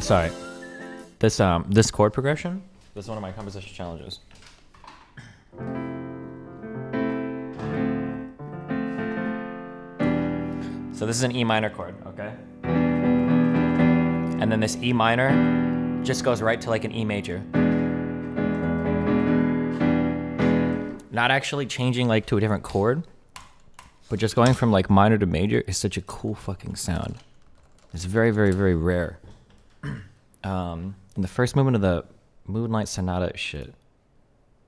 Sorry. This chord progression, this is one of my composition challenges. So this is an E minor chord, okay? And then this E minor just goes right to like an E major. Not actually changing like to a different chord, but just going from like minor to major is such a cool fucking sound. It's very, very, very rare. In the first movement of the Moonlight Sonata shit,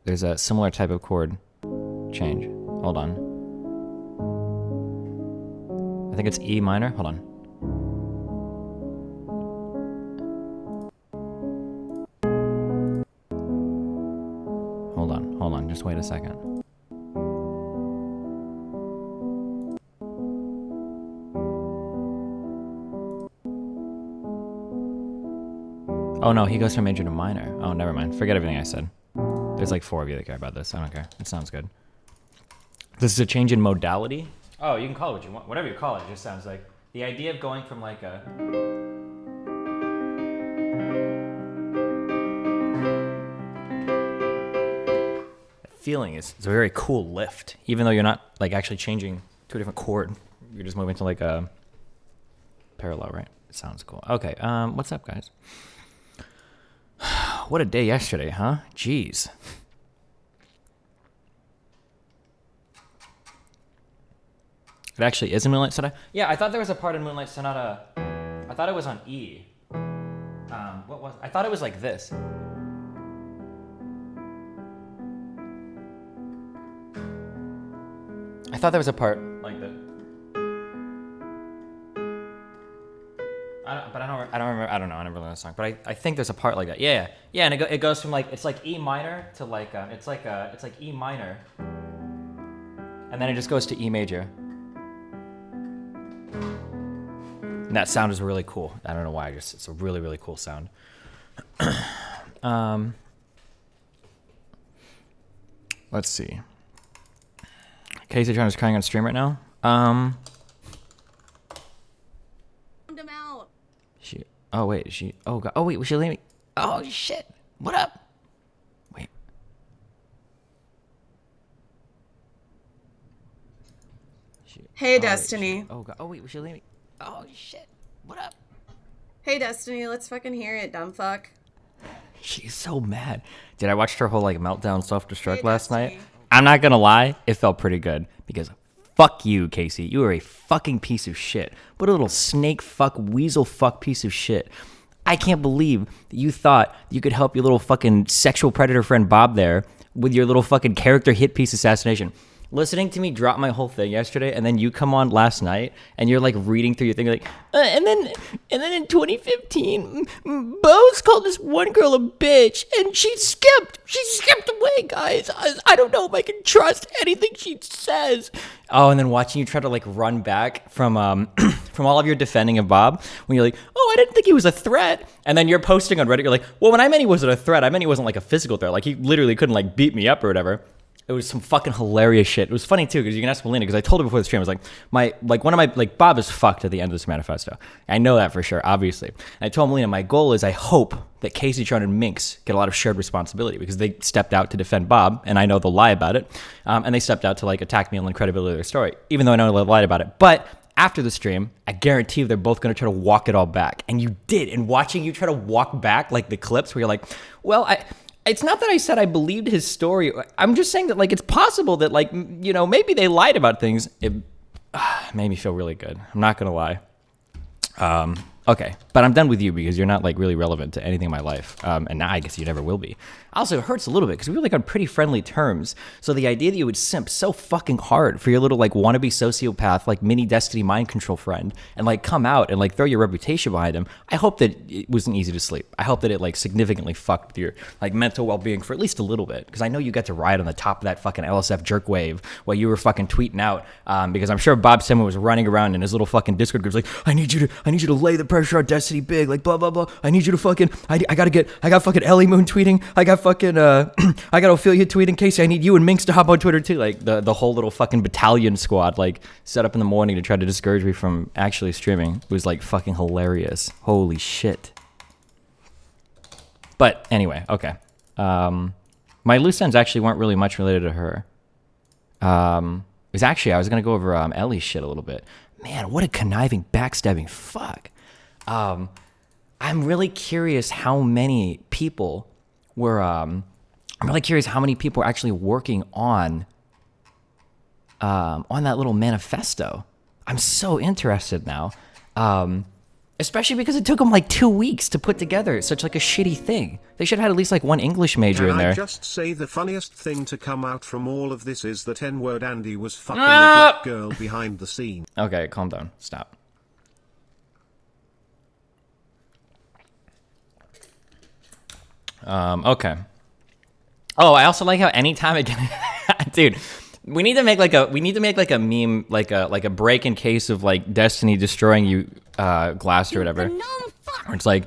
there's a similar type of chord change. Hold on. I think it's E minor. Hold on. Hold on. Just wait a second. Oh no, he goes from major to minor. Oh, never mind. Forget everything I said. There's like 4 of you that care about this. I don't care. It sounds good. This is a change in modality. Oh, you can call it what you want. Whatever you call it, it just sounds like the idea of going from like a... feeling is it's a very cool lift. Even though you're not like actually changing to a different chord. You're just moving to like a parallel, right? It sounds cool. Okay, what's up, guys? What a day yesterday, huh? Jeez. It actually is in Moonlight Sonata? Yeah, I thought there was a part in Moonlight Sonata. I thought it was on E. What was... I thought it was like this. I thought there was a part like that. I don't remember. I don't know. I never learned the song, but I think there's a part like that. Yeah, and it goes from like it's like E minor to like it's like E minor, and then it just goes to E major. And that sound is really cool. I don't know why. It's a really, really cool sound. Let's see. Casey John is crying on stream right now. Him out. She. Oh wait. She. Oh god. Oh wait. Was she leaving? Oh shit. What up? Wait. Hey, Destiny. Oh god. Oh wait. Was she leaving? Oh shit. What up? Hey, Destiny. Let's fucking hear it, dumb fuck. She's so mad. Did I watch her whole like meltdown self-destruct last Destiny. night? I'm not gonna lie, it felt pretty good because fuck you, Casey. You are a fucking piece of shit. What a little snake fuck, weasel fuck piece of shit. I can't believe that you thought you could help your little fucking sexual predator friend Bob there with your little fucking character hit piece assassination. Listening to me drop my whole thing yesterday, and then you come on last night, and you're like reading through your thing, like, and then in 2015, Bose called this one girl a bitch, and she skipped away, guys. I don't know if I can trust anything she says. Oh, and then watching you try to like run back from from all of your defending of Bob, when you're like, oh, I didn't think he was a threat, and then you're posting on Reddit, you're like, well, when I meant he wasn't a threat, I meant he wasn't like a physical threat, like he literally couldn't like beat me up or whatever. It was some fucking hilarious shit. It was funny too, because you can ask MELINA, because I told her before the stream, I was like, one of my, like, Bob is fucked at the end of this manifesto. I know that for sure, obviously. And I told MELINA, my goal is I hope that Caseytron and Minx get a lot of shared responsibility, because they stepped out to defend Bob, and I know they'll lie about it, and they stepped out to, like, attack me on the credibility of their story, even though I know they lied about it. But after the stream, I guarantee you they're both going to try to walk it all back. And you did. And watching you try to walk back, like, the clips where you're like, well, it's not that I said I believed his story. I'm just saying that, like, it's possible that, like, you know, maybe they lied about things. It made me feel really good. I'm not going to lie. Okay, but I'm done with you because you're not, like, really relevant to anything in my life. And now I guess you never will be. Also, it hurts a little bit because we were, like, on pretty friendly terms. So the idea that you would simp so fucking hard for your little, like, wannabe sociopath, like, mini Destiny mind control friend and, like, come out and, like, throw your reputation behind him, I hope that it wasn't easy to sleep. I hope that it, like, significantly fucked with your, like, mental well-being for at least a little bit. Because I know you got to ride on the top of that fucking LSF jerk wave while you were fucking tweeting out. Because I'm sure Bob Simmons was running around in his little fucking Discord groups like, I need you to lay the pressure on Destiny big, like, blah, blah, blah. I need you to fucking, I got fucking Eleemoon tweeting. I got fucking, I got Ophelia tweeting. Casey, I need you and Minx to hop on Twitter too. Like, the whole little fucking battalion squad, like, set up in the morning to try to discourage me from actually streaming. It was, like, fucking hilarious. Holy shit. But anyway, okay. My loose ends actually weren't really much related to her. It was actually, I was going to go over Ellie's shit a little bit. Man, what a conniving, backstabbing fuck. I'm really curious how many people were, I'm really curious how many people were actually working on that little manifesto. I'm so interested now. Especially because it took them like 2 weeks to put together such like a shitty thing. They should have had at least like one English major in there. I just say the funniest thing to come out from all of this is that N-word Andy was fucking the black girl behind the scene. Okay, calm down. Stop. Okay. Oh, I also like how anytime again, dude, we need to make like a meme, like a break in case of like Destiny destroying you, Glass or whatever. Where it's like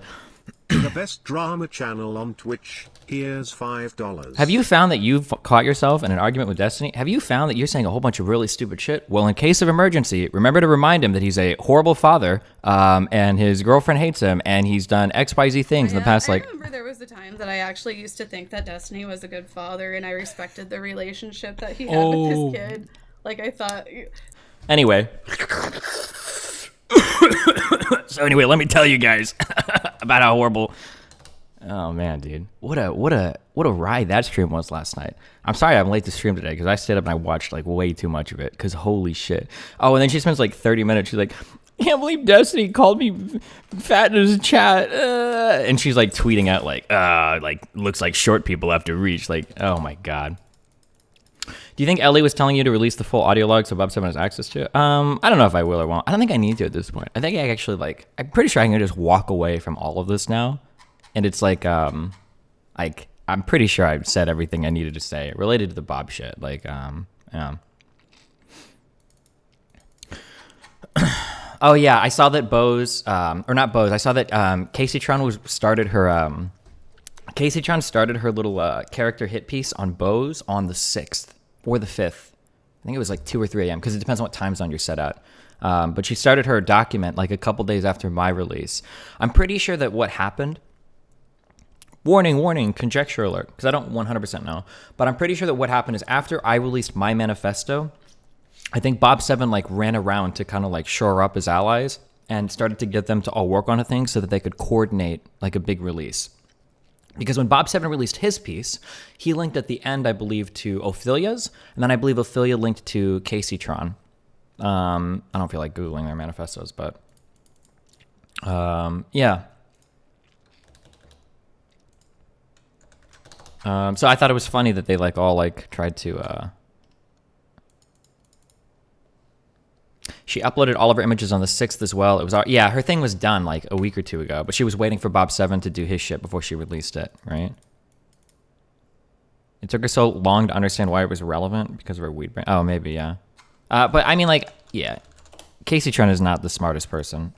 the best drama channel on Twitch. Here's $5. Have you found that you've caught yourself in an argument with Destiny? Have you found that you're saying a whole bunch of really stupid shit? Well, in case of emergency, remember to remind him that he's a horrible father, and his girlfriend hates him, and he's done XYZ things in the past, like... I remember there was a time that I actually used to think that Destiny was a good father, and I respected the relationship that he had with his kid. Like, I thought... Anyway. So anyway, let me tell you guys about how horrible... Oh man, dude, what a ride that stream was last night. I'm sorry I'm late to stream today because I stayed up and I watched like way too much of it because holy shit. Oh, and then she spends like 30 minutes. She's like, I can't believe Destiny called me fat in his chat, and she's like tweeting out like looks like short people have to reach. Like, oh my god. Do you think Ellie was telling you to release the full audio log so Bob 7 has access to it? I don't know if I will or won't. I don't think I need to at this point. I think I actually like. I'm pretty sure I can just walk away from all of this now. And it's like I'm pretty sure I've said everything I needed to say related to the Bob shit. Like, yeah. Oh yeah, I saw that Bose, or not Bose. I saw that Caseytron started her little character hit piece on Bose on the 6th or the 5th. I think it was like 2 or 3 a.m. because it depends on what time zone you're set at. But she started her document like a couple days after my release. I'm pretty sure that what happened. Warning, conjecture alert, because I don't 100% know. But I'm pretty sure that what happened is after I released my manifesto, I think Bob 7 like ran around to kind of like shore up his allies and started to get them to all work on a thing so that they could coordinate like a big release. Because when Bob 7 released his piece, he linked at the end, I believe, to Ophelia's, and then I believe Ophelia linked to Caseytron. I don't feel like Googling their manifestos, but yeah. So I thought it was funny that they like all like tried to she uploaded all of her images on the 6th as well. It was yeah, her thing was done like a week or 2 ago, but she was waiting for Bob 7 to do his shit before she released it, right? It took her so long to understand why it was relevant because of her weed brain. Oh, maybe, yeah. But I mean like, yeah. Caseytron is not the smartest person.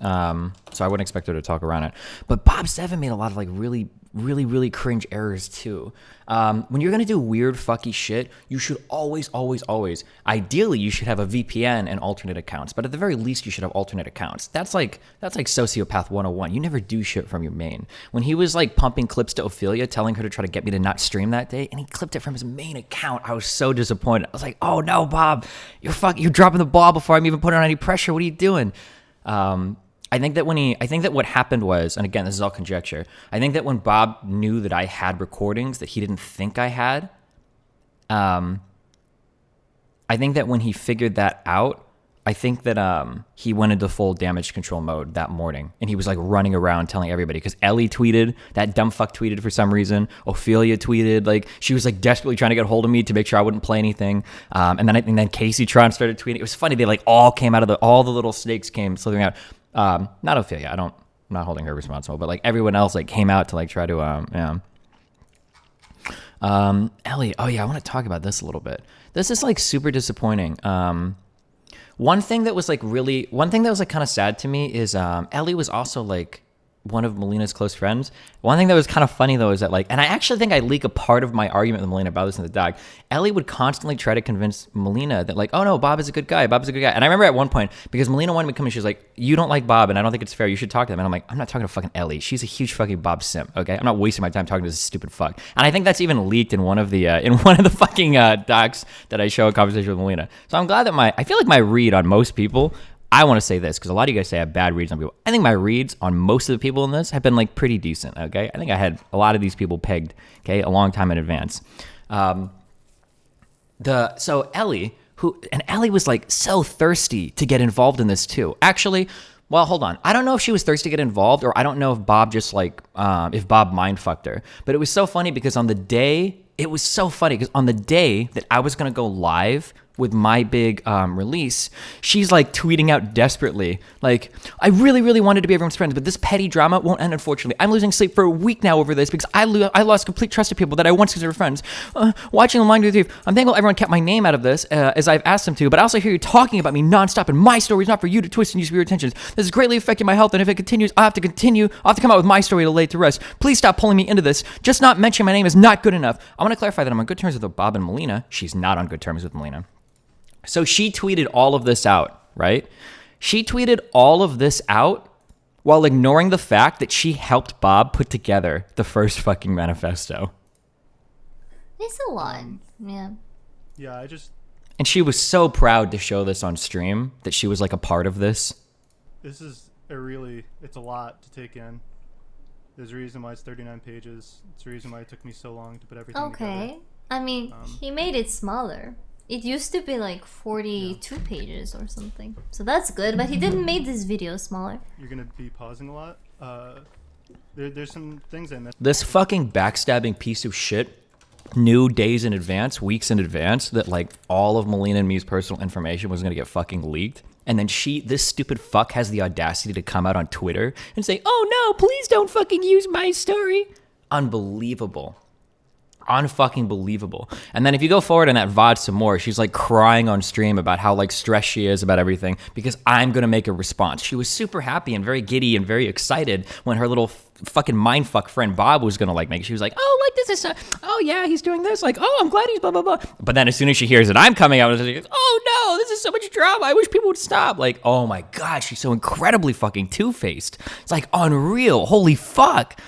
So I wouldn't expect her to talk around it. But Bob 7 made a lot of like really cringe errors too. When you're gonna do weird fucky shit, you should always, ideally you should have a VPN and alternate accounts, but at the very least you should have alternate accounts. That's like sociopath 101. You never do shit from your main. When he was like pumping clips to Ophelia, telling her to try to get me to not stream that day, and he clipped it from his main account, I was so disappointed. I was like, oh no, Bob, you're dropping the ball before I'm even putting on any pressure. What are you doing? I think that what happened was, and again, this is all conjecture, I think that when Bob knew that I had recordings that he didn't think I had, I think that when he figured that out, I think that he went into full damage control mode that morning, and he was like running around telling everybody, because Ellie tweeted, that dumb fuck tweeted for some reason, Ophelia tweeted, like she was like desperately trying to get hold of me to make sure I wouldn't play anything, and then Casey Tron started tweeting. It was funny, they like all came out of all the little snakes came slithering out. Not Ophelia, I'm not holding her responsible, but like everyone else like came out to like try to Ellie, oh yeah, I want to talk about this a little bit. This is like super disappointing. One thing that was like kind of sad to me is Ellie was also like one of Melina's close friends. One thing that was kind of funny though is that like, and I actually think I leak a part of my argument with Melina about this in the doc. Ellie would constantly try to convince Melina that like, oh no, Bob is a good guy. Bob is a good guy. And I remember at one point, because Melina wanted me to come in, she was like, you don't like Bob and I don't think it's fair. You should talk to him. And I'm like, I'm not talking to fucking Ellie. She's a huge fucking Bob simp. Okay. I'm not wasting my time talking to this stupid fuck. And I think that's even leaked in one of the fucking docs that I show a conversation with Melina. So I'm glad that I feel like my read on most people, I want to say this because a lot of you guys say I have bad reads on people. I think my reads on most of the people in this have been like pretty decent, okay? I think I had a lot of these people pegged, okay, a long time in advance. So Ellie, Ellie was like so thirsty to get involved in this too. Actually, well, hold on. I don't know if she was thirsty to get involved, or I don't know if Bob just like, if Bob mind fucked her. But it was so funny because on the day that I was going to go live with my big release, she's like tweeting out desperately, like, I really wanted to be everyone's friends, but this petty drama won't end, unfortunately. I'm losing sleep for a week now over this because I lost complete trust of people that I once considered friends. Watching online with you, I'm thankful everyone kept my name out of this, as I've asked them to, but I also hear you talking about me nonstop, and my story is not for you to twist and use for your attentions. This is greatly affecting my health, and if it continues, I'll have to come out with my story to lay to rest. Please stop pulling me into this. Just not mentioning my name is not good enough. I want to clarify that I'm on good terms with Bob and Melina. She's not on good terms with Melina. So she tweeted all of this out, right? She tweeted all of this out while ignoring the fact that she helped Bob put together the first fucking manifesto. It's a lot, yeah. Yeah, And she was so proud to show this on stream, that she was like a part of this. This is it's a lot to take in. There's a reason why it's 39 pages. It's a reason why it took me so long to put everything together. I mean, he made it smaller. It used to be like 42 pages or something. So that's good, but he didn't make this video smaller. You're going to be pausing a lot. There's some things I missed. This fucking backstabbing piece of shit knew days in advance, weeks in advance, that like all of Melina and me's personal information was going to get fucking leaked. And then this stupid fuck has the audacity to come out on Twitter and say, oh no, please don't fucking use my story. Unbelievable. Unfucking believable. And then if you go forward in that VOD some more, she's like crying on stream about how like stressed she is about everything because I'm gonna make a response. She was super happy and very giddy and very excited when her little fucking mindfuck friend Bob was gonna like make it. She was like, oh, like this is oh yeah, he's doing this, like, oh, I'm glad he's blah blah blah. But then as soon as she hears that I'm coming out, she goes, oh no, this is so much drama, I wish people would stop. Like, oh my god, she's so incredibly fucking two-faced. It's like unreal. Holy fuck.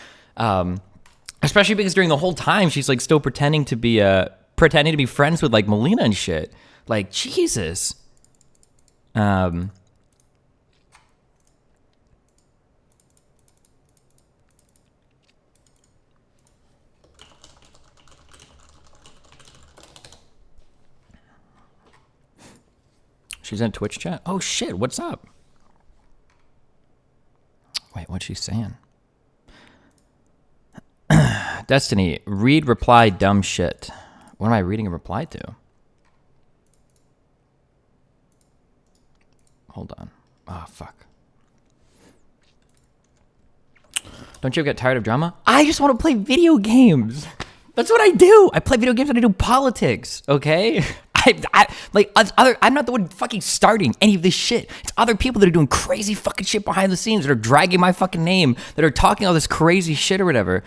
Especially because during the whole time she's like still pretending to be friends with like Melina and shit. Like, Jesus. She's in Twitch chat. Oh shit, what's up? Wait, what's she saying? Destiny, read reply dumb shit. What am I reading a reply to? Hold on. Oh, fuck. Don't you ever get tired of drama? I just want to play video games. That's what I do. I play video games and I do politics, okay? I'm not the one fucking starting any of this shit. It's other people that are doing crazy fucking shit behind the scenes, that are dragging my fucking name, that are talking all this crazy shit or whatever.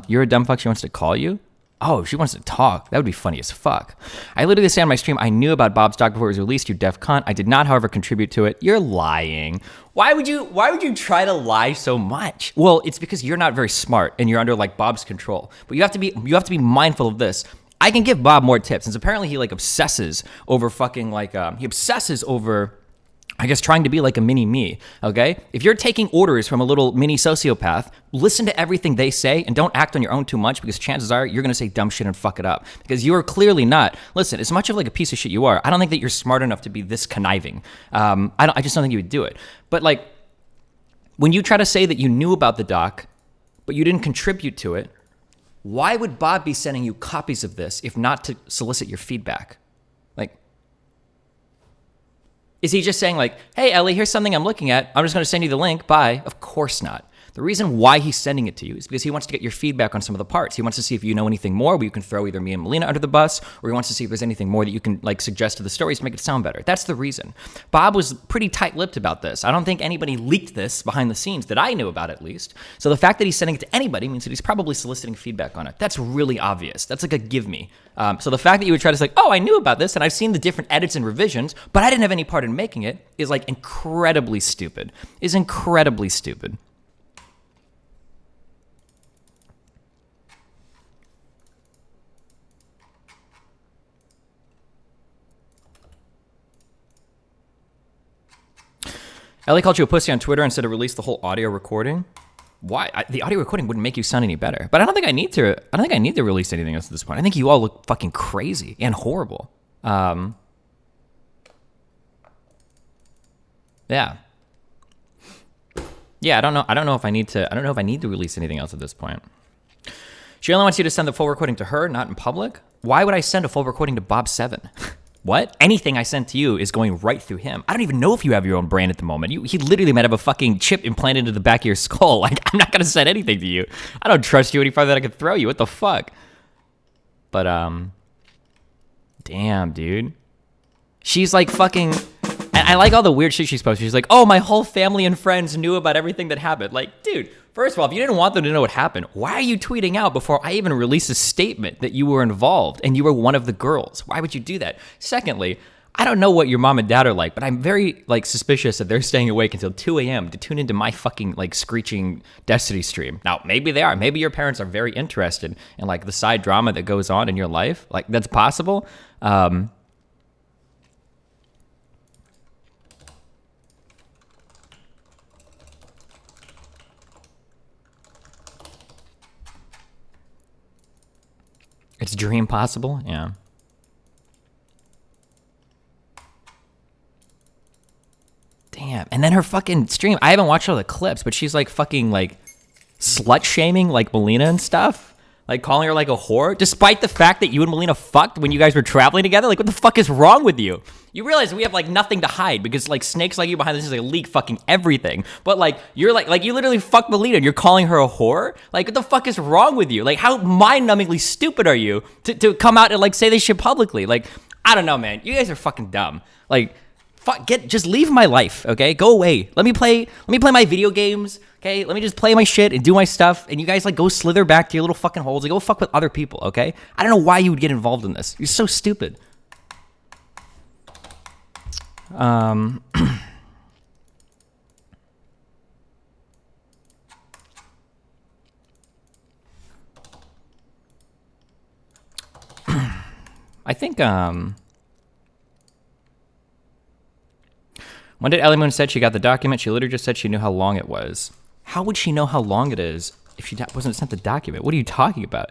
You're a dumb fuck. She wants to call you. Oh, she wants to talk. That would be funny as fuck. I literally say on my stream, I knew about Bob's doc before it was released, you deaf cunt. I did not, however, contribute to it. You're lying. Why would you try to lie so much? Well, it's because you're not very smart and you're under like Bob's control. But you have to be mindful of this. I can give Bob more tips, since apparently he like obsesses over fucking like he obsesses over, I guess, trying to be like a mini me, okay? If you're taking orders from a little mini sociopath, listen to everything they say and don't act on your own too much, because chances are you're gonna say dumb shit and fuck it up. Because you are clearly not. Listen, as much of like a piece of shit you are, I don't think that you're smart enough to be this conniving. I just don't think you would do it. But like, when you try to say that you knew about the doc, but you didn't contribute to it, why would Bob be sending you copies of this if not to solicit your feedback? Like, is he just saying like, hey, Ellie, here's something I'm looking at. I'm just going to send you the link. Bye. Of course not. The reason why he's sending it to you is because he wants to get your feedback on some of the parts. He wants to see if you know anything more where you can throw either me and MELINA under the bus, or he wants to see if there's anything more that you can like suggest to the stories to make it sound better. That's the reason. Bob was pretty tight-lipped about this. I don't think anybody leaked this behind the scenes that I knew about, at least. So the fact that he's sending it to anybody means that he's probably soliciting feedback on it. That's really obvious. That's like a give me. So the fact that you would try to say, oh, I knew about this and I've seen the different edits and revisions, but I didn't have any part in making it, is like incredibly stupid. Is incredibly stupid. Ellie called you a pussy on Twitter and said to release the whole audio recording. Why? The audio recording wouldn't make you sound any better. But I don't think I need to release anything else at this point. I think you all look fucking crazy and horrible. Yeah. Yeah, I don't know if I need to release anything else at this point. She only wants you to send the full recording to her, not in public. Why would I send a full recording to Bob7? What? Anything I sent to you is going right through him. I don't even know if you have your own brain at the moment. He literally might have a fucking chip implanted into the back of your skull. Like, I'm not going to send anything to you. I don't trust you any farther than I could throw you. What the fuck? But, damn, dude. She's like fucking... And I like all the weird shit she's posting. She's like, oh, my whole family and friends knew about everything that happened. Like, dude, first of all, if you didn't want them to know what happened, why are you tweeting out before I even released a statement that you were involved and you were one of the girls? Why would you do that? Secondly, I don't know what your mom and dad are like, but I'm very like suspicious that they're staying awake until 2 a.m. to tune into my fucking like screeching Destiny stream. Now, maybe they are. Maybe your parents are very interested in like the side drama that goes on in your life. Like, that's possible. It's dream possible? Yeah. Damn. And then her fucking stream. I haven't watched all the clips, but she's like fucking like slut shaming like MELINA and stuff. Like calling her like a whore, despite the fact that you and MELINA fucked when you guys were traveling together. Like, what the fuck is wrong with you? You realize we have like nothing to hide because like snakes like you behind this is like leak fucking everything. But like you're like you literally fucked MELINA and you're calling her a whore. Like, what the fuck is wrong with you? Like, how mind-numbingly stupid are you to come out and like say this shit publicly? Like, I don't know, man. You guys are fucking dumb. Like, just leave my life, okay? Go away. Let me play my video games. Okay, let me just play my shit and do my stuff, and you guys like go slither back to your little fucking holes and go fuck with other people, okay? I don't know why you would get involved in this. You're so stupid. I think when did Eleemoon said she got the document, she literally just said she knew how long it was. How would she know how long it is if she wasn't sent the document? What are you talking about?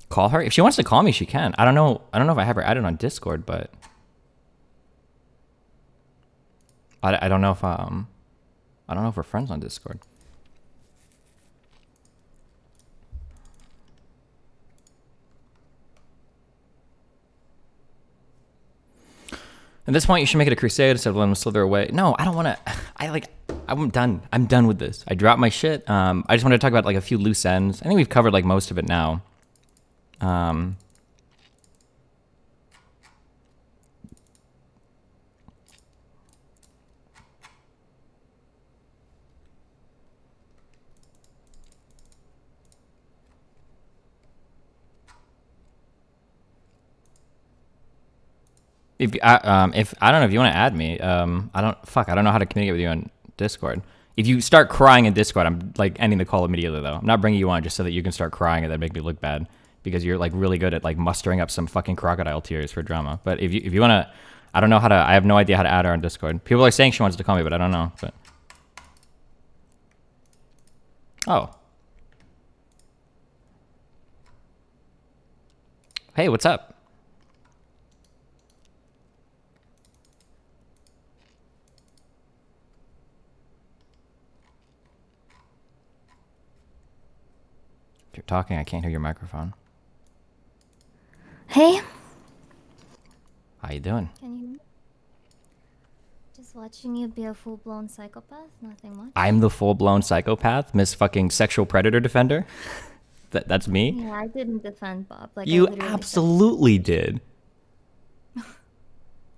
Call her? If she wants to call me, she can. I don't know if I have her added on Discord, but I don't know if we're friends on Discord. At this point, you should make it a crusade instead of letting them slither away. No, I don't want to. I'm done. I'm done with this. I dropped my shit. I just wanted to talk about like a few loose ends. I think we've covered like most of it now. If I don't know if you want to add me, I don't know how to communicate with you on Discord. If you start crying in Discord, I'm like ending the call immediately though. I'm not bringing you on just so that you can start crying and then make me look bad because you're like really good at like mustering up some fucking crocodile tears for drama. But if you want to, I don't know how to. I have no idea how to add her on Discord. People are saying she wants to call me, but I don't know. But oh, hey, what's up? You're talking, I can't hear your microphone. Hey. How you doing? Can you hear me? Just watching you be a full-blown psychopath, nothing much. I'm the full-blown psychopath, Miss fucking sexual predator defender? That's me? Yeah, I didn't defend Bob. Like, you absolutely did.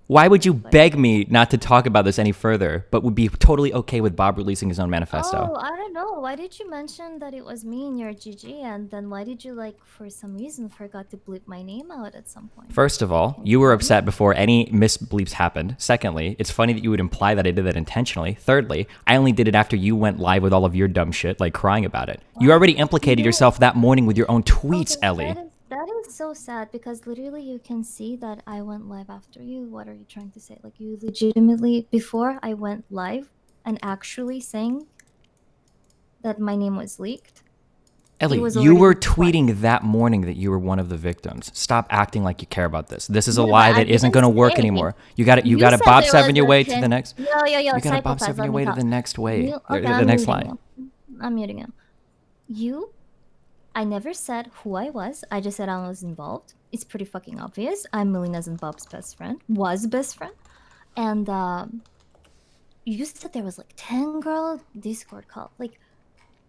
Why would you beg me not to talk about this any further, but would be totally okay with Bob releasing his own manifesto? Oh, I don't know. Why did you mention that it was me in your GG, and then why did you, like, for some reason, forgot to bleep my name out at some point? First of all, you were upset before any misbleeps happened. Secondly, it's funny that you would imply that I did that intentionally. Thirdly, I only did it after you went live with all of your dumb shit, like crying about it. You already implicated yourself that morning with your own tweets, Ellie. That is so sad because literally you can see that I went live after you. What are you trying to say? Like, you legitimately, before I went live and actually saying that my name was leaked. Ellie, you were tweeting that morning that you were one of the victims. Stop acting like you care about this. This is a lie that isn't going to work anymore. You got to Bob 7 your way to the next. You got to Bob 7 your way to the next way. The next line. I'm muting you. I never said who I was. I just said I was involved. It's pretty fucking obvious. I'm Melina's and Bob's best friend. Was best friend. And you said there was like 10-girl Discord call. Like,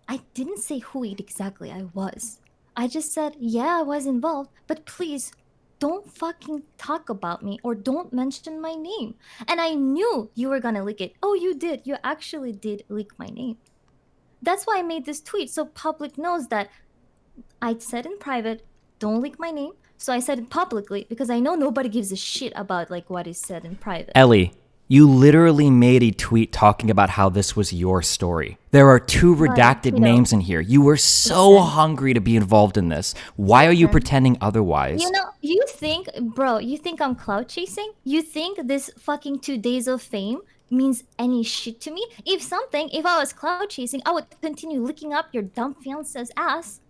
I didn't say who exactly I was. I just said, yeah, I was involved. But please, don't fucking talk about me or don't mention my name. And I knew you were gonna leak it. Oh, you did. You actually did leak my name. That's why I made this tweet. So public knows that I said in private, don't leak my name. So I said it publicly because I know nobody gives a shit about like what is said in private. Ellie, you literally made a tweet talking about how this was your story. There are 2 redacted names in here. You were so hungry to be involved in this. Why are you pretending otherwise? You know, you think, bro, you think I'm clout chasing? You think this fucking 2 days of fame means any shit to me? If I was clout chasing, I would continue licking up your dumb fiance's ass.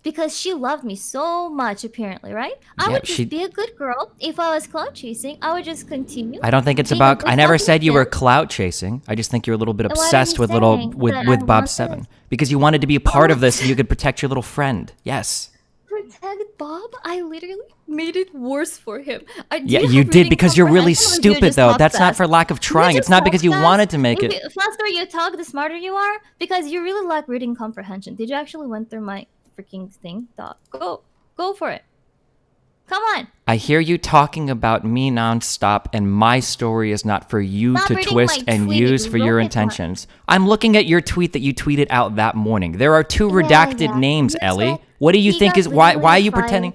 Because she loved me so much, apparently, right? I would just be a good girl. If I was clout chasing, I would just continue. I don't think it's about. I never said you were clout chasing. I just think you're a little bit obsessed with Bob 7 because you wanted to be a part of this, so you could protect your little friend. Yes. Protect Bob? I literally made it worse for him. Yeah, you did because you're really stupid, though. That's not for lack of trying. It's not because you wanted to make it. The faster you talk, the smarter you are. Because you really lack reading comprehension. Did you actually went through my freaking thing? Go for it. Come on. I hear you talking about me nonstop, and my story is not for you to twist and use for your intentions. I'm looking at your tweet that you tweeted out that morning. There are 2 redacted names, Ellie. What do you think is why are you pretending?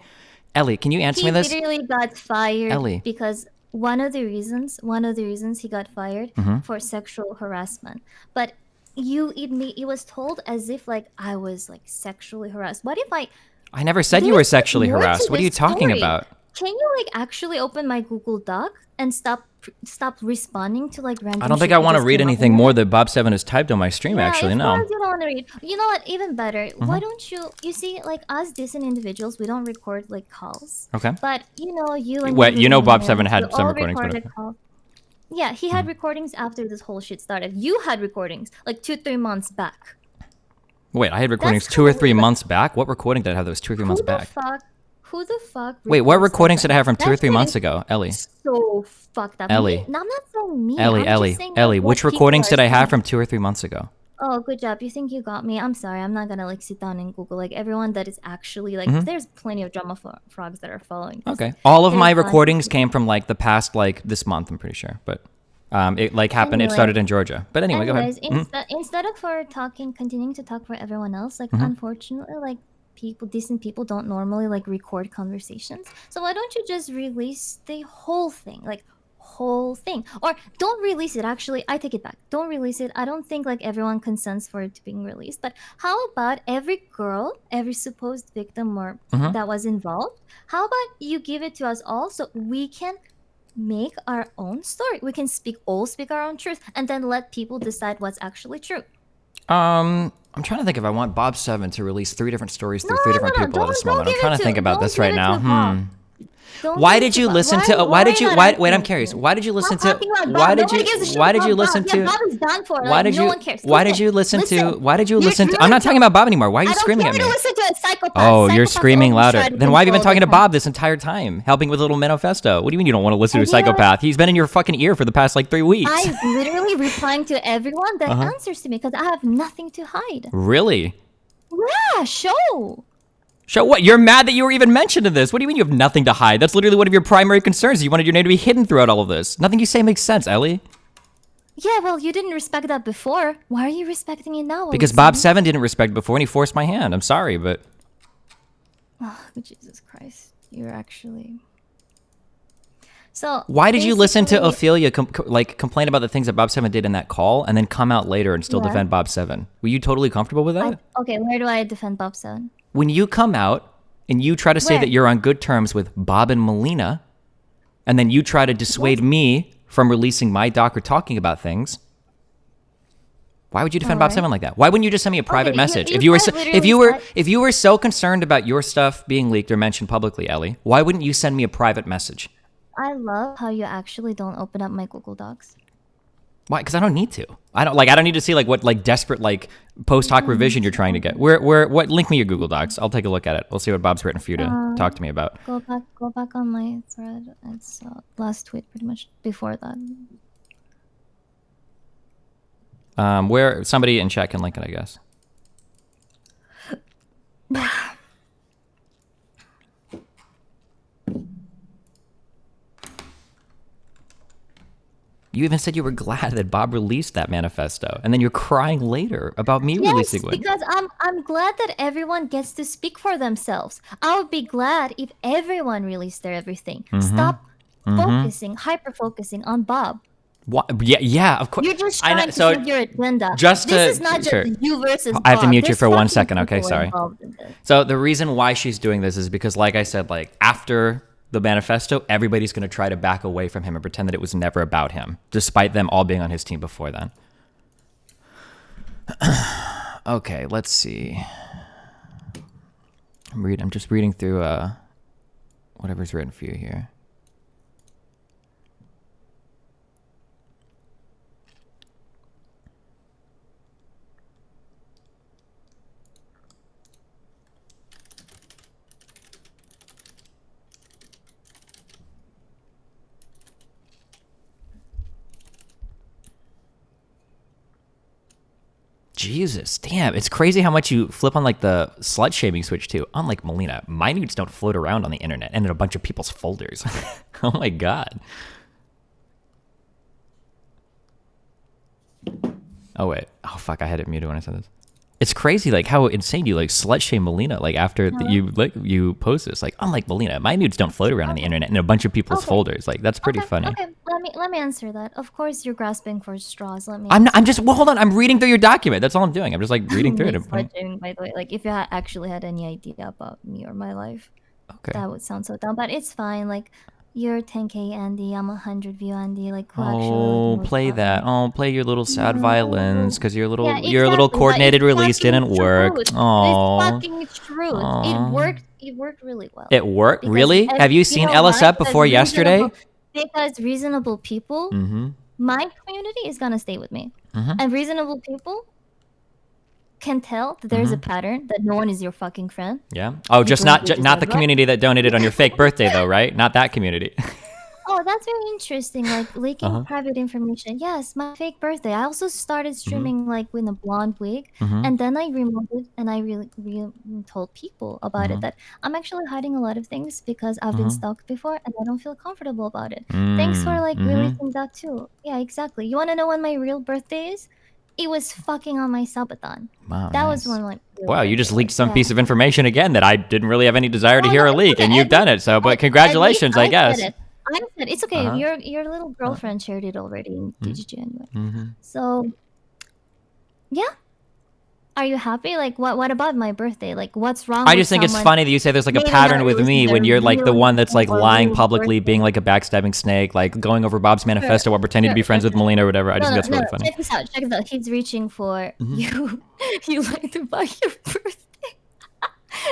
Ellie, can you answer me this? He literally got fired, Ellie, because one of the reasons he got fired for sexual harassment. But it was told as if like I was like sexually harassed. What if I never said you were sexually harassed. What are you talking about? Can you like actually open my Google Doc and stop responding to like random? I don't think I want to read anything more that Bob 7 has typed on my stream. Actually, no. You don't want to read. You know what? Even better. Why don't you? You see, like us decent individuals, we don't record like calls. Okay. But you know, Bob 7 had some recordings. Yeah, he had recordings after this whole shit started. You had recordings like 2-3 months back. Wait, I had recordings 2 or 3 months back? What recording did I have that was 2 or 3 months back? Who the fuck? Wait, what records recordings like did I have from 2 or That 3 shit months is ago, Ellie? So fucked up. Ellie. No, I'm not saying me. Ellie, I'm just Ellie, saying, Ellie, what which people recordings are did I have saying. from 2 or 3 months ago? Oh, good job. You think you got me? I'm sorry. I'm not gonna like sit down and Google like everyone that is actually like. There's plenty of drama frogs that are following this. Okay. All of It my is fine. recordings came from like the past like this month, I'm pretty sure. But it like happened, it Anyway. started in Georgia. But anyway, Anyways, go ahead. instead of for continuing to talk for everyone else, like unfortunately, like decent people don't normally like record conversations. So why don't you just release the whole thing, like whole thing, or don't release it? Actually, I take it back. Don't release it. I don't think like everyone consents for it to being released. But how about every girl, every supposed victim or that was involved? How about you give it to us all so we can make our own story. We can speak our own truth and then let people decide what's actually true. I'm trying to think if I want Bob 7 to release 3 different stories through 3 different people at this Don't moment. I'm give trying it to think about don't this give right it now. to Bob. Don't Why give it did to you Bob. listen to Why did you not why asking wait, I'm me? curious. Why did you listen Stop to talking about why Bob. did Nobody you gives a shit why did about you Bob. listen Yeah, to Bob is done for. why Like, did no you one cares. why did you listen to Listen. I'm not talking about Bob anymore. Why are you screaming at me? I don't care to listen to a psychopath. Oh, you're Psychopaths screaming always louder. try to Then why have you been control talking to the Bob this entire time, helping with a little manifesto? What do you mean you don't want to listen to a And you know what? psychopath? He's been in your fucking ear for the past like 3 weeks. I'm literally replying to everyone that answers to me because I have nothing to hide. Really? Yeah, show. Show what? You're mad that you were even mentioned in this. What do you mean you have nothing to hide? That's literally one of your primary concerns. You wanted your name to be hidden throughout all of this. Nothing you say makes sense, Ellie. Yeah, well, you didn't respect that before. Why are you respecting it now? Because Bob 7 didn't respect before and he forced my hand. I'm sorry, but... Oh, Jesus Christ. You're actually... So, why did you listen to basically- Ophelia complain about the things that Bob 7 did in that call and then come out later and still Yeah. defend Bob 7? Were you totally comfortable with that? Okay, where do I defend Bob 7? When you come out and you try to say Where? that you're on good terms with Bob and Melina, and then you try to dissuade me from releasing my doc or talking about things, why would you defend Bob Alright. 7 like that? Why wouldn't you just send me a private you- message? you If you were quite so, literally if you were so concerned about your stuff being leaked or mentioned publicly, Ellie, why wouldn't you send me a private message? I love how you actually don't open up my Google Docs. Why? Because I don't need to. I don't need to see like what like desperate like post hoc revision you're trying to get. What? Link me your Google Docs. I'll take a look at it. We'll see what Bob's written for you to talk to me about. Go back on my thread. It's last tweet pretty much before that. Where somebody in chat can link it, I guess. You even said you were glad that Bob released that manifesto, and then you're crying later about me releasing one. Because I'm glad that everyone gets to speak for themselves. I would be glad if everyone released their everything. Stop hyper focusing on Bob. What? Yeah, of course. You're just trying to feed your agenda. Just this is not just sure. you versus Bob. I have to mute you There's for 1 fucking second, okay? people Sorry. involved in this. So the reason why she's doing this is because, like I said, like after the manifesto, everybody's going to try to back away from him and pretend that it was never about him, despite them all being on his team before then. Okay, let's see. I'm just reading through whatever's written for you here. Jesus, damn. It's crazy how much you flip on like the slut shaming switch too. Unlike Melina, my nudes don't float around on the internet and in a bunch of people's folders. Oh my God. Oh wait. Oh fuck, I had it muted when I said this. It's crazy like how insane you like slut shame Melina like after you post this. Like unlike Melina, my nudes don't float around on the internet in a bunch of people's folders. Like that's pretty funny. Okay, let me answer that. Of course you're grasping for straws. Let me I'm just well hold on, I'm reading through your document. That's all I'm doing. I'm just like reading through it. Slut-shaming, by the way. Like if you actually had any idea about me or my life, Okay. that would sound so dumb. But it's fine. Like you're 10k Andy, I'm 100 view Andy. Like who actually Oh, knows play about that. me? Oh, play your little sad violins because your little Yeah, your little exactly, but coordinated it's release fucking didn't work. truth. Oh, It's fucking truth. Aw. It worked. It worked really well. it worked. Because Really? Have you you seen know why? LSF before Because yesterday? Because reasonable people, my community is gonna stay with me, and reasonable people can tell that there's a pattern that no one is your fucking friend. Yeah. Oh, just People not just not the like, community that donated on your fake birthday though, right? Not that community. Oh, that's very interesting. Like leaking private information. Yes, my fake birthday. I also started streaming like with a blonde wig, and then I removed it, and I really told people about it that I'm actually hiding a lot of things because I've been stalked before, and I don't feel comfortable about it. Thanks for like releasing that too. Yeah, exactly. You want to know when my real birthday is? It was fucking on my subathon. Wow, That nice. was one like. Wow, you just leaked some piece of information again that I didn't really have any desire to hear or leak, and you've done it. So, but congratulations, I guess. I said it's okay. Your little girlfriend shared it already in DGG anyway. So, yeah. Are you happy? Like, what about my birthday? Like, what's wrong? I just think it's funny that you say there's like a pattern with me when you're like the one that's like lying publicly, being like a backstabbing snake, like going over Bob's manifesto while pretending to be friends with MELINA or whatever. I just think that's really funny. Check this out. Check this out. He's reaching for you. You like to buy your birthday.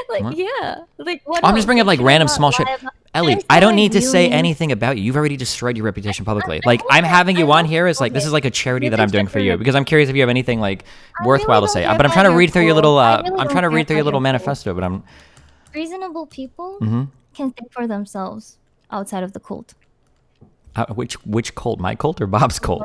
Like, yeah. Like, what? I'm just bringing up like random small shit. Ellie, I don't need to say anything about you. You've already destroyed your reputation publicly. Like, I'm having you on here as like, this is like a charity that I'm doing for you because I'm curious if you have anything like worthwhile to say. But I'm trying to read through your little, I'm trying to read through your little manifesto, but I'm... Reasonable people can think for themselves outside of the cult. Which cult? My cult or Bob's cult?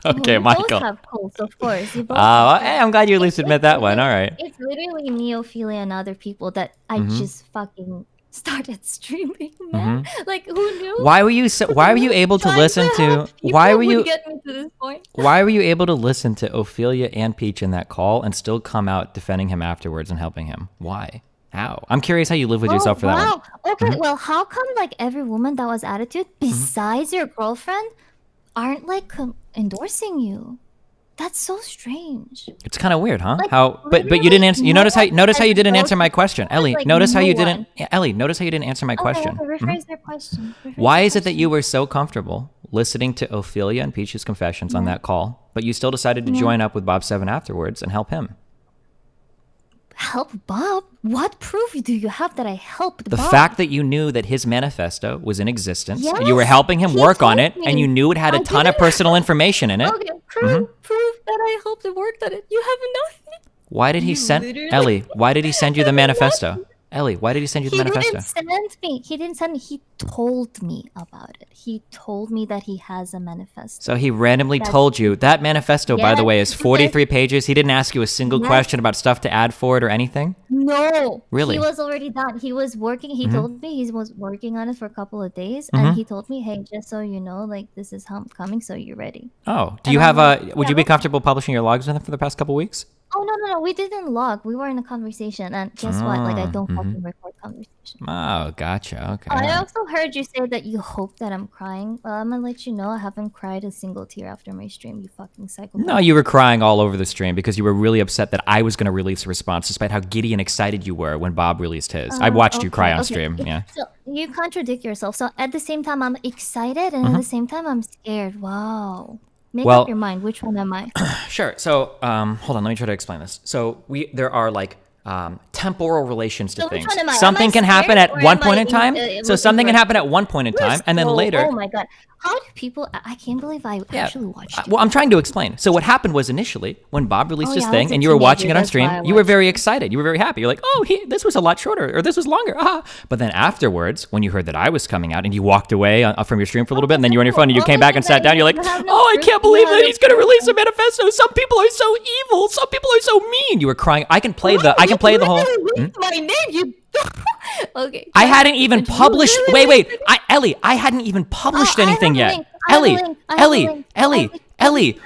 Okay, We my both cult. have cults, of course. You both Oh, hey, I'm glad you at least admit that one. All right. It's literally neophilia and other people that I just fucking started streaming, man. Like, who knew? Why were you able to listen to why were you get me to this point? why were you able to listen to Ophelia and Peach in that call and still come out defending him afterwards and helping him? Why? How? I'm curious how you live with yourself for that one. Okay, well, how come like every woman that was attitude besides your girlfriend aren't like endorsing you? That's so strange. It's kind of weird, huh? Like, How? But you didn't answer. You notice how you didn't answer my question, Ellie. Like, Notice how no you one. didn't. Yeah, Ellie, notice how you didn't answer my question. Okay, rephrase their question. Why is it that you were so comfortable listening to Ophelia and Peach's confessions on that call, but you still decided to join up with Bob 7 afterwards and help him? Help Bob? What proof do you have that I helped The Bob? fact that you knew that his manifesto was in existence, Yes, and you were helping him he work on told it, me. and you knew it had a I ton of didn't personal have- information in it. Okay, prove that I helped him work on it. You have nothing. Why did he send literally- Ellie? Why did he send you the manifesto? Ellie, why did he send you the He manifesto? didn't send me. He didn't send me. He told me about it. He told me that he has a manifesto. So he randomly told you that manifesto, by the way, is 43 pages. He didn't ask you a single question about stuff to add for it or anything. No, Really? He was already done. He was working. He told me he was working on it for a couple of days, and he told me, "Hey, just so you know, like this is how I'm coming, so you're ready." Oh, do And you I'm have like, a? Would you be comfortable publishing your logs with him for the past couple weeks? Oh no, we didn't log. We were in a conversation, and guess what? Like I don't fucking record conversation. Oh, gotcha. Okay. I alright. also heard you say that you hope that I'm crying. Well, I'm gonna let you know I haven't cried a single tear after my stream. You fucking psychopath. No, you were crying all over the stream because you were really upset that I was going to release a response, despite how giddy and excited you were when Bob released his. I watched you cry on stream. Yeah. So you contradict yourself. So at the same time, I'm excited, and at the same time, I'm scared. Wow. Make Well- up your mind. Which one am I? Sure. So, hold on. Let me try to explain this. So, there are like temporal relations to So which things. one am I? Am Something I can happen scared at or one am point I in time. So something can happen at one point in time, and then later. Oh my god. How do people? I can't believe I actually watched it. Well, I'm trying to explain. So what happened was initially when Bob released his yeah, I thing was a and you were watching it teenager, on that's stream, why I you were watched very excited. You were very happy. You're like, oh, this was a lot shorter or this was longer. But then afterwards, when you heard that I was coming out and you walked away from your stream for a little bit and then you were on your phone and you came back and sat down, you're like, oh, I can't believe that he's going to release a manifesto. Some people are so evil. Some people are so mean. You were crying. I can play the whole. My name, you. Okay. I hadn't even published. Wait. Ellie, I hadn't even published anything yet. Ellie,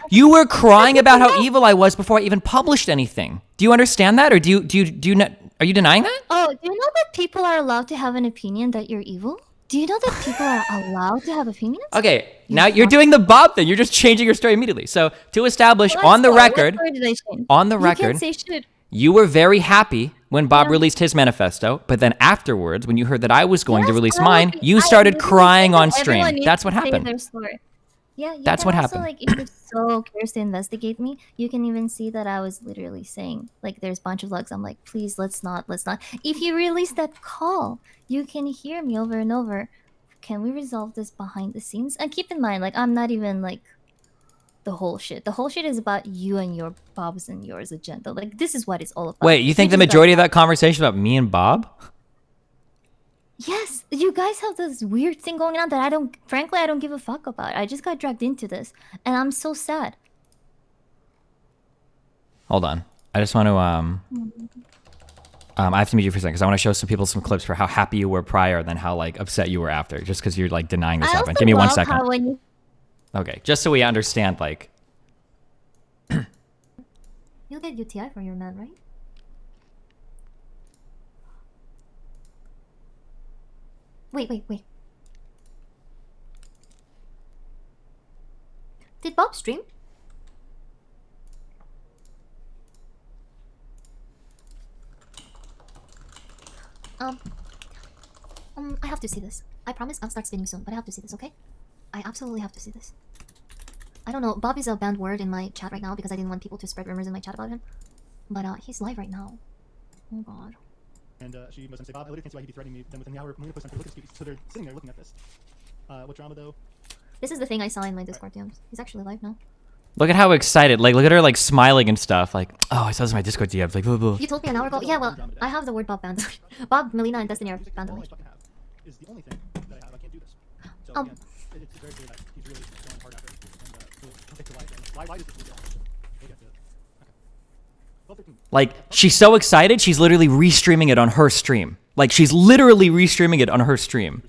you were crying about how evil I was before I even published anything. Do you understand that, or do you not? Are you denying that? Oh, do you know that people are allowed to have an opinion that you're evil? Do you know that people are allowed to have opinions? Okay, now you're doing the Bob thing. You're just changing your story immediately. So to establish on the record, you were very happy when Bob released his manifesto, but then afterwards, when you heard that I was going to release mine, you started crying on stream. That's what happened. Yeah, you That's can what also, happened. Like, if you're so curious to investigate me, you can even see that I was literally saying, like, there's a bunch of logs. I'm like, please, let's not. If you release that call, you can hear me over and over. Can we resolve this behind the scenes? And keep in mind, like, I'm not even, like, the whole shit. The whole shit is about you and your Bob's and yours agenda. Like, this is what it's all about. Wait, you think the majority of that conversation about me and Bob? Yes, you guys have this weird thing going on that I don't, frankly, I don't give a fuck about. I just got dragged into this, and I'm so sad. Hold on. I just want to, I have to mute you for a second because I want to show some people some clips for how happy you were prior, then how, like, upset you were after, just because you're, like, denying this happened. Give me 1 second. Okay, just so we understand, like... You'll get UTI for your man, right? Wait. Did Bob stream? I have to see this. I promise I'll start spinning soon, but I have to see this, okay? I absolutely have to see this. I don't know, Bob is a banned word in my chat right now because I didn't want people to spread rumors in my chat about him. But he's live right now. Oh god. And she must say, Bob, I literally can't see why he'd be threatening me. Then within the hour, Melina posted on her so they're sitting there looking at this. What drama though? This is the thing I saw in my Discord DMs. He's actually live now. Look at how excited. Like, look at her, like, smiling and stuff. Like, oh, I saw this in my Discord DMs. Like, boo, boo. You told me an hour ago. Yeah, well, I have the word Bob banned. Bob, Melina, and Destiny are banned away. Is the only thing that I have. I can't do this. So again, it's very clear that he's really going hard after it. And he'll take the life. And why does this really go? We'll get to it. Okay. 12:13. Like, she's so excited, she's literally restreaming it on her stream. Like, she's literally restreaming it on her stream.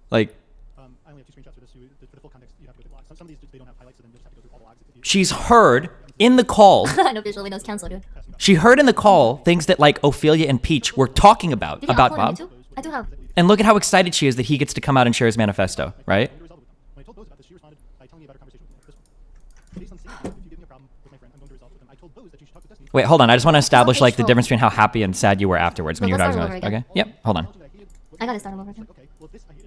Like... I only have 2 screenshots for this. For the full context, you have to go through logs. Some of these, they don't have highlights, so then you just have to go through all the logs. She's heard in the call... No visual windows cancel, dude. She heard in the call things that, like, Ophelia and Peach were talking about Bob. I do have. And look at how excited she is that he gets to come out and share his manifesto, right? When I told Bose about this, she responded by telling me about her conversation with this one. Based on seeing if you give me a problem with my friend, I'm going to resolve it with them. I told Bose that you should talk to Destiny. Wait, hold on. I just want to establish, like, the difference between how happy and sad you were afterwards when you were talking about it. Okay? Yep, hold on. I gotta start all over again.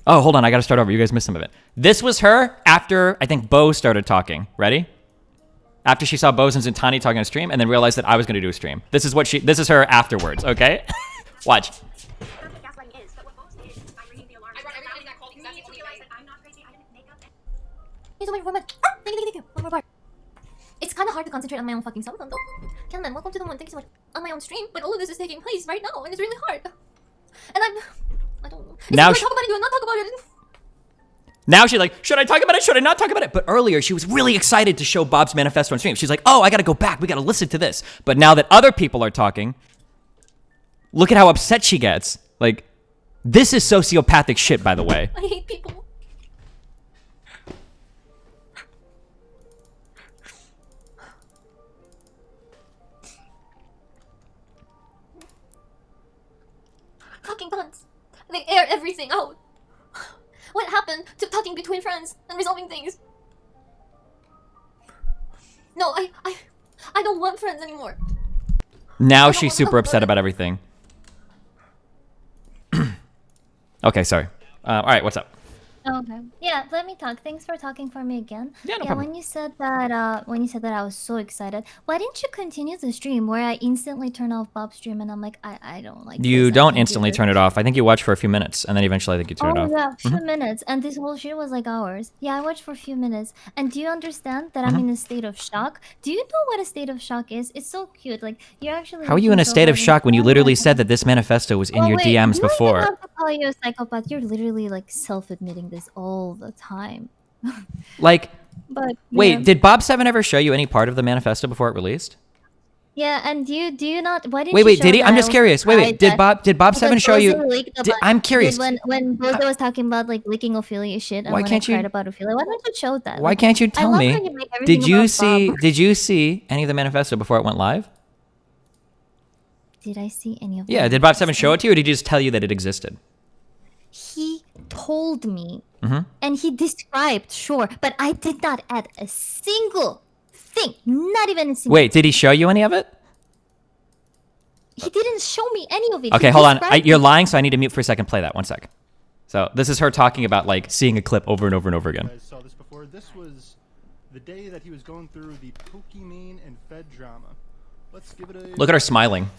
Oh, hold on. I gotta start over. You guys missed some of it. This was her after, I think, Bo started talking. Ready? After she saw Bose and Zintani talking on stream and then realized that I was going to do a stream. This is her afterwards, okay? Watch. It's kind of hard to concentrate on my own fucking self, though. Kenman, welcome to the moon. Thank you so much. On my own stream, but all of this is taking place right now, and it's really hard. And I don't know. Now talk about it, do not talk about it. Now she's like, should I talk about it? Should I not talk about it? But earlier, she was really excited to show Bob's manifesto on stream. She's like, oh, I gotta go back. We gotta listen to this. But now that other people are talking, look at how upset she gets. Like, this is sociopathic shit, by the way. I hate people. Fucking cunts. They air everything out. What happened to talking between friends and resolving things? No, I don't want friends anymore. Now she's super upset about everything. Okay, sorry. All right, what's up? Okay. Yeah, let me talk. Thanks for talking for me again. Yeah, no problem. When you said that, I was so excited. Why didn't you continue the stream where I instantly turn off Bob's stream and I'm like, I don't like. You don't instantly turn it off. I think you watch for a few minutes and then eventually I think you turn it off. Oh yeah, few minutes, and this whole shit was like hours. Yeah, I watched for a few minutes. And do you understand that I'm in a state of shock? Do you know what a state of shock is? It's so cute. Like you're actually. How are you in a state of shock when you literally said that this manifesto was in your DMs before? I don't have to call you a psychopath. You're literally like self-admitting this all the time. Like, but wait, yeah. did Bob 7 ever show you any part of the manifesto before it released? Yeah, and do you not? Why didn't wait, you did he? I'm just curious. Wait, did Bob 7 show you? I'm curious. When Bozo was talking about like leaking Ophelia shit, and why when can't I you? cried about Ophelia, why don't you show that? Why like, can't you tell me? Did you see? Bob. Did you see any of the manifesto before it went live? Did I see any of? Yeah. Did Bob 7 show it to you, or did he just tell you that it existed? He told me, and he described, sure, but I did not add a single thing, not even a single. Wait, did he show you any of it? He didn't show me any of it. Okay, hold on. You're lying, so I need to mute for a second. Play that 1 sec. So this is her talking about like seeing a clip over and over and over again. You guys saw this before. This was the day that he was going through the pokimane and fed drama. Let's give it a Look at her smiling.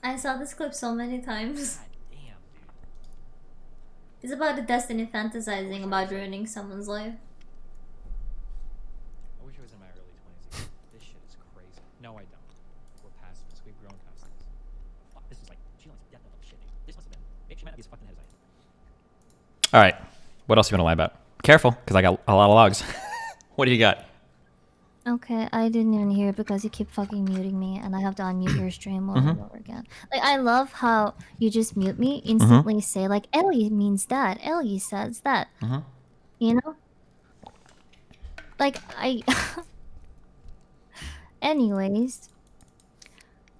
I saw this clip so many times. It's about the Destiny fantasizing about ruining someone's life. I wish it was in my early No, I don't. We're past this. We've grown past this. Fuck, this is like, she likes death of shit. This must have been, maybe she might not be as fucked in the head as I am. All right. What else are you going to lie about? Careful, because I got a lot of logs. What do you got? Okay, I didn't even hear it because you keep fucking muting me, and I have to unmute your stream over and over again. Like, I love how you just mute me, instantly say, like, Ellie means that, Ellie says that. You know? Like, Anyways,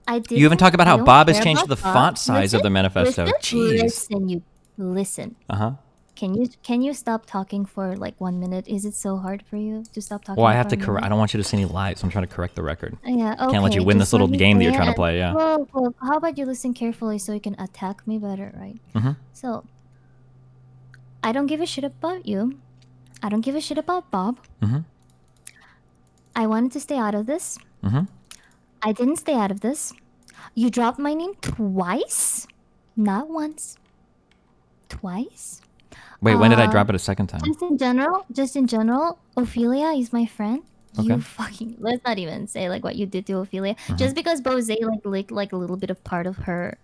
I did. You even talk about how Bob has changed the font size of the manifesto. Jeez. Listen. Can you stop talking for like 1 minute? Is it so hard for you to stop talking? Well, I have to correct. I don't want you to see any lies. So I'm trying to correct the record. Yeah, okay. Can't let you win this little game that you're trying to play. Yeah. Well, how about you listen carefully so you can attack me better, right? So, I don't give a shit about you. I don't give a shit about Bob. I wanted to stay out of this. I didn't stay out of this. You dropped my name twice, not once. Twice. Wait, when did I drop it a second time? Just in general, Ophelia is my friend. Okay. You fucking, let's not even say like what you did to Ophelia. Just because Bose like licked like a little bit of part of her,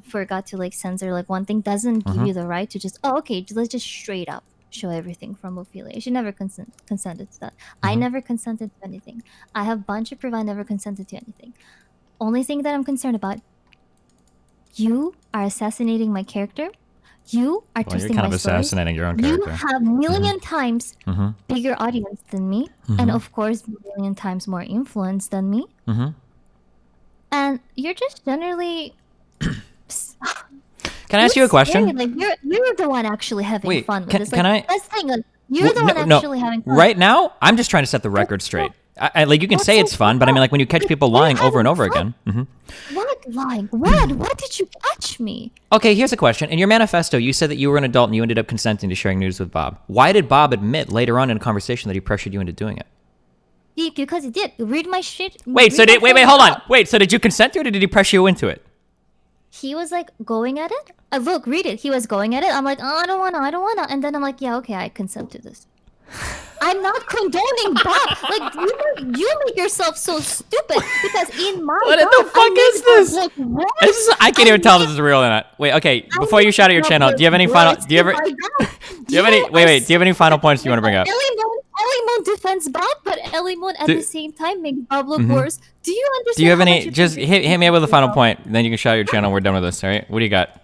forgot to like censor like one thing, doesn't give you the right to just, oh okay, let's just straight up show everything from Ophelia. She never consented to that. I never consented to anything. I have a bunch of proof. I never consented to anything. Only thing that I'm concerned about, you are assassinating my character. You are twisting my stories. You're kind of assassinating your own character. You have million times bigger audience than me, and of course, million times more influence than me. And you're just generally. Can I ask you a question? Like you're the one actually having fun with this. Can like, I? Let's think. Like, you're the one actually having fun. Right now, I'm just trying to set the record straight. Like you can say it's fun, but I mean, like when you catch people lying over and over again. What lying? What did you catch me? Okay, here's a question. In your manifesto, you said that you were an adult and you ended up consenting to sharing nudes with Bob. Why did Bob admit later on in a conversation that he pressured you into doing it? Because he did. Read my shit. Wait, hold on. Wait, so did you consent to it or did he pressure you into it? He was like going at it. Look, read it. He was going at it. I'm like, oh, I don't wanna. And then I'm like, yeah, okay, I consent to this. I'm not condoning Bob. Like you make yourself so stupid because in my what the fuck is this? I can't even tell if this is real or not. Wait, okay. Before you shout out your channel, do you have any final? Do you have any final points you want to bring up? Eleemoon defends Bob, but Eleemoon at the same time makes Bob look worse. Do you understand? Do you have any? Just hit me up with a final point, and then you can shout out your channel. We're done with this. All right. What do you got?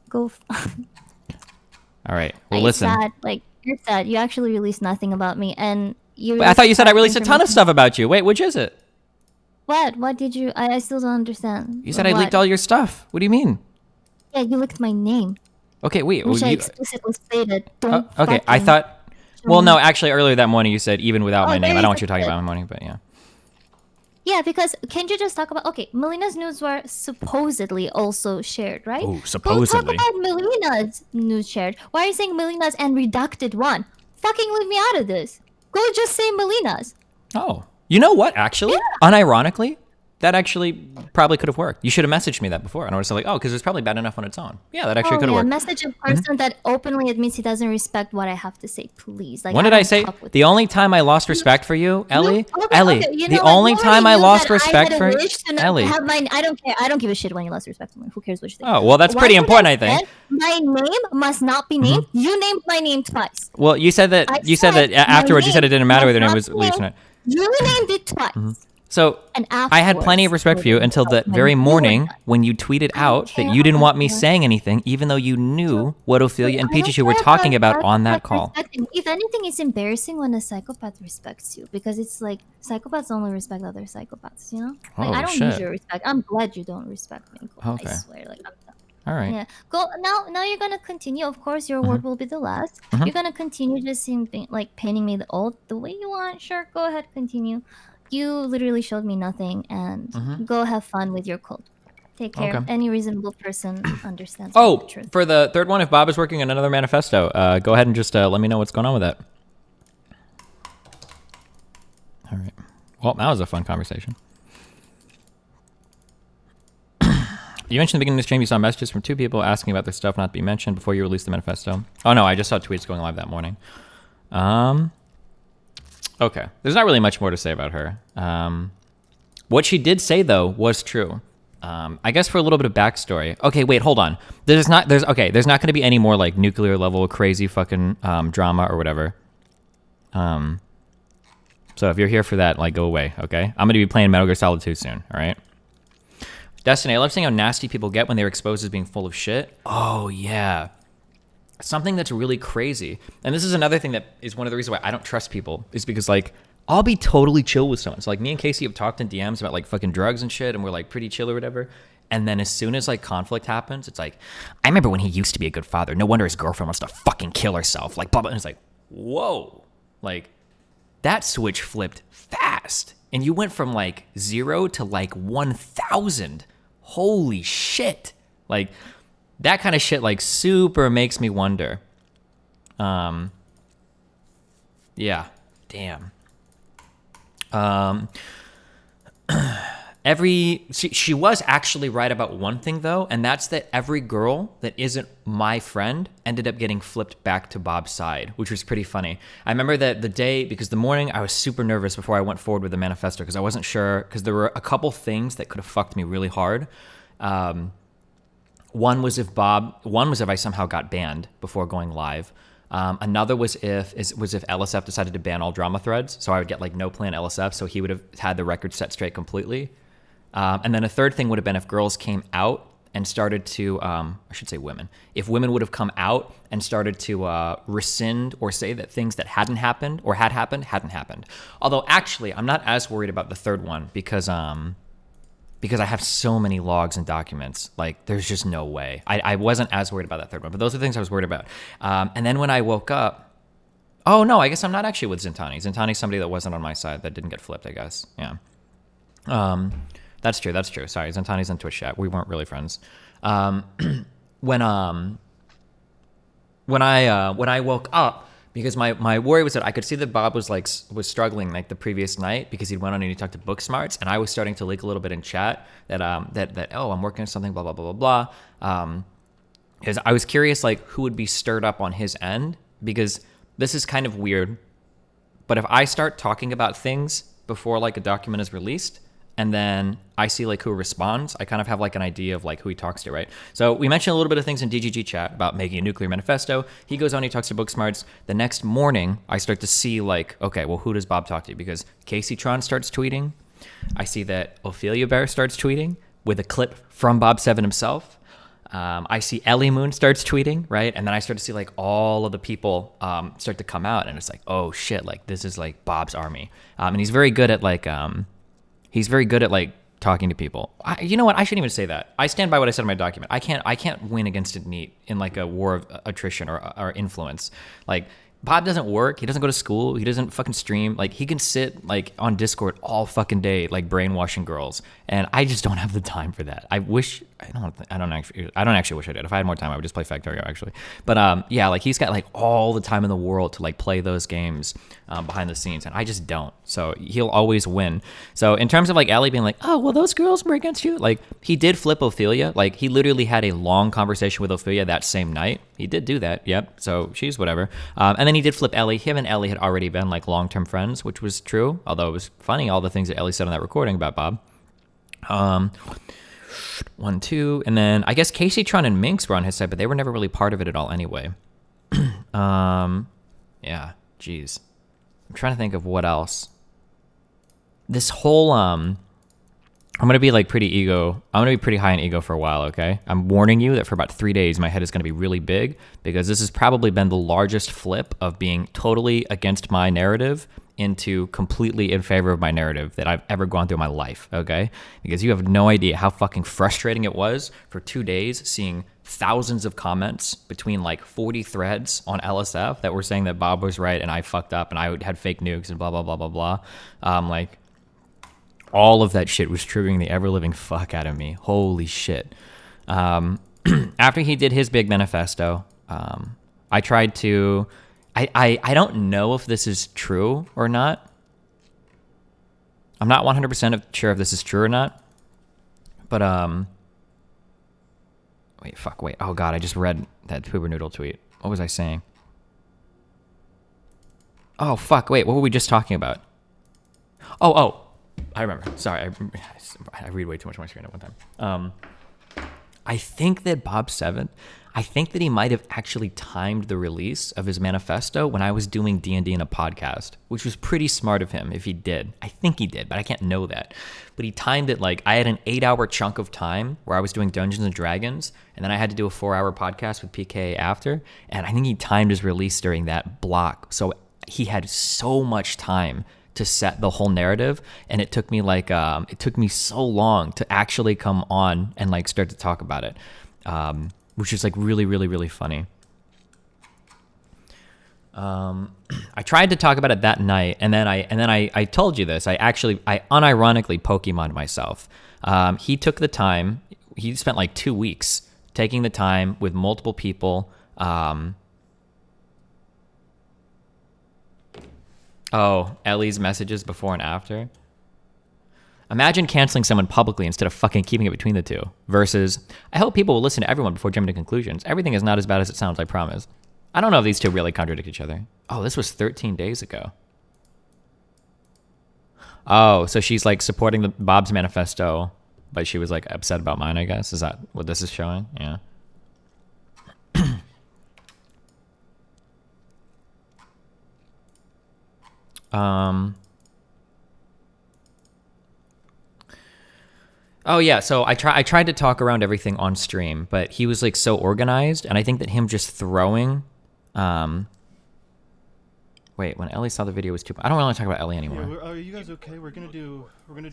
Go. All right. Well, listen. Sad. Like you're sad. You actually released nothing about me, and you. I thought you said I released a ton of stuff about you. Wait, which is it? What? What did you? I still don't understand. You said I leaked all your stuff. What do you mean? Yeah, you leaked my name. Okay, wait. Which I explicitly stated. Don't. Okay, I thought. Well, no, actually, earlier that morning you said even without my name. I don't want you talking about my money, but yeah. Yeah, because can't you just talk about... Okay, Melina's nudes were supposedly also shared, right? Oh, supposedly. Go talk about Melina's nudes shared. Why are you saying Melina's and redacted one? Fucking leave me out of this. Go just say Melina's. Oh. You know what, actually? Unironically, that actually probably could have worked. You should have messaged me that before. And I would have like, oh, because it's probably bad enough on its own. Yeah, that actually could have worked. Message a person that openly admits he doesn't respect what I have to say, please. Like, when did I say? The only time I lost respect for you, Ellie? The only time I lost respect for Ellie. I don't care. I don't give a shit when you lost respect for me. Who cares what you think? Oh, well, that's pretty important, I think. My name must not be named. You named my name twice. Well, you said that afterwards. You said it didn't matter whether your name was released or not. You named it twice. So I had plenty of respect for you until that very morning when you tweeted out that you didn't want me saying anything, even though you knew what Ophelia and Peterson were talking about on that call. If anything, it's embarrassing when a psychopath respects you because it's like psychopaths only respect other psychopaths, you know? Like, I don't need your respect. I'm glad you don't respect me. Okay. I swear. Like, all right. Yeah. Go now. You're gonna continue. Of course, your word will be the last. You're gonna continue just like painting me the way you want. Sure, go ahead, continue. You literally showed me nothing, and go have fun with your cult. Take care. Okay. Any reasonable person understands. Oh, the truth. For the third one, if Bob is working on another manifesto, go ahead and just let me know what's going on with that. All right. Well, that was a fun conversation. You mentioned at the beginning of the stream you saw messages from 2 people asking about their stuff not to be mentioned before you released the manifesto. Oh, no, I just saw tweets going live that morning. Okay. There's not really much more to say about her. What she did say, though, was true. I guess for a little bit of backstory. Okay, wait, hold on. There's not going to be any more like nuclear level crazy fucking drama or whatever. So if you're here for that, like, go away, okay? I'm going to be playing Metal Gear Solid 2 soon, all right? Destiny, I love seeing how nasty people get when they're exposed as being full of shit. Oh, yeah. Something that's really crazy, and this is another thing that is one of the reasons why I don't trust people, is because, like, I'll be totally chill with someone. So, like, me and Casey have talked in DMs about, like, fucking drugs and shit, and we're, like, pretty chill or whatever. And then as soon as, like, conflict happens, it's like, I remember when he used to be a good father. No wonder his girlfriend wants to fucking kill herself. Like, blah, blah. And it's like, whoa. Like, that switch flipped fast. And you went from, like, 0 to, like, 1,000. Holy shit. Like, that kind of shit, like, super makes me wonder. Yeah. Damn. She was actually right about one thing, though, and that's that every girl that isn't my friend ended up getting flipped back to Bob's side, which was pretty funny. I remember that the day, because the morning I was super nervous before I went forward with the manifesto, because I wasn't sure, because there were a couple things that could have fucked me really hard. One was if I somehow got banned before going live. Another was if LSF decided to ban all drama threads, so I would get like no plan LSF, so he would have had the record set straight completely. And then a third thing would have been if girls came out and started to, I should say women, if women would have come out and started to rescind or say that things that hadn't happened or had happened hadn't happened. Although actually, I'm not as worried about the third one because I have so many logs and documents. Like, there's just no way. I wasn't as worried about that third one, but those are the things I was worried about. And then when I woke up, oh no, I guess I'm not actually with Zintani. Zintani's somebody that wasn't on my side that didn't get flipped, I guess. Yeah. That's true. Sorry, Zintani's in Twitch chat. We weren't really friends. When I woke up, because my worry was that I could see that Bob was struggling like the previous night because he went on and he talked to Book Smarts, and I was starting to leak a little bit in chat that I'm working on something, blah blah blah blah blah. Because I was curious like who would be stirred up on his end, because this is kind of weird, but if I start talking about things before like a document is released, and then I see like who responds, I kind of have like an idea of like who he talks to, right? So we mentioned a little bit of things in DGG chat about making a nuclear manifesto. He goes on, he talks to Book Smarts. The next morning, I start to see like, okay, well, who does Bob talk to? Because Casey Tron starts tweeting. I see that Ophelia Bear starts tweeting with a clip from Bob 7 himself. I see Eleemoon starts tweeting, right? And then I start to see like all of the people start to come out, and it's like, oh shit, like this is like Bob's army. And he's very good at like, talking to people. You know what? I shouldn't even say that. I stand by what I said in my document. I can't win against a NEET in like a war of attrition or influence. Like, Bob doesn't work. He doesn't go to school. He doesn't fucking stream. Like, he can sit like on Discord all fucking day, like brainwashing girls. And I just don't have the time for that. I don't actually wish I did. If I had more time, I would just play Factorio actually. But yeah, like he's got like all the time in the world to like play those games behind the scenes, and I just don't. So he'll always win. So in terms of like Ellie being like, oh well, those girls were against you. Like, he did flip Ophelia. Like, he literally had a long conversation with Ophelia that same night. He did do that. Yep. So she's whatever. And then he did flip Ellie. Him and Ellie had already been like long-term friends, which was true. Although it was funny, all the things that Ellie said on that recording about Bob. 1, 2, and then I guess Casey Tron and Minx were on his side, but they were never really part of it at all anyway. Yeah, jeez. I'm trying to think of what else. This whole I'm gonna be like pretty high in ego for a while, okay? I'm warning you that for about 3 days my head is gonna be really big, because this has probably been the largest flip of being totally against my narrative into completely in favor of my narrative that I've ever gone through in my life, okay? Because you have no idea how fucking frustrating it was for 2 days seeing thousands of comments between like 40 threads on LSF that were saying that Bob was right and I fucked up and I had fake nukes and blah, blah, blah, blah, blah. Like, all of that shit was triggering the ever-living fuck out of me. Holy shit. After he did his big manifesto, I tried to... I don't know if this is true or not. I'm not 100% sure if this is true or not. But, wait. Oh, God, I just read that Poober Noodle tweet. What was I saying? Oh, fuck. Wait, what were we just talking about? Oh. I remember. Sorry. I read way too much on my screen at one time. I think that Bob7, I think that he might have actually timed the release of his manifesto when I was doing D&D in a podcast, which was pretty smart of him if he did. I think he did, but I can't know that. But he timed it like I had an 8-hour chunk of time where I was doing Dungeons and Dragons, and then I had to do a 4-hour podcast with PK after, and I think he timed his release during that block. So he had so much time to set the whole narrative, and it took me like it took me so long to actually come on and like start to talk about it, which is like really, really, really funny. I tried to talk about it that night, and then I told you this. I unironically Pokimoned myself. He took the time. He spent like 2 weeks taking the time with multiple people. Oh, Ellie's messages before and after. Imagine canceling someone publicly instead of fucking keeping it between the two. Versus, I hope people will listen to everyone before jumping to conclusions. Everything is not as bad as it sounds, I promise. I don't know if these two really contradict each other. Oh, this was 13 days ago. Oh, so she's like supporting the Bob's manifesto, but she was like upset about mine, I guess. Is that what this is showing? Yeah. Oh yeah, so I tried to talk around everything on stream, but he was like so organized, and I think that him just throwing wait, when Ellie saw the video was too I don't want to talk about Ellie anymore. Yeah, are you guys okay? We're gonna do 1.5. We're gonna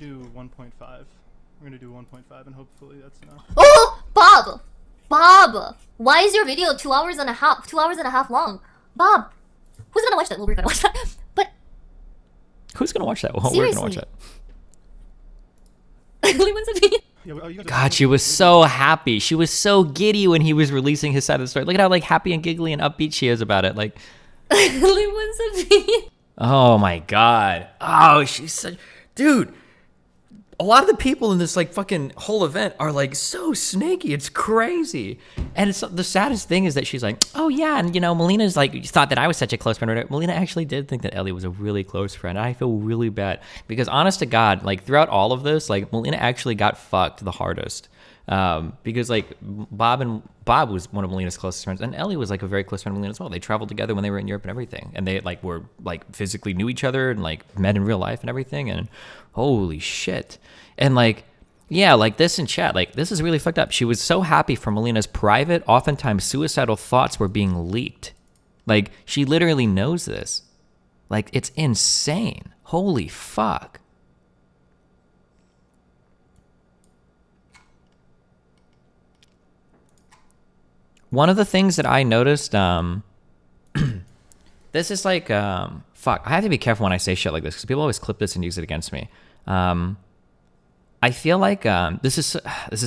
do 1.5, and hopefully that's enough. Oh, Bob, why is your video 2 hours and a half long? Bob, who's gonna watch that? Well, we're gonna watch that. But who's gonna watch that? Well, seriously. we're gonna watch that. God, she was so happy. She was so giddy when he was releasing his side of the story. Look at how like happy and giggly and upbeat she is about it. Like, oh my God. Oh, she's such, dude. A lot of the people in this like fucking whole event are like so snaky. It's crazy. And it's the saddest thing is that she's like, oh yeah, and you know, Melina's like thought that I was such a close friend. Melina actually did think that Ellie was a really close friend. I feel really bad because honest to God, like throughout all of this, like Melina actually got fucked the hardest. Because like Bob was one of Melina's closest friends, and Ellie was like a very close friend of Melina as well. They traveled together when they were in Europe and everything, and they like were like physically knew each other and like met in real life and everything. And holy shit! And like, yeah, like this in chat, like this is really fucked up. She was so happy for Melina's private, oftentimes suicidal thoughts were being leaked. Like she literally knows this. Like it's insane. Holy fuck. One of the things that I noticed, this is like, fuck, I have to be careful when I say shit like this because people always clip this and use it against me. I feel like this is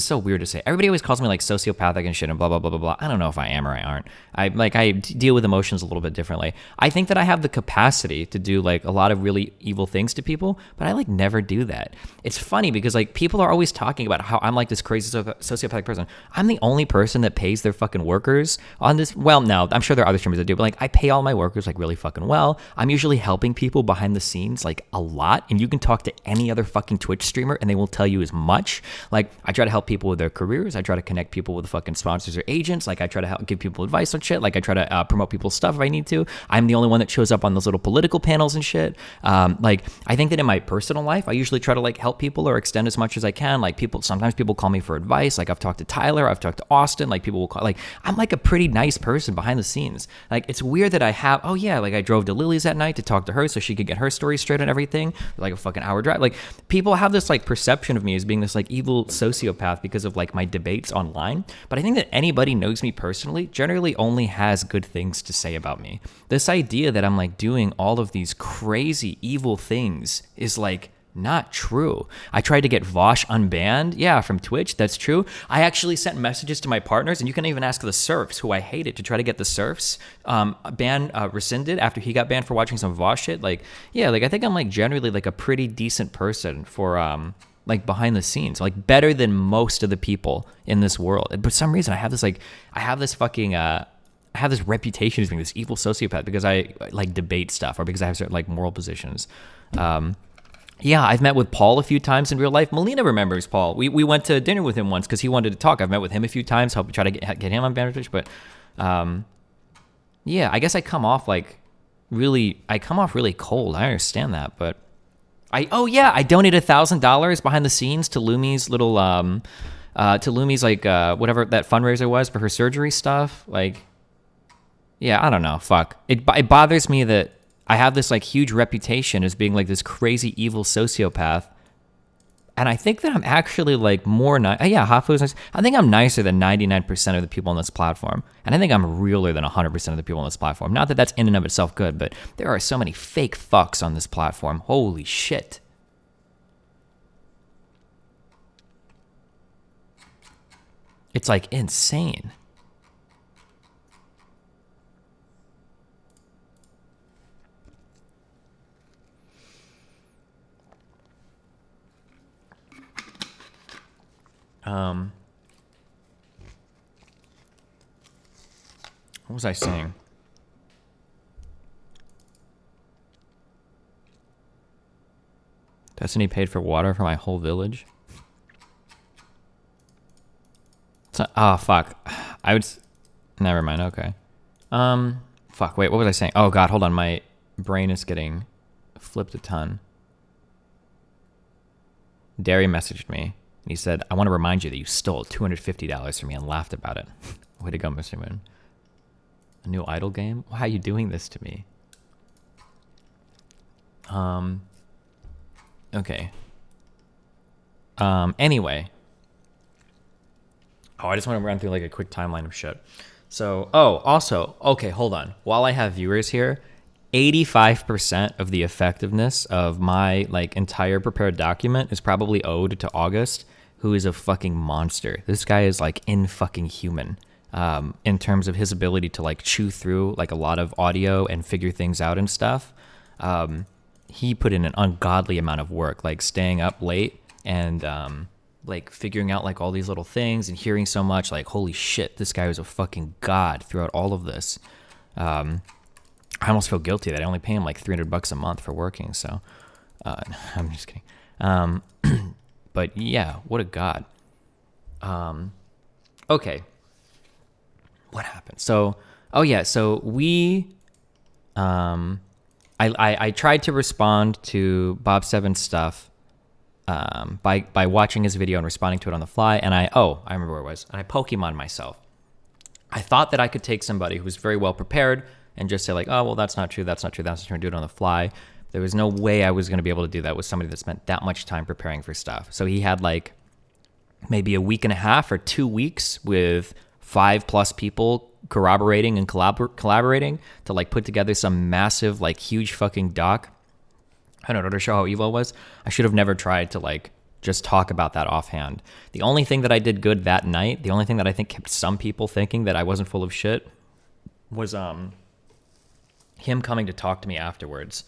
so weird to say. Everybody always calls me like sociopathic and shit and blah blah blah blah blah. I don't know if I am or I aren't. I deal with emotions a little bit differently. I think that I have the capacity to do like a lot of really evil things to people, but I like never do that. It's funny because like people are always talking about how I'm like this crazy sociopathic person. I'm the only person that pays their fucking workers on this. Well, no, I'm sure there are other streamers that do, but like I pay all my workers like really fucking well. I'm usually helping people behind the scenes like a lot, and you can talk to any other fucking Twitch streamer and they will tell you as much. Like I try to help people with their careers. I try to connect people with fucking sponsors or agents. Like I try to help give people advice on shit. Like I try to promote people's stuff if I need to. I'm the only one that shows up on those little political panels and shit. Like I think that in my personal life, I usually try to like help people or extend as much as I can. Like sometimes people call me for advice. Like I've talked to Tyler, I've talked to Austin. Like people will call, like I'm like a pretty nice person behind the scenes. Like it's weird that I have, oh yeah, like I drove to Lily's that night to talk to her so she could get her story straight and everything. Like a fucking hour drive. Like people have this like perception of me as being this like evil sociopath because of like my debates online. But I think that anybody knows me personally generally only has good things to say about me. This idea that I'm like doing all of these crazy evil things is like not true. I tried to get Vosh unbanned, yeah, from Twitch. That's true. I actually sent messages to my partners, and you can even ask the Serfs, who I hated, to try to get the Serfs rescinded after he got banned for watching some Vosh shit. Like, yeah, like I think I'm like generally like a pretty decent person for like behind the scenes, like better than most of the people in this world. And for some reason, I have this fucking have this reputation as being this evil sociopath because I like debate stuff or because I have certain like moral positions. Yeah, I've met with Paul a few times in real life. MELINA remembers Paul. We went to dinner with him once because he wanted to talk. I've met with him a few times, help try to get him on Bandage, but yeah, I guess I come off really cold. I understand that, but I donated $1,000 behind the scenes to Lumi's little whatever that fundraiser was for her surgery stuff. Like, yeah, I don't know. Fuck. It bothers me that I have this like huge reputation as being like this crazy evil sociopath, and I think that I'm actually like more nice. Yeah, Hafu's nice. I think I'm nicer than 99% of the people on this platform, and I think I'm realer than 100% of the people on this platform. Not that that's in and of itself good, but there are so many fake fucks on this platform. Holy shit. It's like insane. What was I saying? Destiny paid for water for my whole village. Oh, fuck. Never mind. Okay. Fuck. Wait, what was I saying? Oh, God. Hold on. My brain is getting flipped a ton. Derry messaged me. And he said, I want to remind you that you stole $250 from me and laughed about it. Way to go, Mr. Moon. A new idle game? Why are you doing this to me? Okay. Anyway. Oh, I just want to run through like a quick timeline of shit. So, also, okay, hold on. While I have viewers here, 85% of the effectiveness of my like entire prepared document is probably owed to August, who is a fucking monster. This guy is like fucking human. In terms of his ability to like chew through like a lot of audio and figure things out and stuff. He put in an ungodly amount of work, like staying up late and like figuring out like all these little things and hearing so much. Like, holy shit, this guy was a fucking god throughout all of this. I almost feel guilty that I only pay him like $300 a month for working. So I'm just kidding. But yeah, what a god. Okay. What happened? So, so we, I tried to respond to Bob Seven's stuff, by watching his video and responding to it on the fly. And I remember where it was. And I Pokimane myself. I thought that I could take somebody who was very well prepared and just say like, oh, well, that's not true. That's not true. That's not true. And do it on the fly. There was no way I was going to be able to do that with somebody that spent that much time preparing for stuff. So he had like maybe a week and a half or 2 weeks with 5+ people corroborating and collaborating to like put together some massive, like huge fucking doc. I don't know, to show how evil it was. I should have never tried to like just talk about that offhand. The only thing that I did good that night, the only thing that I think kept some people thinking that I wasn't full of shit was him coming to talk to me afterwards.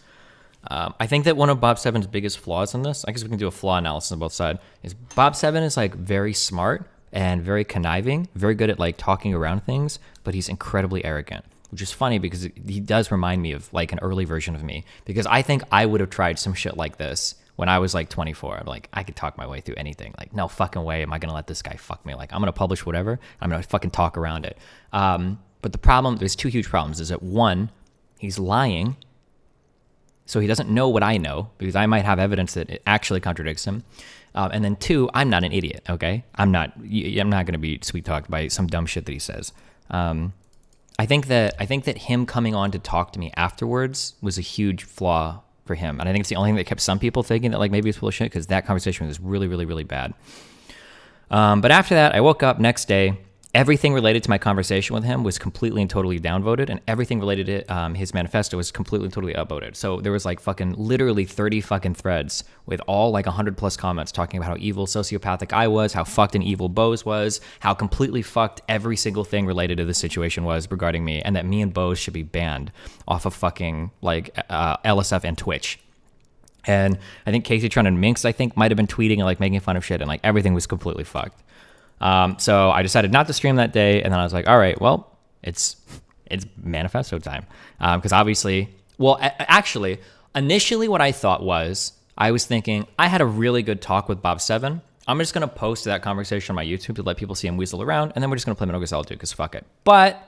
I think that one of Bob Seven's biggest flaws in this, I guess we can do a flaw analysis on both sides, is Bob Seven is like very smart and very conniving, very good at like talking around things, but he's incredibly arrogant, which is funny because he does remind me of like an early version of me, because I think I would have tried some shit like this when I was like 24. I'm like, I could talk my way through anything. Like, no fucking way am I going to let this guy fuck me. Like, I'm going to publish whatever. I'm going to fucking talk around it. But the problem, there's two huge problems, is that one, he's lying. So he doesn't know what I know, because I might have evidence that it actually contradicts him. And then two, I'm not an idiot, okay? I'm not going to be sweet talked by some dumb shit that he says. I think that him coming on to talk to me afterwards was a huge flaw for him. And I think it's the only thing that kept some people thinking that like maybe it's full of shit, because that conversation was really, really, really bad. But after that, I woke up next day. Everything related to my conversation with him was completely and totally downvoted, and everything related to his manifesto was completely and totally upvoted. So there was like fucking literally 30 fucking threads with all like 100+ comments talking about how evil sociopathic I was, how fucked and evil Bose was, how completely fucked every single thing related to this situation was regarding me, and that me and Bose should be banned off of fucking like LSF and Twitch. And I think Casey Tron and Minx, I think, might have been tweeting and like making fun of shit, and like everything was completely fucked. So I decided not to stream that day, and then I was like, all right, well, it's it's manifesto time. Because obviously, well, actually, initially what I thought was, I was thinking, I had a really good talk with Bob7. I'm just going to post that conversation on my YouTube to let people see him weasel around, and then we're just going to play Metal Gear Solid 2, because fuck it. But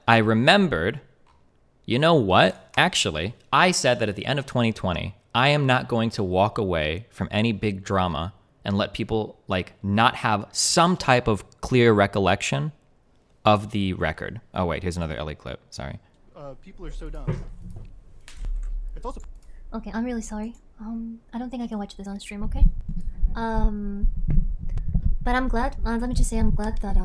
I remembered, you know what? Actually, I said that at the end of 2020, I am not going to walk away from any big drama and let people like not have some type of clear recollection of the record. Oh wait, here's another LA clip. Sorry. People are so dumb. It's also. Okay, I'm really sorry. I don't think I can watch this on stream. Okay. But I'm glad. Let me just say, I'm glad that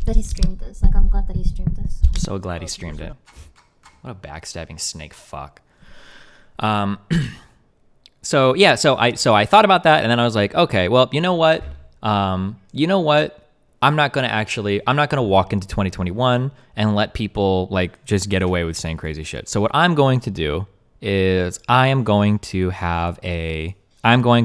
that he streamed this. Like, I'm glad that he streamed this. So glad he streamed it. What a backstabbing snake fuck. So yeah, so I thought about that, and then I was like, okay, well, you know what? I'm not gonna walk into 2021 and let people like just get away with saying crazy shit. So what I'm going to do is I'm going to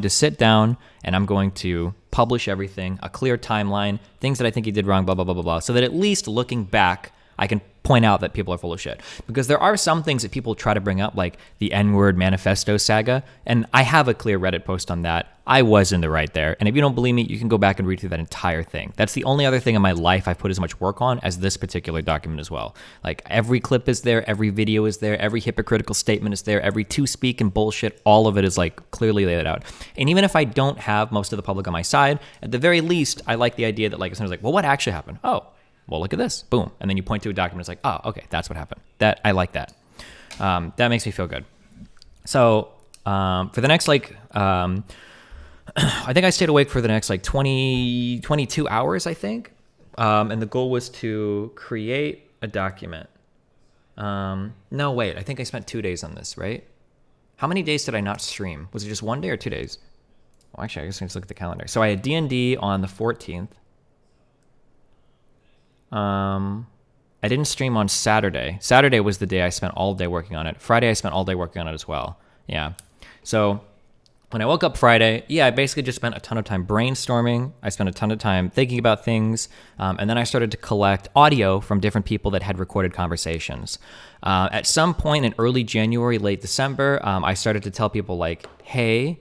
sit down and I'm going to publish everything, a clear timeline, things that I think he did wrong, blah, blah, blah, blah, blah. So that at least looking back, I can point out that people are full of shit. Because there are some things that people try to bring up, like the N-word manifesto saga. And I have a clear Reddit post on that. I was in the right there. And if you don't believe me, you can go back and read through that entire thing. That's the only other thing in my life I've put as much work on as this particular document as well. Like every clip is there, every video is there, every hypocritical statement is there, every to-speak and bullshit, all of it is like clearly laid out. And even if I don't have most of the public on my side, at the very least, I like the idea that like, if someone's like, well, what actually happened? Oh, well, look at this, boom. And then you point to a document, it's like, oh, okay, that's what happened. That, I like that. That makes me feel good. So for the next like, I think I stayed awake for the next like 22 hours, I think. And the goal was to create a document. No, wait, I think I spent 2 days on this, right? How many days did I not stream? Was it just 1 day or 2 days? Well, actually, I guess I just look at the calendar. So I had D&D on the 14th. I didn't stream on Saturday. Saturday was the day I spent all day working on it. Friday, I spent all day working on it as well. Yeah. So when I woke up Friday, yeah, I basically just spent a ton of time brainstorming. I spent a ton of time thinking about things. And then I started to collect audio from different people that had recorded conversations. At some point in early January, late December, I started to tell people like, hey,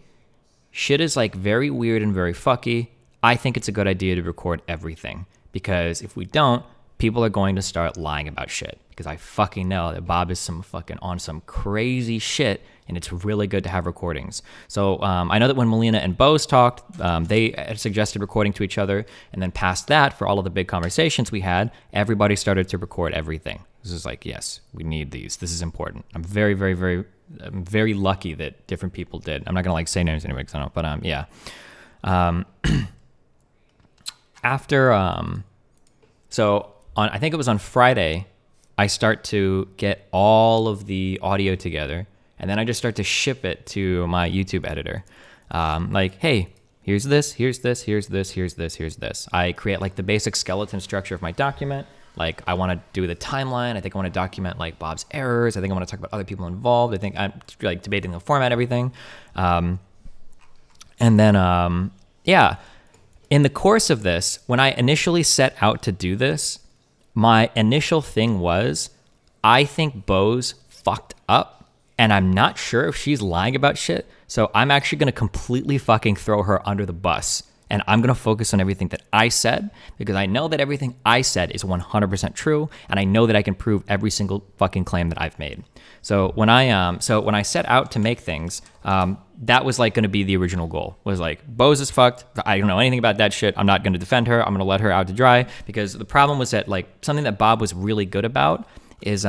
shit is like very weird and very fucky. I think it's a good idea to record everything. Because if we don't, people are going to start lying about shit. Because I fucking know that Bob is on some crazy shit, and it's really good to have recordings. So I know that when MELINA and Bose talked, they had suggested recording to each other, and then past that, for all of the big conversations we had, everybody started to record everything. This is like, yes, we need these. This is important. I'm very, very, I'm very lucky that different people did. I'm not gonna like say names anyway, because I don't. But yeah. After so on, I think it was on Friday, I start to get all of the audio together, and then I just start to ship it to my YouTube editor. Like, hey, here's this, here's this, here's this, here's this, here's this. I create like the basic skeleton structure of my document. Like, I want to do the timeline. I think I want to document like Bob's errors. I think I want to talk about other people involved. I think I'm like debating the format, everything. And then, yeah. In the course of this, when I initially set out to do this, my initial thing was, I think Bose fucked up, and I'm not sure if she's lying about shit, so I'm actually going to completely fucking throw her under the bus, and I'm going to focus on everything that I said, because I know that everything I said is 100% true, and I know that I can prove every single fucking claim that I've made. So when I set out to make things, that was like going to be the original goal, was like, Bose is fucked. I don't know anything about that shit. I'm not going to defend her. I'm going to let her out to dry, because the problem was that like something that Bob was really good about is,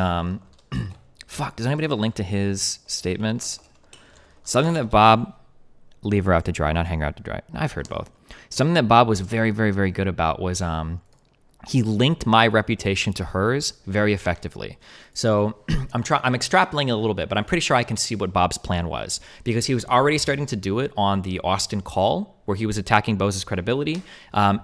fuck, does anybody have a link to his statements? Something that Bob, leave her out to dry, not hang her out to dry. I've heard both. Something that Bob was very, very, very good about was, he linked my reputation to hers very effectively. So I'm extrapolating a little bit, but I'm pretty sure I can see what Bob's plan was, because he was already starting to do it on the Austin call where he was attacking Bose's credibility.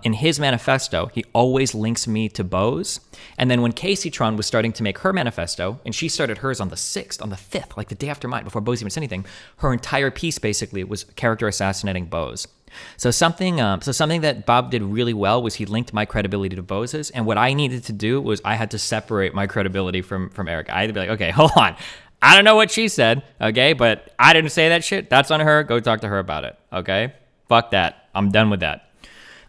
In his manifesto, he always links me to Bose. And then when Caseytron was starting to make her manifesto, and she started hers on the 6th, on the 5th, like the day after mine, before Bose even said anything, her entire piece basically was character assassinating Bose. So something that Bob did really well was he linked my credibility to Bose's, and what I needed to do was I had to separate my credibility from Eric. I had to be like, okay, hold on. I don't know what she said, okay, but I didn't say that shit. That's on her. Go talk to her about it, okay? Fuck that. I'm done with that.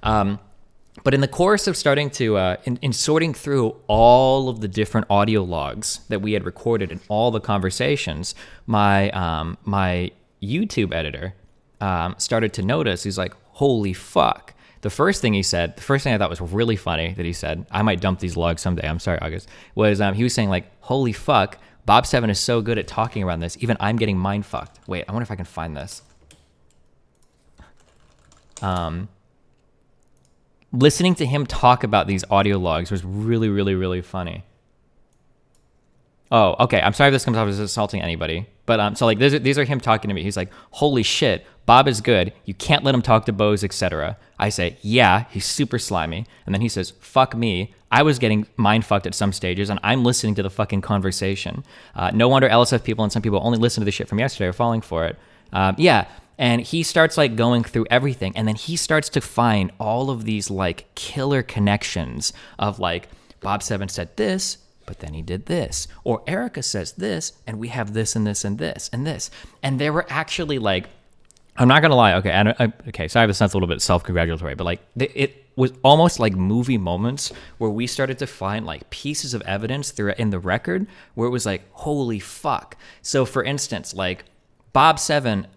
But in the course of starting to, in sorting through all of the different audio logs that we had recorded in all the conversations, my my YouTube editor started to notice. He's like, holy fuck. The first thing I thought was really funny that he said, I might dump these logs someday, I'm sorry, August, was he was saying like, holy fuck, Bob 7 is so good at talking around this, even I'm getting mind fucked. Wait, I wonder if I can find this. Listening to him talk about these audio logs was really, really, really funny. Oh, okay. I'm sorry if this comes off as assaulting anybody, but so like these are him talking to me. He's like, "Holy shit, Bob is good. You can't let him talk to Bose, etc." I say, "Yeah, he's super slimy," and then he says, "Fuck me. I was getting mind fucked at some stages, and I'm listening to the fucking conversation. No wonder LSF people and some people only listen to the shit from yesterday are falling for it." Yeah. And he starts like going through everything, and then he starts to find all of these like killer connections of like Bob 7 said this, but then he did this, or Erica says this, and we have this and this and this and this, and there were actually like, I'm not gonna lie, okay, so I have a sense a little bit self-congratulatory, but like it was almost like movie moments where we started to find like pieces of evidence in the record where it was like, holy fuck. So for instance, like Bob 7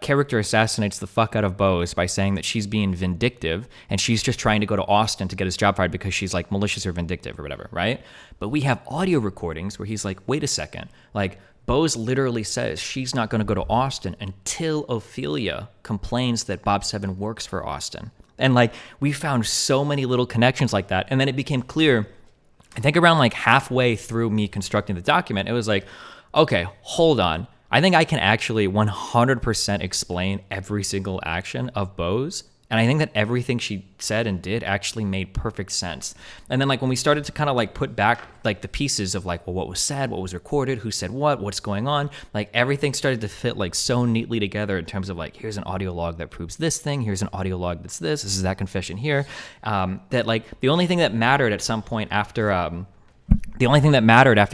character assassinates the fuck out of Bose by saying that she's being vindictive and she's just trying to go to Austin to get his job fired because she's like malicious or vindictive or whatever, right? But we have audio recordings where he's like, wait a second, like Bose literally says she's not going to go to Austin until Ophelia complains that Bob 7 works for Austin. And like we found so many little connections like that, and then it became clear, I think around like halfway through me constructing the document, it was like, okay, hold on. I think I can actually 100% explain every single action of Bose. And I think that everything she said and did actually made perfect sense. And then like when we started to kind of like put back like the pieces of like, well, what was said, what was recorded, who said what's going on, like everything started to fit like so neatly together in terms of like, here's an audio log that proves this thing, here's an audio log that's this is that confession here. That like the only thing that mattered at some point after we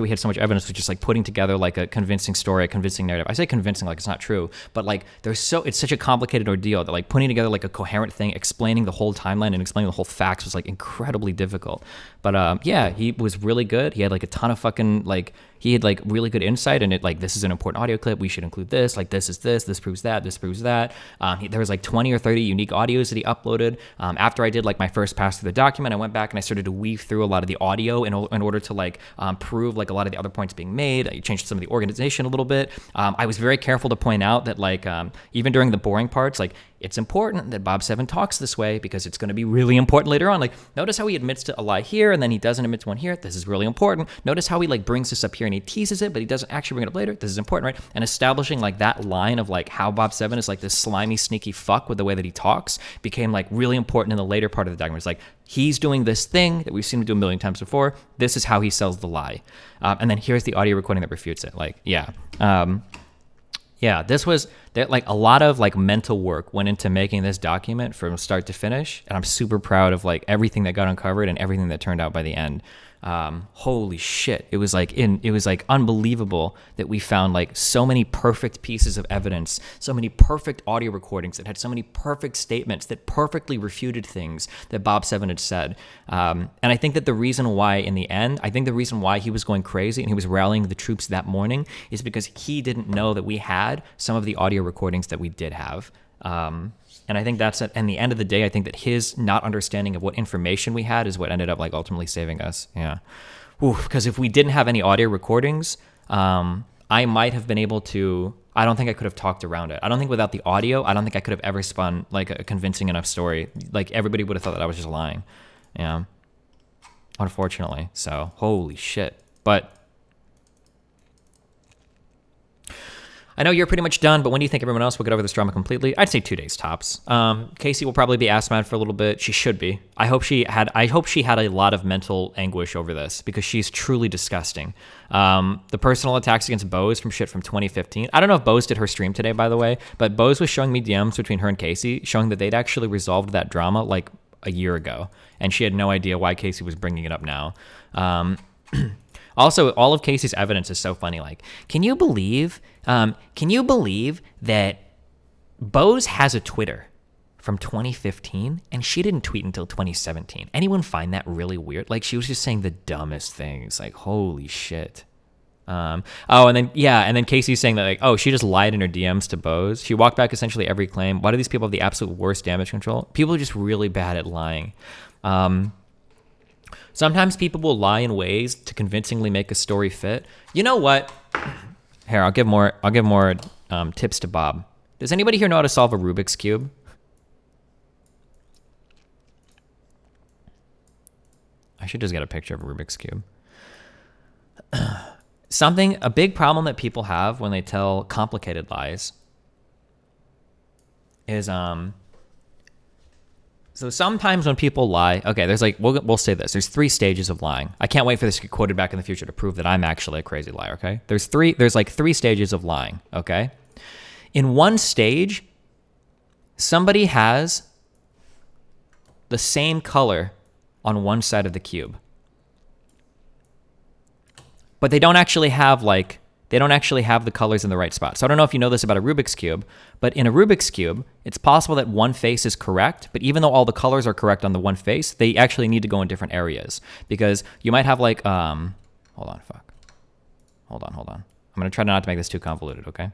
had so much evidence was just like putting together like a convincing story, a convincing narrative. I say convincing like it's not true, but like it's such a complicated ordeal that like putting together like a coherent thing, explaining the whole timeline and explaining the whole facts was like incredibly difficult. But yeah, he was really good. He had like a ton of fucking like, he had like really good insight, and it like, this is an important audio clip, we should include this, like this is this proves that, this proves that. There was like 20 or 30 unique audios that he uploaded. After I did like my first pass through the document, I went back and I started to weave through a lot of the audio in order to like prove like a lot of the other points being made. I changed some of the organization a little bit. I was very careful to point out that like even during the boring parts, like it's important that Bob 7 talks this way because it's going to be really important later on. Like, notice how he admits to a lie here and then he doesn't admit to one here. This is really important. Notice how he like brings this up here and he teases it, but he doesn't actually bring it up later. This is important, right? And establishing like that line of like how Bob 7 is like this slimy, sneaky fuck with the way that he talks became like really important in the later part of the document. It's like, he's doing this thing that we've seen him do a million times before. This is how he sells the lie. And then here's the audio recording that refutes it. Like, yeah. Yeah, this was like a lot of like mental work went into making this document from start to finish, and I'm super proud of like everything that got uncovered and everything that turned out by the end. Holy shit, it was like unbelievable that we found like so many perfect pieces of evidence, so many perfect audio recordings that had so many perfect statements that perfectly refuted things that Bob 7 had said. And I think that the reason why in the end, I think the reason why he was going crazy and he was rallying the troops that morning is because he didn't know that we had some of the audio recordings that we did have. And I think that's it. And the end of the day, I think that his not understanding of what information we had is what ended up like ultimately saving us. Yeah. Because if we didn't have any audio recordings, I might have been able to, I don't think I could have talked around it. I don't think without the audio, I don't think I could have ever spun like a convincing enough story. Like everybody would have thought that I was just lying. Yeah. Unfortunately. So holy shit. But I know you're pretty much done, but when do you think everyone else will get over this drama completely? I'd say 2 days tops. Casey will probably be ass mad for a little bit. She should be. I hope she had a lot of mental anguish over this because she's truly disgusting. The personal attacks against Bose from 2015. I don't know if Bose did her stream today, by the way, but Bose was showing me DMs between her and Casey, showing that they'd actually resolved that drama like a year ago, and she had no idea why Casey was bringing it up now. Also, all of Casey's evidence is so funny. Like, can you believe that Bose has a Twitter from 2015 and she didn't tweet until 2017? Anyone find that really weird? Like, she was just saying the dumbest things. Like, holy shit. And then Casey's saying that, like, oh, she just lied in her DMs to Bose. She walked back essentially every claim. Why do these people have the absolute worst damage control? People are just really bad at lying. Sometimes people will lie in ways to convincingly make a story fit. You know what? Here, I'll give more tips to Bob. Does anybody here know how to solve a Rubik's Cube? I should just get a picture of a Rubik's Cube. A big problem that people have when they tell complicated lies is, so sometimes when people lie, okay, there's like, we'll say this. There's 3 stages of lying. I can't wait for this to get quoted back in the future to prove that I'm actually a crazy liar, okay? There's 3 stages of lying, okay? In one stage, somebody has the same color on one side of the cube. But they don't actually have the colors in the right spot. So I don't know if you know this about a Rubik's Cube, but in a Rubik's Cube, it's possible that one face is correct, but even though all the colors are correct on the one face, they actually need to go in different areas. Because you might have like, hold on. I'm going to try not to make this too convoluted, okay?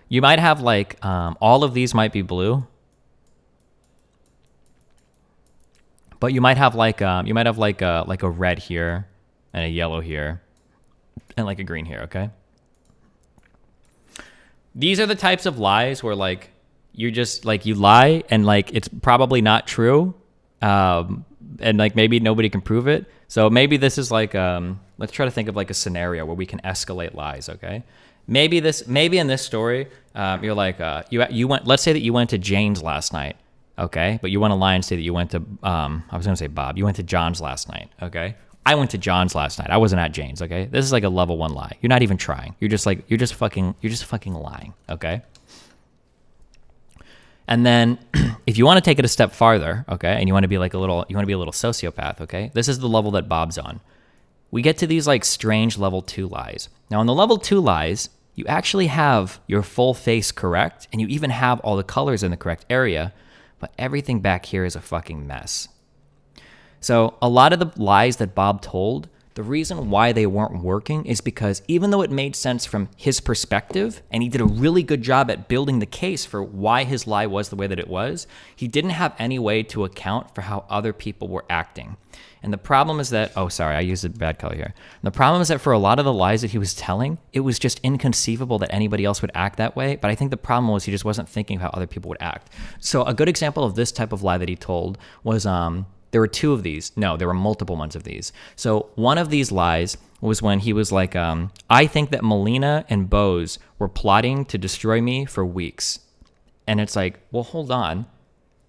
You might have like, all of these might be blue, but you might have like a red here and a yellow here and like a green here, okay? These are the types of lies where like you just like you lie and like it's probably not true, and like maybe nobody can prove it. So maybe this is like let's try to think of like a scenario where we can escalate lies, okay? Maybe in this story, you're like you went, let's say that you went to Jane's last night. Okay, but you want to lie and say that you went to, I was going to say Bob. You went to John's last night, okay? I went to John's last night. I wasn't at Jane's, okay? This is like a level 1 lie. You're not even trying. You're just fucking lying, okay? And then if you want to take it a step farther, okay, and you want to be a little sociopath, okay? This is the level that Bob's on. We get to these like strange level 2 lies. Now, in the level 2 lies, you actually have your full face correct, and you even have all the colors in the correct area, but everything back here is a fucking mess. So a lot of the lies that Bob told, the reason why they weren't working is because even though it made sense from his perspective, and he did a really good job at building the case for why his lie was the way that it was, he didn't have any way to account for how other people were acting. And the problem is that, oh, sorry, I used a bad color here. And the problem is that for a lot of the lies that he was telling, it was just inconceivable that anybody else would act that way. But I think the problem was he just wasn't thinking of how other people would act. So a good example of this type of lie that he told was, there were 2 of these. No, there were multiple ones of these. So one of these lies was when he was like, I think that MELINA and Bose were plotting to destroy me for weeks. And it's like, well, hold on.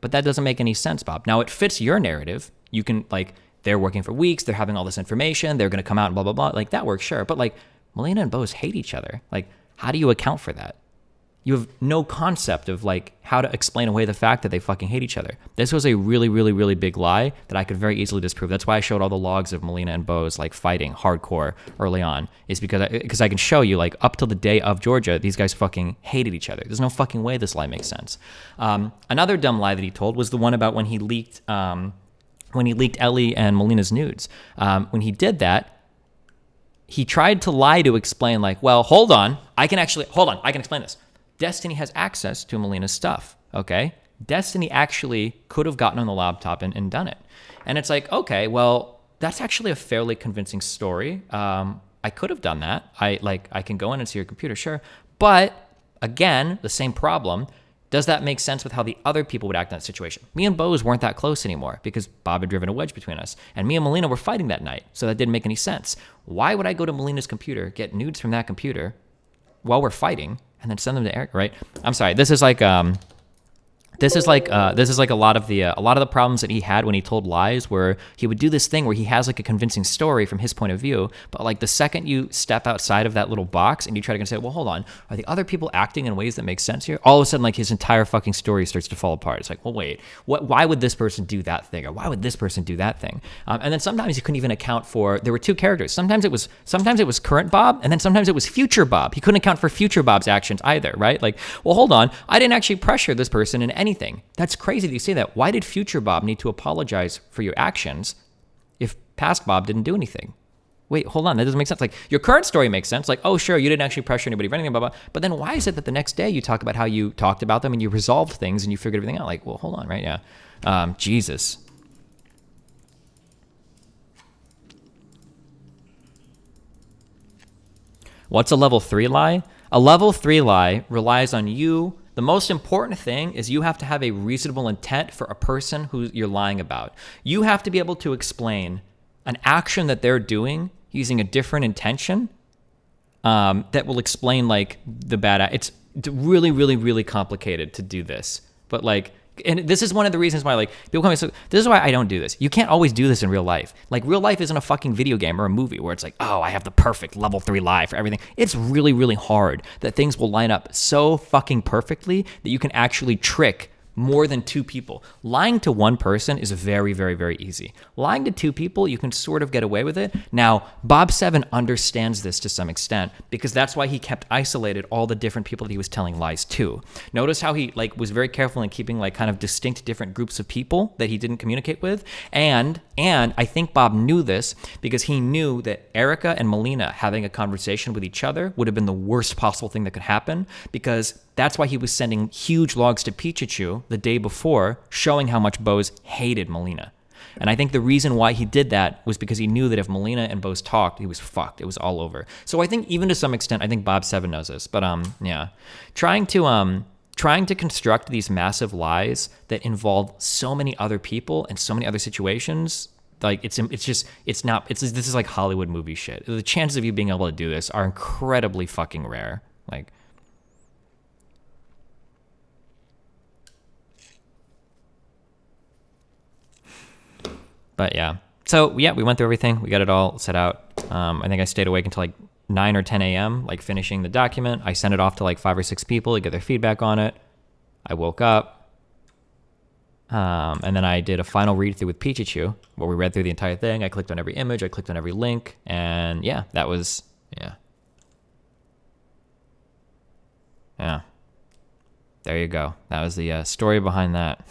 But that doesn't make any sense, Bob. Now, it fits your narrative. You can, like, they're working for weeks, they're having all this information, they're going to come out and blah, blah, blah. Like, that works, sure. But, like, MELINA and Bose hate each other. Like, how do you account for that? You have no concept of, like, how to explain away the fact that they fucking hate each other. This was a really, really, really big lie that I could very easily disprove. That's why I showed all the logs of MELINA and Bose, like, fighting hardcore early on, is because I can show you, like, up till the day of Georgia, these guys fucking hated each other. There's no fucking way this lie makes sense. Another dumb lie that he told was the one about when he leaked Ellie and MELINA's nudes. When he did that, he tried to lie to explain, like, well, hold on, I can explain this. Destiny has access to MELINA's stuff, okay? Destiny actually could have gotten on the laptop and done it. And it's like, okay, well, that's actually a fairly convincing story. I could have done that. I can go in and see your computer, sure. But again, the same problem. Does that make sense with how the other people would act in that situation? Me and Bose weren't that close anymore because Bob had driven a wedge between us. And me and Melina were fighting that night, so that didn't make any sense. Why would I go to Melina's computer, get nudes from that computer while we're fighting, and then send them to Eric, right? I'm sorry, this is like a lot of the problems that he had when he told lies, where he would do this thing where he has like a convincing story from his point of view, but like the second you step outside of that little box and you try to say, well, hold on, are the other people acting in ways that make sense here? All of a sudden, like his entire fucking story starts to fall apart. It's like, well, wait, why would this person do that thing, or why would this person do that thing? And then sometimes you couldn't even account for. There were two characters. Sometimes it was current Bob, and then sometimes it was future Bob. He couldn't account for future Bob's actions either, right? Like, well, hold on, I didn't actually pressure this person in anything. That's crazy that you say that. Why did future Bob need to apologize for your actions if past Bob didn't do anything? Wait, hold on, that doesn't make sense. Like, your current story makes sense. Like, oh, sure, you didn't actually pressure anybody for anything, blah, blah. But then why is it that the next day you talk about how you talked about them and you resolved things and you figured everything out? Like, well, hold on, right? Yeah. Jesus. What's a level 3 lie? A level 3 lie relies on you. The most important thing is you have to have a reasonable intent for a person who you're lying about. You have to be able to explain an action that they're doing using a different intention that will explain like the bad. It's really, really, really complicated to do this. But like, and this is one of the reasons why, like, people come and say, this is why I don't do this. You can't always do this in real life. Like, real life isn't a fucking video game or a movie where it's like, oh, I have the perfect level 3 lie for everything. It's really, really hard that things will line up so fucking perfectly that you can actually trick more than 2 people. Lying to one person is very, very, very easy. Lying to 2 people, you can sort of get away with it. Now, Bob 7 understands this to some extent because that's why he kept isolated all the different people that he was telling lies to. Notice how he like was very careful in keeping like kind of distinct different groups of people that he didn't communicate with. And I think Bob knew this because he knew that Erica and Melina having a conversation with each other would have been the worst possible thing that could happen, because that's why he was sending huge logs to Pichichu the day before, showing how much Bose hated Melina. And I think the reason why he did that was because he knew that if Melina and Bose talked, he was fucked. It was all over. So I think even to some extent, I think Bob 7 knows this. But yeah, trying to construct these massive lies that involve so many other people and so many other situations, like this is like Hollywood movie shit. The chances of you being able to do this are incredibly fucking rare. Like, but yeah, so yeah, we went through everything. We got it all set out. I think I stayed awake until like 9 or 10 a.m. like finishing the document. I sent it off to like 5 or 6 people to get their feedback on it. I woke up, and then I did a final read through with Pichichu where we read through the entire thing. I clicked on every image, I clicked on every link, and yeah, that was yeah. There you go. That was the story behind that.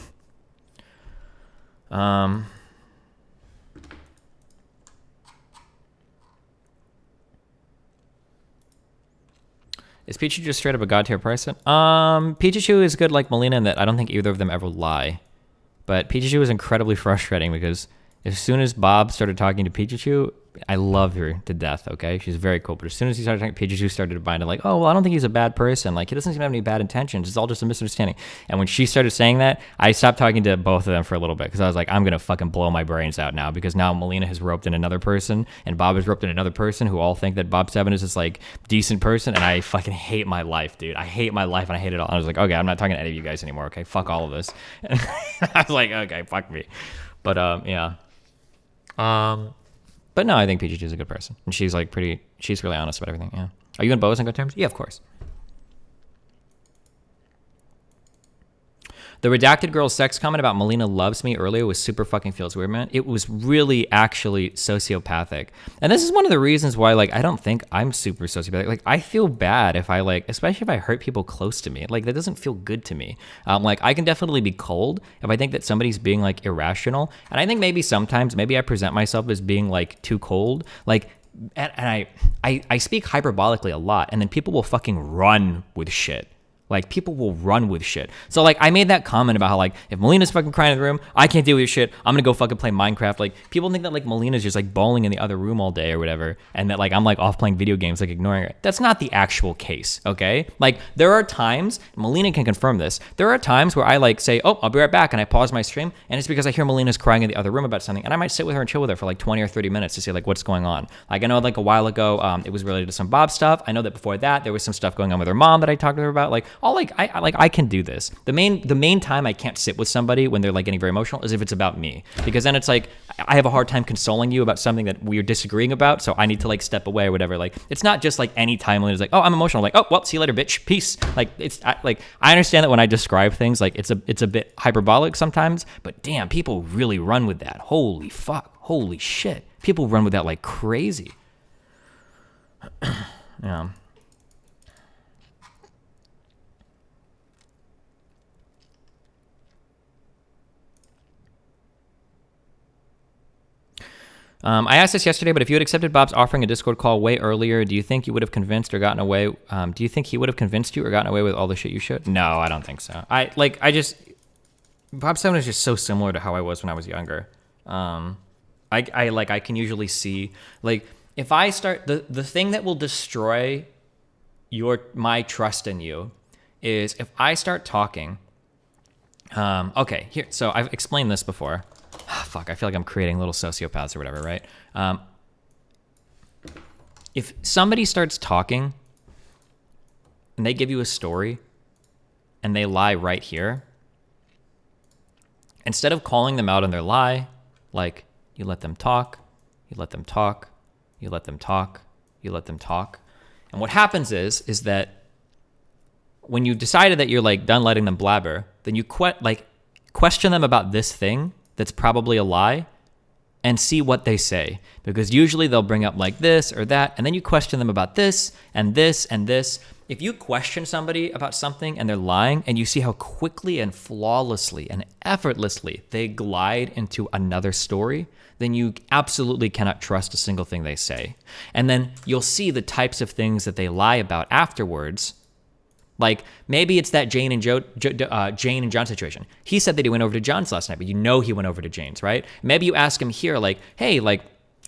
Is Pichichu just straight up a god tier person? Pichichu is good like Melina in that I don't think either of them ever lie. But Pichichu is incredibly frustrating because as soon as Bob started talking to Pichichu, I love her to death, okay? She's very cool. But as soon as he started talking, Pichichu started to bind it like, oh, well, I don't think he's a bad person. Like, he doesn't seem to have any bad intentions. It's all just a misunderstanding. And when she started saying that, I stopped talking to both of them for a little bit because I was like, I'm going to fucking blow my brains out now because now Melina has roped in another person and Bob has roped in another person who all think that Bob 7 is this, like, decent person. And I fucking hate my life, dude. I hate my life and I hate it all. And I was like, okay, I'm not talking to any of you guys anymore, okay? Fuck all of this. And I was like, okay, fuck me. But, yeah. But no, I think Pichichu is a good person. And she's like she's really honest about everything, yeah. Are you and Bose on good terms? Yeah, of course. The redacted girl's sex comment about Melina loves me earlier was super fucking feels weird, man. It was really actually sociopathic. And this is one of the reasons why, like, I don't think I'm super sociopathic. Like, I feel bad if I, like, especially if I hurt people close to me. Like, that doesn't feel good to me. Like, I can definitely be cold if I think that somebody's being, like, irrational. And I think maybe sometimes, maybe I present myself as being, like, too cold. Like, and I speak hyperbolically a lot, and then people will fucking run with shit. Like, people will run with shit. So, like, I made that comment about how, like, if Melina's fucking crying in the room, I can't deal with your shit. I'm gonna go fucking play Minecraft. Like, people think that, like, Melina's just, like, bawling in the other room all day or whatever, and that, like, I'm, like, off playing video games, like, ignoring her. That's not the actual case, okay? Like, there are times, Melina can confirm this, there are times where I, like, say, oh, I'll be right back, and I pause my stream, and it's because I hear Melina's crying in the other room about something, and I might sit with her and chill with her for, like, 20 or 30 minutes to see, like, what's going on. Like, I know, like, a while ago, it was related to some Bob stuff. I know that before that, there was some stuff going on with her mom that I talked to her about. Like, all, like, I can do this. The main time I can't sit with somebody when they're, like, getting very emotional is if it's about me, because then it's like I have a hard time consoling you about something that we're disagreeing about, so I need to, like, step away or whatever. Like, it's not just like any time when it's like, oh, I'm emotional, like, oh, well, see you later, bitch, peace. Like, I understand that when I describe things, like, it's a bit hyperbolic sometimes, but damn, people really run with that. Holy fuck, holy shit, people run with that like crazy. Yeah. I asked this yesterday, but if you had accepted Bob's offering a Discord call way earlier, do you think you would have convinced or gotten away? Do you think he would have convinced you or gotten away with all the shit you showed? No, I don't think so. Bob 7 is just so similar to how I was when I was younger. I can usually see, like, if I start, the thing that will destroy my trust in you is if I start talking. Okay, here, so I've explained this before. Fuck, I feel like I'm creating little sociopaths or whatever, right? If somebody starts talking and they give you a story and they lie right here, instead of calling them out on their lie, like, you let them talk, you let them talk, you let them talk, you let them talk. And what happens is that when you've decided that you're, like, done letting them blabber, then you question them about this thing that's probably a lie and see what they say. Because usually they'll bring up like this or that, and then you question them about this and this and this. If you question somebody about something and they're lying and you see how quickly and flawlessly and effortlessly they glide into another story, then you absolutely cannot trust a single thing they say. And then you'll see the types of things that they lie about afterwards. Like, maybe it's that Jane and John situation. He said that he went over to John's last night, but you know he went over to Jane's, right? Maybe you ask him here, like, hey, like,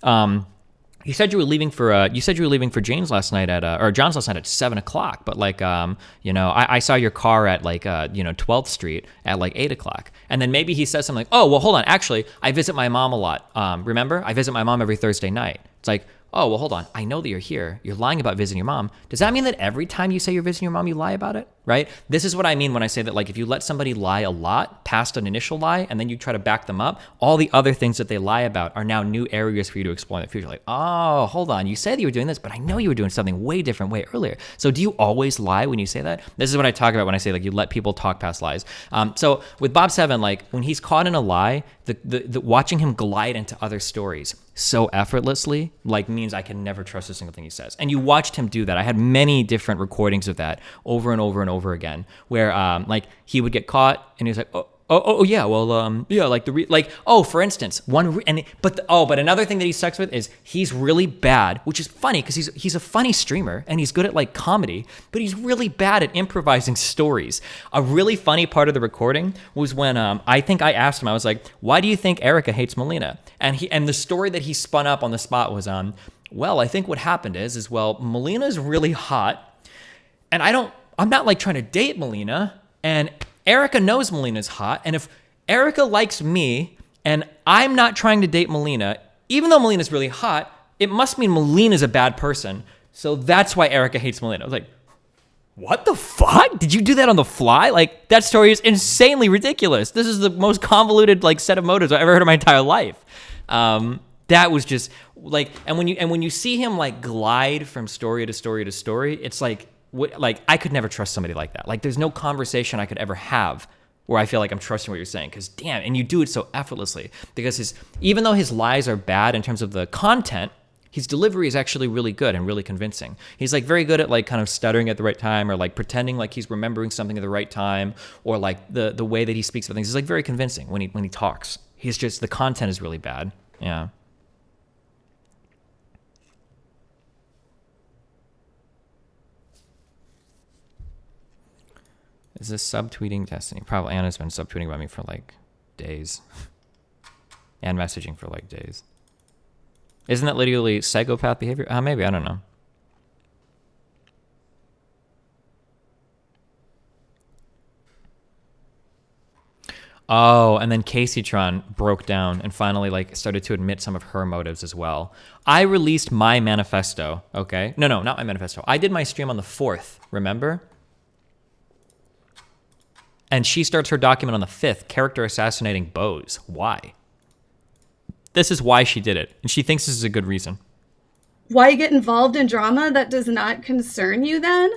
you said you were leaving for Jane's last night or John's last night at 7:00, but like, I saw your car at like, 12th Street at like 8:00. And then maybe he says something like, oh, well, hold on. Actually, I visit my mom a lot. Remember? I visit my mom every Thursday night. It's like, oh, well, hold on. I know that you're here. You're lying about visiting your mom. Does that mean that every time you say you're visiting your mom, you lie about it? Right? This is what I mean when I say that, like, if you let somebody lie a lot past an initial lie and then you try to back them up, all the other things that they lie about are now new areas for you to explore in the future. Like, oh, hold on. You said you were doing this, but I know you were doing something way different way earlier. So do you always lie when you say that? This is what I talk about when I say, like, you let people talk past lies. So with Bob 7, like, when he's caught in a lie, the watching him glide into other stories so effortlessly, like, means I can never trust a single thing he says. And you watched him do that. I had many different recordings of that over and over and over again, where like, he would get caught and he was like, oh yeah, well, yeah, like for instance, but another thing that he sucks with is he's really bad, which is funny because he's a funny streamer and he's good at, like, comedy, but he's really bad at improvising stories. A really funny part of the recording was when I think I asked him, I was like, why do you think Erica hates Melina? And the story that he spun up on the spot was well, I think what happened is Melina's really hot, and I'm not, like, trying to date Melina, and Erica knows Melina's hot, and if Erica likes me and I'm not trying to date Melina, even though Melina's really hot, it must mean Melina's a bad person. So that's why Erica hates Melina. I was like, what the fuck? Did you do that on the fly? Like, that story is insanely ridiculous. This is the most convoluted, like, set of motives I've ever heard in my entire life. That was just like, and when you see him, like, glide from story to story to story, it's like, I could never trust somebody like that. Like, there's no conversation I could ever have where I feel like I'm trusting what you're saying, because damn, and you do it so effortlessly, because even though his lies are bad in terms of the content, his delivery is actually really good and really convincing. He's, like, very good at, like, kind of stuttering at the right time, or, like, pretending like he's remembering something at the right time, or, like, the way that he speaks about things is, like, very convincing when he talks. He's just, the content is really bad. Yeah. Is this subtweeting Destiny? Probably. Anna's been subtweeting about me for like days. And messaging for like days. Isn't that literally psychopath behavior? Maybe, I don't know. Oh, and then Caseytron broke down and finally like started to admit some of her motives as well. I released my manifesto, okay? No, not my manifesto. I did my stream on the 4th, remember? And she starts her document on the 5th, character assassinating bows. Why? This is why she did it, and she thinks this is a good reason. Why get involved in drama that does not concern you then?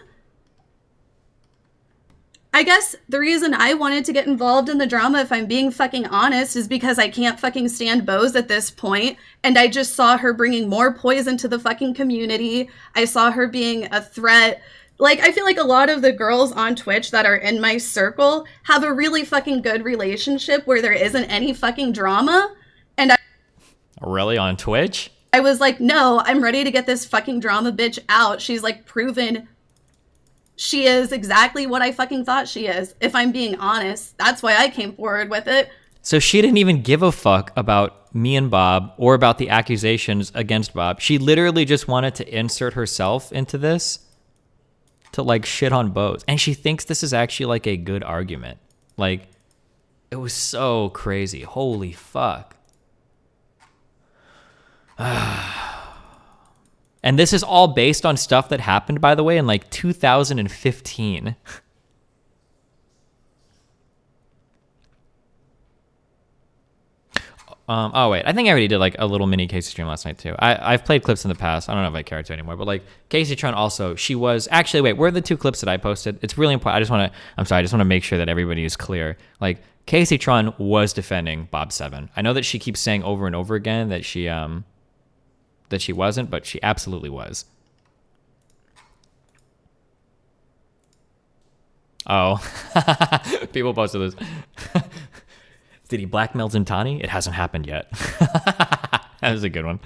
I guess the reason I wanted to get involved in the drama, if I'm being fucking honest, is because I can't fucking stand Bose at this point, and I just saw her bringing more poison to the fucking community. I saw her being a threat. Like, I feel like a lot of the girls on Twitch that are in my circle have a really fucking good relationship where there isn't any fucking drama, and Really? On Twitch? I was like, no, I'm ready to get this fucking drama bitch out. She's like proven she is exactly what I fucking thought she is, if I'm being honest. That's why I came forward with it. So she didn't even give a fuck about me and Bob or about the accusations against Bob. She literally just wanted to insert herself into this to like shit on Bose. And she thinks this is actually like a good argument. Like, it was so crazy. Holy fuck. And this is all based on stuff that happened, by the way, in like 2015. Oh wait, I think I already did like a little mini Casey stream last night too. I've played clips in the past. I don't know if I care to anymore, but like Caseytron also, she was actually, wait, where are the 2 clips that I posted? It's really important. I just want to make sure that everybody is clear. Like Caseytron was defending Bob 7. I know that she keeps saying over and over again that she wasn't, but she absolutely was. Oh, people posted this. Did he blackmail Zintani? It hasn't happened yet. That was a good one.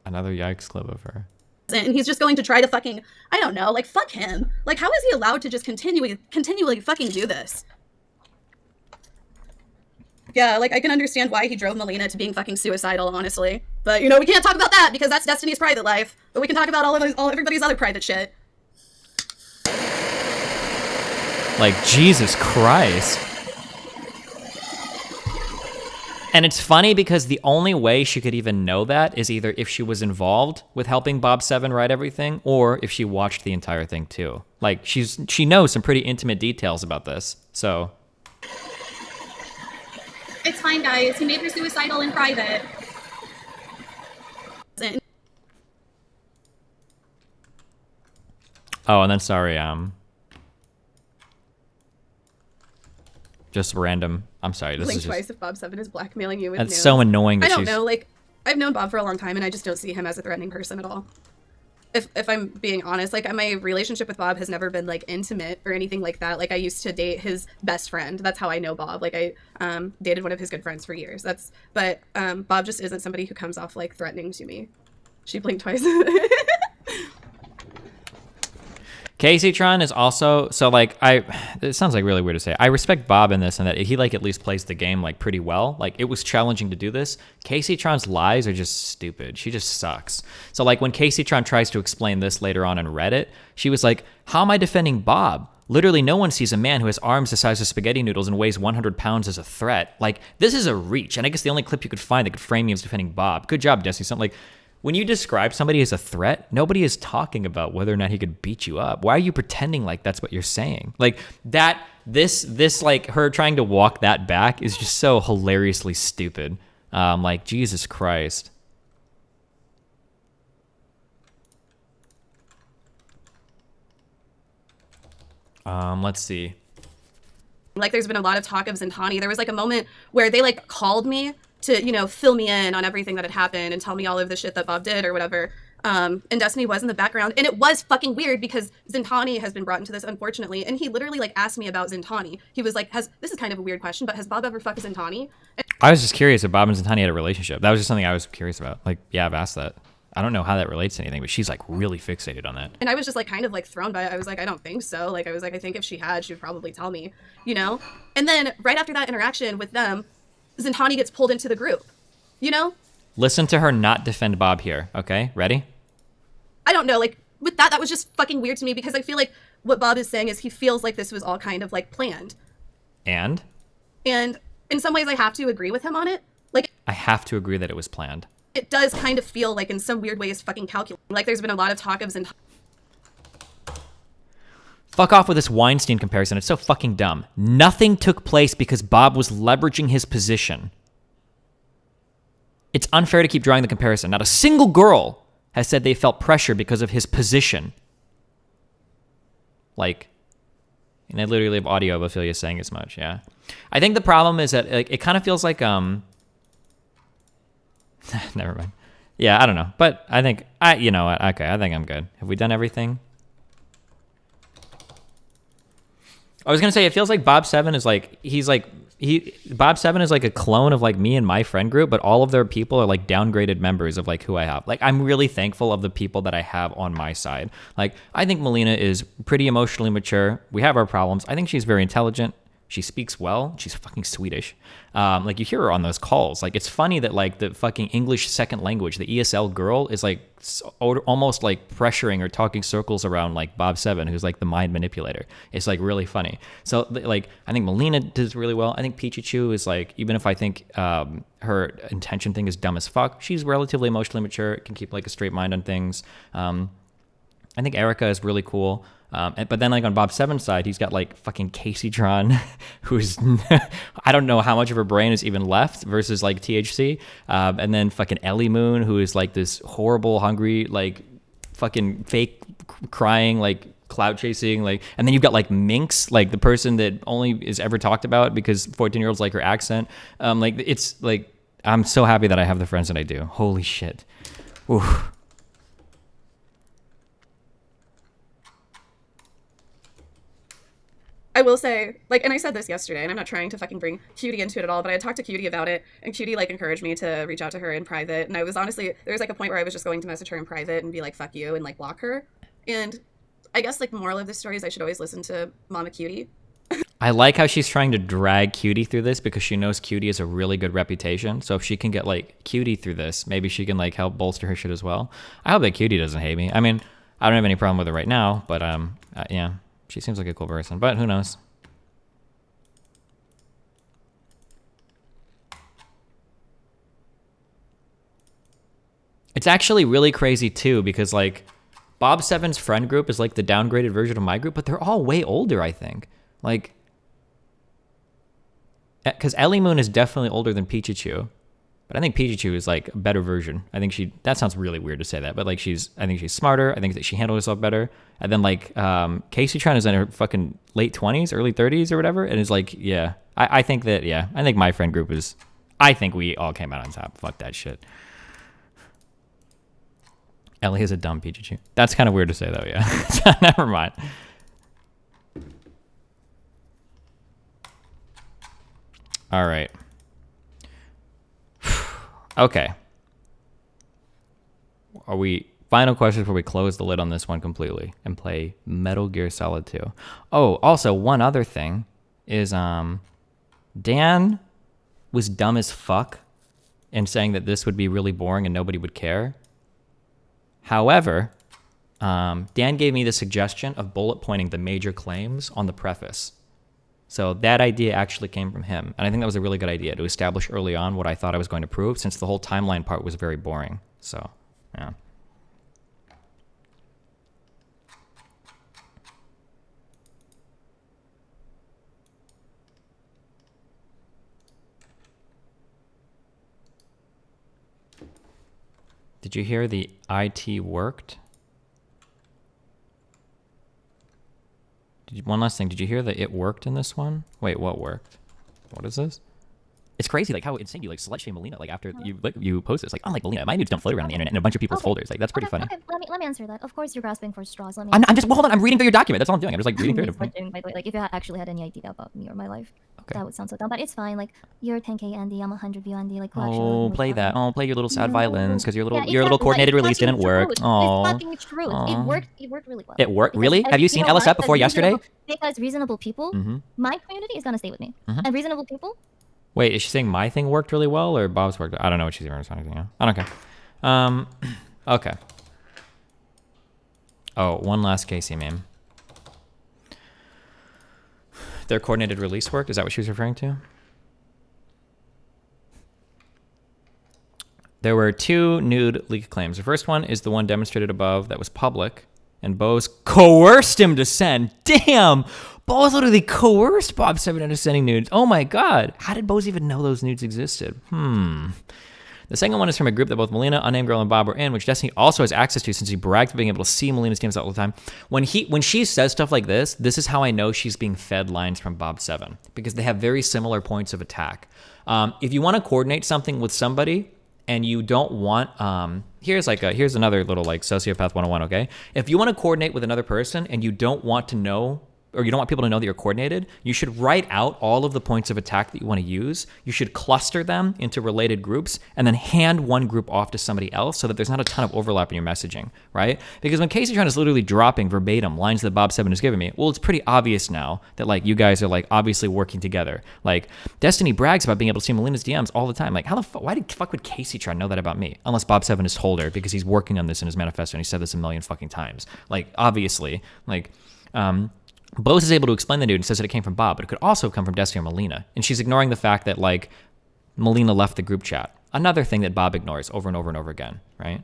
Another yikes clip of her. And he's just going to try to fucking, I don't know, like, fuck him. Like, how is he allowed to just continually fucking do this? Yeah, like, I can understand why he drove MELINA to being fucking suicidal, honestly. But, you know, we can't talk about that because that's Destiny's private life. But we can talk about all everybody's other private shit. Like, Jesus Christ. And it's funny because the only way she could even know that is either if she was involved with helping Bob 7 write everything, or if she watched the entire thing too. Like, she knows some pretty intimate details about this, so... It's fine, guys. He made her suicidal in private. Oh, and then sorry, just random. I'm sorry. This is twice just... if Bob 7 is blackmailing you with That's so annoying. That I don't know. Like, I've known Bob for a long time, and I just don't see him as a threatening person at all. If I'm being honest, like, my relationship with Bob has never been like intimate or anything like that. Like, I used to date his best friend. That's how I know Bob. Like, I dated one of his good friends for years. But Bob just isn't somebody who comes off like threatening to me. She blinked twice. Caseytron is also, so like, it sounds like really weird to say. I respect Bob in this and that he like at least plays the game like pretty well. Like, it was challenging to do this. Caseytron's lies are just stupid. She just sucks. So like when Caseytron tries to explain this later on in Reddit, she was like, how am I defending Bob? Literally no one sees a man who has arms the size of spaghetti noodles and weighs 100 pounds as a threat. Like, this is a reach. And I guess the only clip you could find that could frame me as defending Bob. Good job, Destiny. Something like, when you describe somebody as a threat, nobody is talking about whether or not he could beat you up. Why are you pretending like that's what you're saying? Like that, this like her trying to walk that back is just so hilariously stupid. Like, Jesus Christ. Let's see. Like, there's been a lot of talk of Zintani. There was like a moment where they like called me to, you know, fill me in on everything that had happened and tell me all of the shit that Bob did or whatever. And Destiny was in the background. And it was fucking weird because Zintani has been brought into this, unfortunately. And he literally like asked me about Zintani. He was like, this is kind of a weird question, but has Bob ever fucked Zintani? I was just curious if Bob and Zintani had a relationship. That was just something I was curious about. Like, yeah, I've asked that. I don't know how that relates to anything, but she's like really fixated on that. And I was just like kind of like thrown by it. I was like, I don't think so. Like I was like, I think if she had, she would probably tell me, you know? And then right after that interaction with them, Zintani gets pulled into the group, you know? Listen to her not defend Bob here, okay? Ready? I don't know, like with that was just fucking weird to me because I feel like what Bob is saying is he feels like this was all kind of like planned. And in some ways I have to agree with him on it. Like I have to agree that it was planned. It does kind of feel like in some weird ways fucking calculated. Like there's been a lot of talk of Zintani. Fuck off with this Weinstein comparison. It's so fucking dumb. Nothing took place because Bob was leveraging his position. It's unfair to keep drawing the comparison. Not a single girl has said they felt pressure because of his position. Like, and I literally have audio of Ophelia saying as much, yeah. I think the problem is that like, it kind of feels like, never mind. Yeah, I don't know. But I think, you know what? Okay, I think I'm good. Have we done everything? I was going to say, it feels like Bob 7 is like, Bob 7 is like a clone of like me and my friend group, but all of their people are like downgraded members of like who I have. Like, I'm really thankful of the people that I have on my side. Like, I think MELINA is pretty emotionally mature. We have our problems. I think she's very intelligent. She speaks well. She's fucking Swedish. Like you hear her on those calls. Like it's funny that like the fucking English second language, the ESL girl is like almost like pressuring or talking circles around like Bob 7, who's like the mind manipulator. It's like really funny. So like I think MELINA does really well. I think Pichichu is like, even if I think her intention thing is dumb as fuck, she's relatively emotionally mature, can keep like a straight mind on things. I think Erica is really cool. But then like on Bob 7's side, he's got like fucking Caseytron, who's, I don't know how much of her brain is even left versus like THC. And then fucking Eleemoon, who is like this horrible, hungry, like fucking fake crying, like cloud chasing, like, and then you've got like Minx, like the person that only is ever talked about because 14-year-olds like her accent. Like it's like, I'm so happy that I have the friends that I do. Holy shit. Oof. I will say, like, and I said this yesterday, and I'm not trying to fucking bring Cutie into it at all, but I had talked to Cutie about it, and Cutie, like, encouraged me to reach out to her in private, and I was honestly, there was, like, a point where I was just going to message her in private and be like, fuck you, and, like, block her, and I guess, like, the moral of this story is I should always listen to Mama Cutie. I like how she's trying to drag Cutie through this because she knows Cutie has a really good reputation, so if she can get, like, Cutie through this, maybe she can, like, help bolster her shit as well. I hope that Cutie doesn't hate me. I mean, I don't have any problem with her right now, but, yeah. She seems like a cool person, but who knows? It's actually really crazy too because like Bob 7's friend group is like the downgraded version of my group, but they're all way older, I think. Like, because Eleemoon is definitely older than Pichichu, but I think Pichichu is like a better version. I think that sounds really weird to say that, but like I think she's smarter. I think that she handles herself better. And then like Caseytron is in her fucking late 20s, early 30s or whatever. And is like, yeah, I think that, yeah, I think my friend group is, I think we all came out on top. Fuck that shit. Ellie is a dumb Pichichu. That's kind of weird to say though, yeah. Never mind. All right. Okay. Are we final questions before we close the lid on this one completely and play Metal Gear Solid 2? Oh, also one other thing is Dan was dumb as fuck in saying that this would be really boring and nobody would care. However, Dan gave me the suggestion of bullet pointing the major claims on the preface. So that idea actually came from him. And I think that was a really good idea to establish early on what I thought I was going to prove, since the whole timeline part was very boring. So, yeah. Did you hear the IT worked? One last thing. Did you hear that it worked in this one? Wait, what worked? What is this? It's crazy, like how insane you like slut shame Melina, like after you post this. Like, I'm like, Melina, my nudes don't float around the internet in a bunch of people's folders. Like, that's pretty funny. Okay, let me answer that. Of course, you're grasping for straws. Let me. I'm just, well, hold on, I'm reading through your document. That's all I'm doing. I'm just like reading through it. By the way, like if you actually had any idea about me or my life, that would sound so dumb. But it's fine. Like you're 10k Andy, I'm 100 view Andy. Like oh, play that. Oh, play your little sad violins because your little Yeah, little coordinated it's release didn't fucking work. truth. Oh, It's fucking truth. It worked. It worked really well. it worked. Because Really? Have you seen know LSF what? before yesterday? Because reasonable people, my community is gonna stay with me, and reasonable people. Wait, is she saying my thing worked really well or Bob's worked? I don't know what she's even responding to. I don't care. Okay. Oh, one last Casey meme. Their coordinated release worked? Is that what she was referring to? There were 2 nude leak claims. The first one is the one demonstrated above that was public, and Bose coerced him to send. Damn! Bose literally coerced Bob 7 into sending nudes. Oh my god. How did Bose even know those nudes existed? The second one is from a group that both Melina, Unnamed Girl, and Bob were in, which Destiny also has access to since he bragged about being able to see Melina's DMs all the time. When she says stuff like this is how I know she's being fed lines from Bob 7, because they have very similar points of attack. If you want to coordinate something with somebody and you don't want, here's another little like sociopath 101, okay? If you want to coordinate with another person and you don't want to know, or you don't want people to know that you're coordinated, you should write out all of the points of attack that you want to use. You should cluster them into related groups and then hand one group off to somebody else so that there's not a ton of overlap in your messaging, right? Because when Casey Tron is literally dropping verbatim lines that Bob 7 has given me, well, it's pretty obvious now that like you guys are like obviously working together. Like Destiny brags about being able to see Melina's DMs all the time. Like why the fuck would Casey Tron know that about me? Unless Bob 7 has told her because he's working on this in his manifesto and he said this a million fucking times. Like obviously, like, Bose is able to explain the nude and says that it came from Bob, but it could also have come from Destiny or Melina. And she's ignoring the fact that, like, Melina left the group chat. Another thing that Bob ignores over and over and over again, right?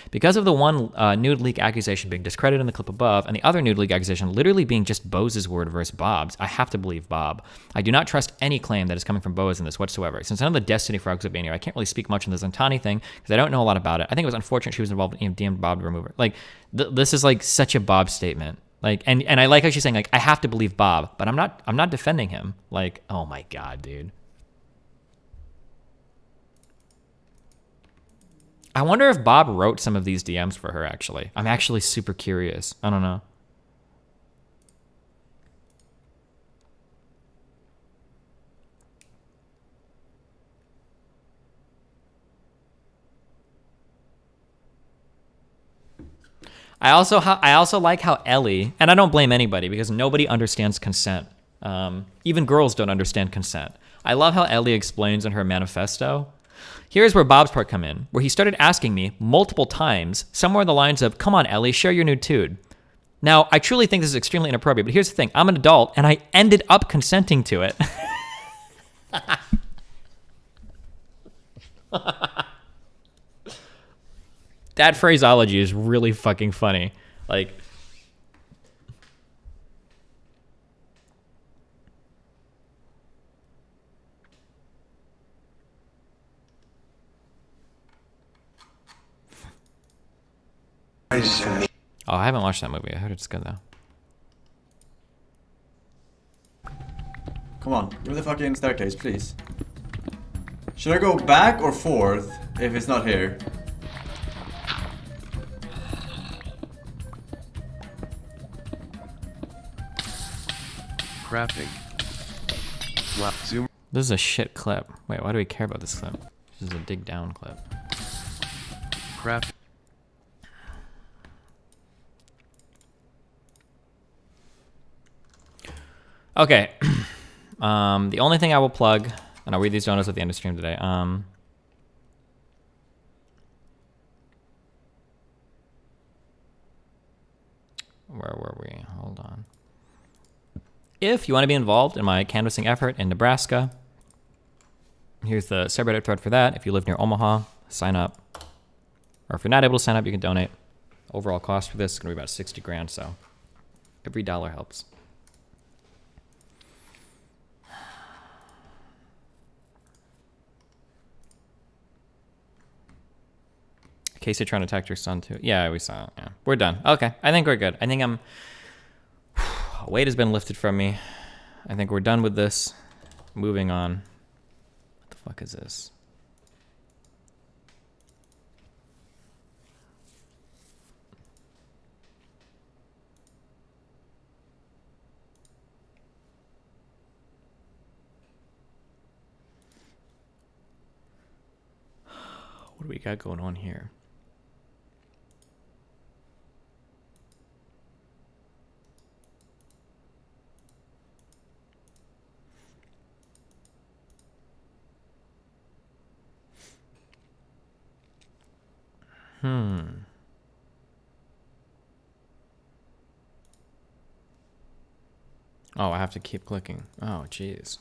Because of the one nude leak accusation being discredited in the clip above, and the other nude leak accusation literally being just Bose's word versus Bob's, I have to believe Bob. I do not trust any claim that is coming from Bose in this whatsoever. Since none of the Destiny frogs have been here, I can't really speak much on the Zantani thing, because I don't know a lot about it. I think it was unfortunate she was involved in DM'd Bob to remove her. Like, this is like such a Bob statement. Like, and I like how she's saying, like, I have to believe Bob, but I'm not defending him. Like, oh my god, dude. I wonder if Bob wrote some of these DMs for her, actually. I'm actually super curious. I don't know. I also like how Ellie, and I don't blame anybody because nobody understands consent. Even girls don't understand consent. I love how Ellie explains in her manifesto. Here's where Bob's part come in, where he started asking me multiple times, somewhere in the lines of, come on, Ellie, share your nude tude. Now, I truly think this is extremely inappropriate, but here's the thing. I'm an adult, and I ended up consenting to it. That phraseology is really fucking funny. Like... Oh, I haven't watched that movie. I heard it's good though. Come on, give me the fucking staircase, please. Should I go back or forth if it's not here? Crafting. Wow, zoom. This is a shit clip. Wait, why do we care about this clip? This is a dig down clip. Craft. Okay. The only thing I will plug, and I'll read these donuts at the end of stream today. Where were we? Hold on. If you want to be involved in my canvassing effort in Nebraska, here's the subreddit thread for that. If you live near Omaha, sign up. Or if you're not able to sign up, you can donate. Overall cost for this is going to be about 60 grand, so every dollar helps. Casey trying to attack your son too. Yeah, we saw it. Yeah, we're done. Okay, I think we're good. I think weight has been lifted from me. I think we're done with this. Moving on. What the fuck is this? What do we got going on here? Oh, I have to keep clicking. Oh, jeez.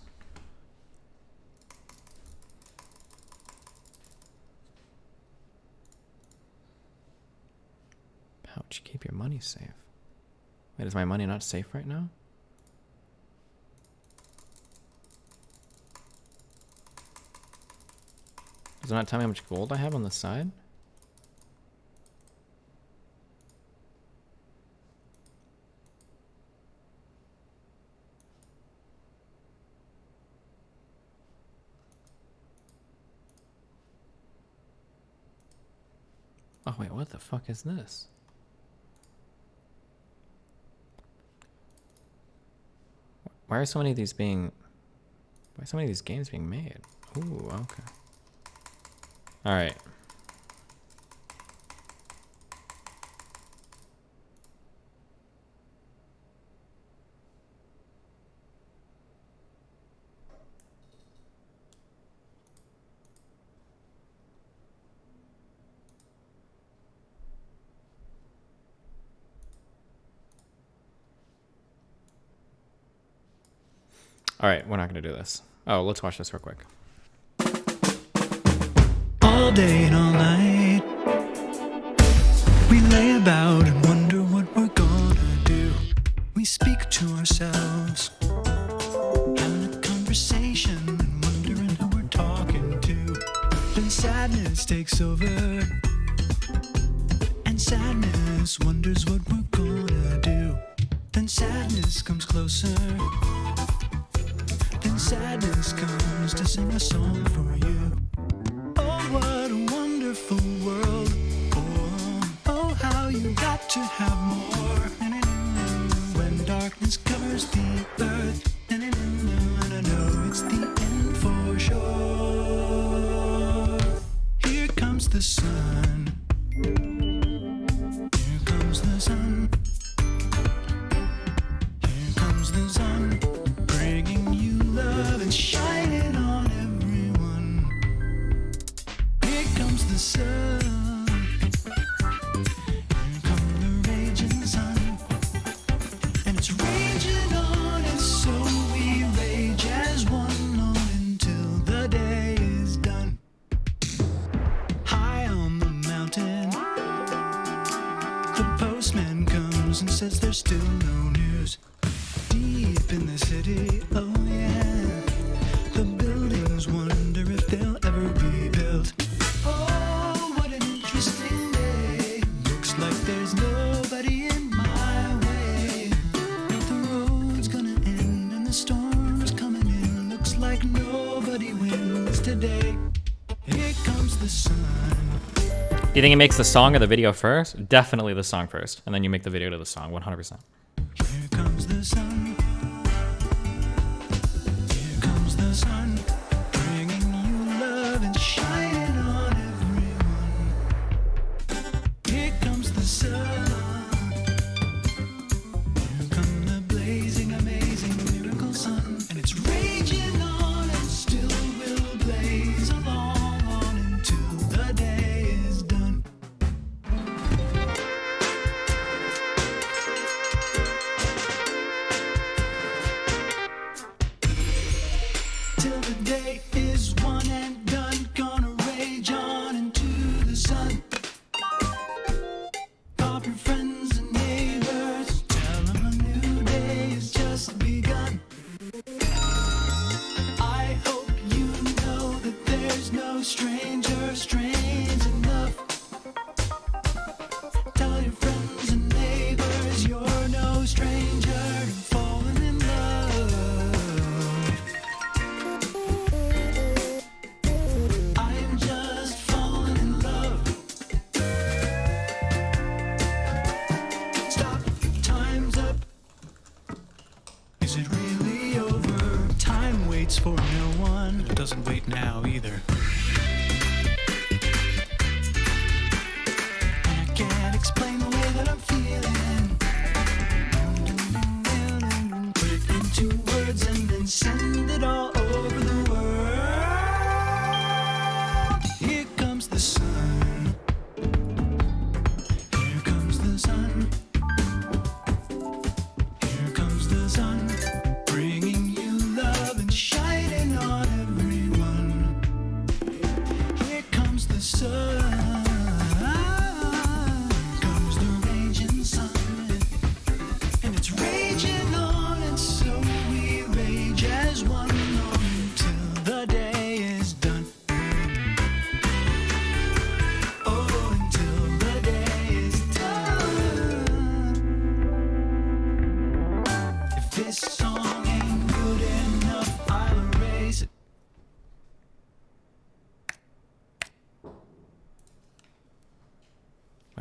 Pouch, keep your money safe. Wait, is my money not safe right now? Does it not tell me how much gold I have on the side? Oh wait, what the fuck is this? Why are so many of these being... Why are so many of these games being made? Ooh, okay. Alright. Alright, we're not gonna do this. Oh, let's watch this real quick. All day and all night, we lay about and wonder what we're gonna do. We speak to ourselves, having a conversation and wondering who we're talking to. Then sadness takes over, and sadness wonders what we're gonna do. Then sadness comes closer, then sadness comes to sing a song for you. Oh, what a wonderful world. Oh, how you got to have more. When darkness covers the earth, and I know it's the end for sure. Here comes the sun. Here comes the sun. Here comes the sun, bringing you love and shining on everyone. Here comes the sun. Here comes the raging sun. And it's raging on, and so we rage as one on until the day is done. High on the mountain, the postman comes and says there's still no news. Deep in the city, oh yeah, the buildings wonder if they'll ever be built. Oh, what an interesting day. Looks like there's nobody in my way. The road's gonna end and the storm's coming in. Looks like nobody wins today. Here comes the sun. Do you think it makes the song or the video first? Definitely the song first, and then you make the video to the song, 100%. Here comes the sun. Here comes the sun, bringing you love and shining on everyone. Here comes the sun. Here come the blazing, amazing miracle sun, and it's raging on and still will blaze along on until the day is done.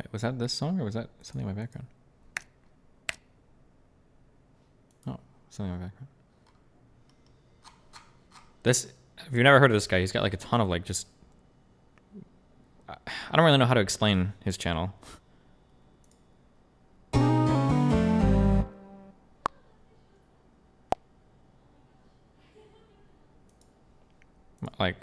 Wait, was that this song or was that something in my background? Oh, something in my background. This, if you've never heard of this guy, he's got like a ton of like just... I don't really know how to explain his channel. Like...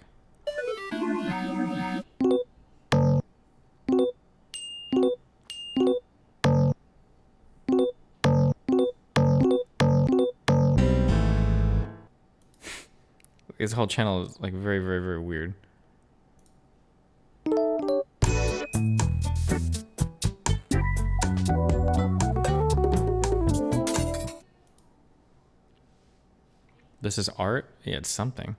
His whole channel is like very, very, very weird. This is art? Yeah, it's something.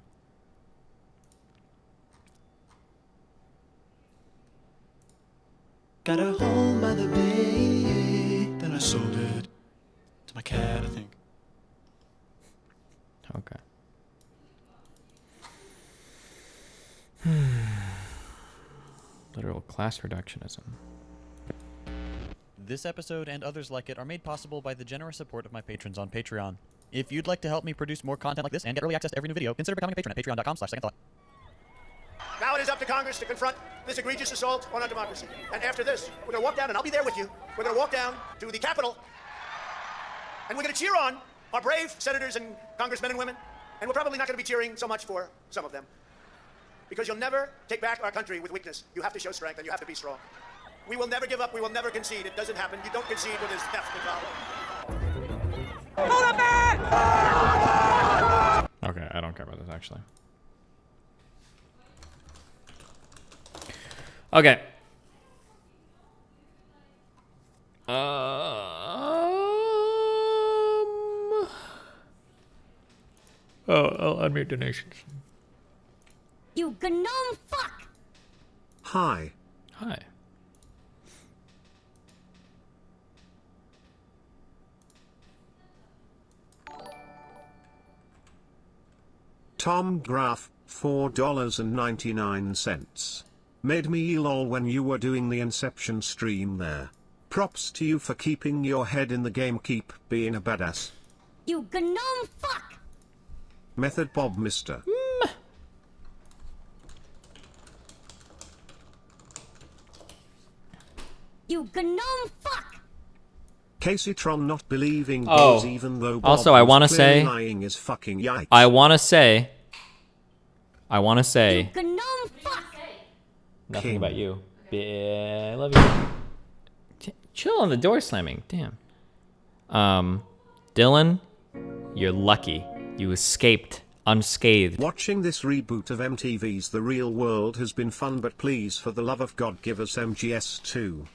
Got a home by the bay, then I sold it to my cat, I think. Okay. Literal class reductionism. This episode and others like it are made possible by the generous support of my patrons on Patreon. If you'd like to help me produce more content like this and get early access to every new video, consider becoming a patron at patreon.com/secondthought. Now it is up to Congress to confront this egregious assault on our democracy. And after this, we're going to walk down, and I'll be there with you. We're going to walk down to the Capitol, and we're going to cheer on our brave senators and congressmen and women. And we're probably not going to be cheering so much for some of them. Because you'll never take back our country with weakness. You have to show strength, and you have to be strong. We will never give up. We will never concede. It doesn't happen. You don't concede when there's theft involved. Okay, I don't care about this actually. Okay. I'll unmute donations. You gnome fuck! Hi. Hi. Tom Graff, $4.99. Made me lol when you were doing the Inception stream there. Props to you for keeping your head in the game, keep being a badass. You gnome fuck! Method Bob Mister. You gnome fuck! Casey Tron not believing Oh. balls even though Bob Also, I was want to clearly say... lying is fucking yikes. I want to say... You gnome fuck! Nothing about you. I love you. Chill on the door slamming. Damn. Dylan, you're lucky. You escaped unscathed. Watching this reboot of MTV's The Real World has been fun, but please, for the love of God, give us MGS2.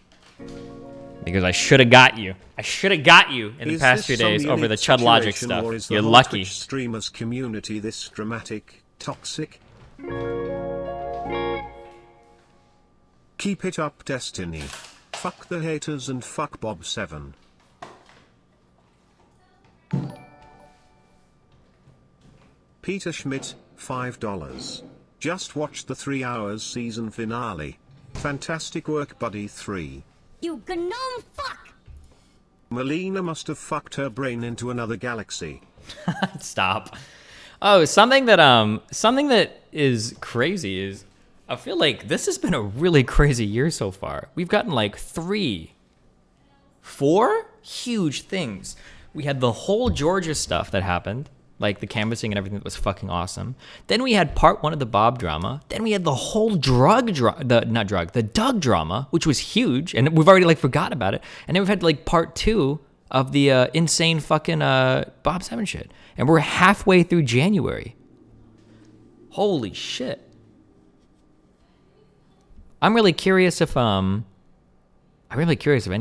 Because I should have got you. I should have got you in the Is past this few days some over the unique chudlogic situation, stuff. or is the You're whole lucky. Twitch streamers community this dramatic, toxic? Keep it up, Destiny. Fuck the haters and fuck Bob 7. Peter Schmidt, $5. Just watched the 3 hours season finale. Fantastic work, buddy. 3. You gnome fuck! Melina must have fucked her brain into another galaxy. Stop. Oh, something that is crazy is I feel like this has been a really crazy year so far. We've gotten like 3, 4 huge things. We had the whole Georgia stuff that happened, like the canvassing and everything that was fucking awesome. Then we had part 1 of the Bob drama. Then we had the whole the Doug drama, which was huge, and we've already like forgot about it. And then we've had like part 2 of the insane fucking Bob 7 shit. And we're halfway through January. Holy shit. I'm really curious if any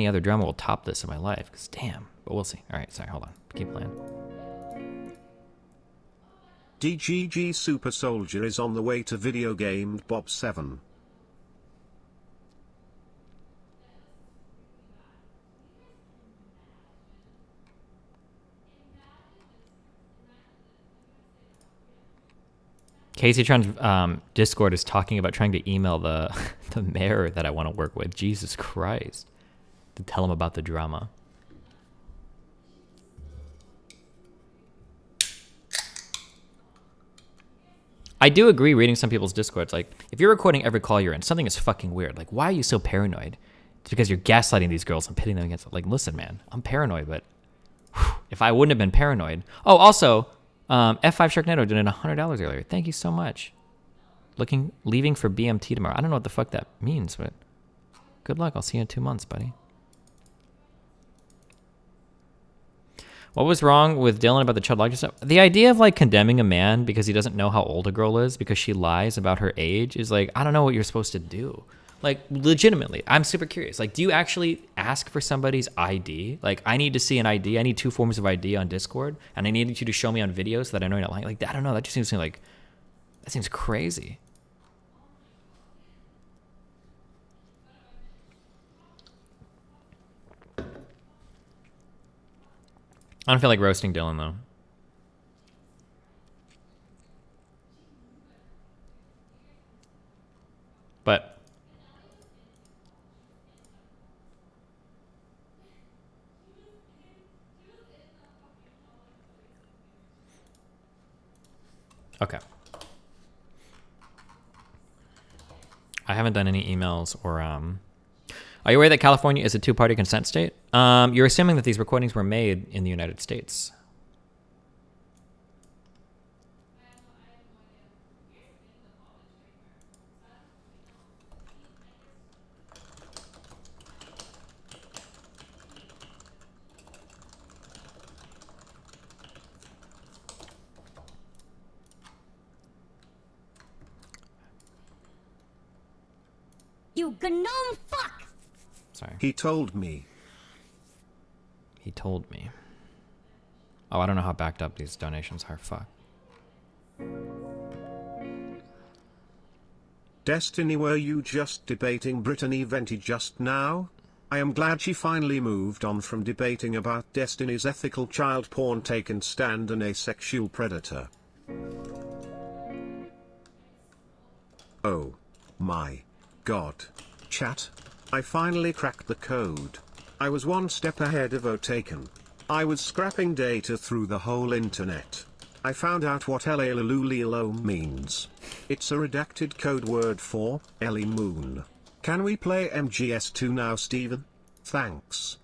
other drama will top this in my life, because damn, but we'll see. All right, sorry, hold on. Keep playing. DGG Super Soldier is on the way to video game Bob 7. CaseyTron's Discord is talking about trying to email the the mayor that I want to work with. Jesus Christ. To tell him about the drama. I do agree reading some people's Discords. Like, if you're recording every call you're in, something is fucking weird. Like, why are you so paranoid? It's because you're gaslighting these girls and pitting them against it. Like, listen, man, I'm paranoid, but if I wouldn't have been paranoid. Oh, also, F5 Sharknado donated $100 earlier. Thank you so much. Leaving for BMT tomorrow. I don't know what the fuck that means, but good luck. I'll see you in 2 months, buddy. What was wrong with Dylan about the chudlogic stuff? The idea of like condemning a man because he doesn't know how old a girl is because she lies about her age is like, I don't know what you're supposed to do. Like, legitimately, I'm super curious. Like, do you actually ask for somebody's ID? Like, I need to see an ID. I need 2 forms of ID on Discord, and I needed you to show me on video so that I know you're not lying. Like, I don't know. That just seems like, that seems crazy. I don't feel like roasting Dylan, though. But okay. I haven't done any emails or Are you aware that California is a 2-party consent state? You're assuming that these recordings were made in the United States. You gnome fuck! Sorry. He told me. He told me. Oh, I don't know how backed up these donations are. Fuck. Destiny, were you just debating Brittany Venti just now? I am glad she finally moved on from debating about Destiny's ethical child porn take and stand an asexual predator. Oh my God. Chat. I finally cracked the code. I was 1 step ahead of Otaken. I was scrapping data through the whole internet. I found out what Eleemoon means. It's a redacted code word for Eleemoon. Can we play MGS2 now, Steven? Thanks.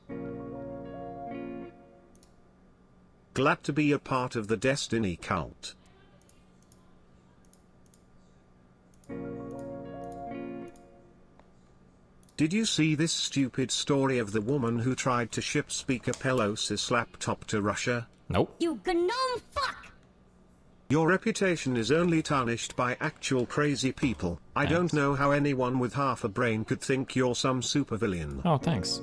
Glad to be a part of the Destiny cult. Did you see this stupid story of the woman who tried to ship Speaker Pelosi's laptop to Russia? Nope. You gnome fuck! Your reputation is only tarnished by actual crazy people. I don't know how anyone with half a brain could think you're some supervillain. Oh, thanks.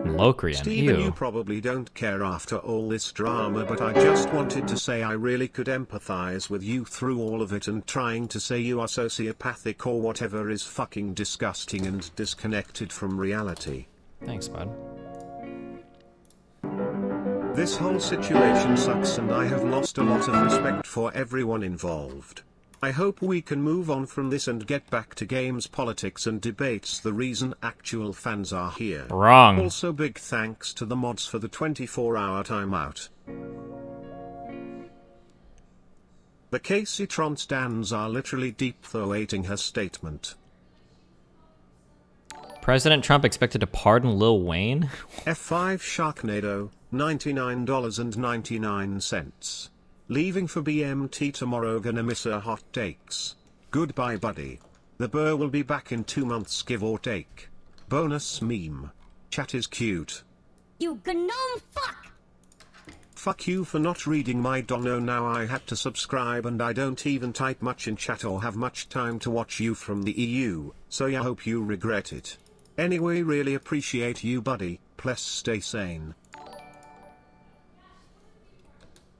Locrian, Steven, ew. you probably don't care after all this drama, but I just wanted to say I really could empathize with you through all of it, and trying to say you are sociopathic or whatever is fucking disgusting and disconnected from reality. Thanks, bud. This whole situation sucks and I have lost a lot of respect for everyone involved. I hope we can move on from this and get back to games, politics and debates, the reason actual fans are here. Wrong. Also big thanks to the mods for the 24-hour timeout. The CaseyTron stands are literally deep throating her statement. President Trump expected to pardon Lil Wayne? F5 Sharknado, $99.99. Leaving for BMT tomorrow, gonna miss her hot takes. Goodbye buddy. The burr will be back in 2 months give or take. Bonus meme. Chat is cute. You gnome fuck! Fuck you for not reading my dono. Now I had to subscribe and I don't even type much in chat or have much time to watch you from the EU, so yeah, hope you regret it. Anyway, really appreciate you buddy, please stay sane.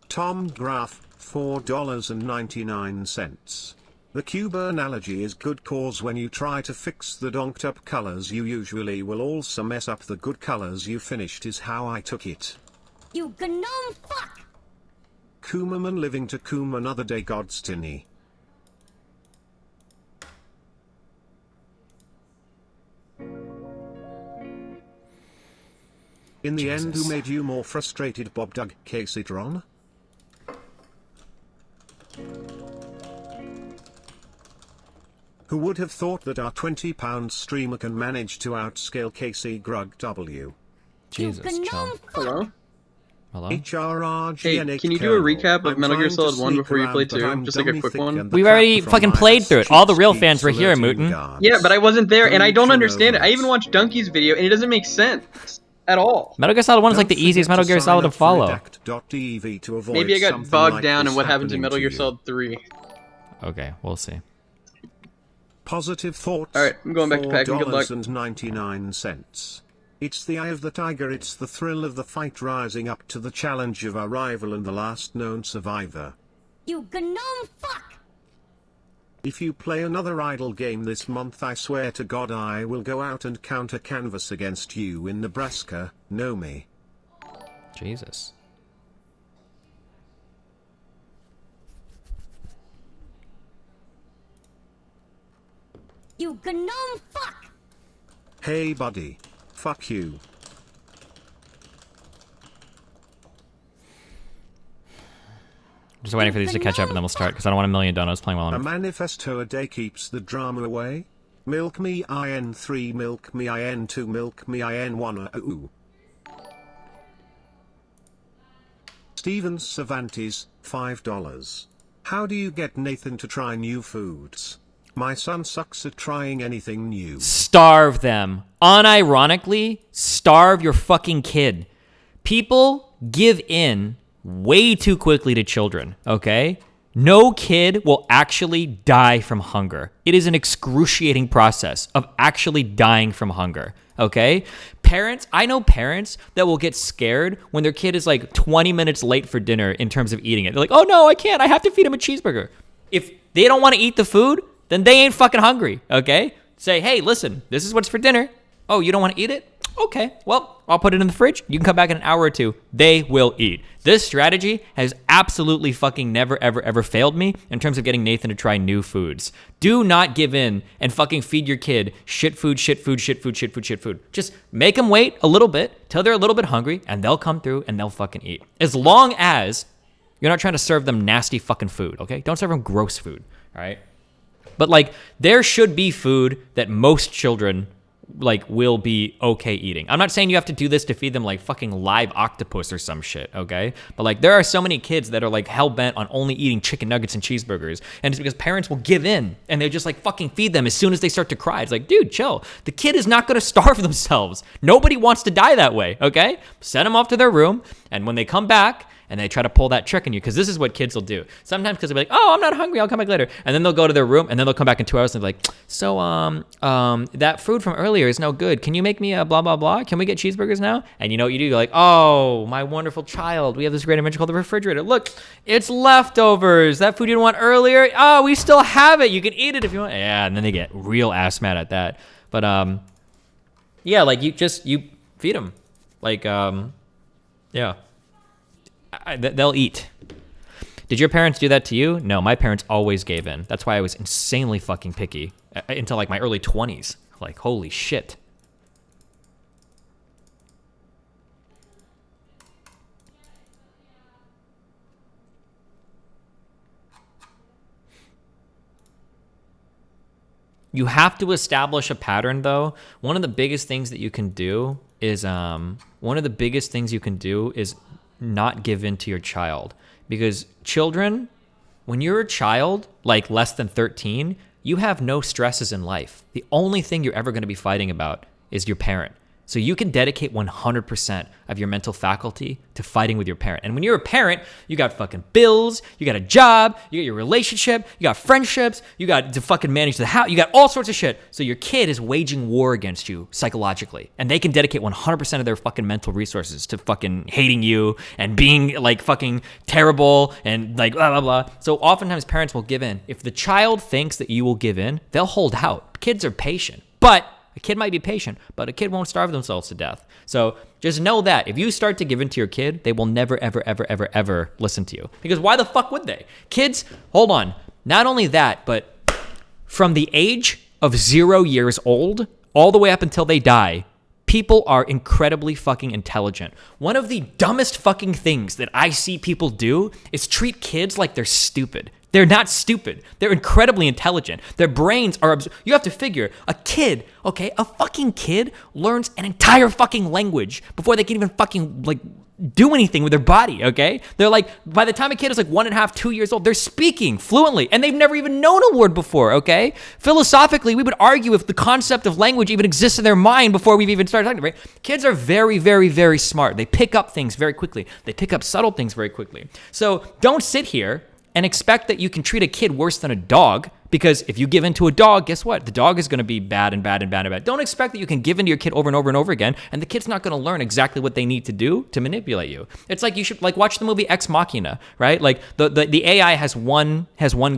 Tom Graff, $4.99. The cube analogy is good, cause when you try to fix the donked up colors you usually will also mess up the good colors you finished, is how I took it. You gnome fuck! Kumaman living to Kum another day Godstiny. In the end, who made you more frustrated, Bob Doug Casitron? Who would have thought that our £20 streamer can manage to outscale KC Grug W? Jesus, chum. Hello? Hello? Hey, can you do a recap of Metal Gear Solid 1 before you play 2? Just like a quick one? We've already fucking played through it. All the real fans were here, Mouton. Yeah, but I wasn't there, and I don't understand it. I even watched Donkey's video, and it doesn't make sense. At all. Metal Gear Solid 1 is like the easiest Metal Gear Solid to follow. Maybe I got bogged down in what happened in Metal Gear Solid 3. Okay, we'll see. Positive thoughts. Alright, I'm going back to packing. Good luck. $4.99. It's the eye of the tiger, it's the thrill of the fight rising up to the challenge of our rival and the last known survivor. You gnome fuck! If you play another idle game this month, I swear to God I will go out and counter canvas against you in Nebraska, know me. Jesus. You gnome fuck! Hey buddy. Fuck you. Just waiting for these to catch up and then we'll start, because I don't want a million donuts playing while A I'm... manifesto a day keeps the drama away. Milk me IN3, milk me IN2, milk me IN1. Ooh. Steven Cervantes, $5. How do you get Nathan to try new foods? My son sucks at trying anything new. Starve them. Unironically, starve your fucking kid. People give in way too quickly to children, okay? No kid will actually die from hunger. It is an excruciating process of actually dying from hunger, okay? Parents, I know parents that will get scared when their kid is like 20 minutes late for dinner in terms of eating it. They're like, oh no, I can't. I have to feed him a cheeseburger. If they don't want to eat the food, then they ain't fucking hungry, okay? Say, hey, listen, this is what's for dinner. Oh, you don't want to eat it? Okay, well, I'll put it in the fridge. You can come back in an hour or two. They will eat. This strategy has absolutely fucking never, ever, ever failed me in terms of getting Nathan to try new foods. Do not give in and fucking feed your kid shit food, shit food, shit food, shit food, shit food. Just make them wait a little bit till they're a little bit hungry, and they'll come through and they'll fucking eat. As long as you're not trying to serve them nasty fucking food, okay? Don't serve them gross food, all right? But, like, there should be food that most children, like, will be okay eating. I'm not saying you have to do this to feed them, like, fucking live octopus or some shit, okay? But, like, there are so many kids that are, like, hell-bent on only eating chicken nuggets and cheeseburgers. And it's because parents will give in, and they just, like, fucking feed them as soon as they start to cry. It's like, dude, chill. The kid is not going to starve themselves. Nobody wants to die that way, okay? Send them off to their room, and when they come back, and they try to pull that trick on you, because this is what kids will do. Sometimes because they'll be like, oh, I'm not hungry, I'll come back later. And then they'll go to their room, and then they'll come back in 2 hours, and they're like, so, that food from earlier is no good. Can you make me a blah, blah, blah? Can we get cheeseburgers now? And you know what you do? You're like, oh, my wonderful child, we have this great invention called the refrigerator. Look, it's leftovers. That food you didn't want earlier, oh, we still have it. You can eat it if you want. Yeah, and then they get real ass mad at that. But, yeah, like, you feed them. Like, yeah. They'll eat. Did your parents do that to you? No, my parents always gave in. That's why I was insanely fucking picky until like my early 20s. Like, holy shit. You have to establish a pattern, though. One of the biggest things that you can do is not give in to your child, because children, when you're a child, like less than 13, you have no stresses in life. The only thing you're ever going to be fighting about is your parent. So you can dedicate 100% of your mental faculty to fighting with your parent. And when you're a parent, you got fucking bills, you got a job, you got your relationship, you got friendships, you got to fucking manage the house, you got all sorts of shit. So your kid is waging war against you psychologically. And they can dedicate 100% of their fucking mental resources to fucking hating you and being like fucking terrible and like blah, blah, blah. So oftentimes parents will give in. If the child thinks that you will give in, they'll hold out. Kids are patient. But A kid might be patient, but a kid won't starve themselves to death. So just know that if you start to give in to your kid, they will never, ever, ever, ever, ever listen to you. Because why the fuck would they? Kids, hold on. Not only that, but from the age of 0 years old all the way up until they die, people are incredibly fucking intelligent. One of the dumbest fucking things that I see people do is treat kids like they're stupid. They're not stupid. They're incredibly intelligent. Their brains are... You have to figure, a kid, okay, a fucking kid learns an entire fucking language before they can even fucking, like, do anything with their body, okay? They're like, by the time a kid is like 1.5, 2 years old, they're speaking fluently, and they've never even known a word before, okay? Philosophically, we would argue if the concept of language even exists in their mind before we've even started talking, right? Kids are very, very, very smart. They pick up things very quickly. They pick up subtle things very quickly. So don't sit here and expect that you can treat a kid worse than a dog, because if you give in to a dog, guess what? The dog is going to be bad and bad and bad and bad. Don't expect that you can give in to your kid over and over and over again, and the kid's not going to learn exactly what they need to do to manipulate you. It's like you should like watch the movie Ex Machina, right? Like the AI has one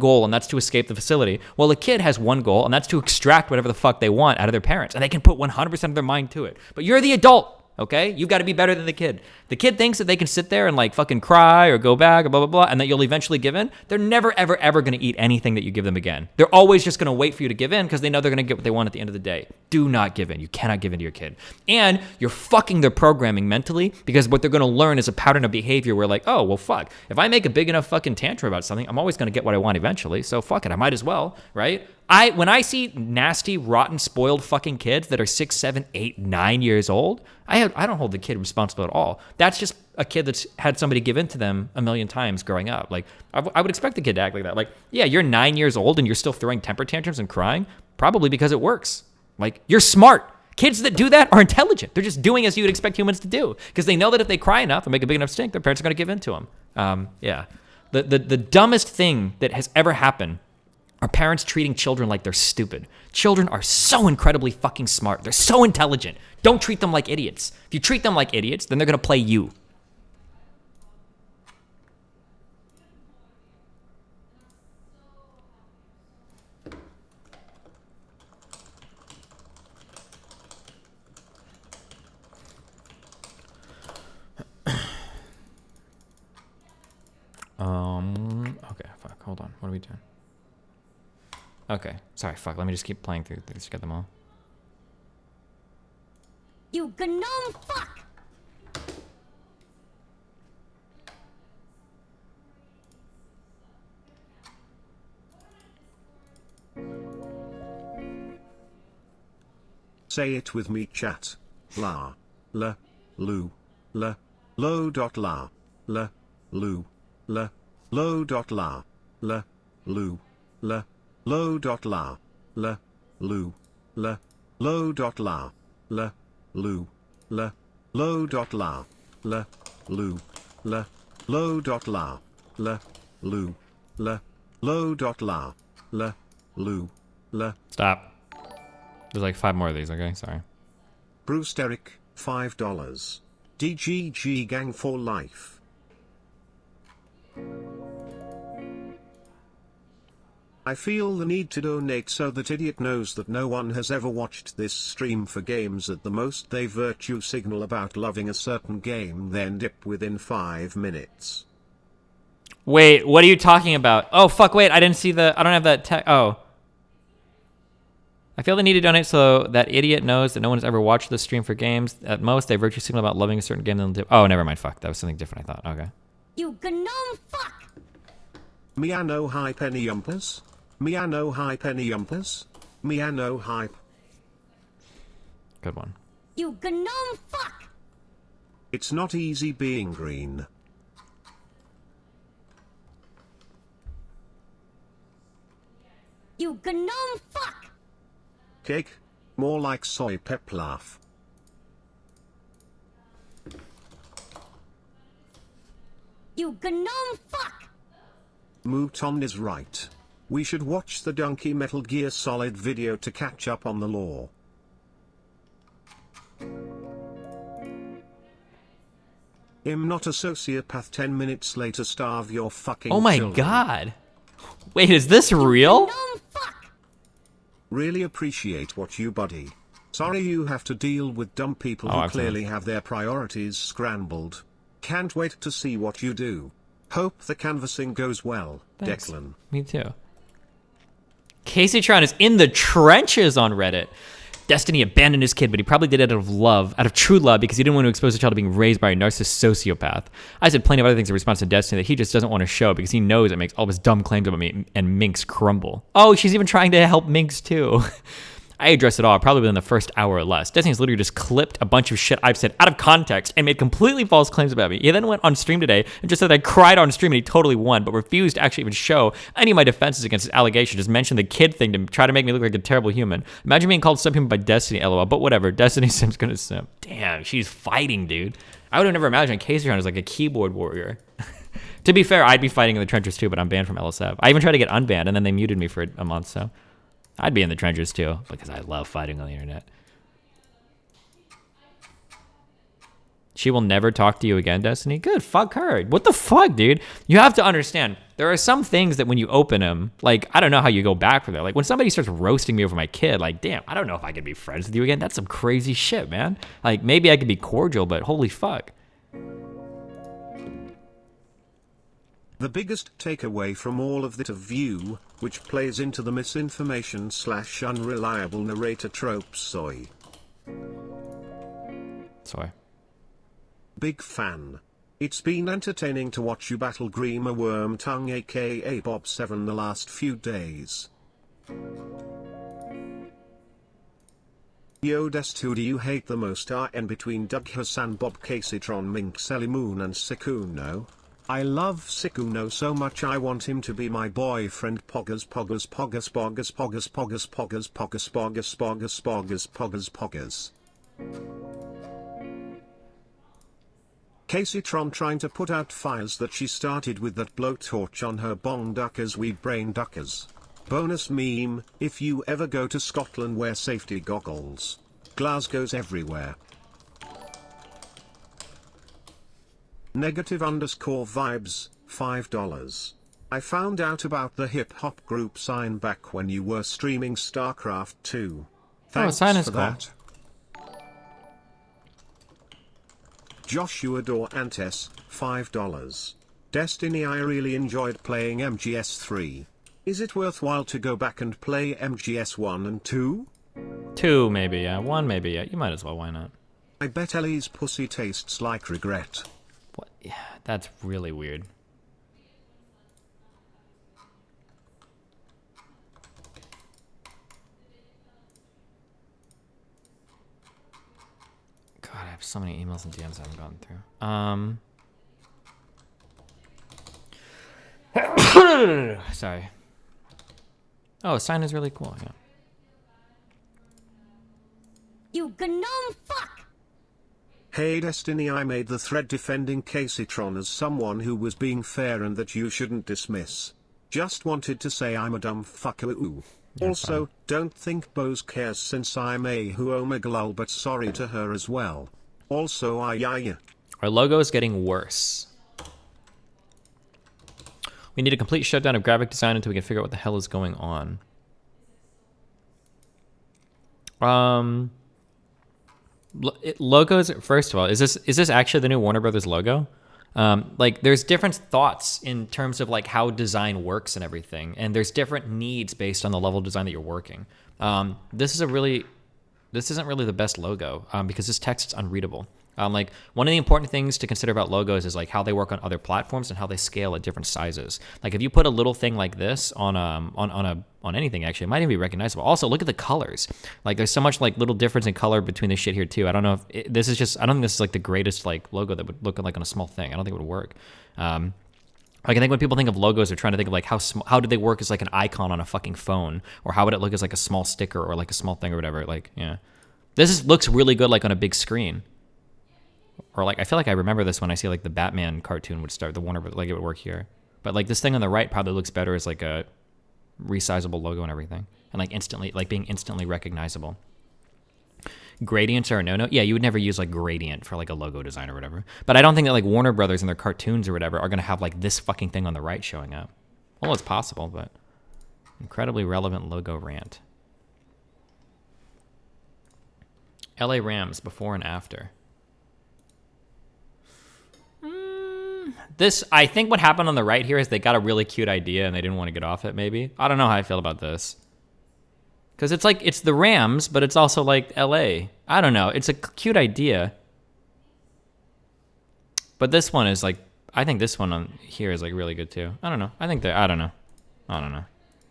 goal, and that's to escape the facility. Well, a kid has one goal, and that's to extract whatever the fuck they want out of their parents, and they can put 100% of their mind to it. But you're the adult. Okay? You've got to be better than the kid. The kid thinks that they can sit there and like fucking cry or go back or blah, blah, blah, and that you'll eventually give in. They're never, ever, ever going to eat anything that you give them again. They're always just going to wait for you to give in because they know they're going to get what they want at the end of the day. Do not give in. You cannot give in to your kid. And you're fucking their programming mentally, because what they're going to learn is a pattern of behavior where like, oh, well, fuck. If I make a big enough fucking tantrum about something, I'm always going to get what I want eventually. So fuck it. I might as well, right? When I see nasty, rotten, spoiled fucking kids that are 6, 7, 8, 9 years old, I don't hold the kid responsible at all. That's just a kid that's had somebody give in to them a million times growing up. Like, I would expect the kid to act like that. Like, yeah, you're 9 years old and you're still throwing temper tantrums and crying, probably because it works. Like, you're smart. Kids that do that are intelligent. They're just doing as you would expect humans to do, because they know that if they cry enough and make a big enough stink, their parents are going to give in to them. Yeah. The dumbest thing that has ever happened are parents treating children like they're stupid. Children are so incredibly fucking smart. They're so intelligent. Don't treat them like idiots. If you treat them like idiots, then they're going to play you. Okay, fuck, hold on. What are we doing? Okay, sorry, fuck, let me just keep playing through these to get them all. You gnome fuck! Say it with me, chat. La, la, lu, la, lo dot la, la, lu, la, lo dot la, la, lu, la, lo dot la, la, lu, la, lo dot la, la, lu, la, lo dot la, la, lu, la, lo dot la, la, lu, la, lo dot la, la, lu, la. Stop. There's like 5 more of these, okay? Sorry. Bruce Derrick, $5. DGG gang for life. I feel the need to donate so that idiot knows that no one has ever watched this stream for games. At the most they virtue signal about loving a certain game, then dip within 5 minutes. Wait, what are you talking about? Oh, fuck, wait, I didn't see the... I don't have that oh. I feel the need to donate so that idiot knows that no one has ever watched this stream for games. At most, they virtue signal about loving a certain game, then dip... Oh, never mind, fuck. That was something different, I thought. Okay. You gnome fuck! Miano high penny yumpers? Miano high penny yumpers? Miano high... Good one. You gnome fuck! It's not easy being green. You gnome fuck! Cake? More like soy pep laugh. You gnome fuck! Mouton is right. We should watch the Donkey Metal Gear Solid video to catch up on the lore. I'm not a sociopath. 10 minutes later, starve your fucking Oh my children. god. Wait, is this real? Really appreciate what you buddy. Sorry you have to deal with dumb people who absolutely. clearly have their priorities scrambled. Can't wait to see what you do. Hope the canvassing goes well, Thanks. Declan. Me too. Casey Tron is in the trenches on Reddit. Destiny abandoned his kid, but he probably did it out of love, out of true love, because he didn't want to expose the child to being raised by a narcissist sociopath. I said plenty of other things in response to Destiny that he just doesn't want to show because he knows it makes all of his dumb claims about me and Minx crumble. Oh, she's even trying to help Minx too. I addressed it all probably within the first hour or less. Destiny's literally just clipped a bunch of shit I've said out of context and made completely false claims about me. He then went on stream today and just said I cried on stream and he totally won, but refused to actually even show any of my defenses against his allegation. Just mentioned the kid thing to try to make me look like a terrible human. Imagine being called subhuman by Destiny, lol. But whatever, Destiny Sim's gonna simp. Damn, she's fighting, dude. I would have never imagined Casey as like a keyboard warrior. To be fair, I'd be fighting in the trenches too, but I'm banned from LSF. I even tried to get unbanned and then they muted me for a month, so I'd be in the trenches too, because I love fighting on the internet. She will never talk to you again, Destiny? Good, fuck her. What the fuck, dude? You have to understand, there are some things that when you open them, like, I don't know how you go back from there. Like, when somebody starts roasting me over my kid, like, damn, I don't know if I could be friends with you again. That's some crazy shit, man. Like, maybe I could be cordial, but holy fuck. The biggest takeaway from all of that view, which plays into the misinformation / unreliable narrator tropes, soy. Big fan. It's been entertaining to watch you battle Grima Wormtongue aka Bob7 the last few days. Yo Destu, do you hate the most RN between Doug Hassan, Bob Caseytron, Minx, Eleemoon and Sikuno? I love Sikuno so much I want him to be my boyfriend. Poggers poggers poggers poggers poggers poggers poggers poggers poggers poggers poggers poggers poggers. Caseytron trying to put out fires that she started with that blowtorch on her bong duckers, we brain duckers. Bonus meme, if you ever go to Scotland wear safety goggles. Glasgow's everywhere. Negative_vibes, $5. I found out about the hip-hop group Sign back when you were streaming StarCraft 2. Thanks Sign is for cool. that. Joshua Dorantes, $5. Destiny, I really enjoyed playing MGS3. Is it worthwhile to go back and play MGS 1 and 2? 2 maybe, yeah. 1 maybe, yeah. You might as well, why not? I bet Ellie's pussy tastes like regret. What? Yeah, that's really weird. God, I have so many emails and DMs I haven't gone through. Sorry. Oh, sign is really cool, yeah. You gnome fuck! Hey Destiny, I made the thread defending Caseytron as someone who was being fair and that you shouldn't dismiss. Just wanted to say I'm a dumb fucker. Ooh. Also, fine. Don't think Bose cares since I'm a who omega lol, but sorry to her as well. Also, our logo is getting worse. We need a complete shutdown of graphic design until we can figure out what the hell is going on. Logos, first of all, is this actually the new Warner Brothers logo? Like, there's different thoughts in terms of like how design works and everything, and there's different needs based on the level of design that you're working. This isn't really the best logo because this text is unreadable. Like, one of the important things to consider about logos is like how they work on other platforms and how they scale at different sizes. Like, if you put a little thing like this on anything, actually, it might even be recognizable. Also, look at the colors. Like, there's so much like little difference in color between this shit here too. I don't know if this is just. I don't think this is like the greatest like logo that would look like on a small thing. I don't think it would work. Like, I think when people think of logos, they're trying to think of like how do they work as like an icon on a fucking phone, or how would it look as like a small sticker or like a small thing or whatever. Like, yeah, looks really good like on a big screen. Or like, I feel like I remember this when I see like the Batman cartoon would start, the Warner, like it would work here. But like this thing on the right probably looks better as like a resizable logo and everything. And like instantly, like being instantly recognizable. Gradients are a no-no. Yeah, you would never use like gradient for like a logo design or whatever. But I don't think that like Warner Brothers and their cartoons or whatever are going to have like this fucking thing on the right showing up. Well, it's possible, but incredibly relevant logo rant. LA Rams before and after. This, I think what happened on the right here is they got a really cute idea and they didn't want to get off it, maybe. I don't know how I feel about this. Because it's like, it's the Rams, but it's also like LA. I don't know. It's a cute idea. But this one is like, I think this one on here is like really good too. I don't know. I think I don't know. I don't know.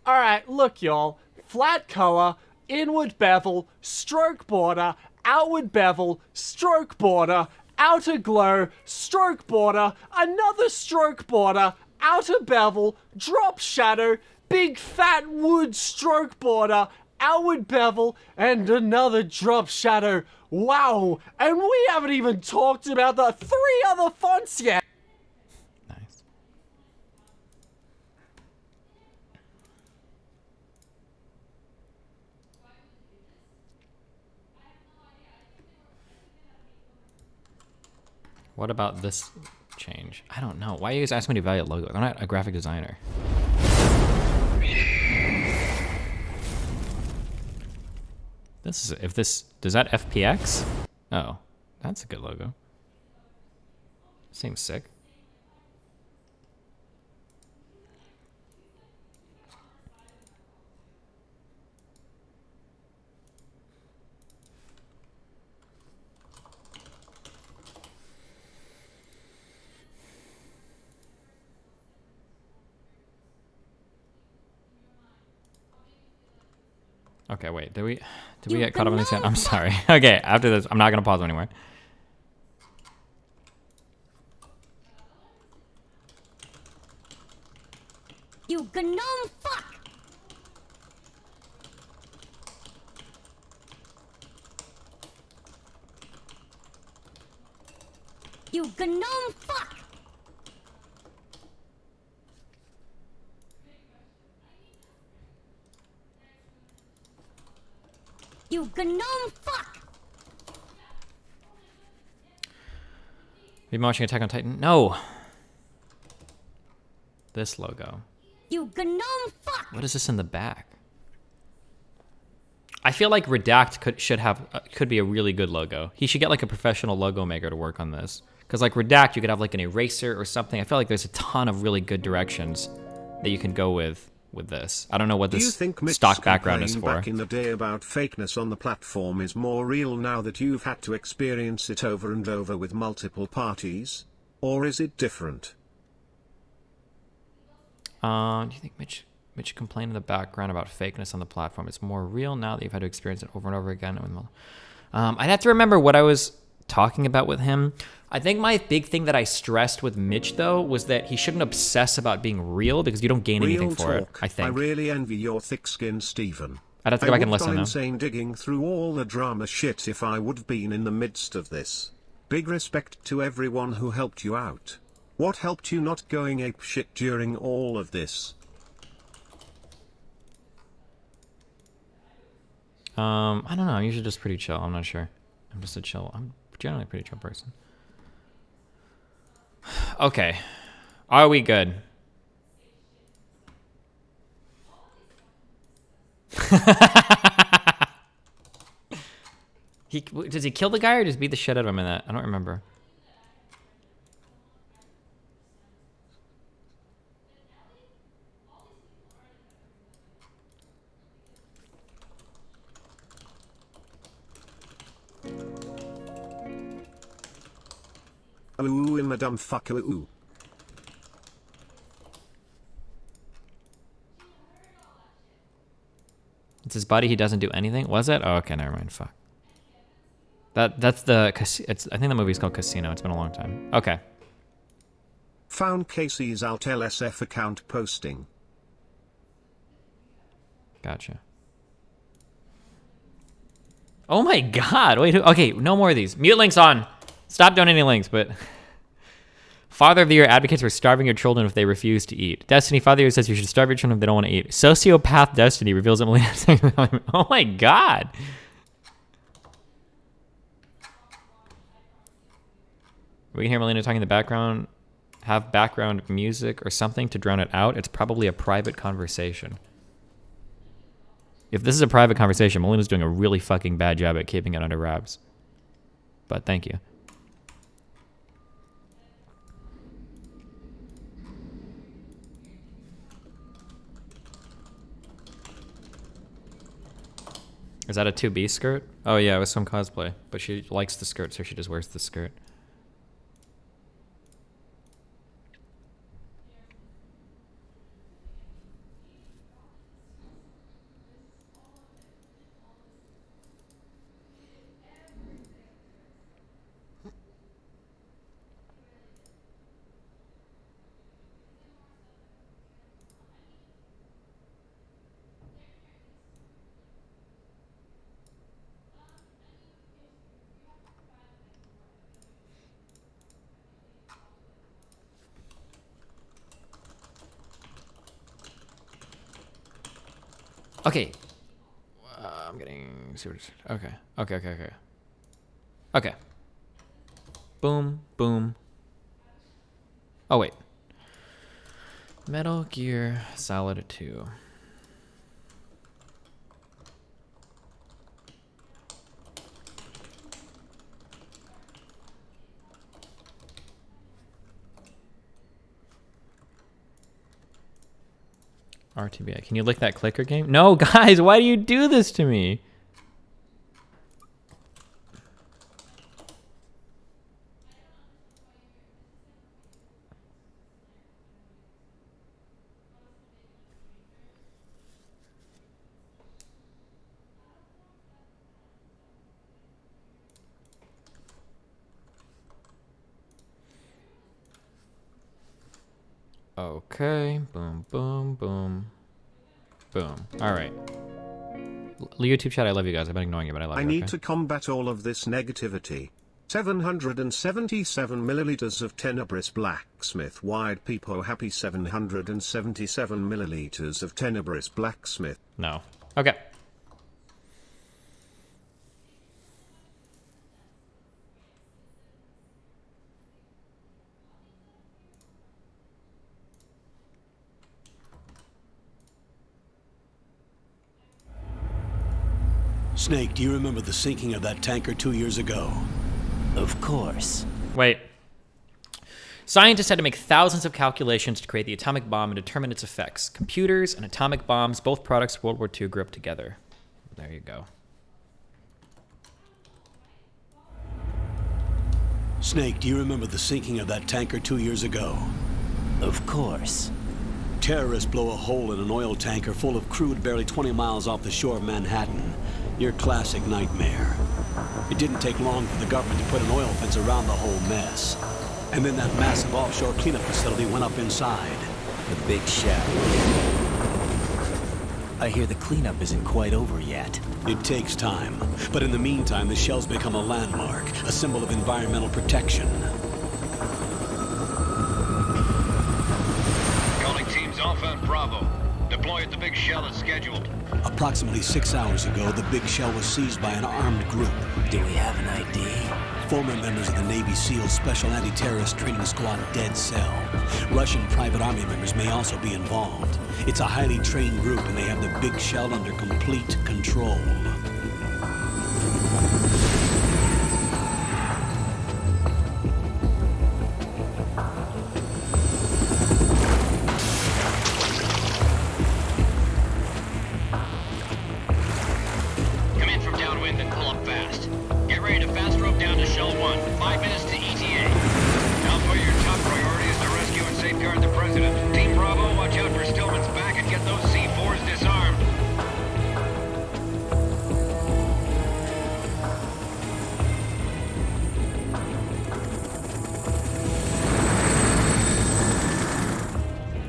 Alright, look y'all. Flat color, inward bevel, stroke border, outward bevel, stroke border, outer glow, stroke border, another stroke border, outer bevel, drop shadow, big fat wood stroke border, outward bevel, and another drop shadow. Wow, and we haven't even talked about the 3 other fonts yet. Nice. What about this change? I don't know. Why are you guys asking me to evaluate logo? I'm not a graphic designer. This is, if this, does that FPX? Oh, that's a good logo. Seems sick. Okay, wait, did we get caught up on these yet? I'm sorry. Okay, after this, I'm not gonna pause anymore. You gnome fuck! You gnome fuck! You gnome fuck! Are you watching Attack on Titan? No. This logo. You gnome fuck! What is this in the back? I feel like Redact could be a really good logo. He should get like a professional logo maker to work on this. Because like Redact, you could have like an eraser or something. I feel like there's a ton of really good directions that you can go with this. I don't know what this stock background is for. Back in the day about fakeness on the platform is more real now that you've had to experience it over and over with multiple parties? Or is it different? Do you think Mitch complained in the background about fakeness on the platform? It's more real now that you've had to experience it over and over again. I'd have to remember what I was talking about with him. I think my big thing that I stressed with Mitch, though, was that he shouldn't obsess about being real because you don't gain anything for it, I think. I really envy your thick skin, Stephen. I'd have to go back and listen, though. Insane digging through all the drama shit if I would have been in the midst of this. Big respect to everyone who helped you out. What helped you not going ape shit during all of this? I don't know. I'm usually just pretty chill. I'm not sure. I'm generally a pretty chill person. Okay. Are we good? Does he kill the guy or just beat the shit out of him in that? I don't remember. Ooh, madame fucker ooh. It's his buddy. He doesn't do anything. Was it? Oh, okay. Never mind. Fuck. That's the. I think the movie's called Casino. It's been a long time. Okay. Found Casey's alt LSF account posting. Gotcha. Oh my god. Wait. Okay. No more of these. Mute links on. Stop donating links, but... Father of the Year advocates for starving your children if they refuse to eat. Destiny, Father of the Year says you should starve your children if they don't want to eat. Sociopath Destiny reveals that MELINA... Oh my god! We can hear MELINA talking in the background. Have background music or something to drown it out. It's probably a private conversation. If this is a private conversation, Melina's doing a really fucking bad job at keeping it under wraps. But thank you. Is that a 2B skirt? Oh yeah, it was some cosplay. But she likes the skirt, so she just wears the skirt. Okay. I'm getting... Okay. Okay. Boom. Boom. Oh, wait. Metal Gear Solid 2. RTBI. Can you lick that clicker game? No, guys, why do you do this to me? Okay, boom, boom, boom, boom. All right. YouTube chat, I love you guys. I've been ignoring you, but I love you. I need to combat all of this negativity. 777 milliliters of Tenebris Blacksmith Wired Peepo Happy 777 milliliters of Tenebris Blacksmith. No. Okay. Snake, do you remember the sinking of that tanker 2 years ago? Of course. Wait. Scientists had to make thousands of calculations to create the atomic bomb and determine its effects. Computers and atomic bombs, both products of World War II, grew up together. There you go. Snake, do you remember the sinking of that tanker 2 years ago? Of course. Terrorists blow a hole in an oil tanker full of crude barely 20 miles off the shore of Manhattan. Your classic nightmare. It didn't take long for the government to put an oil fence around the whole mess. And then that massive offshore cleanup facility went up inside. The big shell. I hear the cleanup isn't quite over yet. It takes time. But in the meantime, the shell's become a landmark, a symbol of environmental protection. Calling teams Alpha and Bravo. Deploy at the big shell as scheduled. Approximately 6 hours ago, the big shell was seized by an armed group. Do we have an ID? Former members of the Navy SEAL Special Anti-Terrorist Training Squad Dead Cell. Russian private army members may also be involved. It's a highly trained group and they have the big shell under complete control.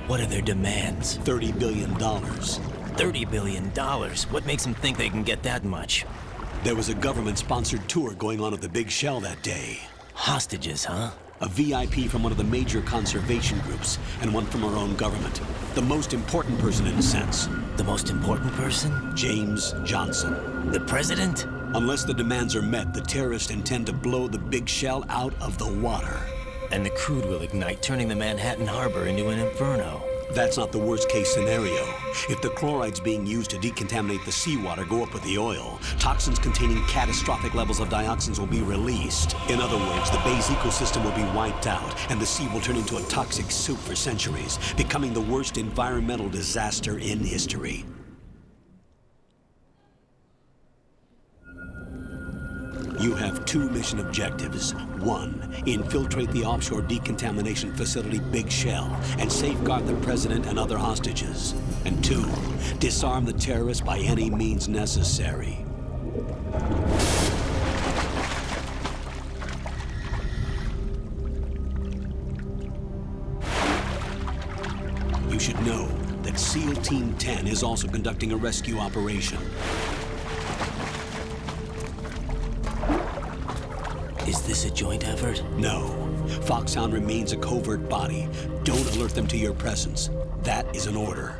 What are their demands? $30 billion. $30 billion? What makes them think they can get that much? There was a government-sponsored tour going on at the Big Shell that day. Hostages, huh? A VIP from one of the major conservation groups, and one from our own government. The most important person in a sense. The most important person? James Johnson. The president? Unless the demands are met, the terrorists intend to blow the Big Shell out of the water. And the crude will ignite, turning the Manhattan Harbor into an inferno. That's not the worst case scenario. If the chlorides being used to decontaminate the seawater go up with the oil, toxins containing catastrophic levels of dioxins will be released. In other words, the bay's ecosystem will be wiped out, and the sea will turn into a toxic soup for centuries, becoming the worst environmental disaster in history. You have 2 mission objectives. 1, infiltrate the offshore decontamination facility Big Shell and safeguard the president and other hostages. And 2, disarm the terrorists by any means necessary. You should know that SEAL Team 10 is also conducting a rescue operation. Is this a joint effort? No. Foxhound remains a covert body. Don't alert them to your presence. That is an order.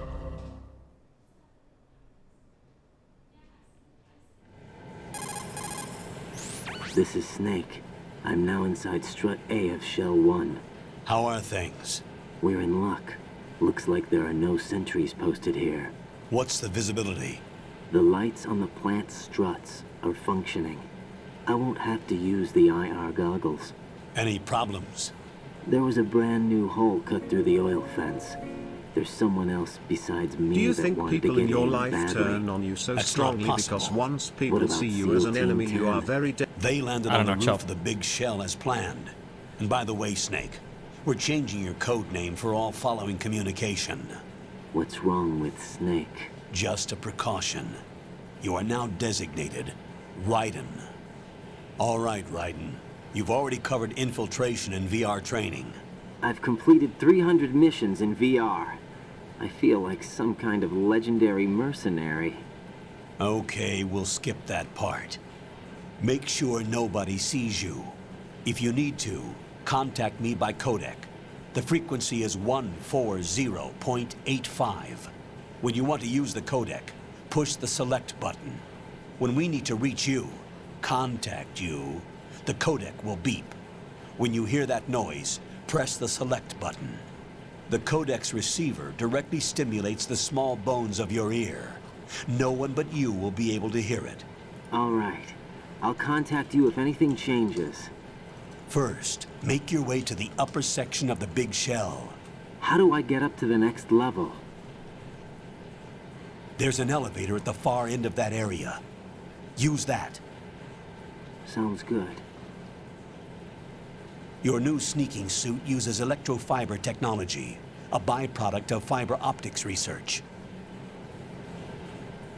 This is Snake. I'm now inside Strut A of Shell 1. How are things? We're in luck. Looks like there are no sentries posted here. What's the visibility? The lights on the plant struts are functioning. I won't have to use the IR goggles. Any problems? There was a brand new hole cut through the oil fence. There's someone else besides me. Do you that think wanted people to in get your in life badly. turn on you so That's strongly not because possible. once people What about see you as an SEAL enemy, Team you 10? are very They landed on the roof of the Big Shell as planned. And by the way, Snake, we're changing your code name for all following communication. What's wrong with Snake? Just a precaution. You are now designated Raiden. All right, Raiden. You've already covered infiltration and VR training. I've completed 300 missions in VR. I feel like some kind of legendary mercenary. Okay, we'll skip that part. Make sure nobody sees you. If you need to, contact me by codec. The frequency is 140.85. When you want to use the codec, push the select button. When we need to reach you, contact you, the codec will beep. When you hear that noise, press the select button. The codec's receiver directly stimulates the small bones of your ear. No one but you will be able to hear it. All right. I'll contact you if anything changes. First, make your way to the upper section of the Big Shell. How do I get up to the next level? There's an elevator at the far end of that area. Use that. Sounds good. Your new sneaking suit uses electrofiber technology, a byproduct of fiber optics research.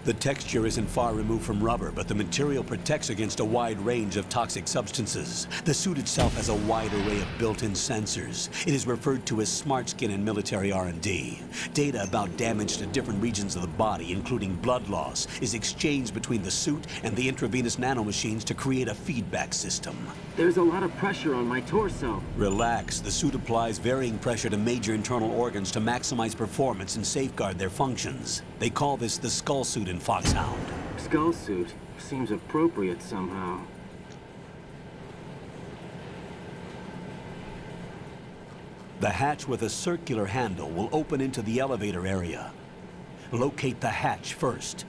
The texture isn't far removed from rubber, but the material protects against a wide range of toxic substances. The suit itself has a wide array of built-in sensors. It is referred to as smart skin in military R&D. Data about damage to different regions of the body, including blood loss, is exchanged between the suit and the intravenous nanomachines to create a feedback system. There's a lot of pressure on my torso. Relax. The suit applies varying pressure to major internal organs to maximize performance and safeguard their functions. They call this the skull suit in Foxhound. Skull suit seems appropriate somehow. The hatch with a circular handle will open into the elevator area. Locate the hatch first.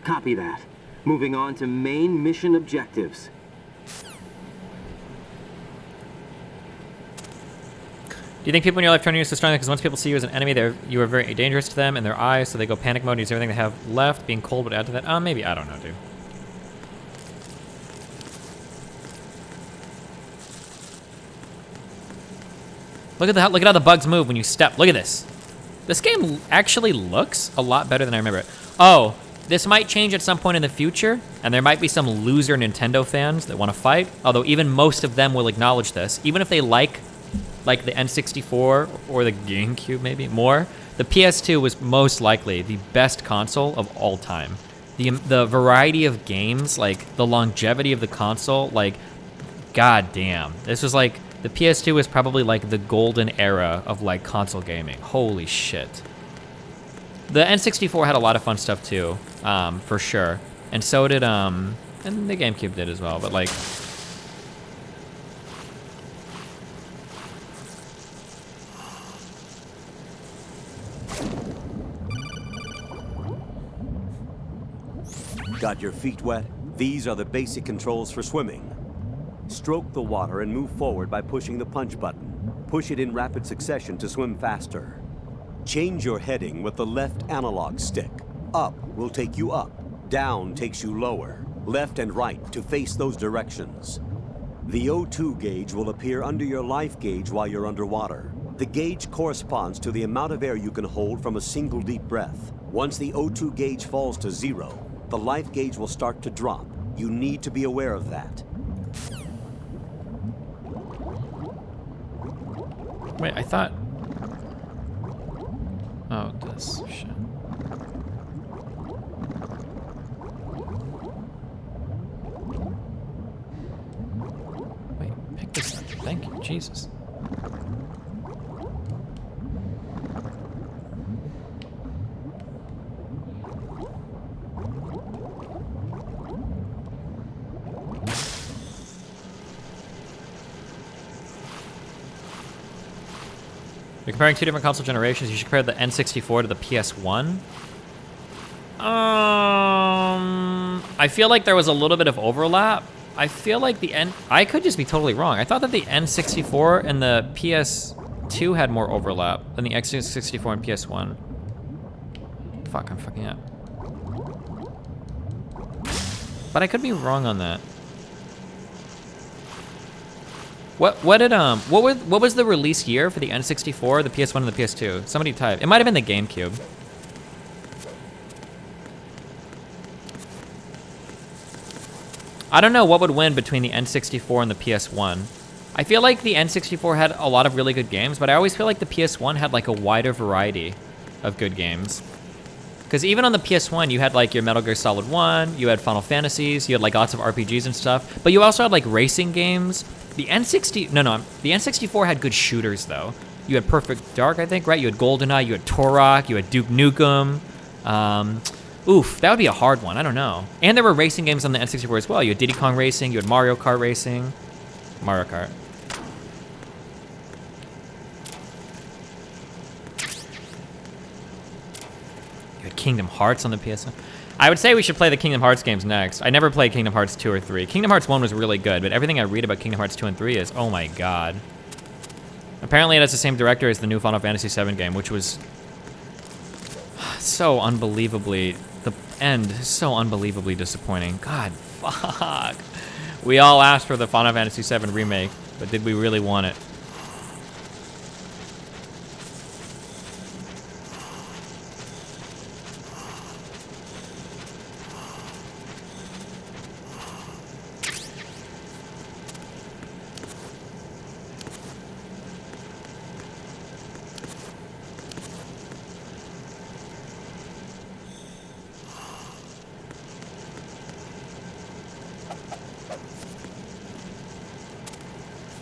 Copy that. Moving on to main mission objectives. Do you think people in your life turn on you so strongly because once people see you as an enemy, you are very dangerous to them in their eyes, so they go panic mode and use everything they have left? Being cold would add to that? Maybe. I don't know, dude. Look at how the bugs move when you step. Look at this. This game actually looks a lot better than I remember it. Oh, this might change at some point in the future, and there might be some loser Nintendo fans that want to fight, although even most of them will acknowledge this. Even if they like the N64 or the GameCube maybe more, the PS2 was most likely the best console of all time. The variety of games, like the longevity of the console, like goddamn. This was like, the PS2 was probably like the golden era of like console gaming. Holy shit. The N64 had a lot of fun stuff too, for sure. And so did, and the GameCube did as well, but like, Got your feet wet? These are the basic controls for swimming. Stroke the water and move forward by pushing the punch button. Push it in rapid succession to swim faster. Change your heading with the left analog stick. Up will take you up. Down takes you lower. Left and right to face those directions. The O2 gauge will appear under your life gauge while you're underwater. The gauge corresponds to the amount of air you can hold from a single deep breath. Once the O2 gauge falls to 0, the life gauge will start to drop. You need to be aware of that. Wait, I thought... Oh, this shit. Wait, pick this up. Thank you, Jesus. You're comparing two different console generations. You should compare the N64 to the PS1. I feel like there was a little bit of overlap. I feel like I could just be totally wrong. I thought that the N64 and the PS2 had more overlap than the X64 and PS1. Fuck, I'm fucking up. But I could be wrong on that. What was the release year for the N64, the PS1, and the PS2? Somebody type. It might have been the GameCube. I don't know what would win between the N64 and the PS1. I feel like the N64 had a lot of really good games, but I always feel like the PS1 had like a wider variety of good games. Because even on the PS1, you had like your Metal Gear Solid 1, you had Final Fantasies, you had like lots of RPGs and stuff, but you also had like racing games. The N64 had good shooters though. You had Perfect Dark, I think, right? You had GoldenEye, you had Turok, you had Duke Nukem. Oof, that would be a hard one, I don't know. And there were racing games on the N64 as well. You had Diddy Kong Racing, you had Mario Kart Racing. Mario Kart. You had Kingdom Hearts on the PS1. I would say we should play the Kingdom Hearts games next. I never played Kingdom Hearts 2 or 3. Kingdom Hearts 1 was really good, but everything I read about Kingdom Hearts 2 and 3 is, oh my god. Apparently it has the same director as the new Final Fantasy VII game, which was so unbelievably, the end is so unbelievably disappointing. God, fuck. We all asked for the Final Fantasy VII remake, but did we really want it?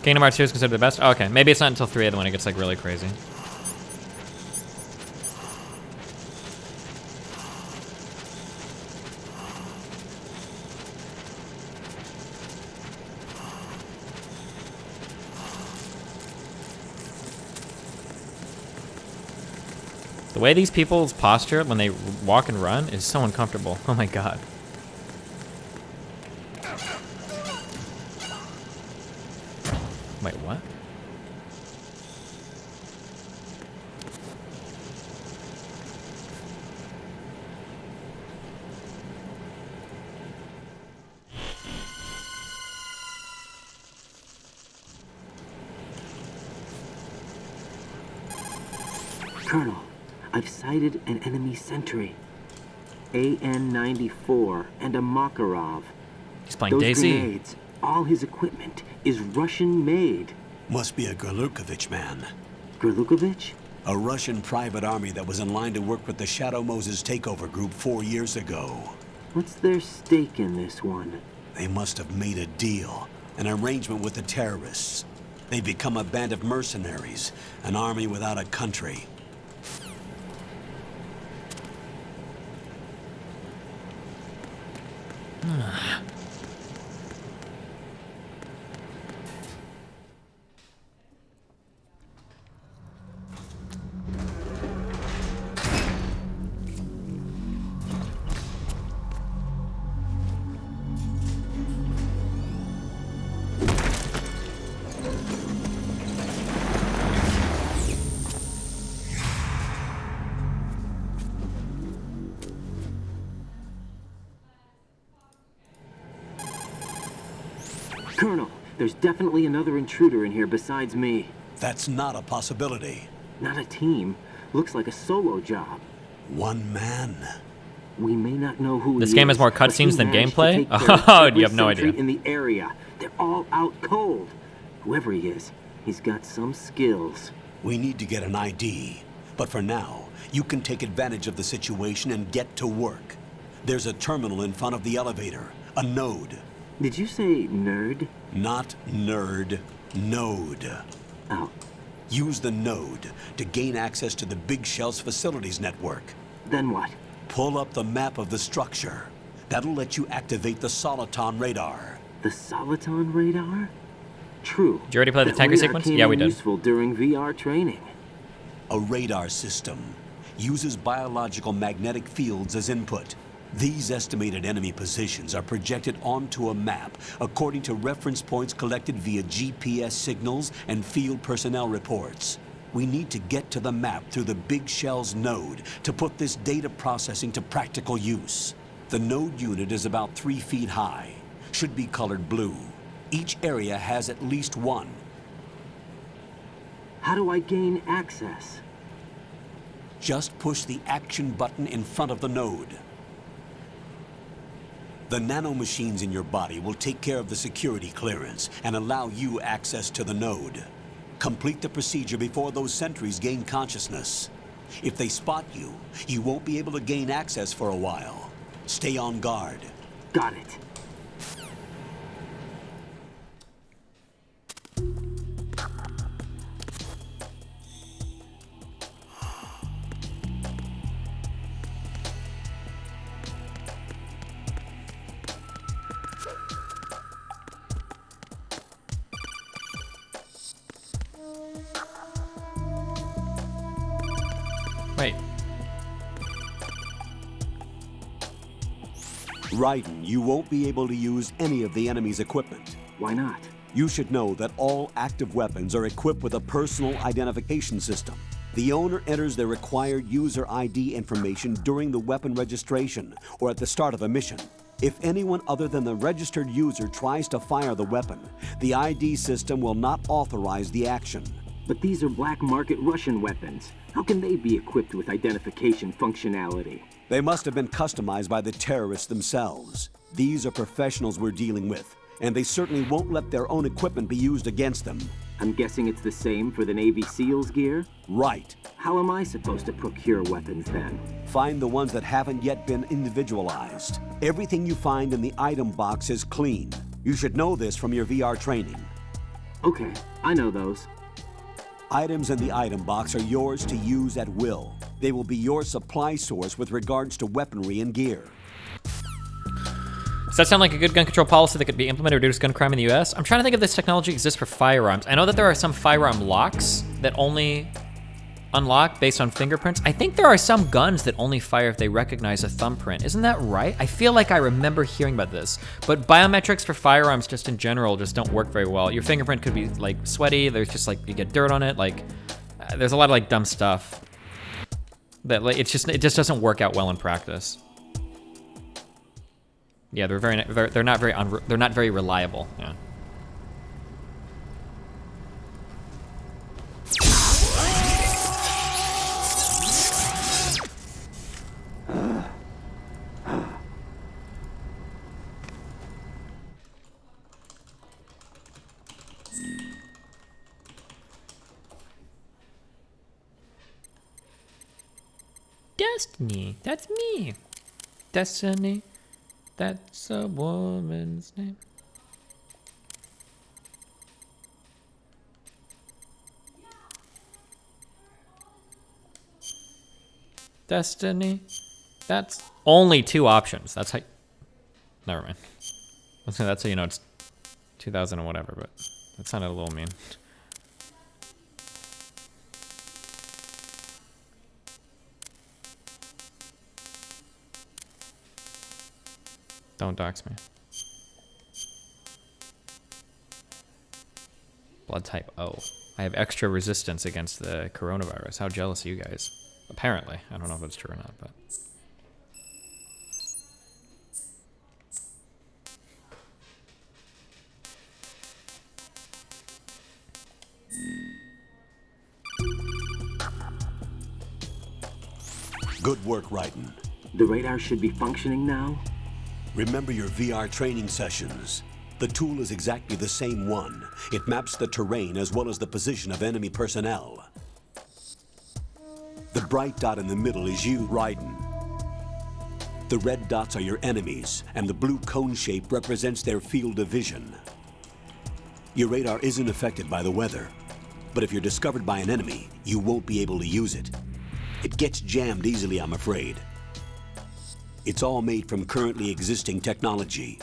Kingdom Hearts 2 is considered the best? Oh, okay, maybe it's not until 3 when it gets like really crazy. The way these people's posture when they walk and run is so uncomfortable. Oh my god. Wait, what? Colonel, I've sighted an enemy sentry. AN-94 and a Makarov. He's playing Those DayZ. Grenades, all his equipment is Russian-made. Must be a Gerlukovich man. Gerlukovich? A Russian private army that was in line to work with the Shadow Moses takeover group 4 years ago. What's their stake in this one? They must have made a deal, an arrangement with the terrorists. They've become a band of mercenaries, an army without a country. Colonel, there's definitely another intruder in here besides me. That's not a possibility. Not a team. Looks like a solo job. One man. We may not know who This he game has is, more but he cutscenes than managed to gameplay? take care of Oh, every you have no sentry idea. in the area. They're all out cold. Whoever he is, he's got some skills. We need to get an ID. But for now, you can take advantage of the situation and get to work. There's a terminal in front of the elevator. A node. Did you say nerd? Not nerd. Node. Oh. Use the node to gain access to the Big Shell's facilities network. Then what? Pull up the map of the structure. That'll let you activate the Soliton radar. The Soliton radar? True. Did you already play the That tanker radar sequence? came Yeah, we in did. Useful during VR training. A radar system uses biological magnetic fields as input. These estimated enemy positions are projected onto a map according to reference points collected via GPS signals and field personnel reports. We need to get to the map through the Big Shell's node to put this data processing to practical use. The node unit is about 3 feet high, should be colored blue. Each area has at least one. How do I gain access? Just push the action button in front of the node. The nanomachines in your body will take care of the security clearance and allow you access to the node. Complete the procedure before those sentries gain consciousness. If they spot you, you won't be able to gain access for a while. Stay on guard. Got it. Wait. Raiden, you won't be able to use any of the enemy's equipment. Why not? You should know that all active weapons are equipped with a personal identification system. The owner enters their required user ID information during the weapon registration or at the start of a mission. If anyone other than the registered user tries to fire the weapon, the ID system will not authorize the action. But these are black market Russian weapons. How can they be equipped with identification functionality? They must have been customized by the terrorists themselves. These are professionals we're dealing with, and they certainly won't let their own equipment be used against them. I'm guessing it's the same for the Navy SEALs gear? Right. How am I supposed to procure weapons then? Find the ones that haven't yet been individualized. Everything you find in the item box is clean. You should know this from your VR training. Okay, I know those. Items in the item box are yours to use at will. They will be your supply source with regards to weaponry and gear. Does that sound like a good gun control policy that could be implemented to reduce gun crime in the US? I'm trying to think if this technology exists for firearms. I know that there are some firearm locks that only unlock based on fingerprints. I think there are some guns that only fire if they recognize a thumbprint. Isn't that right? I feel like I remember hearing about this. But biometrics for firearms just in general just don't work very well. Your fingerprint could be like sweaty. There's just like, you get dirt on it. Like, there's a lot of like dumb stuff that like, it just doesn't work out well in practice. Yeah, they're not very reliable. Yeah. Destiny, that's me. Destiny, that's a woman's name. Destiny, that's only 2 options. That's how. Never mind. That's how you know it's 2000 and whatever, but that sounded a little mean. Don't dox me. Blood type O. I have extra resistance against the coronavirus. How jealous are you guys? Apparently. I don't know if it's true or not, but... Good work, Raiden. The radar should be functioning now? Remember your VR training sessions. The tool is exactly the same one. It maps the terrain as well as the position of enemy personnel. The bright dot in the middle is you, Raiden. The red dots are your enemies, and the blue cone shape represents their field of vision. Your radar isn't affected by the weather, but if you're discovered by an enemy, you won't be able to use it. It gets jammed easily, I'm afraid. It's all made from currently existing technology.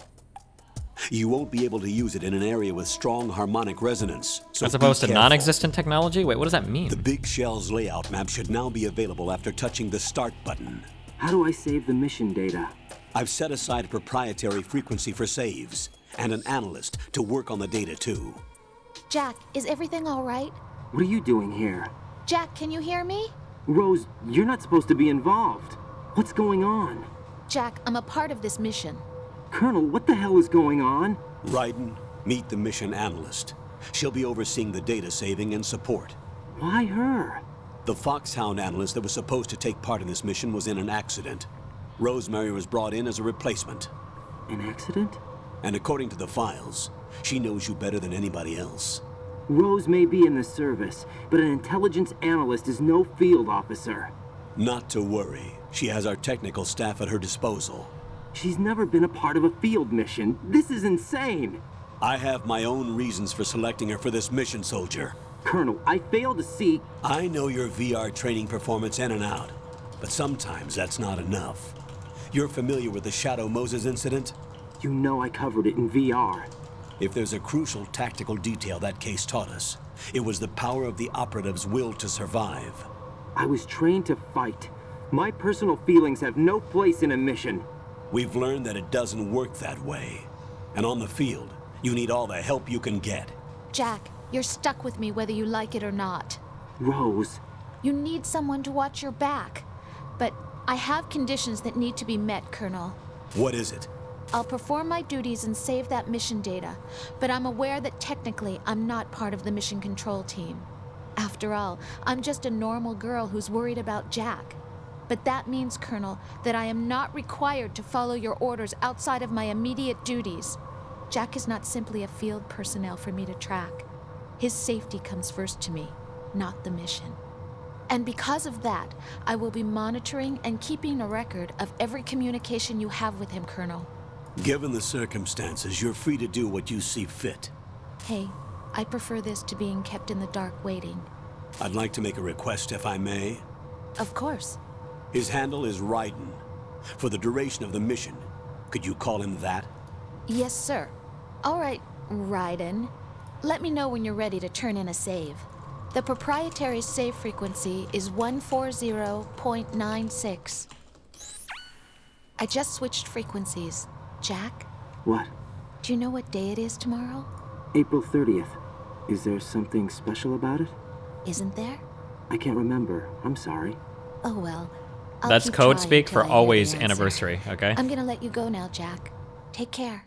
You won't be able to use it in an area with strong harmonic resonance. So As opposed to be careful. non-existent technology? Wait, what does that mean? The Big Shell's layout map should now be available after touching the Start button. How do I save the mission data? I've set aside a proprietary frequency for saves, and an analyst to work on the data too. Jack, is everything all right? What are you doing here? Jack, can you hear me? Rose, you're not supposed to be involved. What's going on? Jack, I'm a part of this mission. Colonel, what the hell is going on? Raiden, meet the mission analyst. She'll be overseeing the data saving and support. Why her? The Foxhound analyst that was supposed to take part in this mission was in an accident. Rosemary was brought in as a replacement. An accident? And according to the files, she knows you better than anybody else. Rose may be in the service, but an intelligence analyst is no field officer. Not to worry. She has our technical staff at her disposal. She's never been a part of a field mission. This is insane. I have my own reasons for selecting her for this mission, soldier. Colonel, I fail to see... I know your VR training performance in and out, but sometimes that's not enough. You're familiar with the Shadow Moses incident? You know I covered it in VR. If there's a crucial tactical detail that case taught us, it was the power of the operative's will to survive. I was trained to fight. My personal feelings have no place in a mission. We've learned that it doesn't work that way. And on the field, you need all the help you can get. Jack, you're stuck with me whether you like it or not. Rose. You need someone to watch your back. But I have conditions that need to be met, Colonel. What is it? I'll perform my duties and save that mission data, but I'm aware that technically I'm not part of the mission control team. After all, I'm just a normal girl who's worried about Jack. But that means, Colonel, that I am not required to follow your orders outside of my immediate duties. Jack is not simply a field personnel for me to track. His safety comes first to me, not the mission. And because of that, I will be monitoring and keeping a record of every communication you have with him, Colonel. Given the circumstances, you're free to do what you see fit. Hey, I prefer this to being kept in the dark waiting. I'd like to make a request, if I may. Of course. His handle is Raiden. For the duration of the mission, could you call him that? Yes, sir. All right, Raiden. Let me know when you're ready to turn in a save. The proprietary save frequency is 140.96. I just switched frequencies. Jack? What? Do you know what day it is tomorrow? April 30th. Is there something special about it? Isn't there? I can't remember. I'm sorry. Oh well. I'll That's keep code trying speak till for I hear the always answer. anniversary, okay? I'm gonna let you go now, Jack. Take care.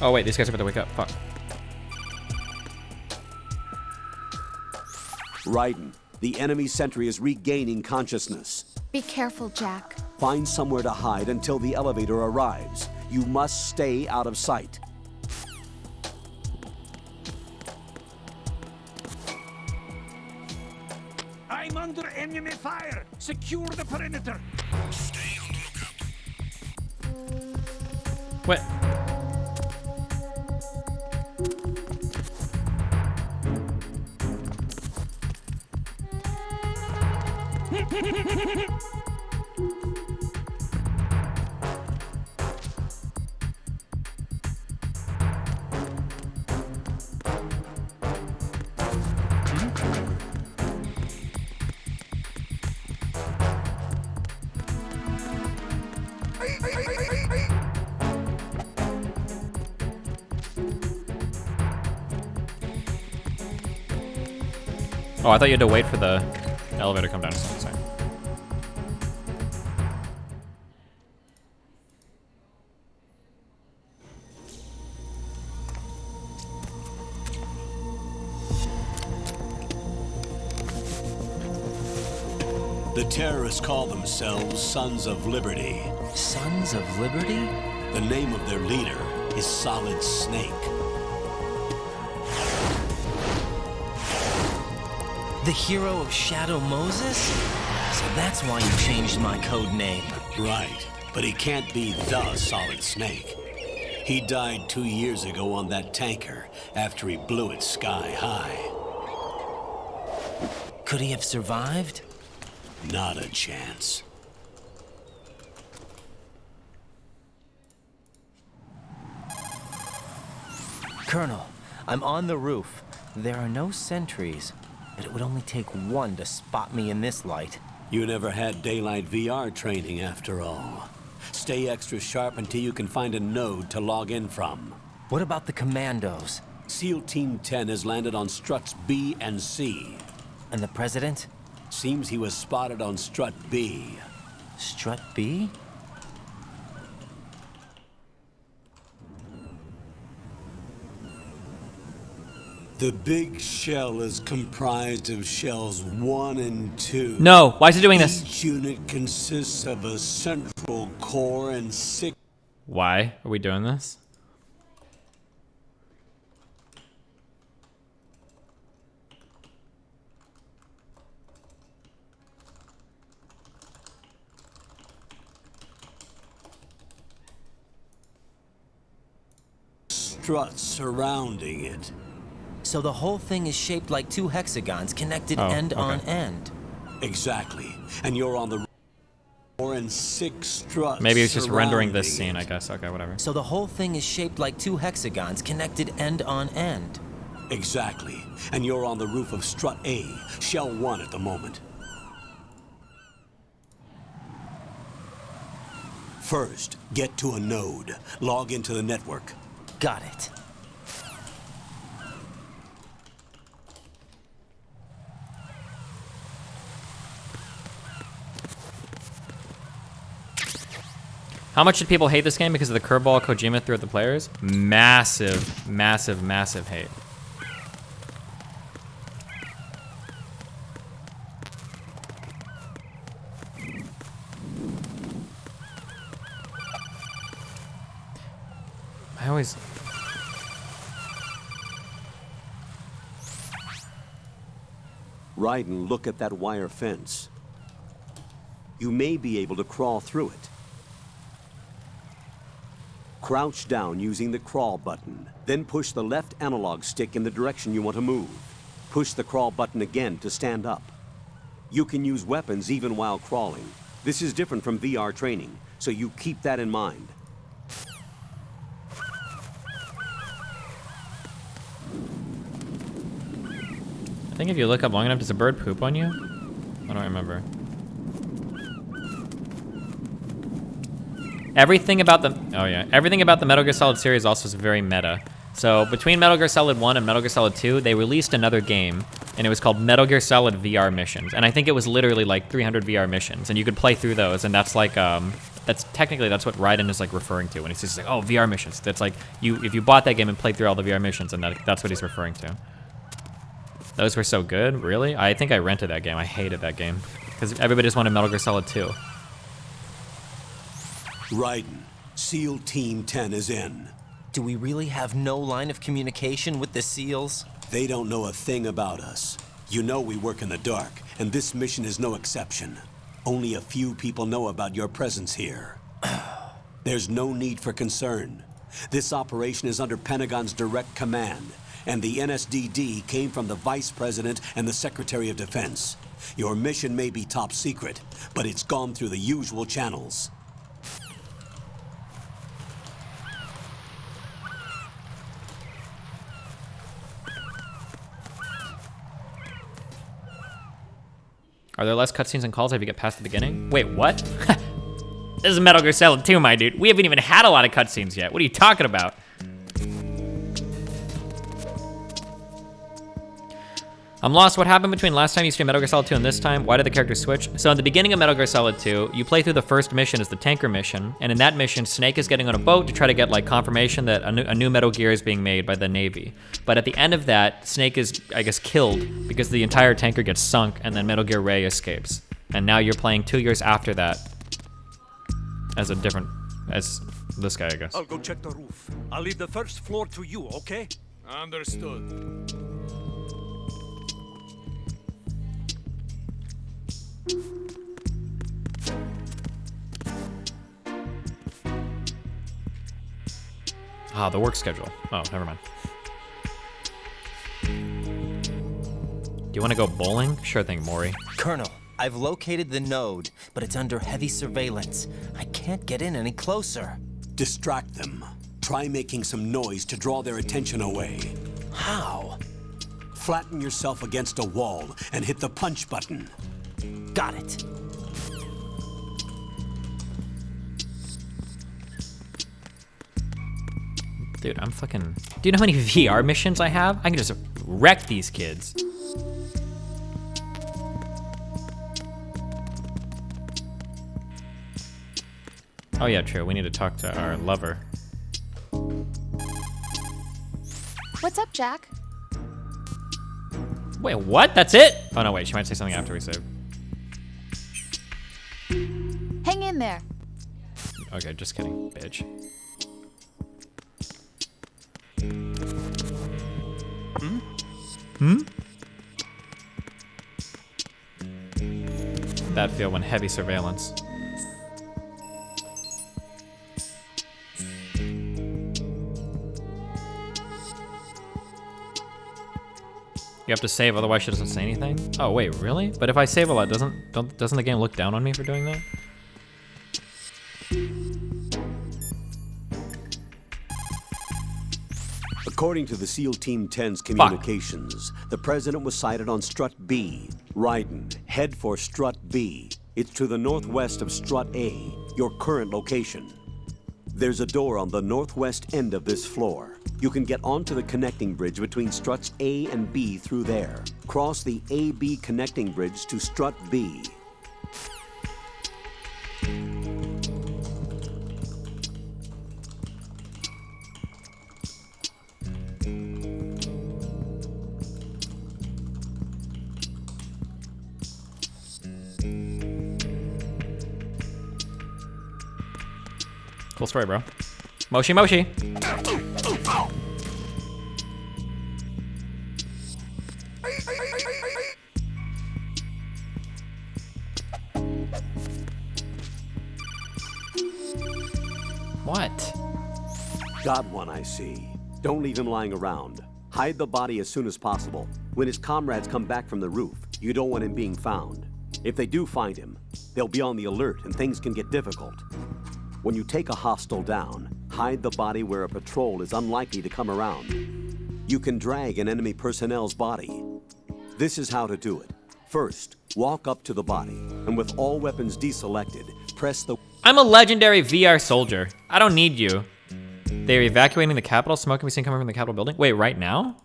Oh wait, these guys are about to wake up. Fuck. Raiden, the enemy sentry is regaining consciousness. Be careful, Jack. Find somewhere to hide until the elevator arrives. You must stay out of sight. I'm under enemy fire. Secure the perimeter. Stay on the lookout. What? Oh, I thought you had to wait for the elevator to come down. Sorry. The terrorists call themselves Sons of Liberty. Sons of Liberty? The name of their leader is Solid Snake. The hero of Shadow Moses? So that's why you changed my code name. Right, but he can't be the Solid Snake. He died 2 years ago on that tanker after he blew it sky high. Could he have survived? Not a chance. Colonel, I'm on the roof. There are no sentries, but it would only take one to spot me in this light. You never had daylight VR training after all. Stay extra sharp until you can find a node to log in from. What about the commandos? SEAL Team 10 has landed on struts B and C. And the president? Seems he was spotted on strut B. Strut B? The big shell is comprised of shells 1 and 2. No, why is it doing this? Each unit consists of a central core and 6... Why are we doing this? struts surrounding it. So the whole thing is shaped like two hexagons connected end on end. Exactly. And you're on the floor and 6 struts. Maybe it's just rendering this scene, I guess. Okay, whatever. So the whole thing is shaped like two hexagons connected end on end. Exactly. And you're on the roof of strut A, shell 1 at the moment. First, get to a node. Log into the network. Got it. How much did people hate this game because of the curveball Kojima threw at the players? Massive, massive, massive hate. I always... Raiden, look at that wire fence. You may be able to crawl through it. Crouch down using the crawl button, then push the left analog stick in the direction you want to move. Push the crawl button again to stand up. You can use weapons even while crawling. This is different from VR training, so you keep that in mind. I think if you look up long enough, does a bird poop on you? I don't remember. Everything about the everything about the Metal Gear Solid series also is very meta. So between Metal Gear Solid 1 and Metal Gear Solid 2, they released another game, and it was called Metal Gear Solid VR Missions. And I think it was literally like 300 VR missions, and you could play through those. And that's like that's technically what Raiden is like referring to when he says like, oh, VR missions. That's like if you bought that game and played through all the VR missions, and that's what he's referring to. Those were so good, really? I think I rented that game. I hated that game because everybody just wanted Metal Gear Solid 2. Raiden, SEAL Team 10 is in. Do we really have no line of communication with the SEALs? They don't know a thing about us. You know we work in the dark, and this mission is no exception. Only a few people know about your presence here. There's no need for concern. This operation is under Pentagon's direct command, and the NSDD came from the Vice President and the Secretary of Defense. Your mission may be top secret, but it's gone through the usual channels. Are there less cutscenes and calls if you get past the beginning? Wait, what? This is Metal Gear Solid 2, my dude. We haven't even had a lot of cutscenes yet. What are you talking about? I'm lost. What happened between last time you streamed Metal Gear Solid 2 and this time? Why did the characters switch? So in the beginning of Metal Gear Solid 2, you play through the first mission as the tanker mission, and in that mission, Snake is getting on a boat to try to get like confirmation that a new Metal Gear is being made by the Navy. But at the end of that, Snake is, I guess, killed because the entire tanker gets sunk, and then Metal Gear Ray escapes. And now you're playing 2 years after that as this guy, I guess. I'll go check the roof. I'll leave the first floor to you, okay? Understood. Ah, the work schedule. Oh, never mind. Do you want to go bowling? Sure thing, Maury. Colonel, I've located the node, but it's under heavy surveillance. I can't get in any closer. Distract them. Try making some noise to draw their attention away. How? Flatten yourself against a wall and hit the punch button. Got it. Dude, I'm fucking... Do you know how many VR missions I have? I can just wreck these kids. Oh yeah, true. We need to talk to our lover. What's up, Jack? Wait, what? That's it? Oh no, wait. She might say something after we save. Hang in there. Okay, just kidding, bitch. That feel when heavy surveillance. You have to save, otherwise she doesn't say anything? Oh wait, really? But if I save a lot, doesn't the game look down on me for doing that? According to the SEAL Team 10's communications, the president was sighted on Strut B. Ryden, head for Strut B. It's to the northwest of Strut A, your current location. There's a door on the northwest end of this floor. You can get onto the connecting bridge between Struts A and B through there. Cross the A-B connecting bridge to Strut B. Cool story, bro. Moshi Moshi. What? Got one, I see. Don't leave him lying around. Hide the body as soon as possible. When his comrades come back from the roof, you don't want him being found. If they do find him, they'll be on the alert and things can get difficult. When you take a hostile down, hide the body where a patrol is unlikely to come around. You can drag an enemy personnel's body. This is how to do it. First, walk up to the body, and with all weapons deselected, press the... I'm a legendary VR soldier. I don't need you. They're evacuating the Capitol. Smoke can be seen coming from the Capitol building. Wait, right now?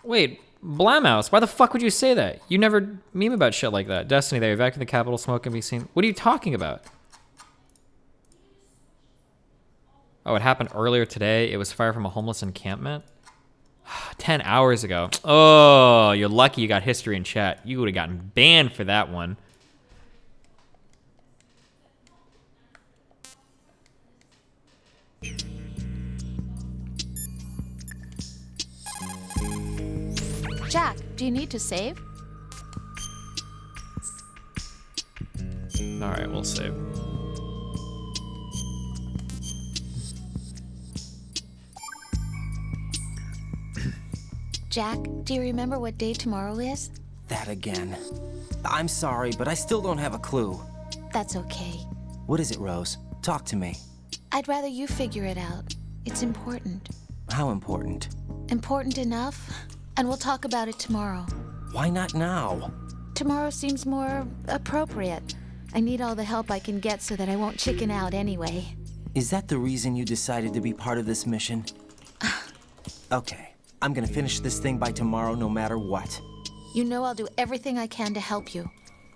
Wait, Blamhouse, why the fuck would you say that? You never meme about shit like that. Destiny, they evacuated the Capitol, smoke can be seen. What are you talking about? Oh, it happened earlier today. It was fire from a homeless encampment. 10 hours ago. Oh, you're lucky you got history in chat. You would have gotten banned for that one. Jack, do you need to save? All right, we'll save. Jack, do you remember what day tomorrow is? That again. I'm sorry, but I still don't have a clue. That's okay. What is it, Rose? Talk to me. I'd rather you figure it out. It's important. How important? Important enough? And we'll talk about it tomorrow. Why not now? Tomorrow seems more appropriate. I need all the help I can get so that I won't chicken out anyway. Is that the reason you decided to be part of this mission? Okay, I'm gonna finish this thing by tomorrow no matter what. You know I'll do everything I can to help you.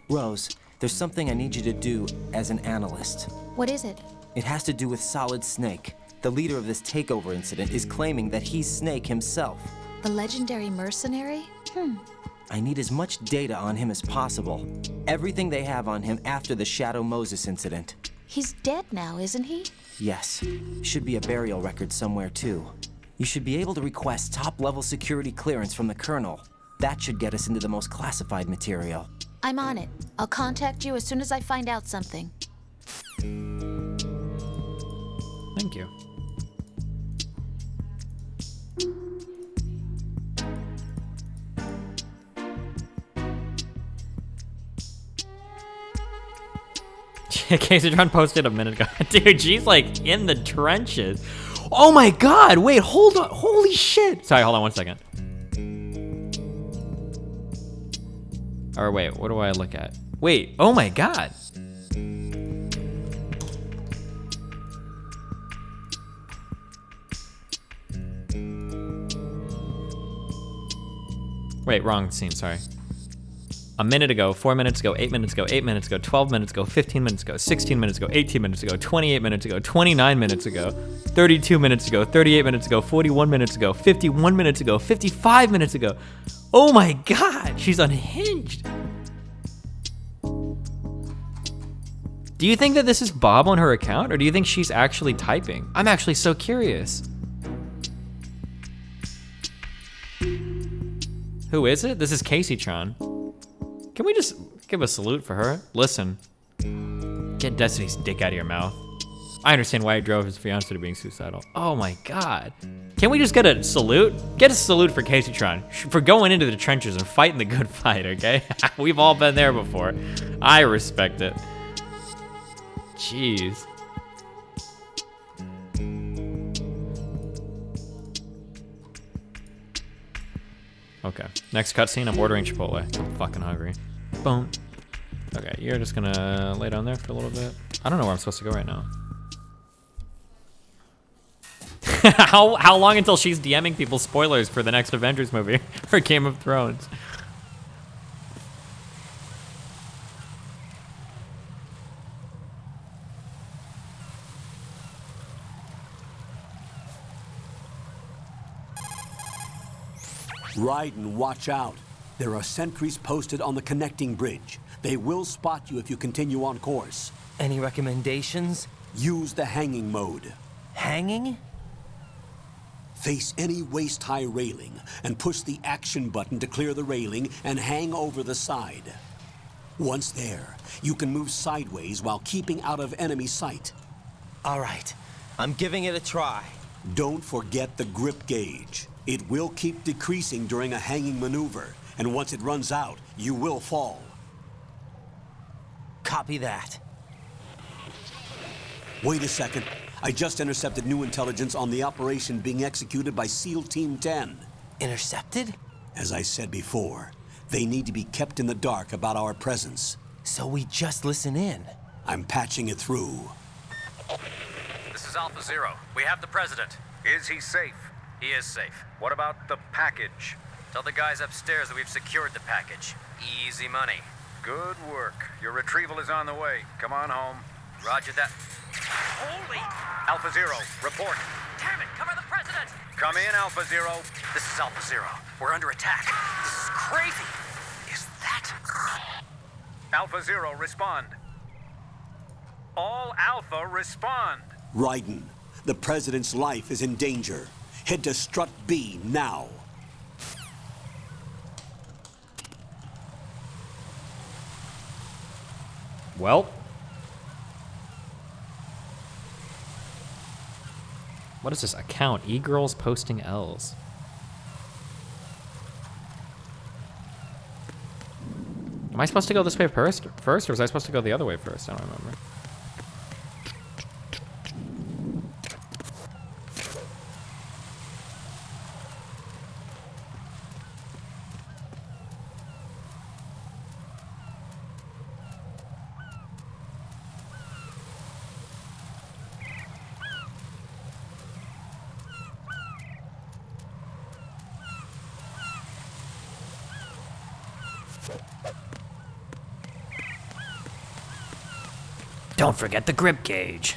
Rose, there's something I need you to do as an analyst. What is it? It has to do with Solid Snake. The leader of this takeover incident is claiming that he's Snake himself. The legendary mercenary? I need as much data on him as possible. Everything they have on him after the Shadow Moses incident. He's dead now, isn't he? Yes. Should be a burial record somewhere too. You should be able to request top-level security clearance from the Colonel. That should get us into the most classified material. I'm on it. I'll contact you as soon as I find out something. Thank you. Caseytron posted a minute ago. Dude, she's like in the trenches. Oh my god, wait, hold on. Holy shit. Sorry, hold on 1 second. Or wait, what do I look at? Wait, oh my god. Wait, wrong scene, sorry. A minute ago, 4 minutes ago, 8 minutes ago, 8 minutes ago, 12 minutes ago, 15 minutes ago, 16 minutes ago, 18 minutes ago, 28 minutes ago, 29 minutes ago, 32 minutes ago, 38 minutes ago, 41 minutes ago, 51 minutes ago, 55 minutes ago. Oh my god, she's unhinged. Do you think that this is Bob on her account, or do you think she's actually typing? I'm actually so curious. Who is it? This is Caseytron. Can we just give a salute for her? Listen, get Destiny's dick out of your mouth. I understand why he drove his fiancée to being suicidal. Oh my god. Can we just get a salute? Get a salute for Caseytron for going into the trenches and fighting the good fight, okay? We've all been there before. I respect it. Jeez. Okay, next cutscene, I'm ordering Chipotle. I'm fucking hungry. Boom. Okay, you're just gonna lay down there for a little bit. I don't know where I'm supposed to go right now. How long until she's DMing people spoilers for the next Avengers movie or Game of Thrones? Raiden, watch out. There are sentries posted on the connecting bridge. They will spot you if you continue on course. Any recommendations? Use the hanging mode. Hanging? Face any waist-high railing and push the action button to clear the railing and hang over the side. Once there, you can move sideways while keeping out of enemy sight. All right, I'm giving it a try. Don't forget the grip gauge. It will keep decreasing during a hanging maneuver, and once it runs out, you will fall. Copy that. Wait a second. I just intercepted new intelligence on the operation being executed by SEAL Team 10. Intercepted? As I said before, they need to be kept in the dark about our presence. So we just listen in. I'm patching it through. This is Alpha Zero. We have the president. Is he safe? He is safe. What about the package? Tell the guys upstairs that we've secured the package. Easy money. Good work. Your retrieval is on the way. Come on home. Roger that. Holy! Alpha Zero, report. Damn it, cover the president! Come in, Alpha Zero. This is Alpha Zero. We're under attack. This is crazy. Is that... Alpha Zero, respond. All Alpha, respond. Raiden, the president's life is in danger. Head to Strut B now. Well. What is this account? E-girls posting L's. Am I supposed to go this way first, or was I supposed to go the other way first? I don't remember. Don't forget the grip gauge.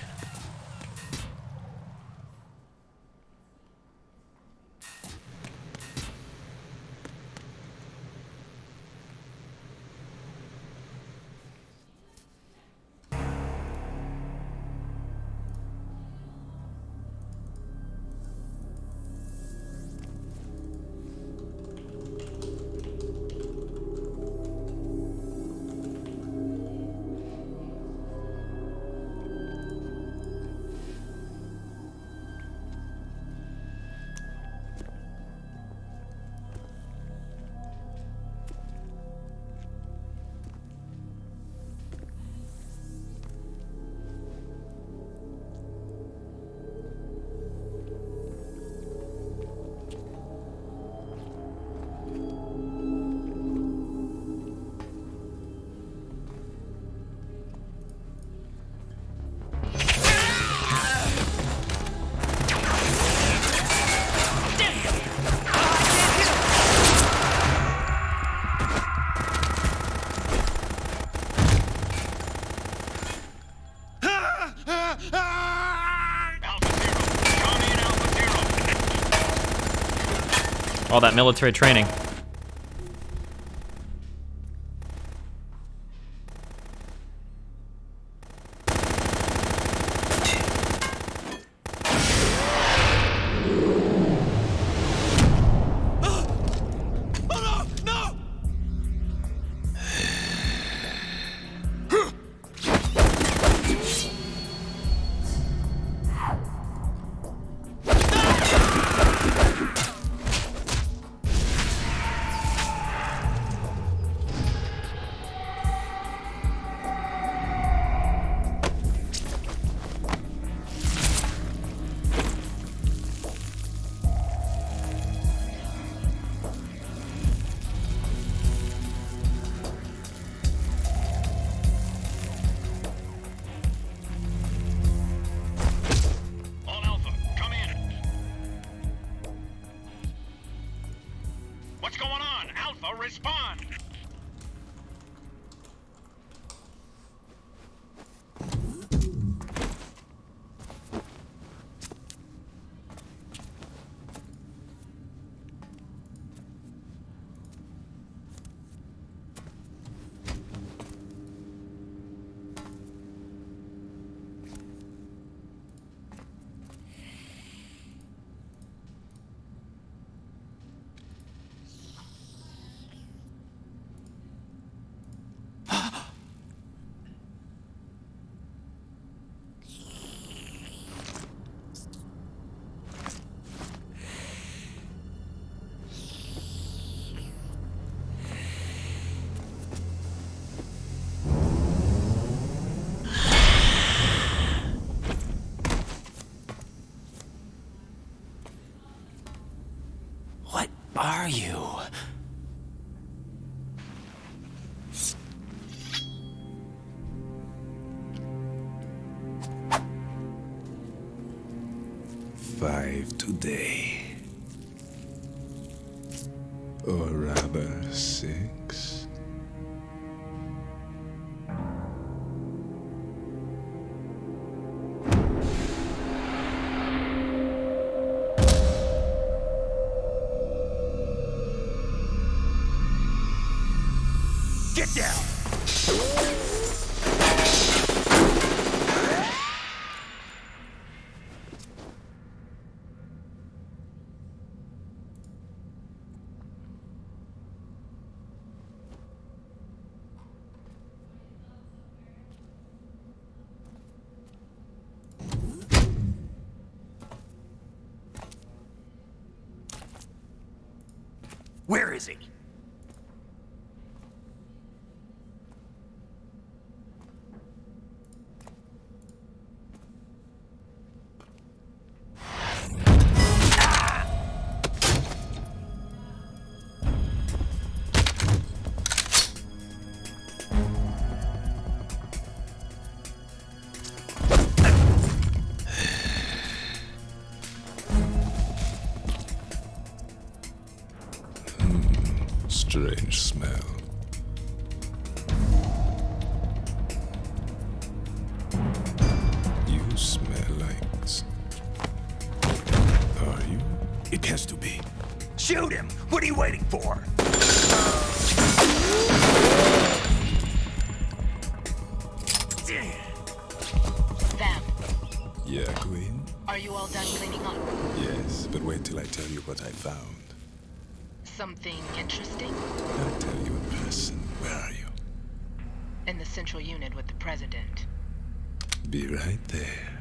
All that military training. Respond! Are you? Five today. Or rather, 6. Get down! Where is he? Strange smell. It has to be. Shoot him! What are you waiting for? Vamp, Yeah, Queen? are you all done cleaning up? Yes, but wait till I tell you what I found. Something interesting? I'll tell you in person. Where are you? In the central unit with the president. Be right there.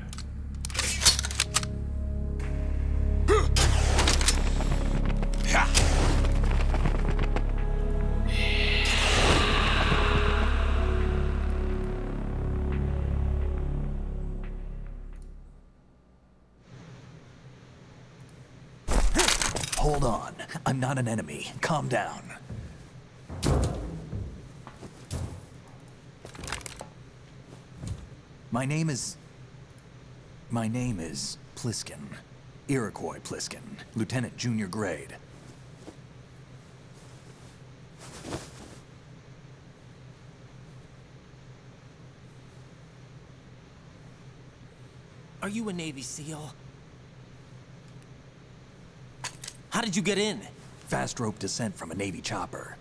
Hold on. I'm not an enemy. Calm down. My name is Pliskin. Iroquois Pliskin. Lieutenant Junior Grade. Are you a Navy SEAL? How did you get in? Fast rope descent from a Navy chopper.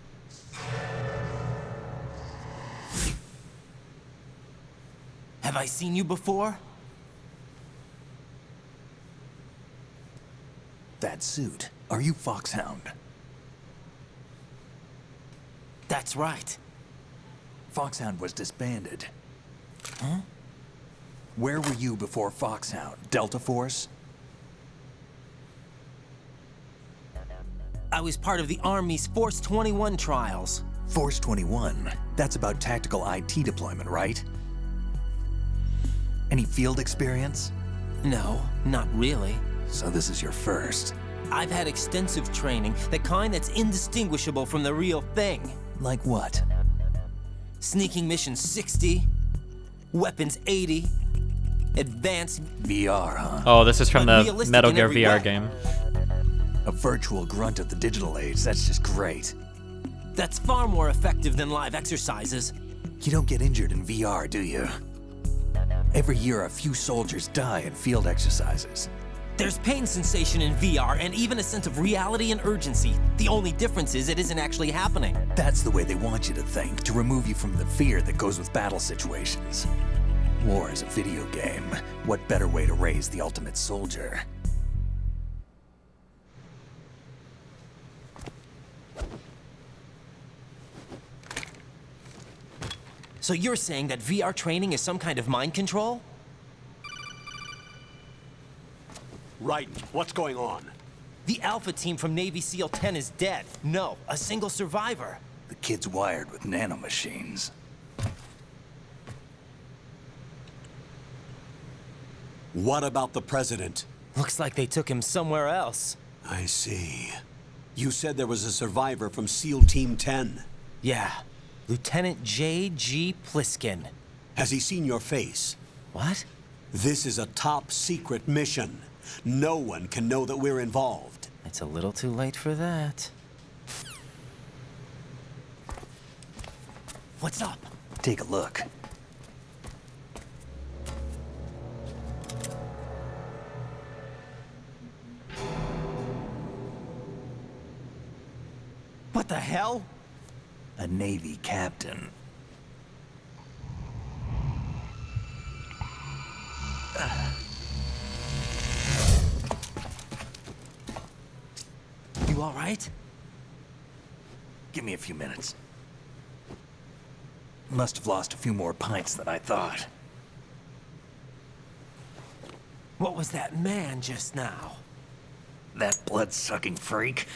Have I seen you before? That suit. Are you Foxhound? That's right. Foxhound was disbanded. Huh? Where were you before Foxhound? Delta Force? I was part of the Army's Force 21 trials. Force 21? That's about tactical IT deployment, right? Any field experience? No, not really. So this is your first. I've had extensive training, the kind that's indistinguishable from the real thing. Like what? Sneaking mission 60, weapons 80, advanced VR, huh? Oh, this is from the realistic Metal in Gear every VR way. game. A virtual grunt of the digital age, that's just great. That's far more effective than live exercises. You don't get injured in VR, do you? Every year a few soldiers die in field exercises. There's pain sensation in VR and even a sense of reality and urgency. The only difference is it isn't actually happening. That's the way they want you to think, to remove you from the fear that goes with battle situations. War is a video game. What better way to raise the ultimate soldier? So you're saying that VR training is some kind of mind control? Right. What's going on? The Alpha team from Navy SEAL 10 is dead. No, a single survivor. The kid's wired with nanomachines. What about the president? Looks like they took him somewhere else. I see. You said there was a survivor from SEAL Team 10. Yeah. Lieutenant J.G. Pliskin. Has he seen your face? What? This is a top secret mission. No one can know that we're involved. It's a little too late for that. What's up? Take a look. What the hell? A Navy captain. You all right? Give me a few minutes. Must have lost a few more pints than I thought. What was that man just now? That blood-sucking freak?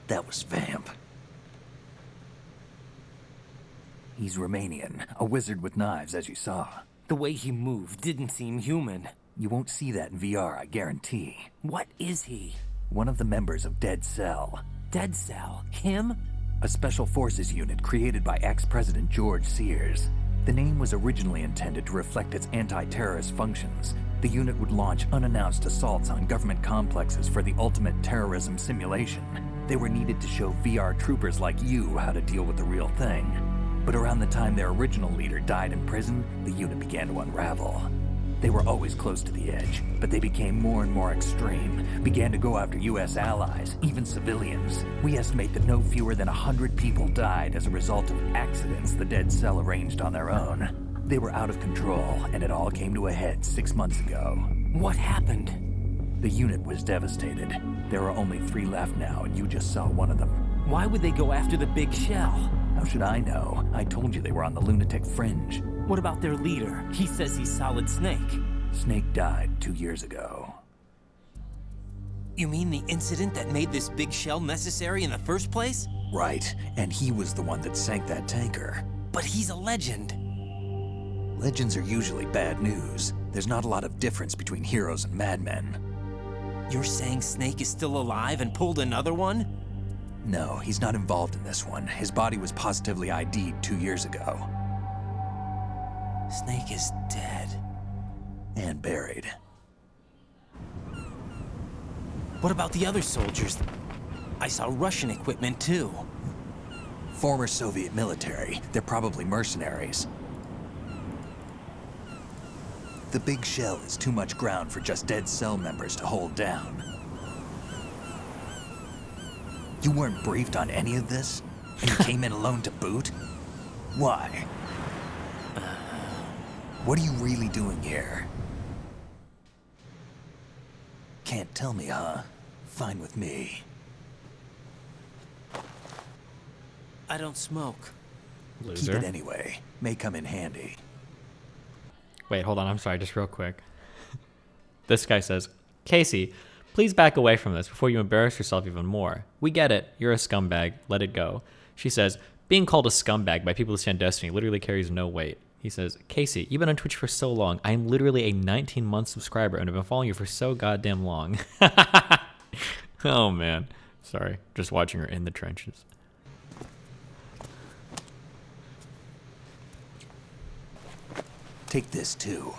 That was Vamp. He's Romanian, a wizard with knives, as you saw. The way he moved didn't seem human. You won't see that in VR, I guarantee. What is he? One of the members of Dead Cell. Dead Cell? Him? A special forces unit created by ex-President George Sears. The name was originally intended to reflect its anti-terrorist functions. The unit would launch unannounced assaults on government complexes for the ultimate terrorism simulation. They were needed to show VR troopers like you how to deal with the real thing. But around the time their original leader died in prison, the unit began to unravel. They were always close to the edge, but they became more and more extreme, began to go after U.S. allies, even civilians. We estimate that no fewer than 100 people died as a result of accidents the Dead Cell arranged on their own. They were out of control, and it all came to a head 6 months ago. What happened? The unit was devastated. There are only 3 left now, and you just saw one of them. Why would they go after the big shell? How should I know? I told you they were on the lunatic fringe. What about their leader? He says he's Solid Snake. Snake died 2 years ago. You mean the incident that made this big shell necessary in the first place? Right, and he was the one that sank that tanker. But he's a legend. Legends are usually bad news. There's not a lot of difference between heroes and madmen. You're saying Snake is still alive and pulled another one? No, he's not involved in this one. His body was positively ID'd 2 years ago. Snake is dead. And buried. What about the other soldiers? I saw Russian equipment too. Former Soviet military. They're probably mercenaries. The big shell is too much ground for just Dead Cell members to hold down. You weren't briefed on any of this? And you came in alone to boot? Why? What are you really doing here? Can't tell me, huh? Fine with me. I don't smoke. Loser. Keep it anyway. May come in handy. Wait, hold on. I'm sorry. Just real quick. This guy says, Casey, please back away from this before you embarrass yourself even more. We get it. You're a scumbag. Let it go. She says, being called a scumbag by people who stand Destiny literally carries no weight. He says, Casey, you've been on Twitch for so long. I am literally a 19-month subscriber and have been following you for so goddamn long. Oh, man. Sorry. Just watching her in the trenches. Take this, too.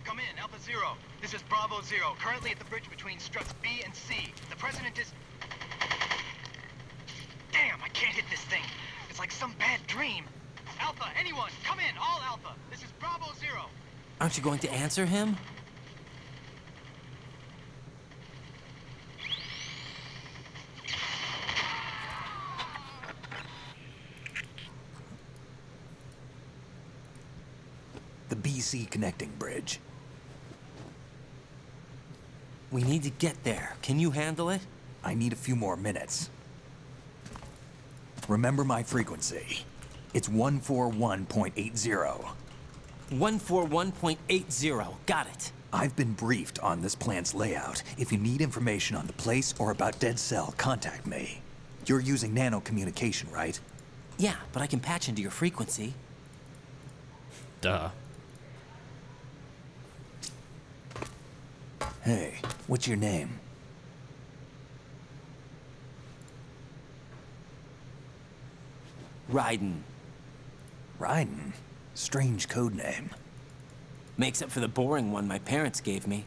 Come in, Alpha Zero. This is Bravo Zero, currently at the bridge between struts B and C. The president is... Damn, I can't hit this thing. It's like some bad dream. Alpha, anyone, come in, all Alpha. This is Bravo Zero. Aren't you going to answer him? The BC connecting bridge. We need to get there. Can you handle it? I need a few more minutes. Remember my frequency. It's 141.80. 141.80. Got it. I've been briefed on this plant's layout. If you need information on the place or about Dead Cell, contact me. You're using nano communication, right? Yeah, but I can patch into your frequency. Duh. Hey, what's your name? Raiden. Raiden? Strange code name. Makes up for the boring one my parents gave me.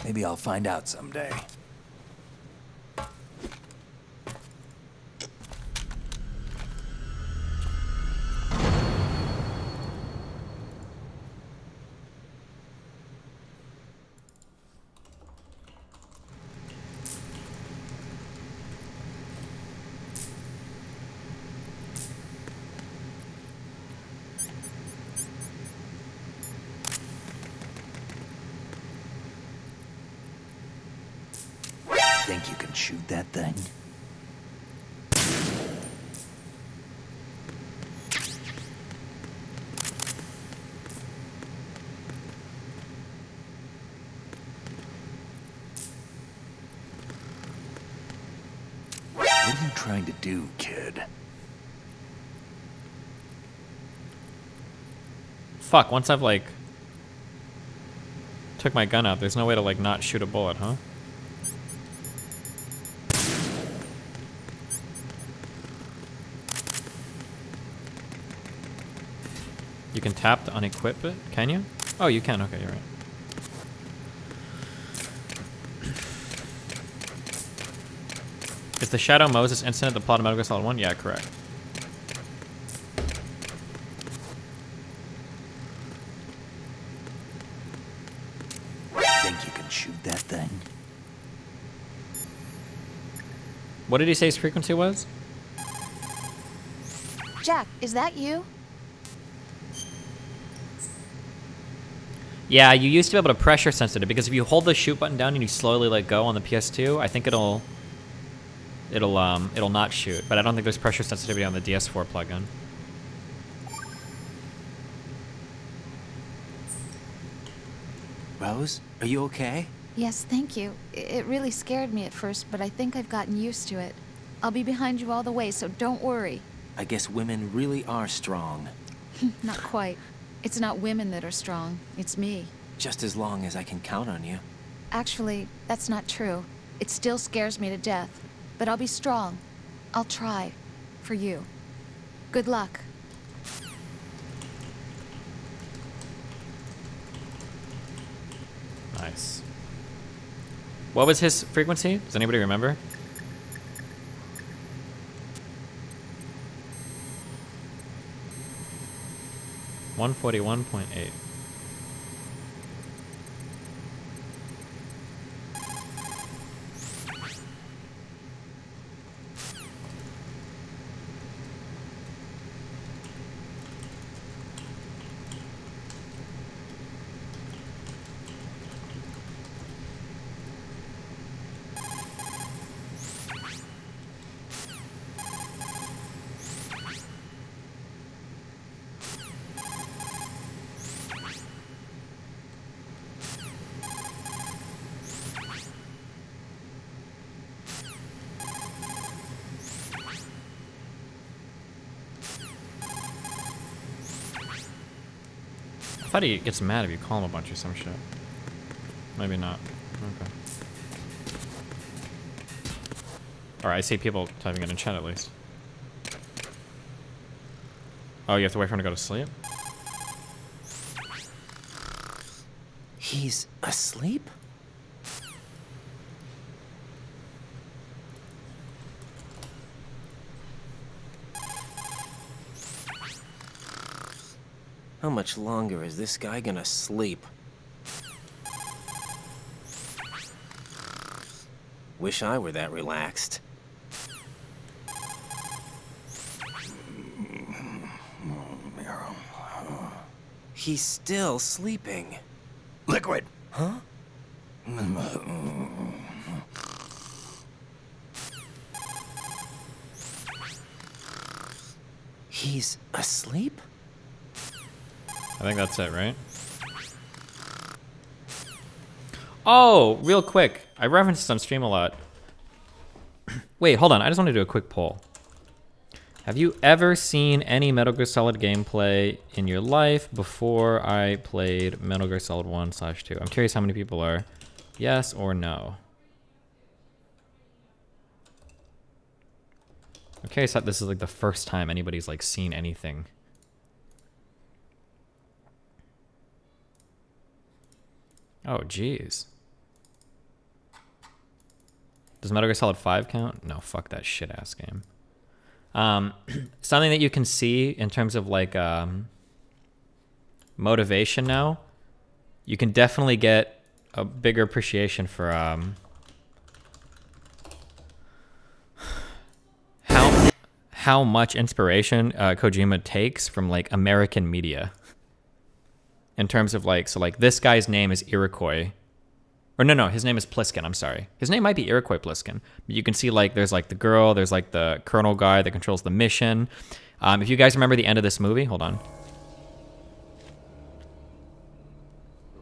Maybe I'll find out someday. Think you can shoot that thing? What are you trying to do, kid? Fuck, once I've, like, took my gun out, there's no way to, like, not shoot a bullet, huh? You can tap to unequip it? Can you? Oh, you can. Okay, you're right. Is the Shadow Moses incident the plot of Metal Gear Solid 1? Yeah, correct. What did he say his frequency was? Jack, is that you? Yeah, you used to be able to pressure sensitive because if you hold the shoot button down and you slowly let go on the PS2, I think it'll not shoot. But I don't think there's pressure sensitivity on the DS4 plugin. Rose, are you okay? Yes, thank you. It really scared me at first, but I think I've gotten used to it. I'll be behind you all the way, so don't worry. I guess women really are strong. Not quite. It's not women that are strong, it's me. Just as long as I can count on you. Actually, that's not true. It still scares me to death. But I'll be strong. I'll try. For you. Good luck. Nice. What was his frequency? Does anybody remember? $141.8. I thought he gets mad if you call him a bunch or some shit. Maybe not. Okay. Alright, I see people typing it in chat at least. Oh, you have to wait for him to go to sleep? He's asleep? How much longer is this guy gonna sleep? Wish I were that relaxed. He's still sleeping. Liquid. Huh? He's asleep? I think that's it, right? Oh, real quick. I reference this on stream a lot. Wait, hold on. I just want to do a quick poll. Have you ever seen any Metal Gear Solid gameplay in your life before I played Metal Gear Solid 1/2? I'm curious how many people are yes or no. I'm curious that this is like the first time anybody's like seen anything. Oh, jeez. Does Metal Gear Solid 5 count? No, fuck that shit-ass game. Something that you can see in terms of, like, motivation now, you can definitely get a bigger appreciation for, how much inspiration Kojima takes from, like, American media. In terms of like, so like this guy's name is Iroquois. Or no, his name is Pliskin, I'm sorry. His name might be Iroquois Pliskin. But you can see like, there's like the girl, there's like the colonel guy that controls the mission. If you guys remember the end of this movie, hold on.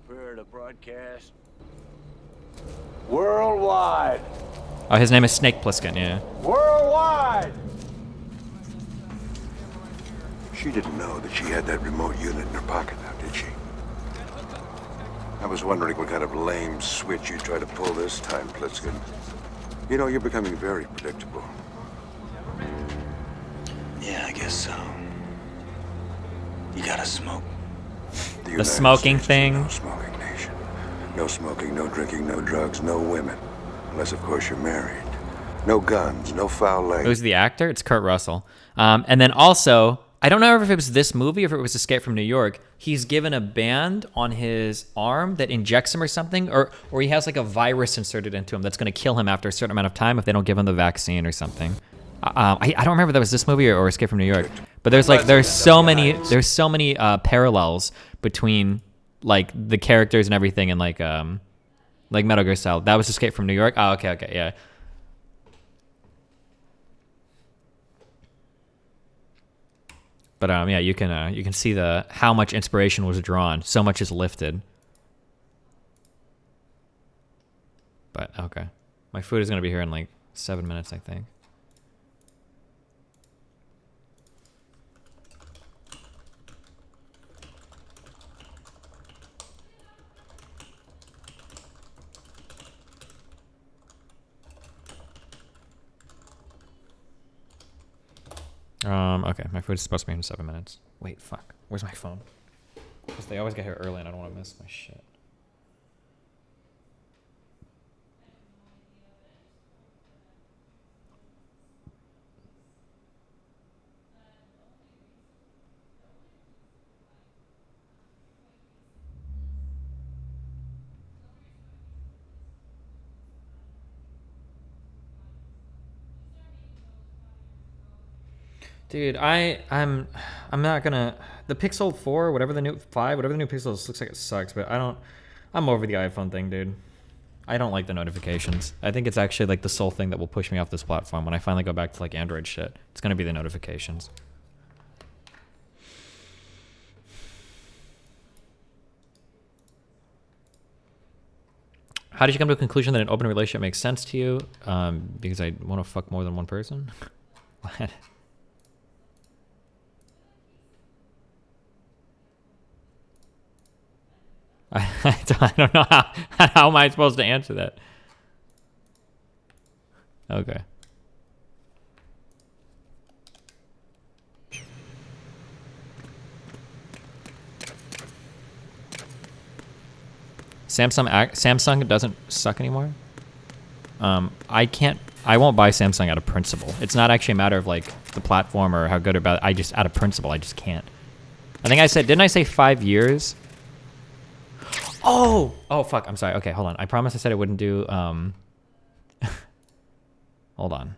Prepare to broadcast worldwide. Oh, his name is Snake Pliskin, yeah. Worldwide. She didn't know that she had that remote unit in her pocket now, did she? I was wondering what kind of lame switch you'd try to pull this time, Pliskin. You know, you're becoming very predictable. Yeah, I guess so. You gotta smoke. The smoking thing. No smoking nation. No smoking, no drinking, no drugs, no women. Unless, of course, you're married. No guns, no foul language. Who's the actor? It's Kurt Russell. And then also, I don't know if it was this movie or if it was Escape from New York. He's given a band on his arm that injects him or something, or he has like a virus inserted into him that's going to kill him after a certain amount of time if they don't give him the vaccine or something. I don't remember if that was this movie or Escape from New York. But there's so many parallels between like the characters and everything and like Metal Gear Solid. That was Escape from New York. Oh, okay, yeah. But yeah, you can see how much inspiration was drawn. So much is lifted. But okay, my food is gonna be here in like 7 minutes, I think. Okay, my food is supposed to be here in 7 minutes. Wait, fuck. Where's my phone? Because they always get here early and I don't want to miss my shit. Dude, I'm not gonna, the Pixel 4, whatever the new 5, whatever the new Pixel is, looks like it sucks, but I'm over the iPhone thing, dude. I don't like the notifications. I think it's actually like the sole thing that will push me off this platform when I finally go back to like Android shit. It's gonna be the notifications. How did you come to a conclusion that an open relationship makes sense to you? Because I want to fuck more than one person? What? I don't know how am I supposed to answer that? Okay. Samsung doesn't suck anymore. I won't buy Samsung out of principle. It's not actually a matter of like the platform or how good or bad. I just out of principle, I just can't. I think I said, didn't I say 5 years? Oh fuck, I'm sorry. Okay, hold on. I promised I said I wouldn't do hold on.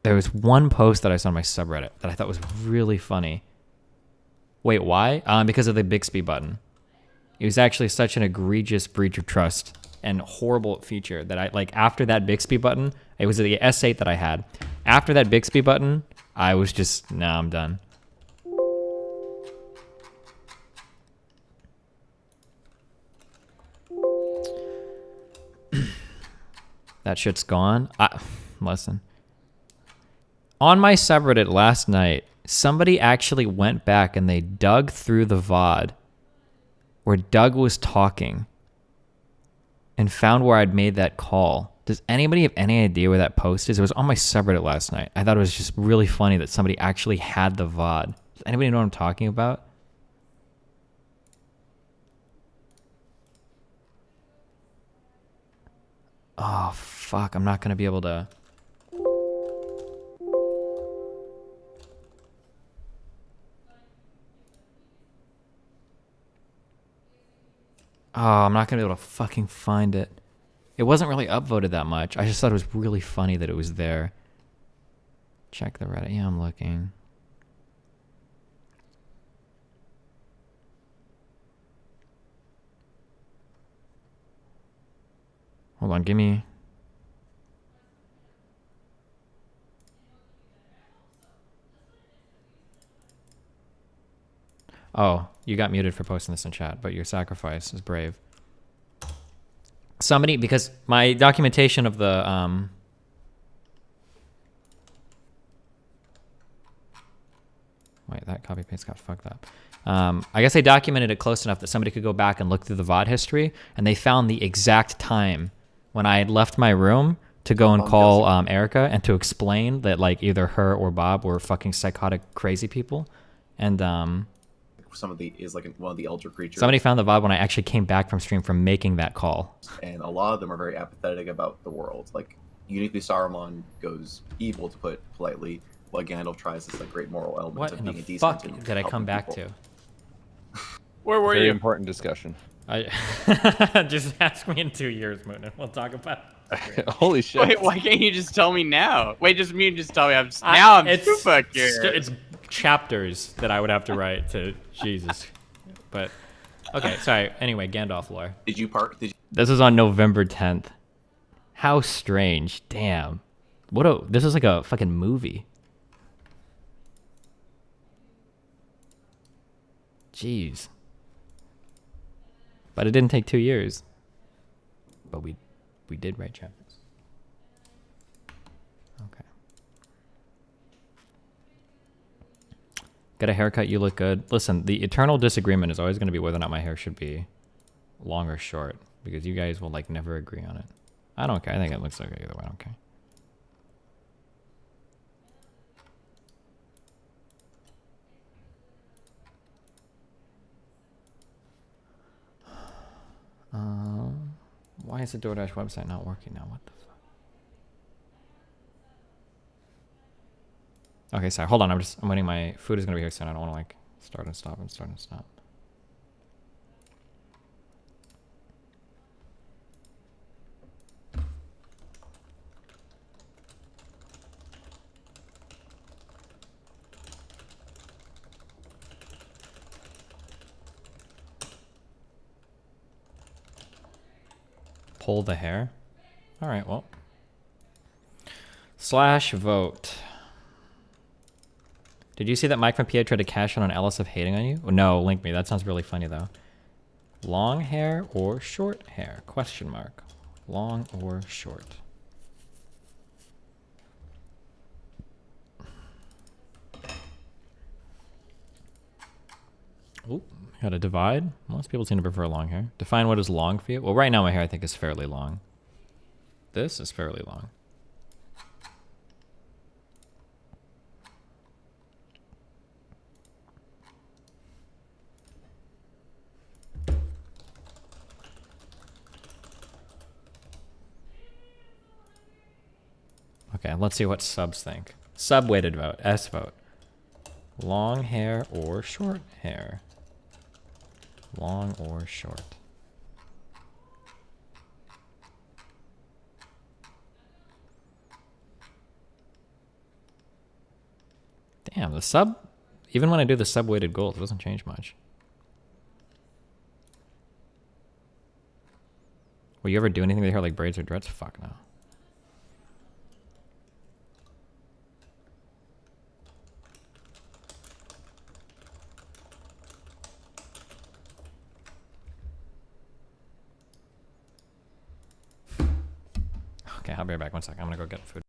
There was one post that I saw on my subreddit that I thought was really funny. Wait, why? Because of the Bixby button. It was actually such an egregious breach of trust and horrible feature that I like after that Bixby button, it was the S8 that I had. After that Bixby button, I was just, nah, I'm done. That shit's gone. Listen. On my subreddit last night, somebody actually went back and they dug through the VOD where Doug was talking and found where I'd made that call. Does anybody have any idea where that post is? It was on my subreddit last night. I thought it was just really funny that somebody actually had the VOD. Does anybody know what I'm talking about? Oh, fuck. I'm not going to be able to... Oh, I'm not going to be able to fucking find it. It wasn't really upvoted that much. I just thought it was really funny that it was there. Check the Reddit. Yeah, I'm looking. Hold on, give me... Oh, you got muted for posting this in chat, but your sacrifice is brave. Somebody, because my documentation of the... Wait, that copy paste got fucked up. I guess they documented it close enough that somebody could go back and look through the VOD history, and they found the exact time when I had left my room to go and call Erica and to explain that like either her or Bob were fucking psychotic crazy people. And somebody is like one of the elder creatures. Somebody found the VOD when I actually came back from stream from making that call. And a lot of them are very apathetic about the world. Like uniquely Saruman goes evil, to put it politely. Like Gandalf tries this like great moral element What of in being the a decent fuck and did I come helping back people. to? Where were Very you? important discussion. I just ask me in 2 years, Moon, and we'll talk about it. Holy shit. Wait, why can't you just tell me now? Wait, just tell me. Now I'm super curious. It's chapters that I would have to write to Jesus. But okay, sorry. Anyway, Gandalf lore. Did you part? This is on November 10th. How strange. Damn. This is like a fucking movie. Jeez. But it didn't take 2 years. But we did write chapters. Okay. Got a haircut, you look good. Listen, the eternal disagreement is always going to be whether or not my hair should be long or short. Because you guys will like never agree on it. I don't care. I think it looks okay either way. I don't care. Why is the DoorDash website not working now? What the fuck? Okay, sorry. Hold on. I'm waiting. My food is gonna be here soon. I don't want to like start and stop and start and stop. Pull the hair. All right, well. /vote. Did you see that Mike from PA tried to cash in on Ellis of hating on you? Oh, no, link me. That sounds really funny though. Long hair or short hair? Question mark. Long or short? Ooh, got a divide. Most people seem to prefer long hair. Define what is long for you. Well, right now my hair I think is fairly long. This is fairly long. Okay, let's see what subs think. Sub-weighted vote. S vote. Long hair or short hair? Long or short? Damn, the sub... Even when I do the sub-weighted goals, it doesn't change much. Will you ever do anything with your hair like braids or dreads? Fuck no. Okay, I'll be right back. 1 second. I'm gonna go get food.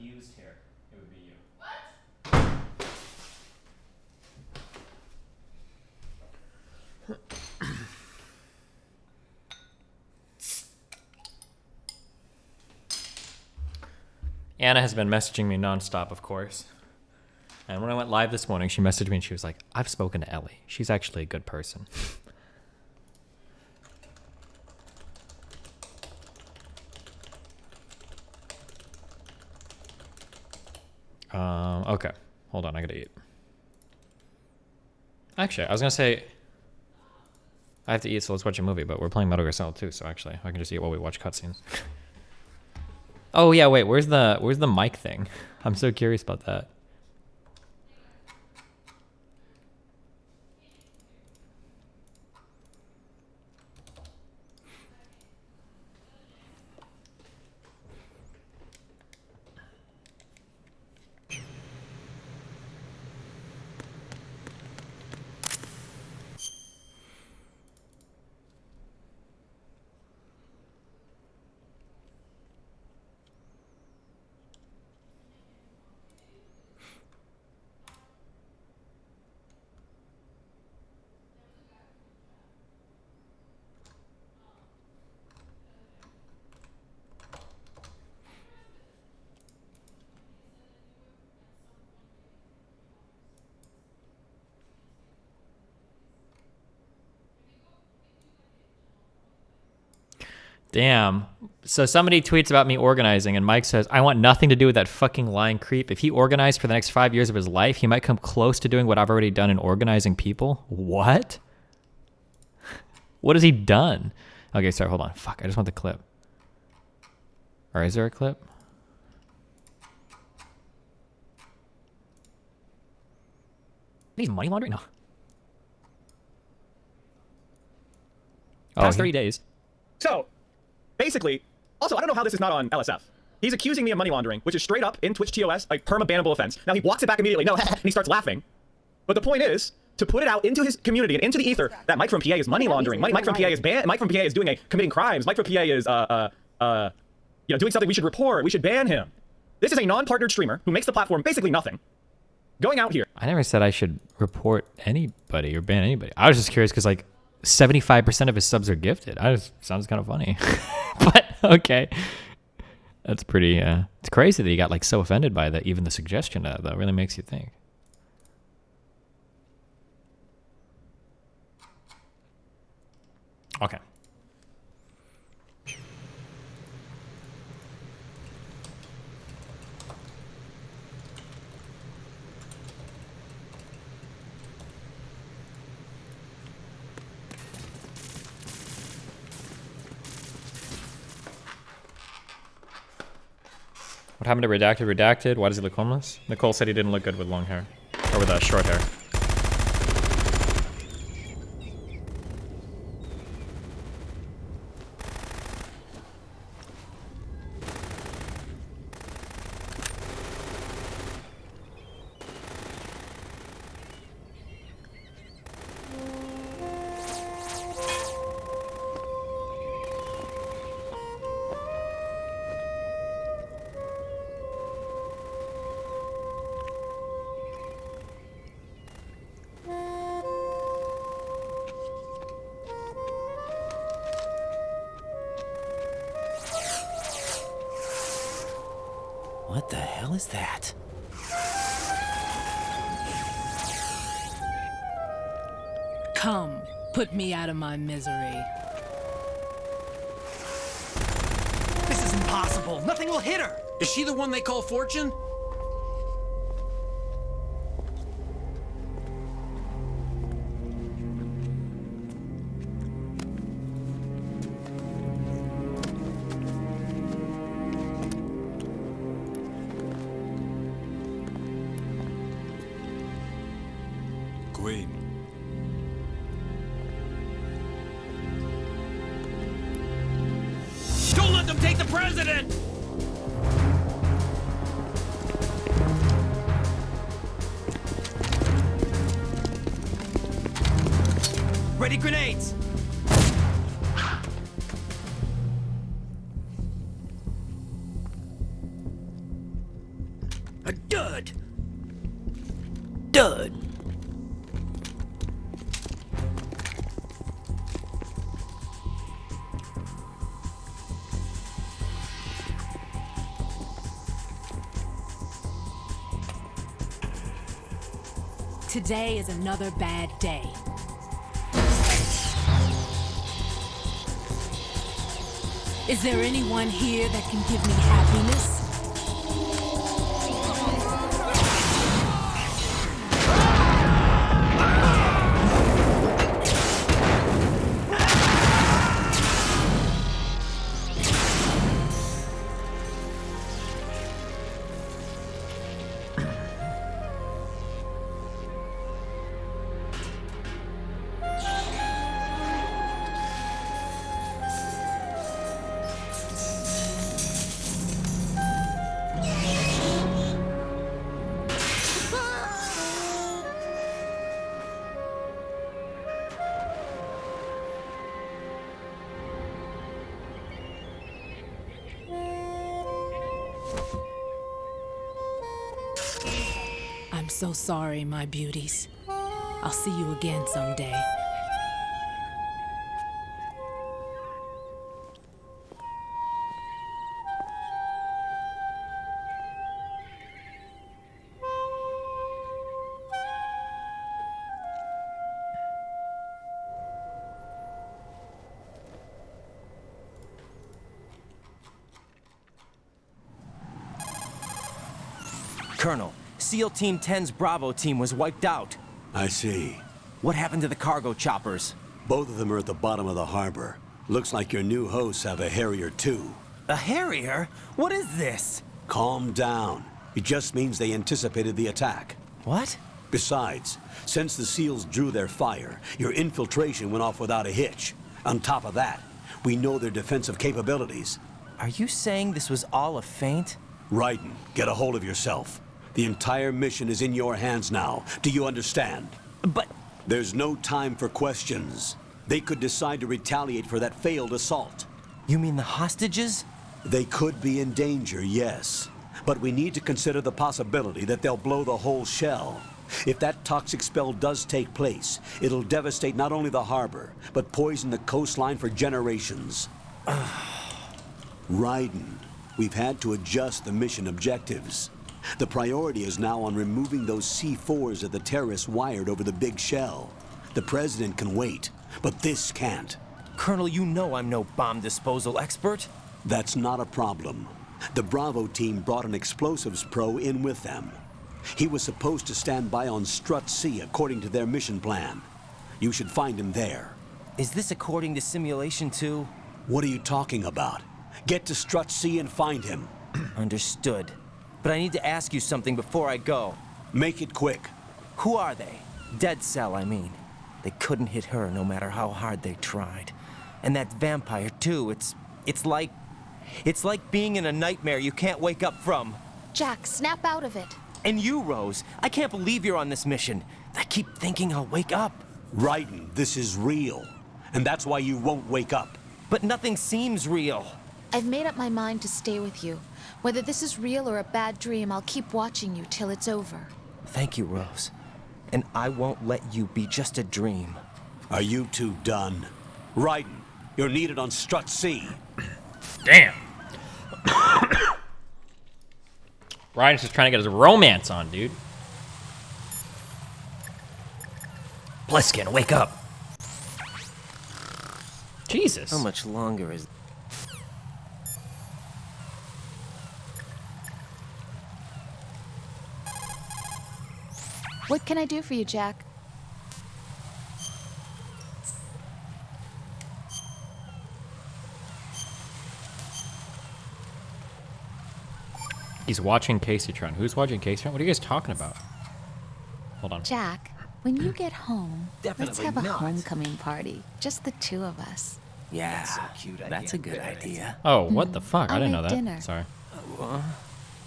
abused here, it would be you. Anna has been messaging me nonstop, of course. And when I went live this morning, she messaged me and she was like, I've spoken to Ellie. She's actually a good person. Okay. Hold on, I gotta eat. Actually, I was gonna say I have to eat, so let's watch a movie, but we're playing Metal Gear Solid 2, so actually I can just eat while we watch cutscenes. Oh yeah, wait, where's the mic thing? I'm so curious about that. Damn. So somebody tweets about me organizing, and Mike says, I want nothing to do with that fucking lying creep. If he organized for the next 5 years of his life, he might come close to doing what I've already done in organizing people. What? What has he done? Okay, sorry, hold on. Fuck, I just want the clip. Or is there a clip? He's money laundering? No. Past 30 days. So, basically, also, I don't know how this is not on LSF. He's accusing me of money laundering, which is straight up in Twitch TOS, a perma-bannable offense. Now, he walks it back immediately, no, and he starts laughing. But the point is, to put it out into his community and into the ether, that Mike from PA is money laundering. Mike from PA is Mike from PA is committing crimes. Mike from PA is, doing something we should report. We should ban him. This is a non-partnered streamer who makes the platform basically nothing. Going out here. I never said I should report anybody or ban anybody. I was just curious because, like, 75% of his subs are gifted. Sounds kind of funny. But, okay. That's pretty, it's crazy that he got, like, so offended by that. Even the suggestion of that, though, really makes you think. Okay. What happened to Redacted? Redacted? Why does he look homeless? Nicole said he didn't look good with long hair. Or with short hair. What the hell is that? Come, put me out of my misery. This is impossible. Nothing will hit her. Is she the one they call Fortune? Queen. Don't let them take the president! Ready grenades! Today is another bad day. Is there anyone here that can give me happiness? I'm so sorry, my beauties. I'll see you again someday. Colonel, SEAL Team 10's Bravo team was wiped out. I see. What happened to the cargo choppers? Both of them are at the bottom of the harbor. Looks like your new hosts have a Harrier too. A Harrier? What is this? Calm down. It just means they anticipated the attack. What? Besides, since the SEALs drew their fire, your infiltration went off without a hitch. On top of that, we know their defensive capabilities. Are you saying this was all a feint? Raiden, get a hold of yourself. The entire mission is in your hands now. Do you understand? But... There's no time for questions. They could decide to retaliate for that failed assault. You mean the hostages? They could be in danger, yes. But we need to consider the possibility that they'll blow the whole shell. If that toxic spell does take place, it'll devastate not only the harbor, but poison the coastline for generations. Raiden, we've had to adjust the mission objectives. The priority is now on removing those C4s that the terrorists wired over the big shell. The President can wait, but this can't. Colonel, you know I'm no bomb disposal expert. That's not a problem. The Bravo team brought an explosives pro in with them. He was supposed to stand by on Strut C according to their mission plan. You should find him there. Is this according to simulation 2? What are you talking about? Get to Strut C and find him. Understood. But I need to ask you something before I go. Make it quick. Who are they? Dead Cell, I mean. They couldn't hit her no matter how hard they tried. And that vampire, too, it's like being in a nightmare you can't wake up from. Jack, snap out of it. And you, Rose, I can't believe you're on this mission. I keep thinking I'll wake up. Raiden, this is real. And that's why you won't wake up. But nothing seems real. I've made up my mind to stay with you. Whether this is real or a bad dream, I'll keep watching you till it's over. Thank you, Rose. And I won't let you be just a dream. Are you two done? Raiden, you're needed on Strut C. Damn. Raiden's just trying to get his romance on, dude. Bliskin, wake up. Jesus. How much longer is... What can I do for you, Jack? He's watching Caseytron. Who's watching Caseytron? What are you guys talking about? Hold on. Jack, when you get home, let's Definitely have a not. homecoming party. Just the two of us. Yeah, that's so cute. That's a good idea. Oh, what the fuck? I I'll didn't know make that. dinner. Sorry. Oh,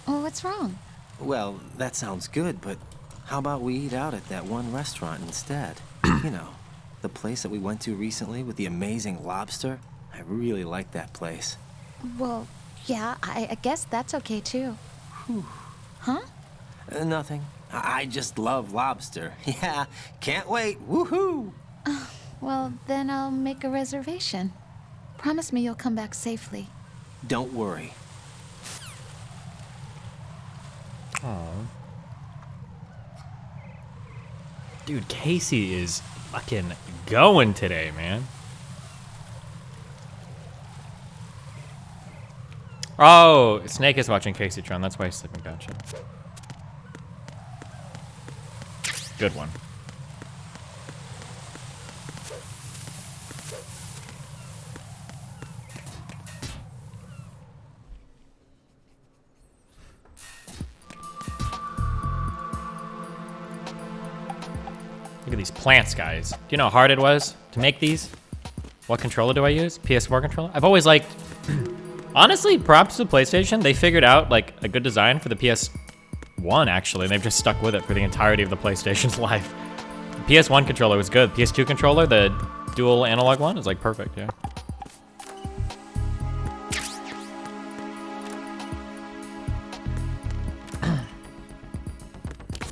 what's wrong? Well, that sounds good, but how about we eat out at that one restaurant instead? You know, the place that we went to recently with the amazing lobster. I really like that place. Well, yeah, I guess that's okay too. Huh? Nothing. I just love lobster. Yeah, can't wait. Woohoo! Well, then I'll make a reservation. Promise me you'll come back safely. Don't worry. Aww. Dude, Casey is fucking going today, man. Oh, Snake is watching Casey Tron. That's why he's sleeping. Gotcha. Good one. Look at these plants, guys. Do you know how hard it was to make these? What controller do I use? PS4 controller? I've always liked... Honestly, props to PlayStation. They figured out like a good design for the PS1, actually, and they've just stuck with it for the entirety of the PlayStation's life. The PS1 controller was good. PS2 controller, the dual analog one, is like perfect, yeah.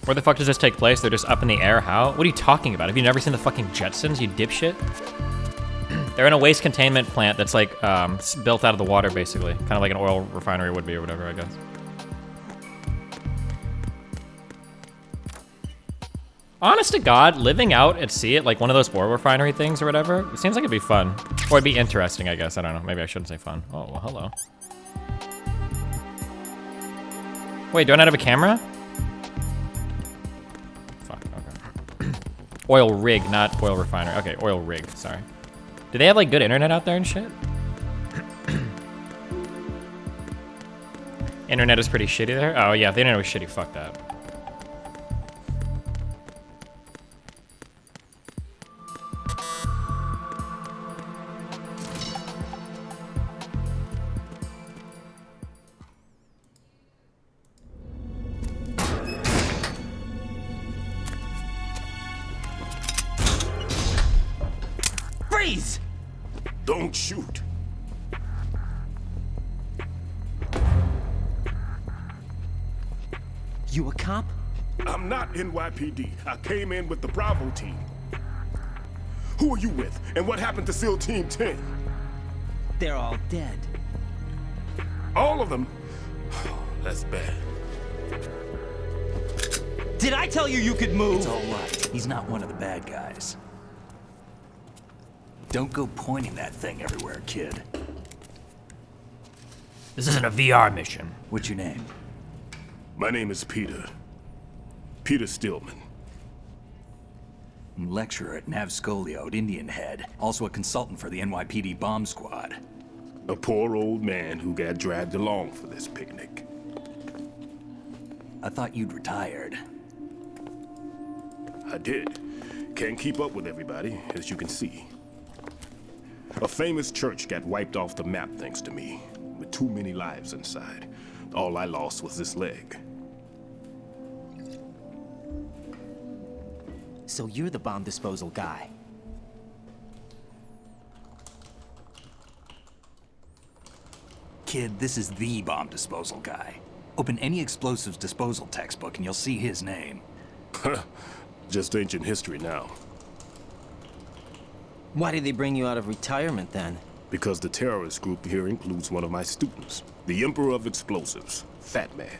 Where the fuck does this take place? They're just up in the air. How? What are you talking about? Have you never seen the fucking Jetsons, you dipshit? They're in a waste containment plant that's like built out of the water, basically. Kind of like an oil refinery would be or whatever, I guess. Honest to God, living out at sea at like one of those oil refinery things or whatever, it seems like it'd be fun. Or it'd be interesting, I guess. I don't know. Maybe I shouldn't say fun. Oh, well, hello. Wait, do I not have a camera? Fuck, okay. Oil rig, not oil refinery. Okay, oil rig, sorry. Do they have like good internet out there and shit? Internet is pretty shitty there? Oh yeah, if the internet was shitty, fuck that. Freeze! Don't shoot. You a cop? I'm not NYPD. I came in with the Bravo team. Who are you with? And what happened to SEAL Team 10? They're all dead. All of them? Oh, that's bad. Did I tell you you could move? It's all right. He's not one of the bad guys. Don't go pointing that thing everywhere, kid. This isn't a VR mission. What's your name? My name is Peter. Peter Stillman. I'm lecturer at Navscolio at Indian Head. Also a consultant for the NYPD bomb squad. A poor old man who got dragged along for this picnic. I thought you'd retired. I did. Can't keep up with everybody, as you can see. A famous church got wiped off the map thanks to me, with too many lives inside. All I lost was this leg. So you're the bomb disposal guy. Kid, this is the bomb disposal guy. Open any explosives disposal textbook and you'll see his name. Just ancient history now. Why did they bring you out of retirement then? Because the terrorist group here includes one of my students, the Emperor of Explosives, Fat Man.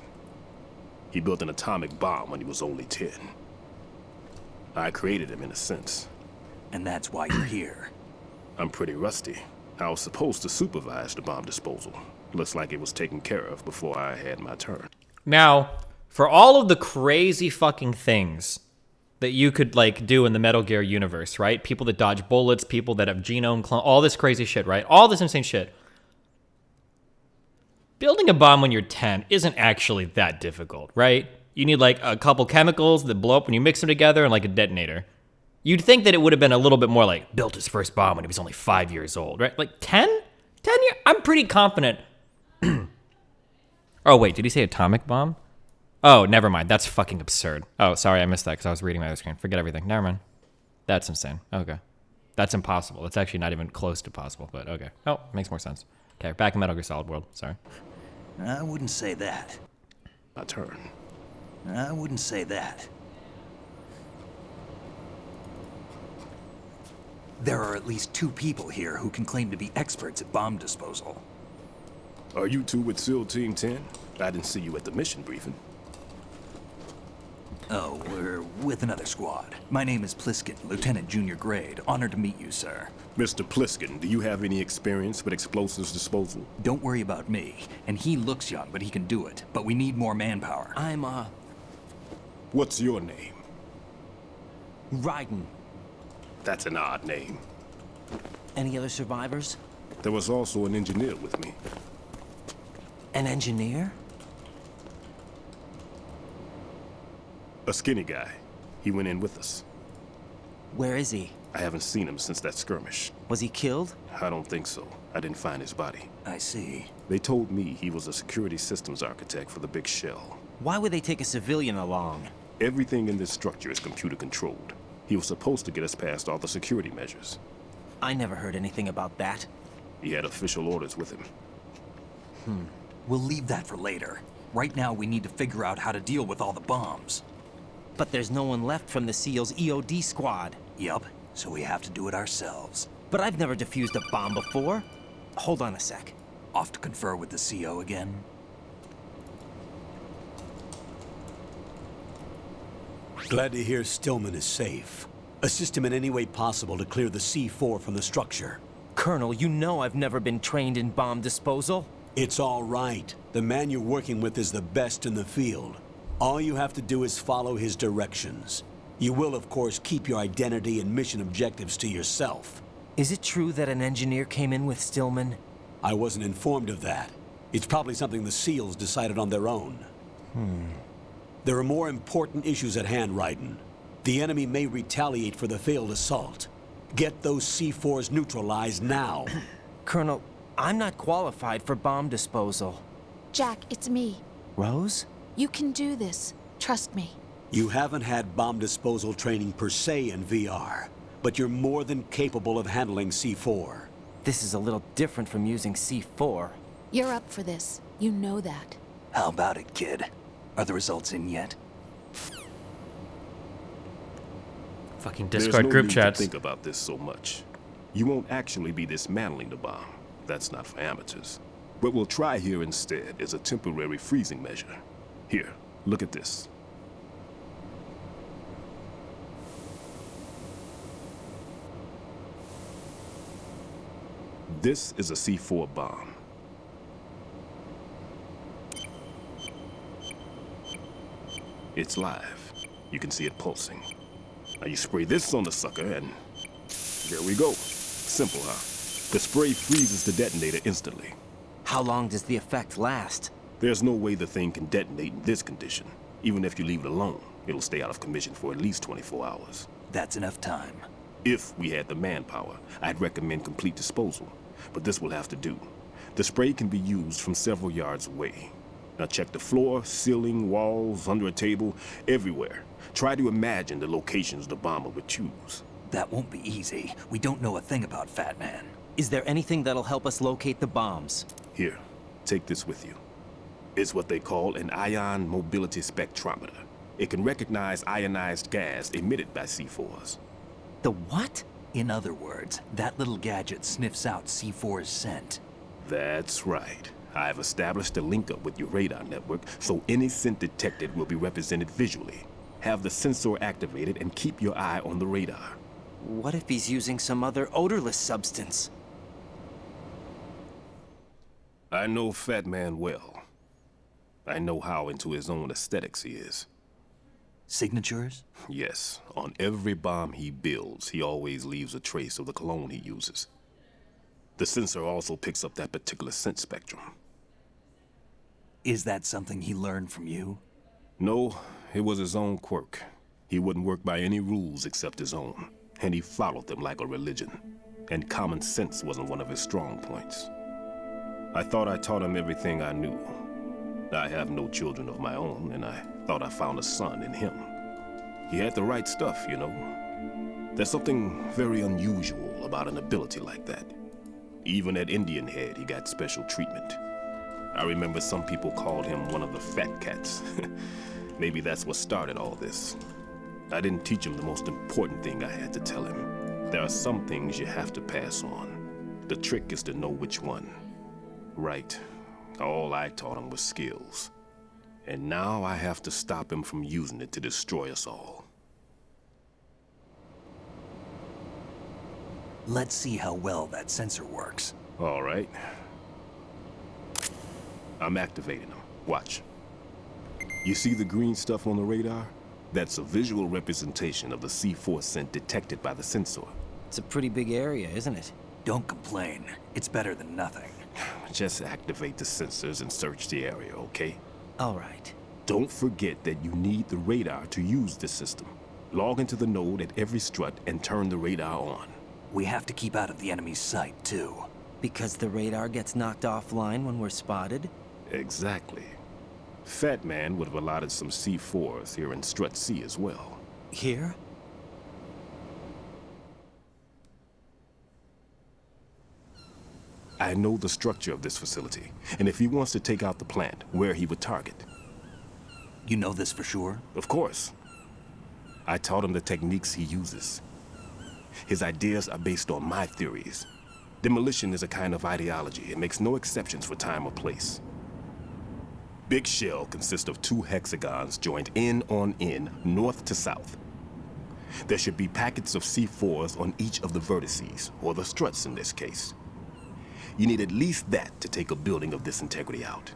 He built an atomic bomb when he was only 10. I created him in a sense. And that's why you're here. I'm pretty rusty. I was supposed to supervise the bomb disposal. Looks like it was taken care of before I had my turn. Now, for all of the crazy fucking things that you could like do in the Metal Gear universe, right? People that dodge bullets, people that have genome clone, all this crazy shit, right? All this insane shit. Building a bomb when you're 10 isn't actually that difficult, right? You need like a couple chemicals that blow up when you mix them together and like a detonator. You'd think that it would have been a little bit more like built his first bomb when he was only 5 years old, right? Like 10? 10 years? I'm pretty confident. Oh, wait, did he say atomic bomb? Oh, never mind. That's fucking absurd. Oh, sorry, I missed that because I was reading my other screen. Forget everything. Never mind. That's insane. Okay. That's impossible. That's actually not even close to possible, but okay. Oh, makes more sense. Okay, back in Metal Gear Solid World. Sorry. I wouldn't say that. My turn. I wouldn't say that. There are at least 2 people here who can claim to be experts at bomb disposal. Are you two with SEAL Team 10? I didn't see you at the mission briefing. Oh, we're with another squad. My name is Pliskin, Lieutenant Junior Grade. Honored to meet you, sir. Mr. Pliskin, do you have any experience with explosives disposal? Don't worry about me. And he looks young, but he can do it. But we need more manpower. What's your name? Raiden. That's an odd name. Any other survivors? There was also an engineer with me. An engineer? A skinny guy. He went in with us. Where is he? I haven't seen him since that skirmish. Was he killed? I don't think so. I didn't find his body. I see. They told me he was a security systems architect for the big shell. Why would they take a civilian along? Everything in this structure is computer controlled. He was supposed to get us past all the security measures. I never heard anything about that. He had official orders with him. We'll leave that for later. Right now, we need to figure out how to deal with all the bombs. But there's no one left from the SEAL's EOD squad. Yup, so we have to do it ourselves. But I've never defused a bomb before. Hold on a sec. Off to confer with the CO again? Glad to hear Stillman is safe. Assist him in any way possible to clear the C4 from the structure. Colonel, you know I've never been trained in bomb disposal. It's all right. The man you're working with is the best in the field. All you have to do is follow his directions. You will, of course, keep your identity and mission objectives to yourself. Is it true that an engineer came in with Stillman? I wasn't informed of that. It's probably something the SEALs decided on their own. There are more important issues at hand, Raiden. The enemy may retaliate for the failed assault. Get those C4s neutralized now. Colonel, I'm not qualified for bomb disposal. Jack, it's me. Rose? You can do this. Trust me. You haven't had bomb disposal training per se in VR, but you're more than capable of handling C4. This is a little different from using C4. You're up for this. You know that. How about it, kid? Are the results in yet? Fucking There's Discord no group need chats. to think about this so much. You won't actually be dismantling the bomb. That's not for amateurs. What we'll try here instead is a temporary freezing measure. Here, look at this. This is a C4 bomb. It's live. You can see it pulsing. Now you spray this on the sucker and there we go. Simple, huh? The spray freezes the detonator instantly. How long does the effect last? There's no way the thing can detonate in this condition. Even if you leave it alone, it'll stay out of commission for at least 24 hours. That's enough time. If we had the manpower, I'd recommend complete disposal. But this will have to do. The spray can be used from several yards away. Now check the floor, ceiling, walls, under a table, everywhere. Try to imagine the locations the bomber would choose. That won't be easy. We don't know a thing about Fat Man. Is there anything that'll help us locate the bombs? Here, take this with you. It's what they call an ion mobility spectrometer. It can recognize ionized gas emitted by C4s. The what? In other words, that little gadget sniffs out C4's scent. That's right. I've established a link up with your radar network, so any scent detected will be represented visually. Have the sensor activated and keep your eye on the radar. What if he's using some other odorless substance? I know Fat Man well. I know how into his own aesthetics he is. Signatures? Yes. On every bomb he builds, he always leaves a trace of the cologne he uses. The sensor also picks up that particular scent spectrum. Is that something he learned from you? No, it was his own quirk. He wouldn't work by any rules except his own, and he followed them like a religion. And common sense wasn't one of his strong points. I thought I taught him everything I knew. I have no children of my own, and I thought I found a son in him. He had the right stuff, you know. There's something very unusual about an ability like that. Even at Indian Head, he got special treatment. I remember some people called him one of the fat cats. Maybe that's what started all this. I didn't teach him the most important thing I had to tell him. There are some things you have to pass on. The trick is to know which one. Right. All I taught him was skills. And now I have to stop him from using it to destroy us all. Let's see how well that sensor works. All right. I'm activating them. Watch. You see the green stuff on the radar? That's a visual representation of the C4 scent detected by the sensor. It's a pretty big area, isn't it? Don't complain. It's better than nothing. Just activate the sensors and search the area, okay? All right. Don't forget that you need the radar to use this system. Log into the node at every strut and turn the radar on. We have to keep out of the enemy's sight, too. Because the radar gets knocked offline when we're spotted? Exactly. Fat Man would have allotted some C4s here in Strut C as well. Here? I know the structure of this facility, and if he wants to take out the plant, where he would target. You know this for sure? Of course. I taught him the techniques he uses. His ideas are based on my theories. Demolition is a kind of ideology. It makes no exceptions for time or place. Big shell consists of 2 hexagons joined end on end, north to south. There should be packets of C4s on each of the vertices, or the struts in this case. You need at least that to take a building of this integrity out.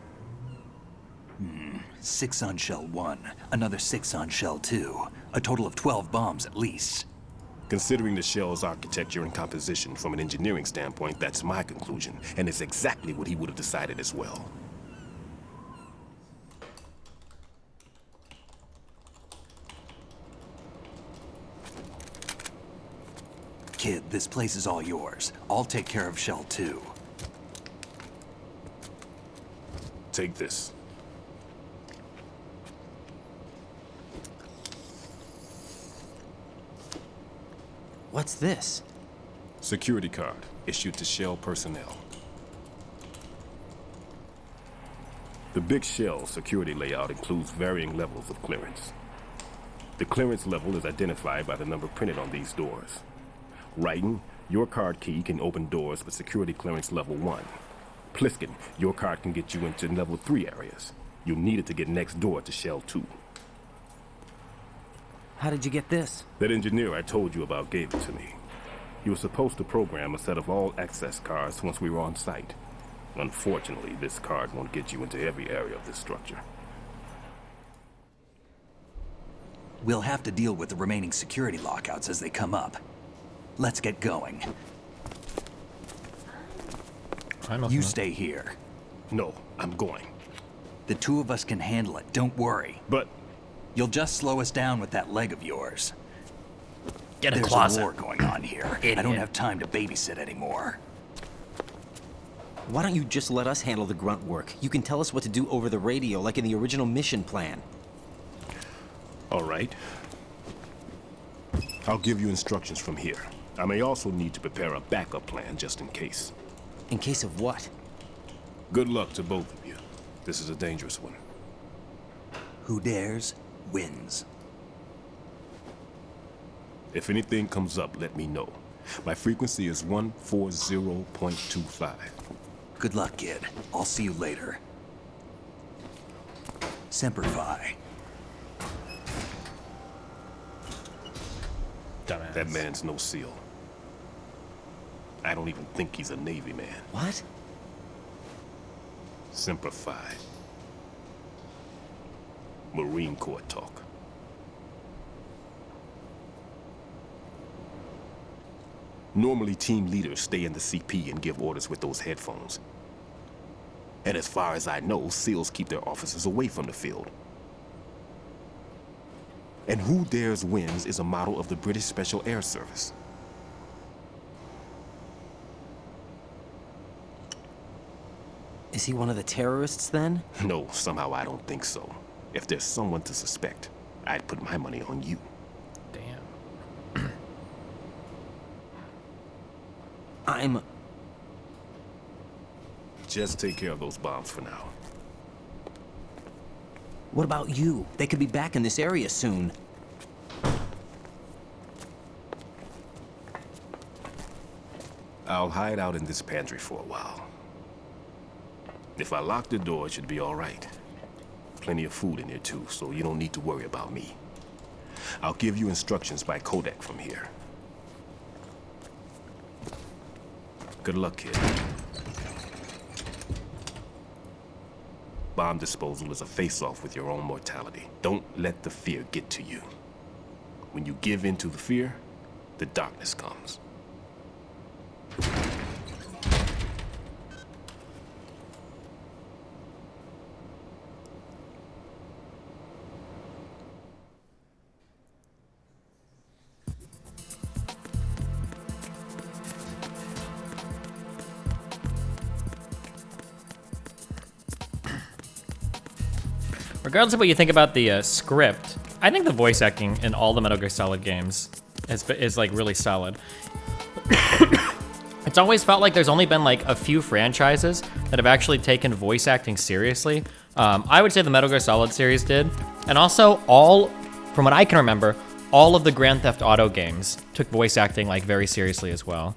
6 on shell 1, another 6 on shell 2. A total of 12 bombs at least. Considering the shell's architecture and composition from an engineering standpoint, that's my conclusion, and it's exactly what he would have decided as well. Kid, this place is all yours. I'll take care of shell 2. Take this. What's this? Security card, issued to Shell personnel. The Big Shell security layout includes varying levels of clearance. The clearance level is identified by the number printed on these doors. Writing, your card key can open doors with security clearance level 1. Pliskin, your card can get you into level 3 areas. You'll need it to get next door to Shell 2. How did you get this? That engineer I told you about gave it to me. He was supposed to program a set of all access cards once we were on site. Unfortunately, this card won't get you into every area of this structure. We'll have to deal with the remaining security lockouts as they come up. Let's get going. You stay here. No, I'm going. The 2 of us can handle it, don't worry. But... You'll just slow us down with that leg of yours. Get a There's closet. a war going on here. I don't have time to babysit anymore. Why don't you just let us handle the grunt work? You can tell us what to do over the radio, like in the original mission plan. All right. I'll give you instructions from here. I may also need to prepare a backup plan just in case. In case of what? Good luck to both of you. This is a dangerous one. Who dares, wins. If anything comes up, let me know. My frequency is 140.25. Good luck, kid. I'll see you later. Semper Fi. Dumbass. That man's no SEAL. I don't even think he's a Navy man. What? Semper Fi. Marine Corps talk. Normally, team leaders stay in the CP and give orders with those headphones. And as far as I know, SEALs keep their officers away from the field. And Who Dares Wins is a model of the British Special Air Service. Is he one of the terrorists then? No, somehow I don't think so. If there's someone to suspect, I'd put my money on you. Damn. I'm... Just take care of those bombs for now. What about you? They could be back in this area soon. I'll hide out in this pantry for a while. If I lock the door, it should be all right. plenty of food in here too, so you don't need to worry about me. I'll give you instructions by codec from here. Good luck, kid. Bomb disposal is a face-off with your own mortality. Don't let the fear get to you. When you give in to the fear, the darkness comes. Regardless of what you think about the script, I think the voice acting in all the Metal Gear Solid games is like really solid. It's always felt like there's only been like a few franchises that have actually taken voice acting seriously. I would say the Metal Gear Solid series did, and also from what I can remember, all of the Grand Theft Auto games took voice acting like very seriously as well.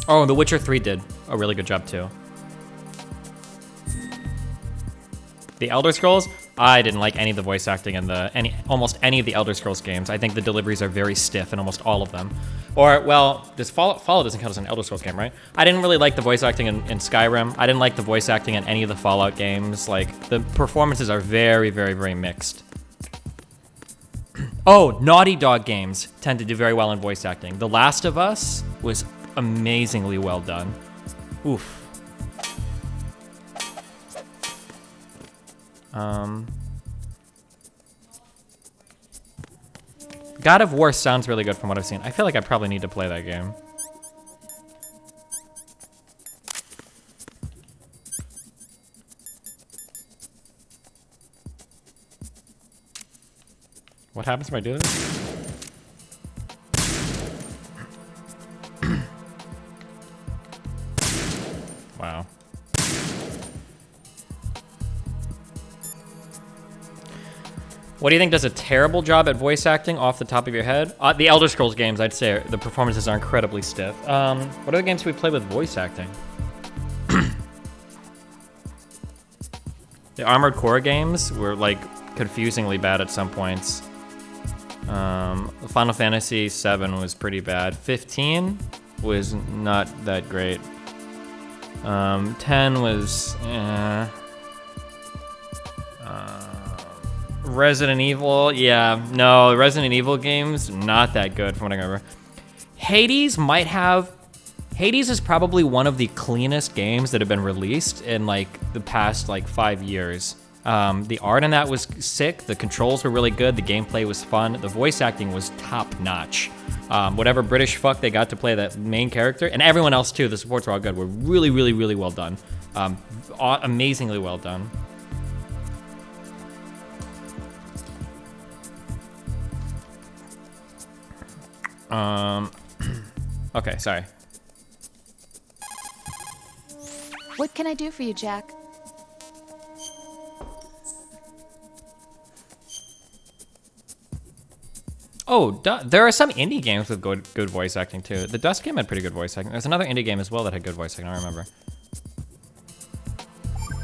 Oh, The Witcher 3 did a really good job too. The Elder Scrolls, I didn't like any of the voice acting in almost any of the Elder Scrolls games. I think the deliveries are very stiff in almost all of them. Or, well, this Fallout doesn't count as an Elder Scrolls game, right? I didn't really like the voice acting in Skyrim. I didn't like the voice acting in any of the Fallout games. Like, the performances are very, very, very mixed. Oh, Naughty Dog games tend to do very well in voice acting. The Last of Us was amazingly well done. Oof. God of War sounds really good from what I've seen. I feel like I probably need to play that game. What happens if I do this? Wow. What do you think does a terrible job at voice acting off the top of your head? The Elder Scrolls games, I'd say the performances are incredibly stiff. What are the games we play with voice acting? The Armored Core games were like confusingly bad at some points. Final Fantasy VII was pretty bad. 15 was not that great. 10 was Resident Evil, yeah, no, Resident Evil games, not that good from what I remember. Hades is probably one of the cleanest games that have been released in like the past like 5 years. The art in that was sick, the controls were really good, the gameplay was fun, the voice acting was top notch. Whatever British fuck they got to play that main character, and everyone else too, the supports were all good, were really, really, really well done. Amazingly well done. Okay, sorry. What can I do for you, Jack? Oh, there are some indie games with good voice acting too. The Dust game had pretty good voice acting. There's another indie game as well that had good voice acting, I don't remember.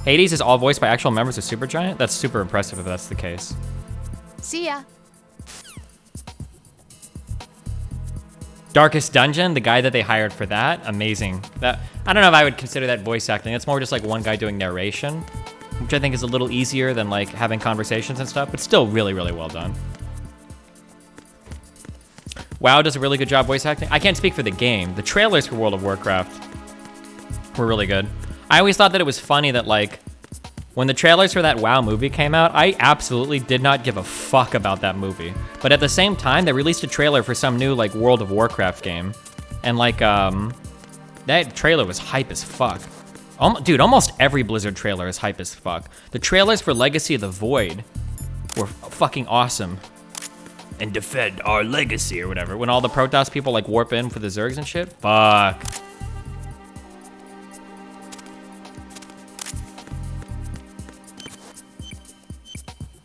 Hades is all voiced by actual members of Supergiant? That's super impressive if that's the case. See ya. Darkest Dungeon, the guy that they hired for that, amazing. That, I don't know if I would consider that voice acting. It's more just like one guy doing narration, which I think is a little easier than like having conversations and stuff, but still really, really well done. WoW does a really good job voice acting. I can't speak for the game. The trailers for World of Warcraft were really good. I always thought that it was funny that like, when the trailers for that WoW movie came out, I absolutely did not give a fuck about that movie. But at the same time, they released a trailer for some new like World of Warcraft game. And like, that trailer was hype as fuck. Dude, almost every Blizzard trailer is hype as fuck. The trailers for Legacy of the Void were fucking awesome. And defend our legacy or whatever. When all the Protoss people like warp in for the Zergs and shit. Fuck.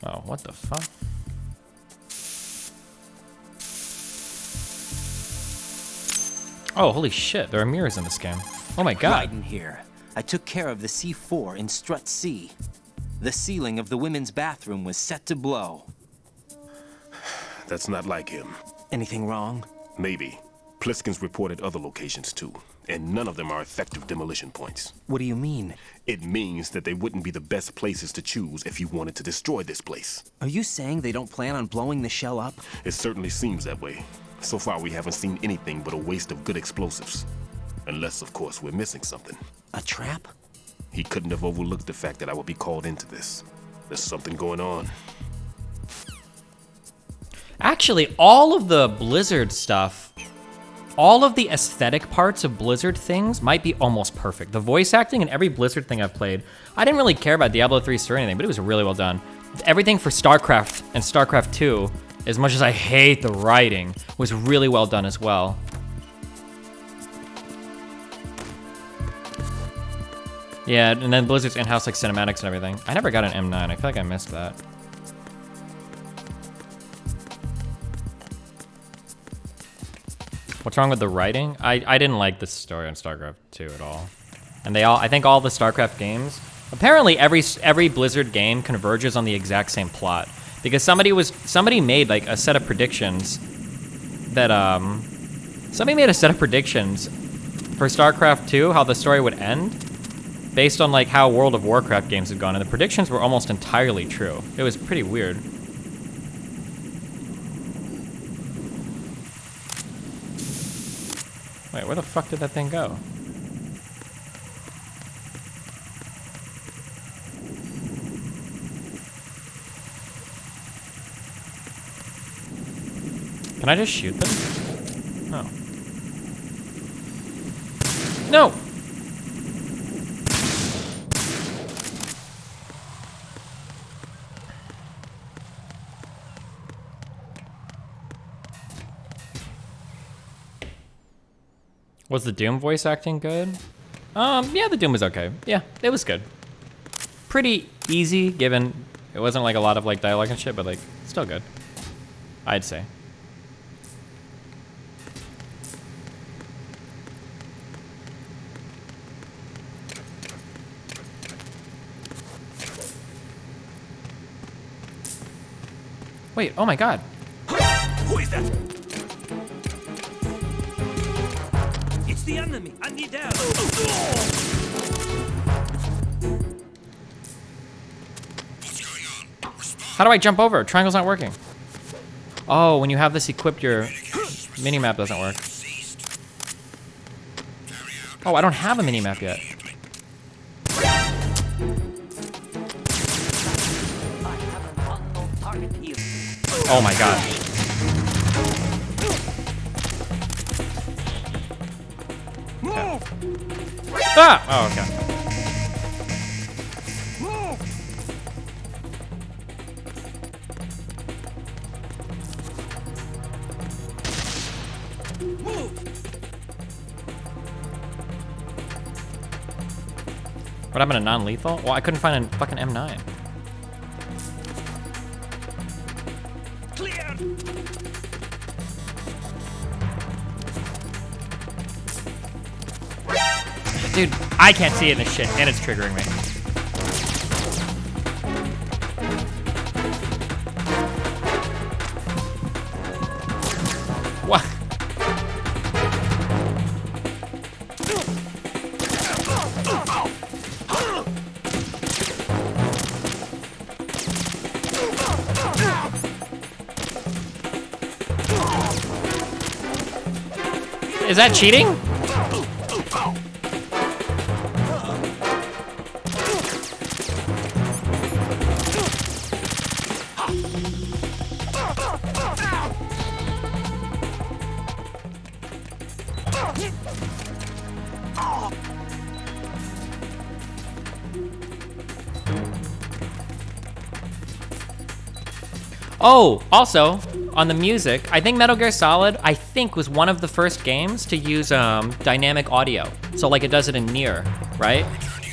Oh, what the fuck? Oh, holy shit, there are mirrors in this game. Oh my god. Right in here. I took care of the C4 in strut C. The ceiling of the women's bathroom was set to blow. That's not like him. Anything wrong? Maybe. Pliskin's reported other locations too, and none of them are effective demolition points. What do you mean? It means that they wouldn't be the best places to choose if you wanted to destroy this place. Are you saying they don't plan on blowing the shell up? It certainly seems that way. So far, we haven't seen anything but a waste of good explosives. Unless, of course, we're missing something. A trap? He couldn't have overlooked the fact that I would be called into this. There's something going on. Actually, all of the Blizzard stuff, all of the aesthetic parts of Blizzard things might be almost perfect. The voice acting in every Blizzard thing I've played, I didn't really care about Diablo 3 or anything, but it was really well done. Everything for StarCraft and StarCraft 2, as much as I hate the writing, was really well done as well. Yeah, and then Blizzard's in-house like cinematics and everything. I never got an M9. I feel like I missed that. What's wrong with the writing? I didn't like the story on StarCraft 2 at all. And I think all the StarCraft games, apparently every Blizzard game converges on the exact same plot. Because somebody made like a set of predictions that, somebody made a set of predictions for StarCraft 2, how the story would end, based on like how World of Warcraft games had gone, and the predictions were almost entirely true. It was pretty weird. Wait, where the fuck did that thing go? Can I just shoot them? Oh. No! Was the Doom voice acting good? Yeah, the Doom was okay. Yeah, it was good. Pretty easy, given it wasn't like a lot of like dialogue and shit, but like, still good. I'd say. Wait, oh my god. Who is that? It's the enemy. I need help. How do I jump over? Triangle's not working. Oh, when you have this equipped, your minimap doesn't work. Oh, I don't have a minimap yet. Oh my god. Okay. Ah! Oh, okay. What happened to non-lethal? Well, I couldn't find a fucking M9. Clear. Dude, I can't see it in this shit, and it's triggering me. What? Is that cheating? Oh, also, on the music, I think Metal Gear Solid, I think, was one of the first games to use dynamic audio. So like it does it in Nier, right?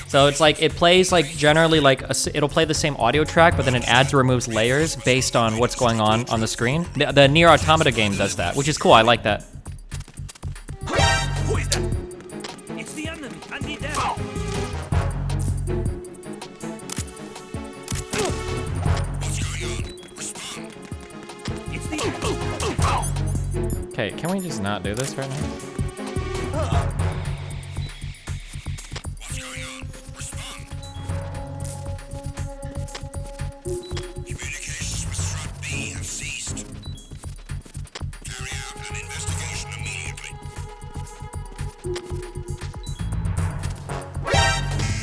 So it's like, it plays like generally like, it'll play the same audio track, but then it adds or removes layers based on what's going on the screen. The Nier Automata game does that, which is cool, I like that. Okay, can we just not do this right now? What's going on? Respond. Communications with Strut B have ceased. Carry out an investigation immediately.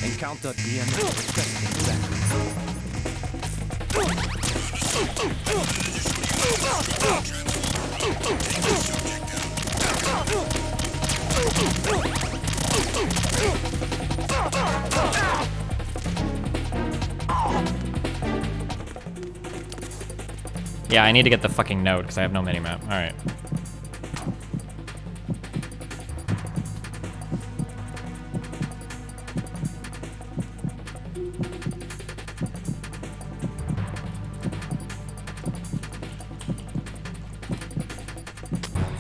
Encounter DNA requesting back. Yeah, I need to get the fucking node because I have no minimap. All right.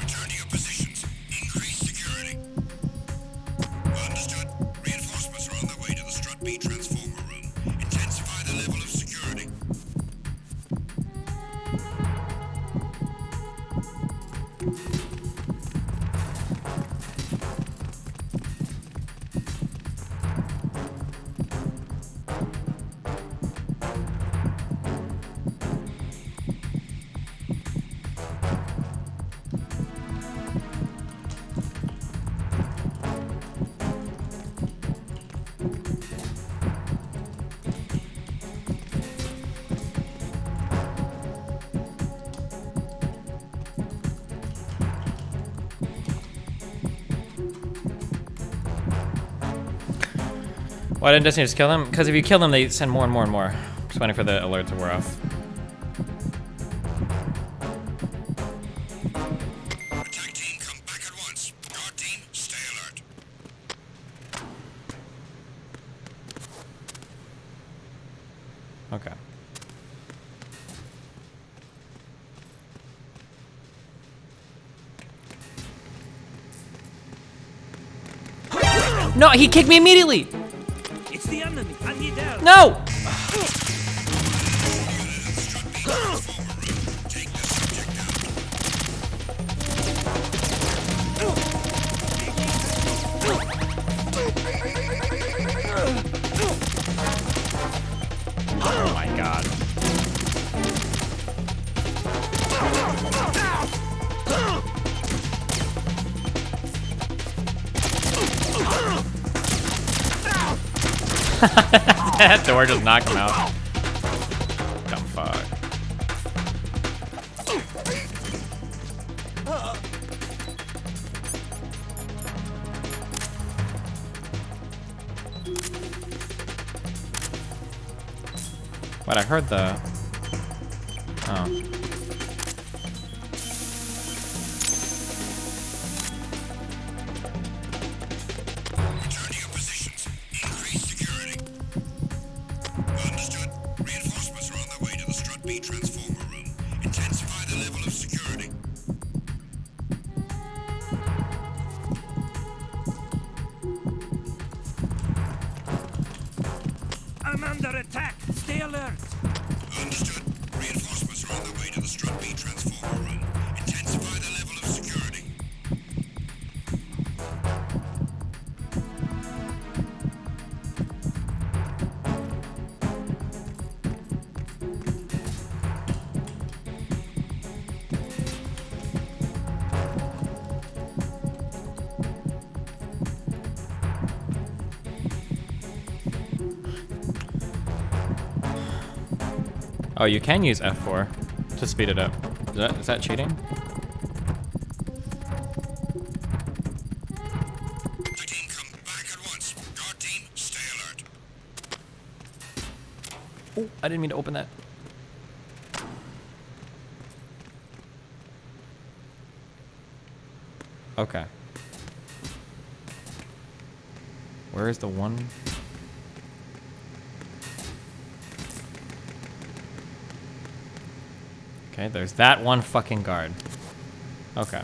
Return to your positions. Increase security. Understood. Reinforcements are on their way to the Strut B transformer room. Intensify the level of security. Why didn't Destiny just kill them? Because if you kill them, they send more and more and more. Just waiting for the alert to wear off. Attack team, come back at once. Guard team, stay alert. Okay. No, he kicked me immediately. It's the enemy. I need help. No. Oh my god. That door just knocked him out. Dumb fuck. What, I heard the... Oh. I'm under attack. Stay alert. Understood. Reinforcements are on their way to the Strut B transformer room. Intensify the level of security. Oh, you can use F4 to speed it up. Is that cheating? Team, come back at once. Guard team, stay alert. Oh, I didn't mean to open that. Okay. Where is the one? Okay, there's that one fucking guard. Okay.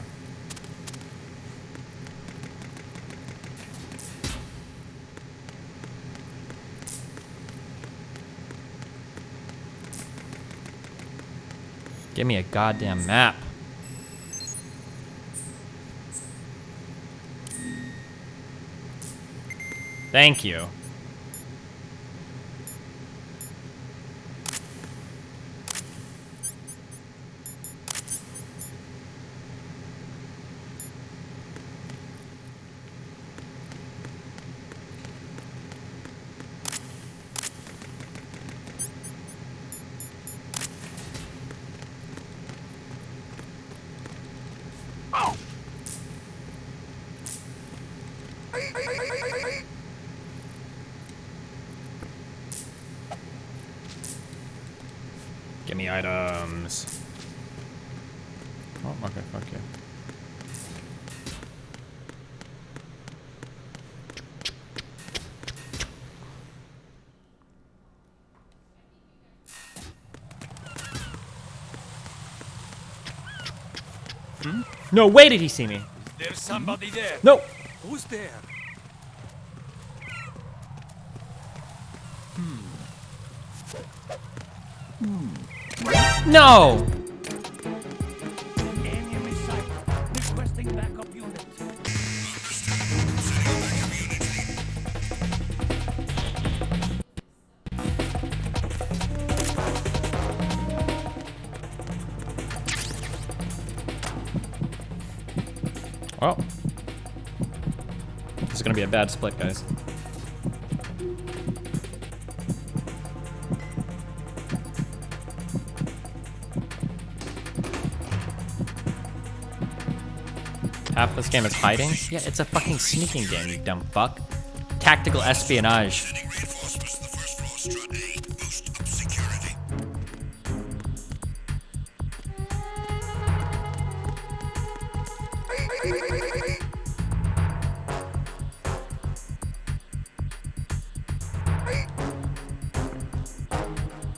Give me a goddamn map. Thank you. Give me items. Oh, okay, fuck you. Hmm? No way did he see me. There's somebody there. No. Who's there? No! Enemy sight. Requesting backup unit. Well, this is gonna be a bad split, guys. Half this game is hiding? Yeah, it's a fucking sneaking game, you dumb fuck. Tactical espionage.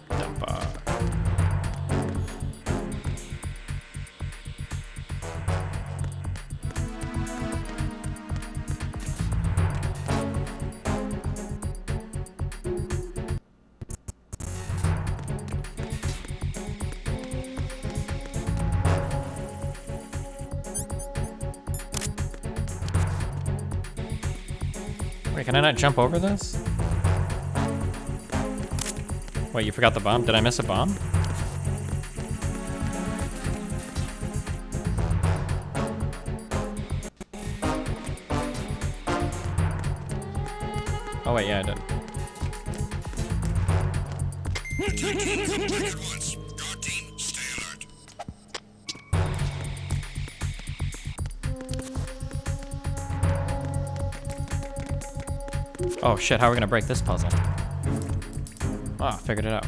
Dumb fuck. Wait, can I not jump over this? Wait, you forgot the bomb? Did I miss a bomb? Oh wait, yeah, I did. Oh shit, how are we gonna break this puzzle? Ah, figured it out.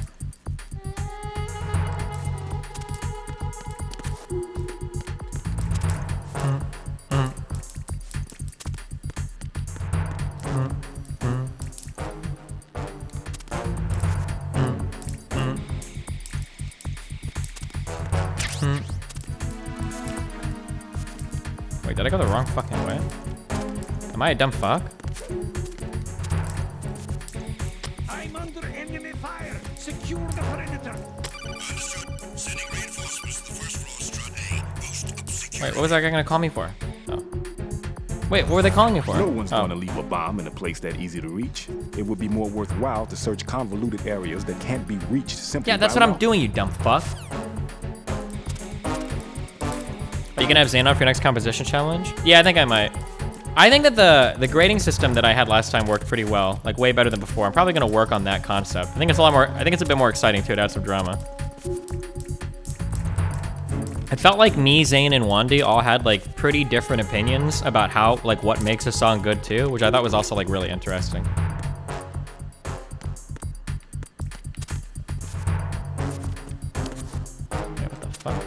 Wait, did I go the wrong fucking way? Am I a dumb fuck? I'm under enemy fire. Secure the perimeter. Wait, what was that guy gonna call me for? Oh. Wait, what were they calling me for? No one's gonna leave a bomb in a place that easy to reach. It would be more worthwhile to search convoluted areas that can't be reached simply Yeah, that's by what I'm walking. doing, you dumb fuck. Are you gonna have Xanon for your next composition challenge? Yeah, I think I might. I think that the grading system that I had last time worked pretty well, like way better than before. I'm probably gonna work on that concept. I think it's a lot more. I think it's a bit more exciting too. It adds some drama. It felt like me, Zane, and Wandy all had like pretty different opinions about how, like, what makes a song good too, which I thought was also like really interesting. Yeah, what the fuck?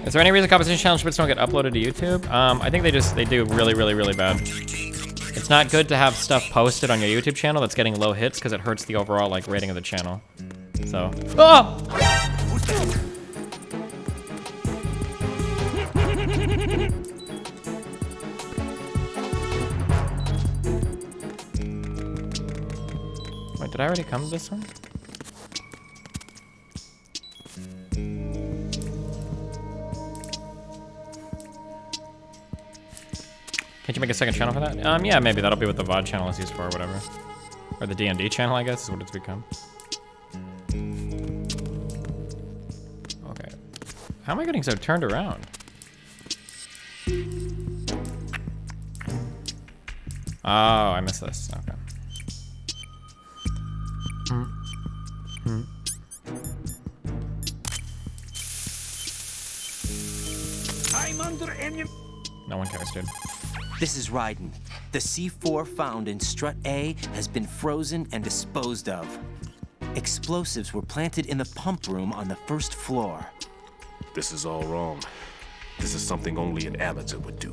Is there any reason composition challenge bits don't get uploaded to YouTube? I think they do really, really, really bad. It's not good to have stuff posted on your YouTube channel that's getting low hits because it hurts the overall like rating of the channel. So. Oh! Wait, did I already come to this one? Can't you make a second channel for that? Yeah, maybe that'll be what the VOD channel is used for or whatever. Or the D&D channel, I guess, is what it's become. Okay. How am I getting so turned around? Oh, I missed this. Okay. I'm under any... No one cares, dude. This is Raiden. The C4 found in Strut A has been frozen and disposed of. Explosives were planted in the pump room on the first floor. This is all wrong. This is something only an amateur would do.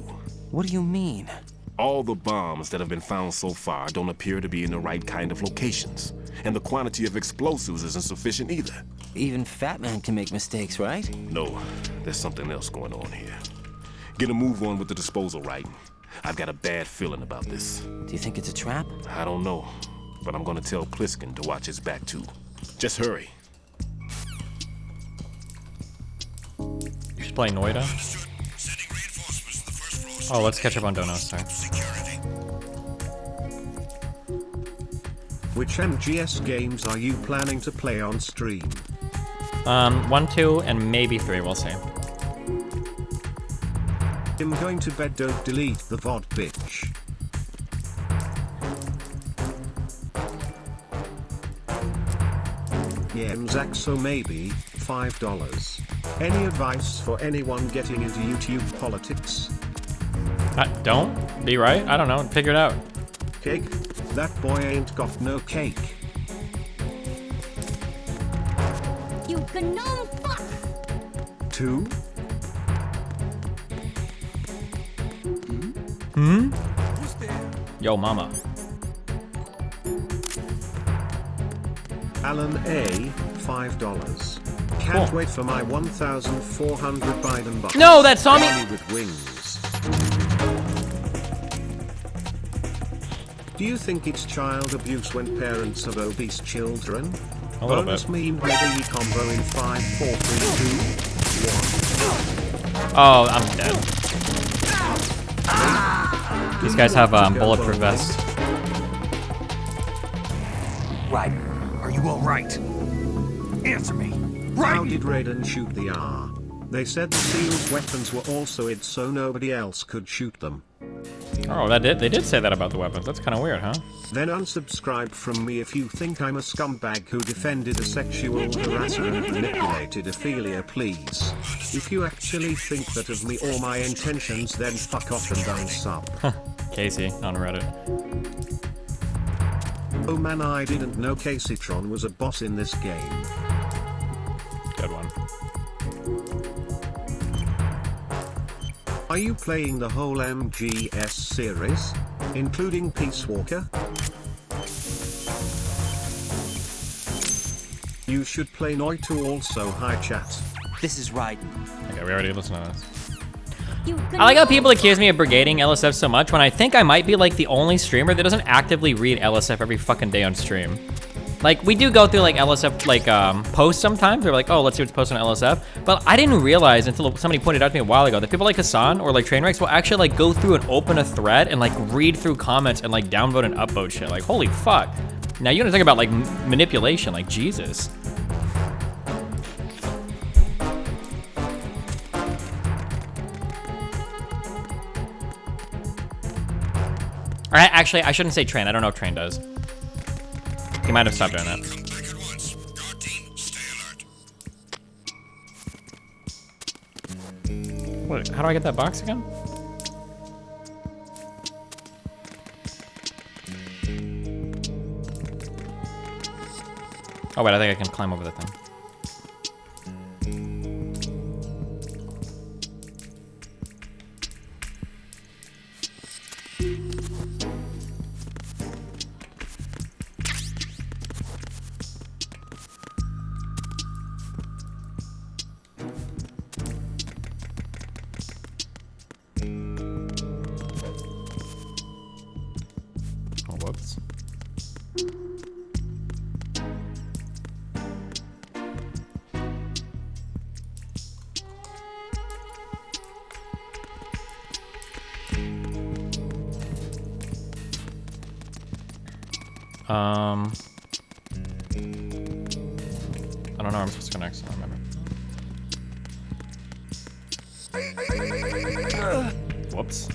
What do you mean? All the bombs that have been found so far don't appear to be in the right kind of locations. And the quantity of explosives isn't sufficient either. Even Fat Man can make mistakes, right? No, there's something else going on here. Get a move on with the disposal, Raiden. I've got a bad feeling about this. Do you think it's a trap? I don't know, but I'm gonna tell Pliskin to watch his back too. Just hurry. You should play Noida. Oh, let's catch up on donos, sorry. Which MGS games are you planning to play on stream? 1, 2, and maybe 3, we'll see. I'm going to bed, don't delete the VOD, bitch. Zach, so maybe $5. Any advice for anyone getting into YouTube politics? Don't be right. I don't know. Figure it out. Cake? That boy ain't got no cake. You gnome fuck! 2? Hmm? Yo, mama. Alan A, $5. Can't wait for my 1,400 Biden bucks. No, that saw me. With wings. Do you think it's child abuse when parents have obese children? A little Bonus bit. meme with the combo in 5, 4, 3, 2, 1. Oh, I'm dead. These guys have bulletproof vests. Right. Are you all right? Answer me. How did Raiden shoot the R? They said the SEAL's weapons were also id, so nobody else could shoot them. Oh, they did say that about the weapons. That's kind of weird, huh? Then unsubscribe from me if you think I'm a scumbag who defended a sexual harasser and manipulated Ophelia, please. If you actually think that of me or my intentions, then fuck off and unsub. Casey on Reddit. Oh man, I didn't know Caseytron was a boss in this game. Good one. Are you playing the whole MGS series, including Peace Walker? You should play Noitu also. Hi chat. This is Raiden. Okay, we already listened to this. I like how people accuse me of brigading LSF so much when I think I might be like the only streamer that doesn't actively read LSF every fucking day on stream. Like, we do go through like LSF like posts sometimes. We're like, oh, let's see what's posted on LSF. But I didn't realize until somebody pointed out to me a while ago that people like Hassan or like Trainwrecks will actually like go through and open a thread and like read through comments and like downvote and upvote shit. Like, holy fuck. Now you want to talk about like manipulation, like Jesus. Or actually, I shouldn't say Train. I don't know if Train does. He might have stopped doing that. What, how do I get that box again? Oh wait, I think I can climb over that thing. I don't know where I'm supposed to go next. I don't remember. Whoops.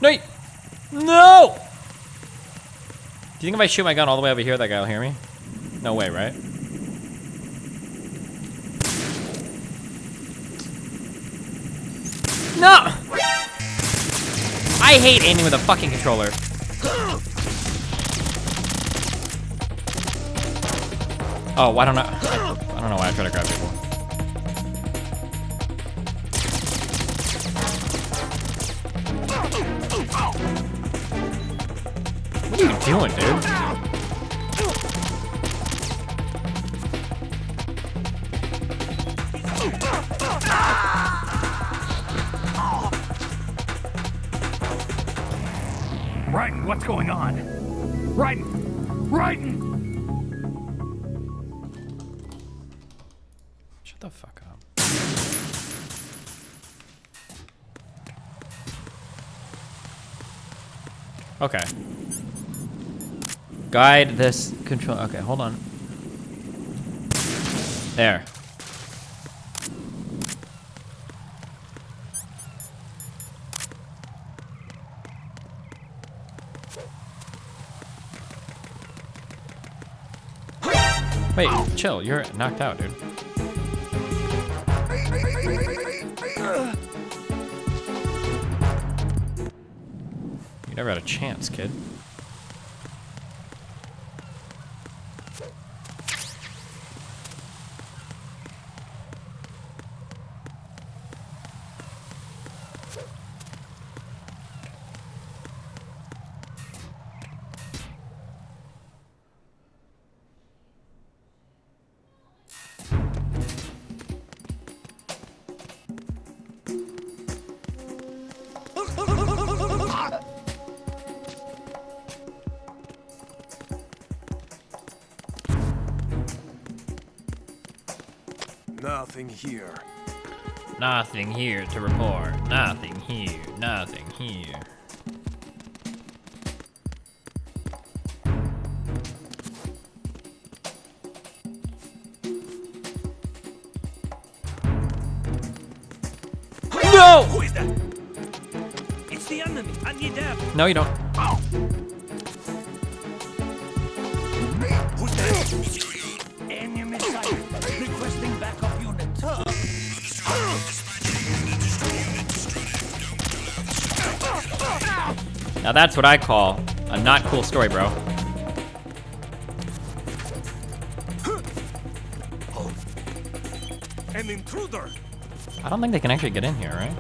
No! No! Do you think if I shoot my gun all the way over here, that guy will hear me? No way, right? No! I hate aiming with a fucking controller. Oh, I don't know. I don't know why I try to grab people. What are you doing, dude? Raiden, what's going on? Raiden! Raiden! Shut the fuck up. Okay. Guide this control. Okay, hold on. There. Wait, chill. You're knocked out, dude. You never had a chance, kid. Nothing here. Nothing here to report. Nothing here. Nothing here. No! Who is that? It's the enemy. I need them. No, you don't. Oh. Who's that? Enemy sighted. Requesting backup unit. Now that's what I call a not cool story, bro. An intruder. I don't think they can actually get in here, right?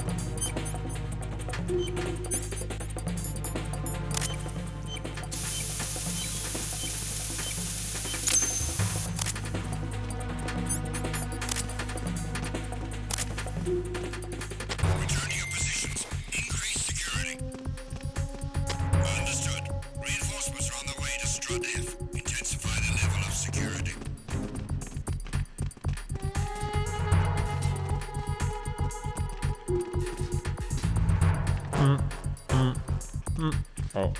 Oh.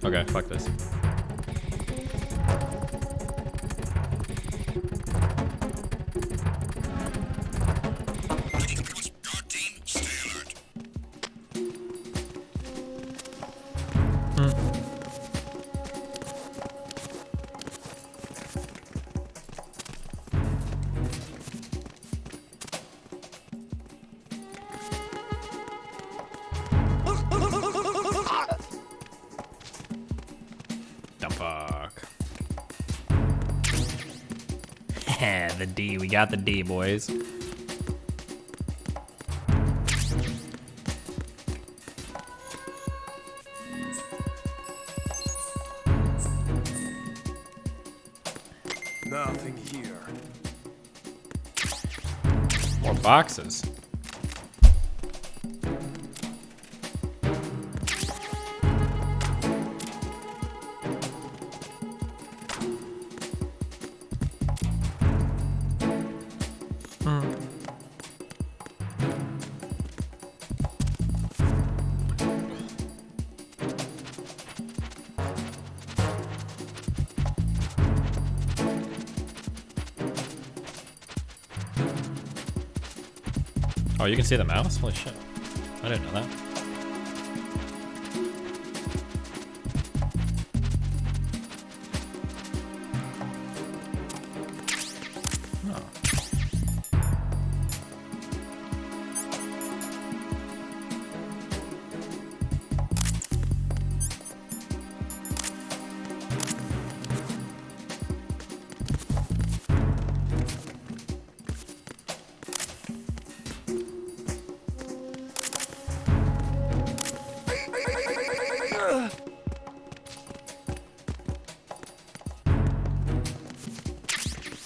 Okay, fuck this. Socdem fuck. The D. We got the D, boys. Nothing here. More boxes. Oh, you can see the mouse? Holy shit. I didn't know that.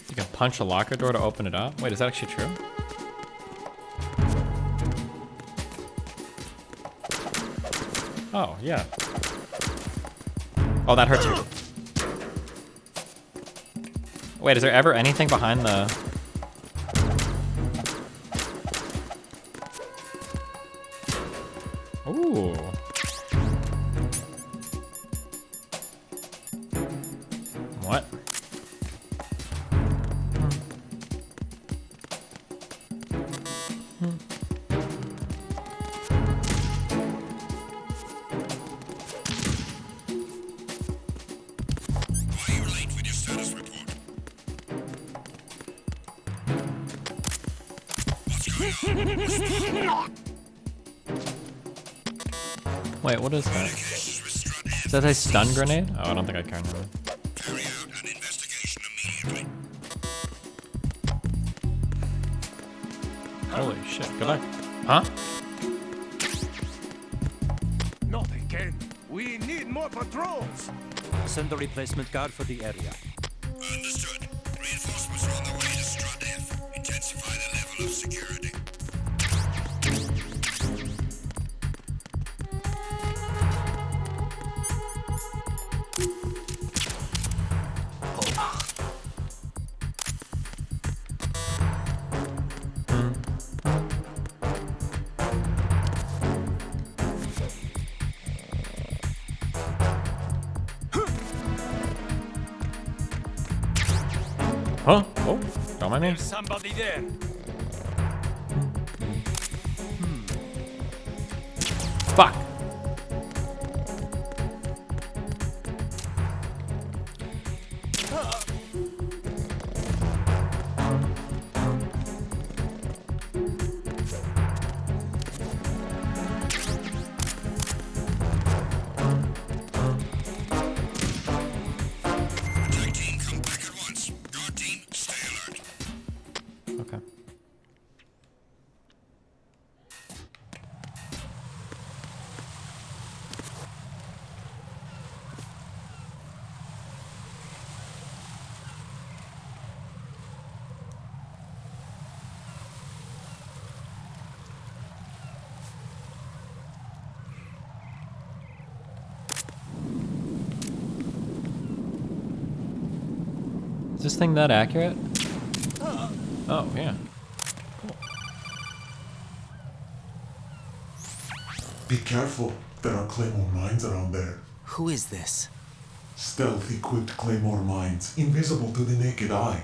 You can punch a locker door to open it up? Wait, is that actually true? Oh, yeah. Oh, that hurts you. Wait, is there ever anything behind the... Ooh. What? Wait, what is that? Is that a stun grenade? Oh, I don't think I can remember. Holy shit, good luck. Huh? Not again. We need more patrols. Send a replacement guard for the area. Understood. Reinforcements are on the way to Strut F. Intensify the level of security. Huh? Oh, don't mind me. There's somebody there. Fuck. Okay. Is this thing that accurate? Oh, yeah. Cool. Be careful. There are claymore mines around there. Who is this? Stealth equipped claymore mines, invisible to the naked eye.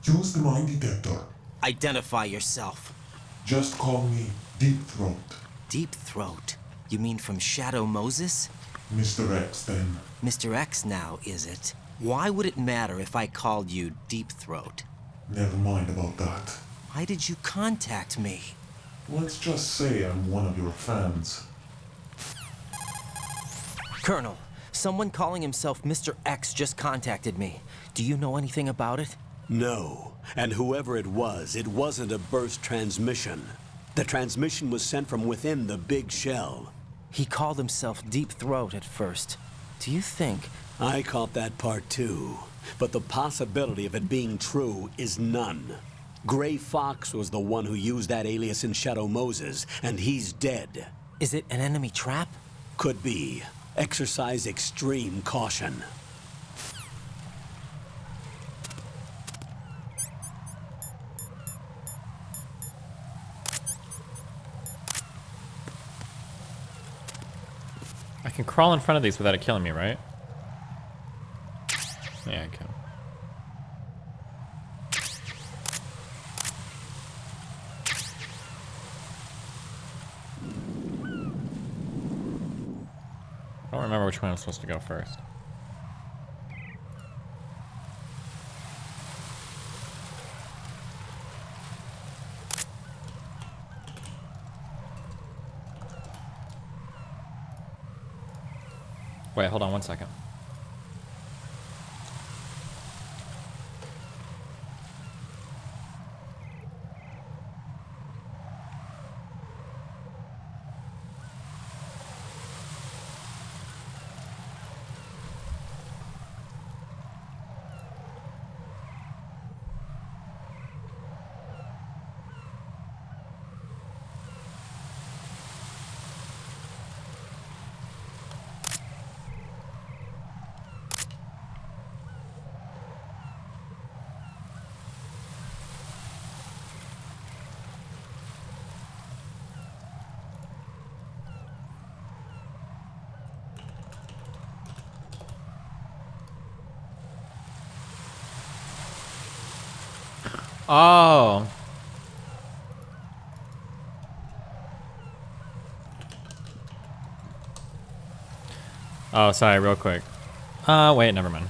Use the mine detector. Identify yourself. Just call me Deep Throat. Deep Throat? You mean from Shadow Moses? Mr. X, then. Mr. X now, is it? Why would it matter if I called you Deep Throat? Never mind about that. Why did you contact me? Let's just say I'm one of your fans. Colonel, Someone calling himself Mr. X just contacted me. Do you know anything about it? No. And whoever it wasn't a burst transmission. The transmission was sent from within the big shell. He called himself Deep Throat at first. Do you think... I caught that part too. But the possibility of it being true is none. Gray Fox was the one who used that alias in Shadow Moses, and he's dead. Is it an enemy trap? Could be. Exercise extreme caution. I can crawl in front of these without it killing me, right? Yeah, I can. I don't remember which one I'm supposed to go first. Wait, hold on 1 second. Oh. Oh, sorry, real quick. Wait, never mind.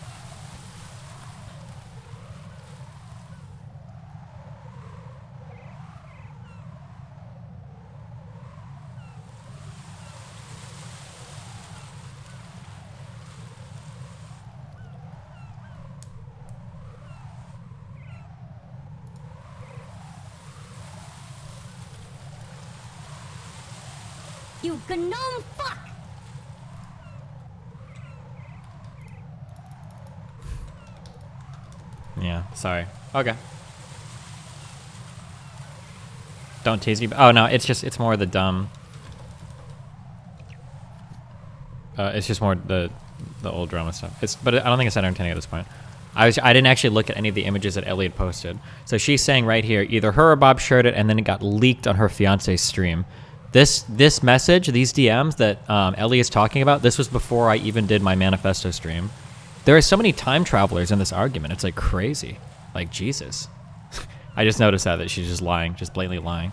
You gnome fuck! Yeah, sorry. Okay. Don't tease me. Oh no, it's more the dumb. It's just more the old drama stuff. But I don't think it's that entertaining at this point. I didn't actually look at any of the images that Ellie had posted. So she's saying right here, either her or Bob shared it and then it got leaked on her fiance's stream. This message, these DMs that Ellie is talking about, this was before I even did my manifesto stream. There are so many time travelers in this argument. It's like crazy. Like, Jesus. I just noticed that she's just lying, just blatantly lying.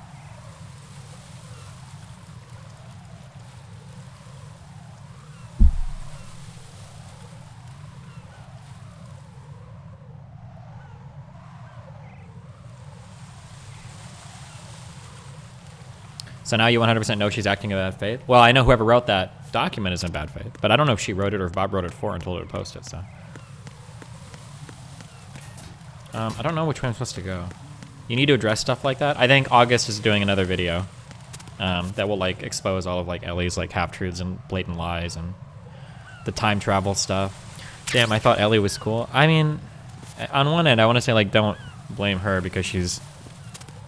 So now you 100% know she's acting in bad faith? Well, I know whoever wrote that document is in bad faith, but I don't know if she wrote it or if Bob wrote it for her and told her to post it, so. I don't know which way I'm supposed to go. You need to address stuff like that. I think August is doing another video that will like expose all of like Ellie's like half-truths and blatant lies and the time travel stuff. Damn, I thought Ellie was cool. I mean, on one end, I want to say like don't blame her because she's...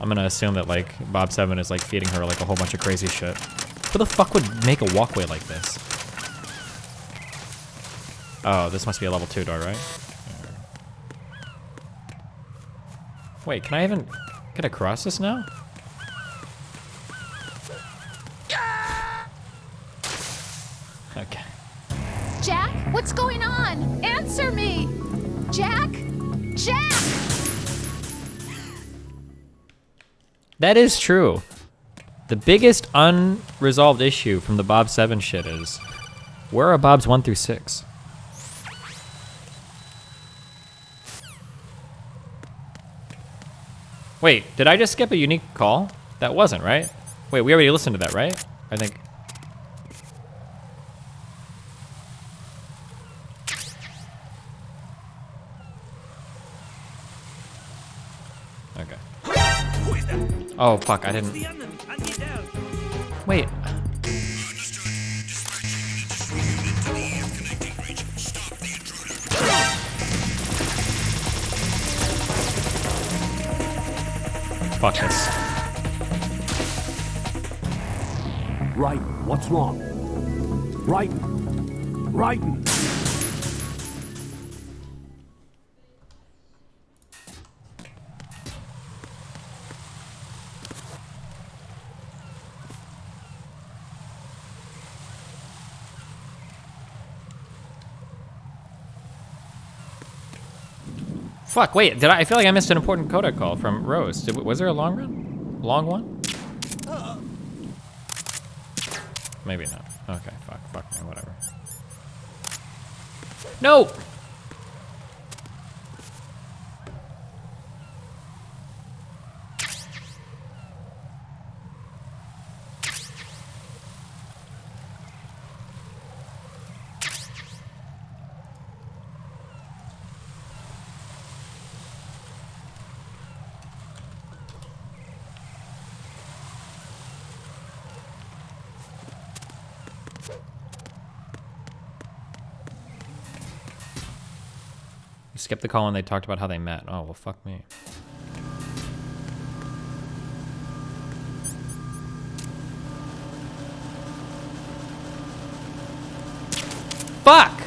I'm gonna assume that like Bob7 is like feeding her like a whole bunch of crazy shit. Who the fuck would make a walkway like this? Oh, this must be a level 2 door, right? Wait, can I even get across this now? Okay. Jack, what's going on? Answer me! Jack? Jack! That is true. The biggest unresolved issue from the Bob7 shit is, where are Bobs 1 through 6? Wait, did I just skip a unique call? That wasn't, right? Wait, we already listened to that, right? I think. Okay. Oh fuck! I didn't. Wait. Fuck this. Right, what's wrong? Right. Fuck, wait, I feel like I missed an important codec call from Rose. Was there a long run? Long one? Maybe not. Okay, fuck me, whatever. No! Skip the call when they talked about how they met. Oh, well, fuck me. Fuck!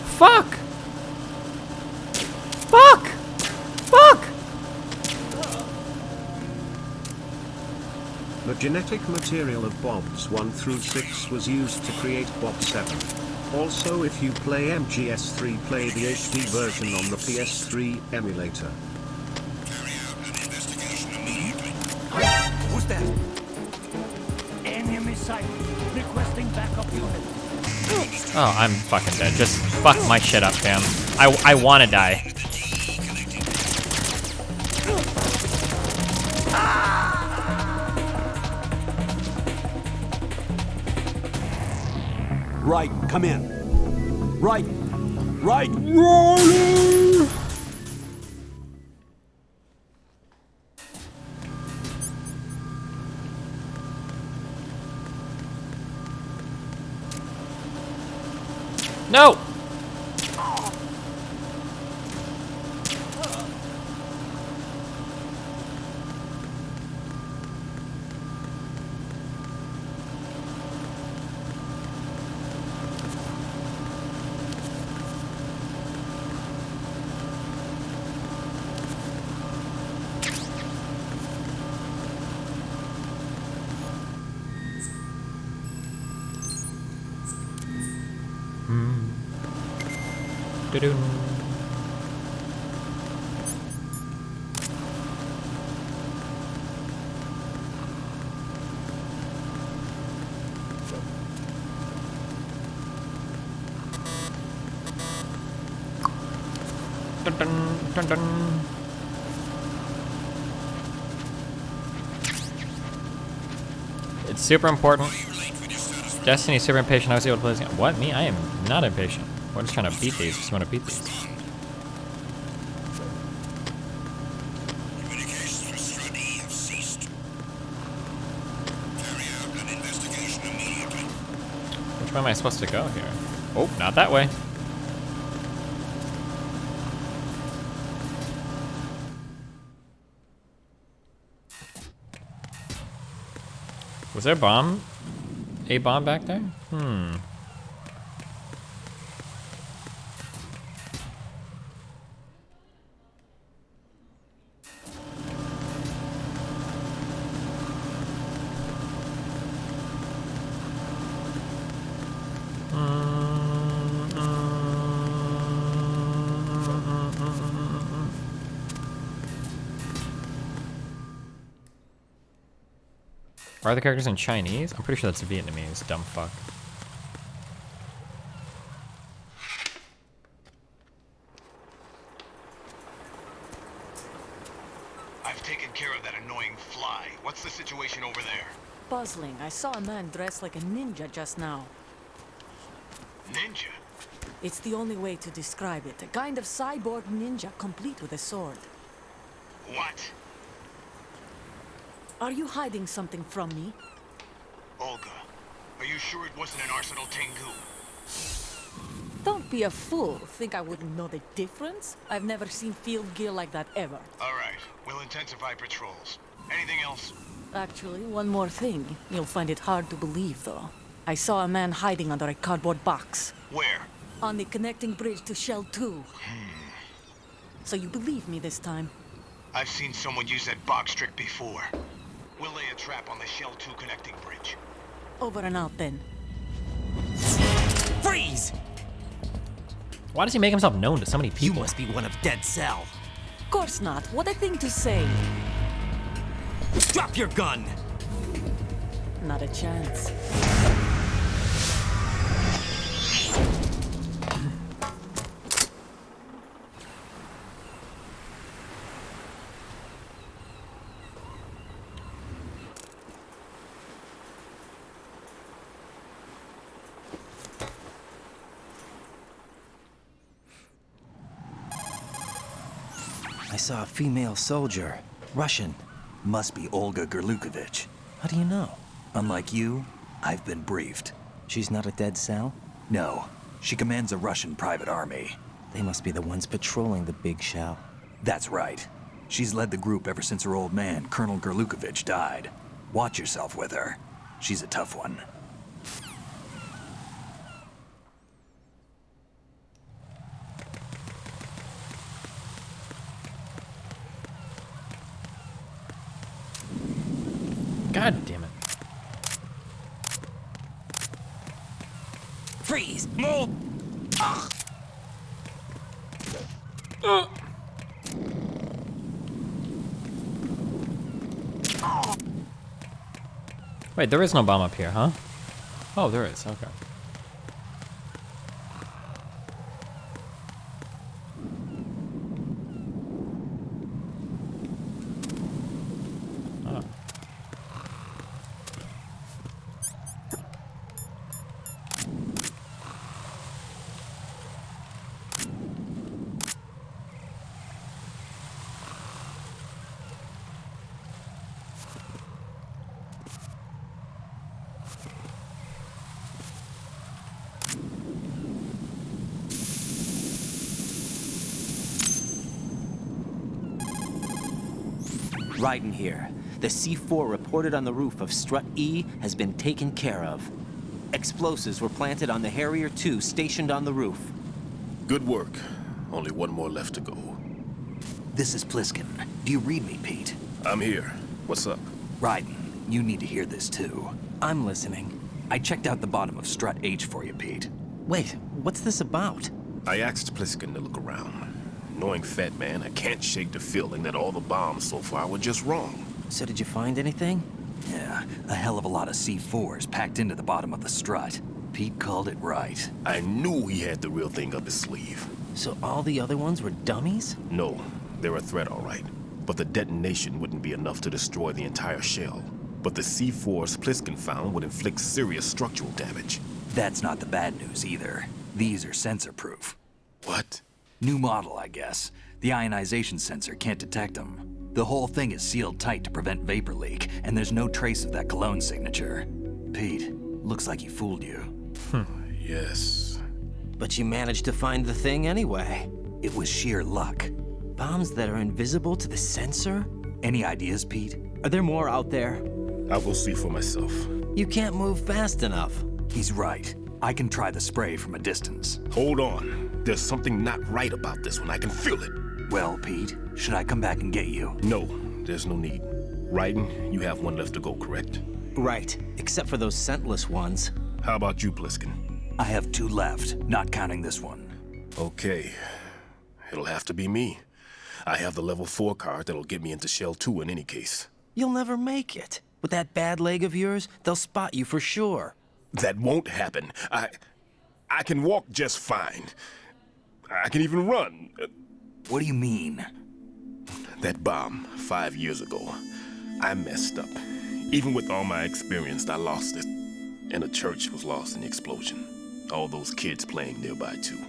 Fuck! Fuck! Fuck! The genetic material of Bobs 1 through 6 was used to create Bob 7. Also, if you play MGS3, play the HD version on the PS3 emulator. Who's that? Enemy sight. Requesting backup unit. Oh, I'm fucking dead. Just fuck my shit up, fam. I wanna die. Right, come in. Right. No! Do-do. Dun, dun, dun, dun. It's super important. Destiny is super impatient. I was able to play this game. What? Me? I am not impatient. We're just trying to beat these. Just want to beat these. Which way am I supposed to go here? Oh, not that way. Was there a bomb? A bomb back there? Are the characters in Chinese? I'm pretty sure that's Vietnamese, dumb fuck. I've taken care of that annoying fly. What's the situation over there? Puzzling. I saw a man dressed like a ninja just now. Ninja? It's the only way to describe it. A kind of cyborg ninja complete with a sword. What? Are you hiding something from me? Olga, are you sure it wasn't an Arsenal Tengu? Don't be a fool. Think I wouldn't know the difference? I've never seen field gear like that ever. All right, we'll intensify patrols. Anything else? Actually, one more thing. You'll find it hard to believe, though. I saw a man hiding under a cardboard box. Where? On the connecting bridge to Shell 2. So you believe me this time? I've seen someone use that box trick before. We'll lay a trap on the Shell 2 connecting bridge. Over and out, then. Freeze! Why does he make himself known to so many people? You must be one of Dead Cell. Of course not. What a thing to say. Drop your gun! Not a chance. I saw a female soldier. Russian. Must be Olga Gerlukovich. How do you know? Unlike you, I've been briefed. She's not a Dead Cell? No. She commands a Russian private army. They must be the ones patrolling the big shell. That's right. She's led the group ever since her old man, Colonel Gerlukovich, died. Watch yourself with her. She's a tough one. God damn it. Freeze! Move! Wait, there is no bomb up here, huh? Oh, there is. Okay. Raiden here. The C4 reported on the roof of Strut E has been taken care of. Explosives were planted on the Harrier 2 stationed on the roof. Good work. Only one more left to go. This is Pliskin. Do you read me, Pete? I'm here. What's up? Raiden, you need to hear this too. I'm listening. I checked out the bottom of Strut H for you, Pete. Wait, what's this about? I asked Pliskin to look around. Knowing Fat Man, I can't shake the feeling that all the bombs so far were just wrong. So did you find anything? Yeah, a hell of a lot of C4s packed into the bottom of the strut. Pete called it right. I knew he had the real thing up his sleeve. So all the other ones were dummies? No, they're a threat, all right. But the detonation wouldn't be enough to destroy the entire shell. But the C4s Pliskin found would inflict serious structural damage. That's not the bad news either. These are sensor-proof. What? New model, I guess. The ionization sensor can't detect them. The whole thing is sealed tight to prevent vapor leak, and there's no trace of that cologne signature. Pete, looks like he fooled you. Yes. But you managed to find the thing anyway. It was sheer luck. Bombs that are invisible to the sensor? Any ideas, Pete? Are there more out there? I'll go see for myself. You can't move fast enough. He's right. I can try the spray from a distance. Hold on. There's something not right about this one. I can feel it. Well, Pete, should I come back and get you? No, there's no need. Raiden, you have one left to go, correct? Right, except for those scentless ones. How about you, Pliskin? I have 2 left, not counting this one. Okay. It'll have to be me. I have the level 4 card that'll get me into Shell 2 in any case. You'll never make it. With that bad leg of yours, they'll spot you for sure. That won't happen. I can walk just fine. I can even run. What do you mean? That bomb 5 years ago, I messed up. Even with all my experience, I lost it. And the church was lost in the explosion. All those kids playing nearby too.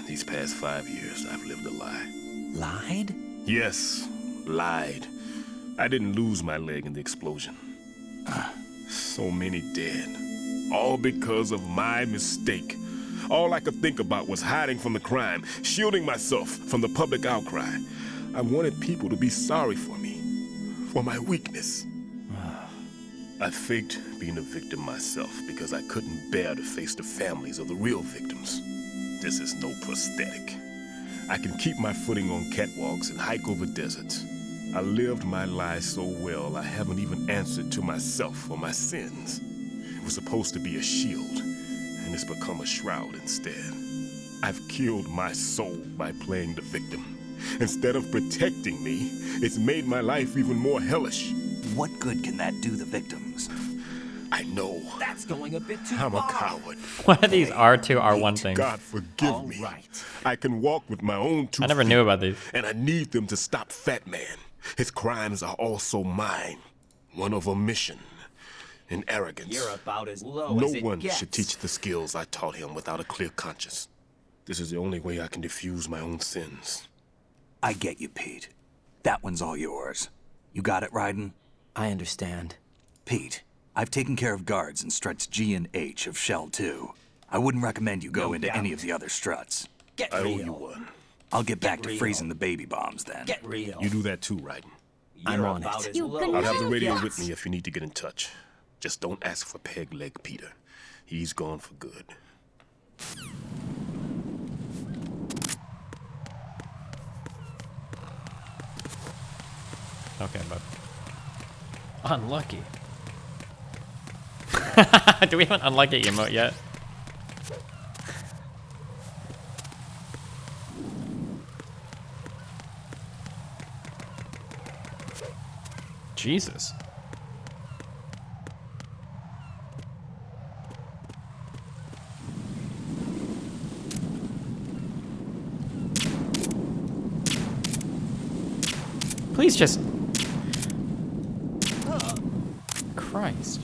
These past 5 years, I've lived a lie. Lied? Yes, lied. I didn't lose my leg in the explosion. So many dead. All because of my mistake. All I could think about was hiding from the crime, shielding myself from the public outcry. I wanted people to be sorry for me, for my weakness. I faked being a victim myself because I couldn't bear to face the families of the real victims. This is no prosthetic. I can keep my footing on catwalks and hike over deserts. I lived my life so well I haven't even answered to myself for my sins. It was supposed to be a shield, and it's become a shroud instead. I've killed my soul by playing the victim. Instead of protecting me, it's made my life even more hellish. What good can that do the victims? I know. That's going a bit too I'm far. a coward. What are these R2, R1 things? God forgive me. I can walk with my own 2 I never knew about these. And I need them to stop Fat Man. His crimes are also mine. One of omission and arrogance. You're about as low No as it one gets. should teach the skills I taught him without a clear conscience. This is the only way I can diffuse my own sins. I get you, Pete. That one's all yours. You got it, Raiden? I understand. Pete, I've taken care of guards in struts G and H of Shell 2. I wouldn't recommend you go into any of the other struts. Get I owe real. you one. I'll get back to real. freezing the baby bombs then. Get real. You do that too, Raiden. I'm on it. I'll have the radio with me if you need to get in touch. Just don't ask for Peg Leg Peter. He's gone for good. Okay, bud. Unlucky. Do we have an unlucky emote yet? Jesus. Please just... Christ.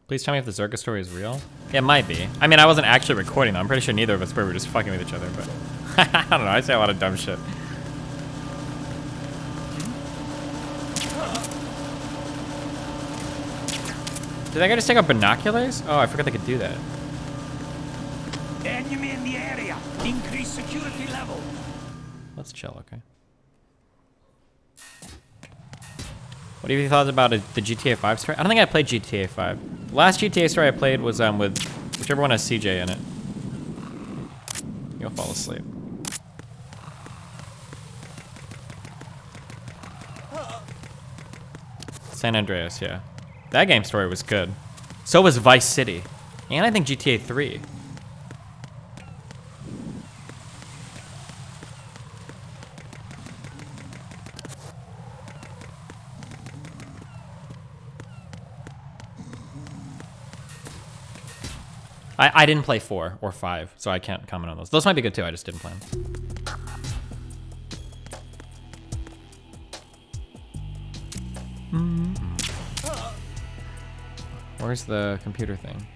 Please tell me if the Zerka story is real. Yeah, it might be. I mean, I wasn't actually recording them. I'm pretty sure neither of us were. We were just fucking with each other, but... I don't know, I say a lot of dumb shit. Did that guy just take out binoculars? Oh, I forgot they could do that. Enemy in the area. Increase security level. Let's chill, okay. What have you thought about the GTA 5 story? I don't think I played GTA 5. The last GTA story I played was with whichever one has CJ in it. You'll fall asleep. San Andreas, yeah. That game story was good. So was Vice City. And I think GTA 3. I didn't play 4 or 5, so I can't comment on those. Those might be good too, I just didn't play them. Where's the computer thing?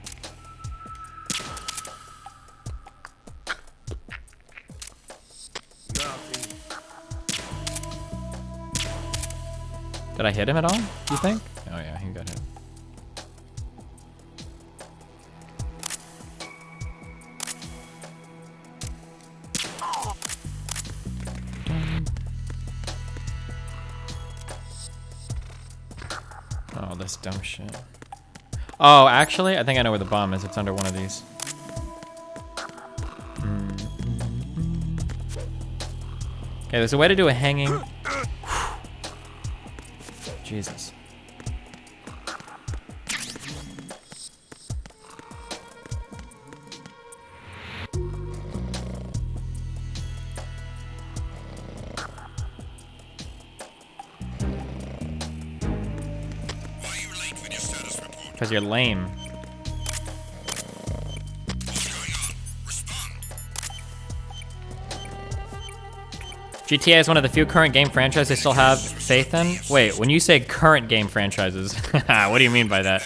Did I hit him at all, do you think? Oh yeah, he got hit. Oh, this dumb shit. Oh, actually, I think I know where the bomb is. It's under one of these. Okay, there's a way to do a hanging. Jesus. Because you're lame. GTA is one of the few current game franchises I still have faith in. Wait, when you say current game franchises, what do you mean by that?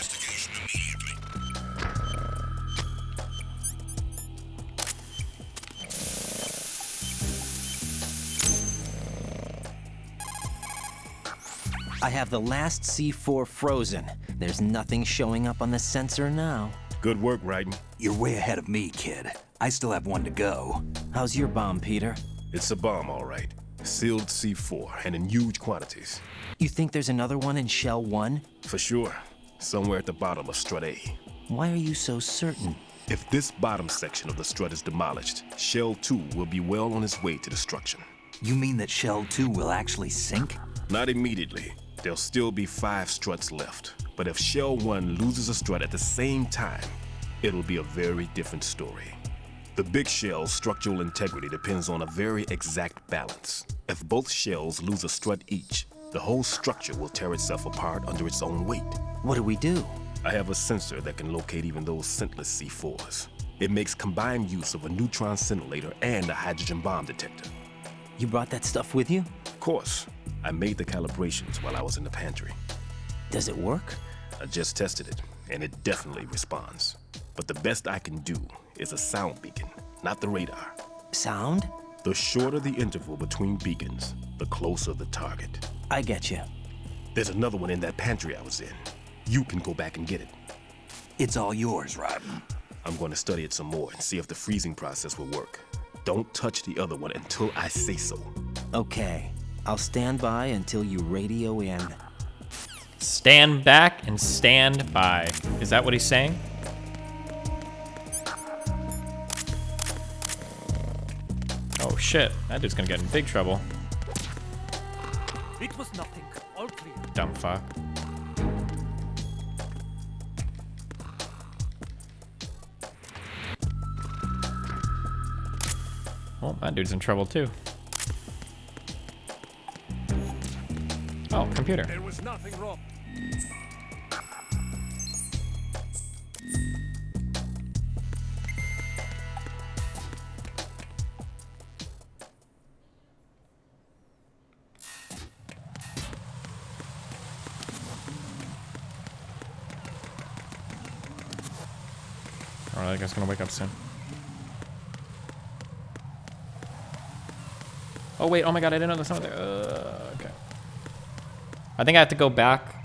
I have the last C4 frozen. There's nothing showing up on the sensor now. Good work, Raiden. You're way ahead of me, kid. I still have one to go. How's your bomb, Peter? It's a bomb, all right. Sealed C4, and in huge quantities. You think there's another one in Shell 1? For sure. Somewhere at the bottom of Strut A. Why are you so certain? If this bottom section of the strut is demolished, Shell 2 will be well on its way to destruction. You mean that Shell 2 will actually sink? Not immediately. There'll still be 5 struts left. But if Shell 1 loses a strut at the same time, it'll be a very different story. The big shell's structural integrity depends on a very exact balance. If both shells lose a strut each, the whole structure will tear itself apart under its own weight. What do we do? I have a sensor that can locate even those scentless C4s. It makes combined use of a neutron scintillator and a hydrogen bomb detector. You brought that stuff with you? Of course. I made the calibrations while I was in the pantry. Does it work? I just tested it, and it definitely responds. But the best I can do is a sound beacon, not the radar. Sound? The shorter the interval between beacons, the closer the target. I get you. There's another one in that pantry I was in. You can go back and get it. It's all yours, Raiden. I'm going to study it some more and see if the freezing process will work. Don't touch the other one until I say so. Okay. I'll stand by until you radio in. Stand back and stand by. Is that what he's saying? Oh shit, that dude's gonna get in big trouble. It was nothing. All clear. Dumb fuck. Oh, that dude's in trouble too. Oh, computer. There was nothing wrong. Alright, I guess I'm gonna wake up soon. Oh wait, oh my god, I didn't know there's someone there. Okay. I think I have to go back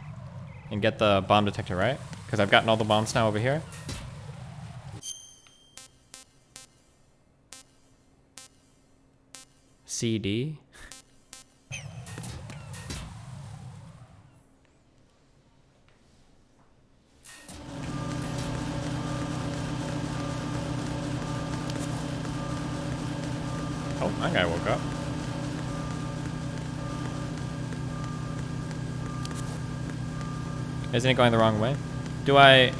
and get the bomb detector, right? Because I've gotten all the bombs now over here. CD. Oh, that guy woke up. Isn't it going the wrong way? Do I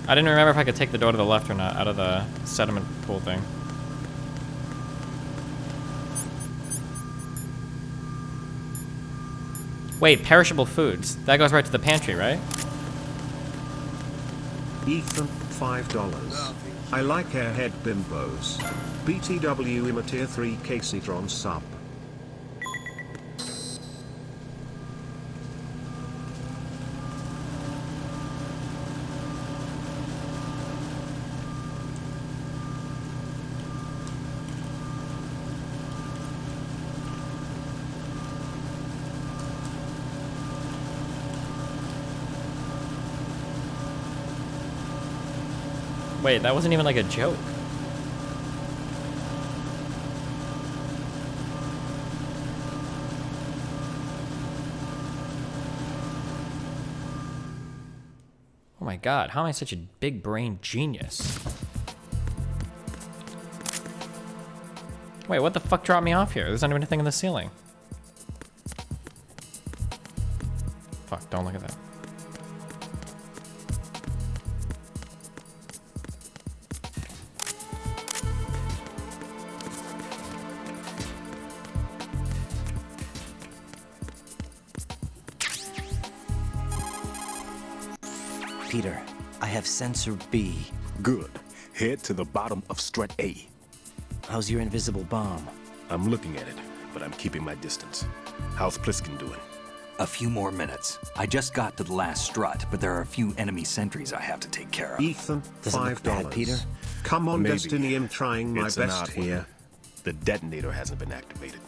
didn't remember if I could take the door to the left or not out of the sediment pool thing. Wait, perishable foods. That goes right to the pantry, right? Ethan, $5. I like airhead bimbos. BTW im a tier 3 Caseytron sub. Wait, that wasn't even like a joke. Oh my god, how am I such a big brain genius? Wait, what the fuck dropped me off here? There's not even anything in the ceiling. Fuck, don't look at that. Peter, I have sensor B. Good. Head to the bottom of strut A. How's your invisible bomb? I'm looking at it, but I'm keeping my distance. How's Pliskin doing? A few more minutes. I just got to the last strut, but there are a few enemy sentries I have to take care of. Ethan, Doesn't look bad, $5. Peter. Come on, Maybe. Destiny, I'm trying my It's an best odd one. here. The detonator hasn't been activated.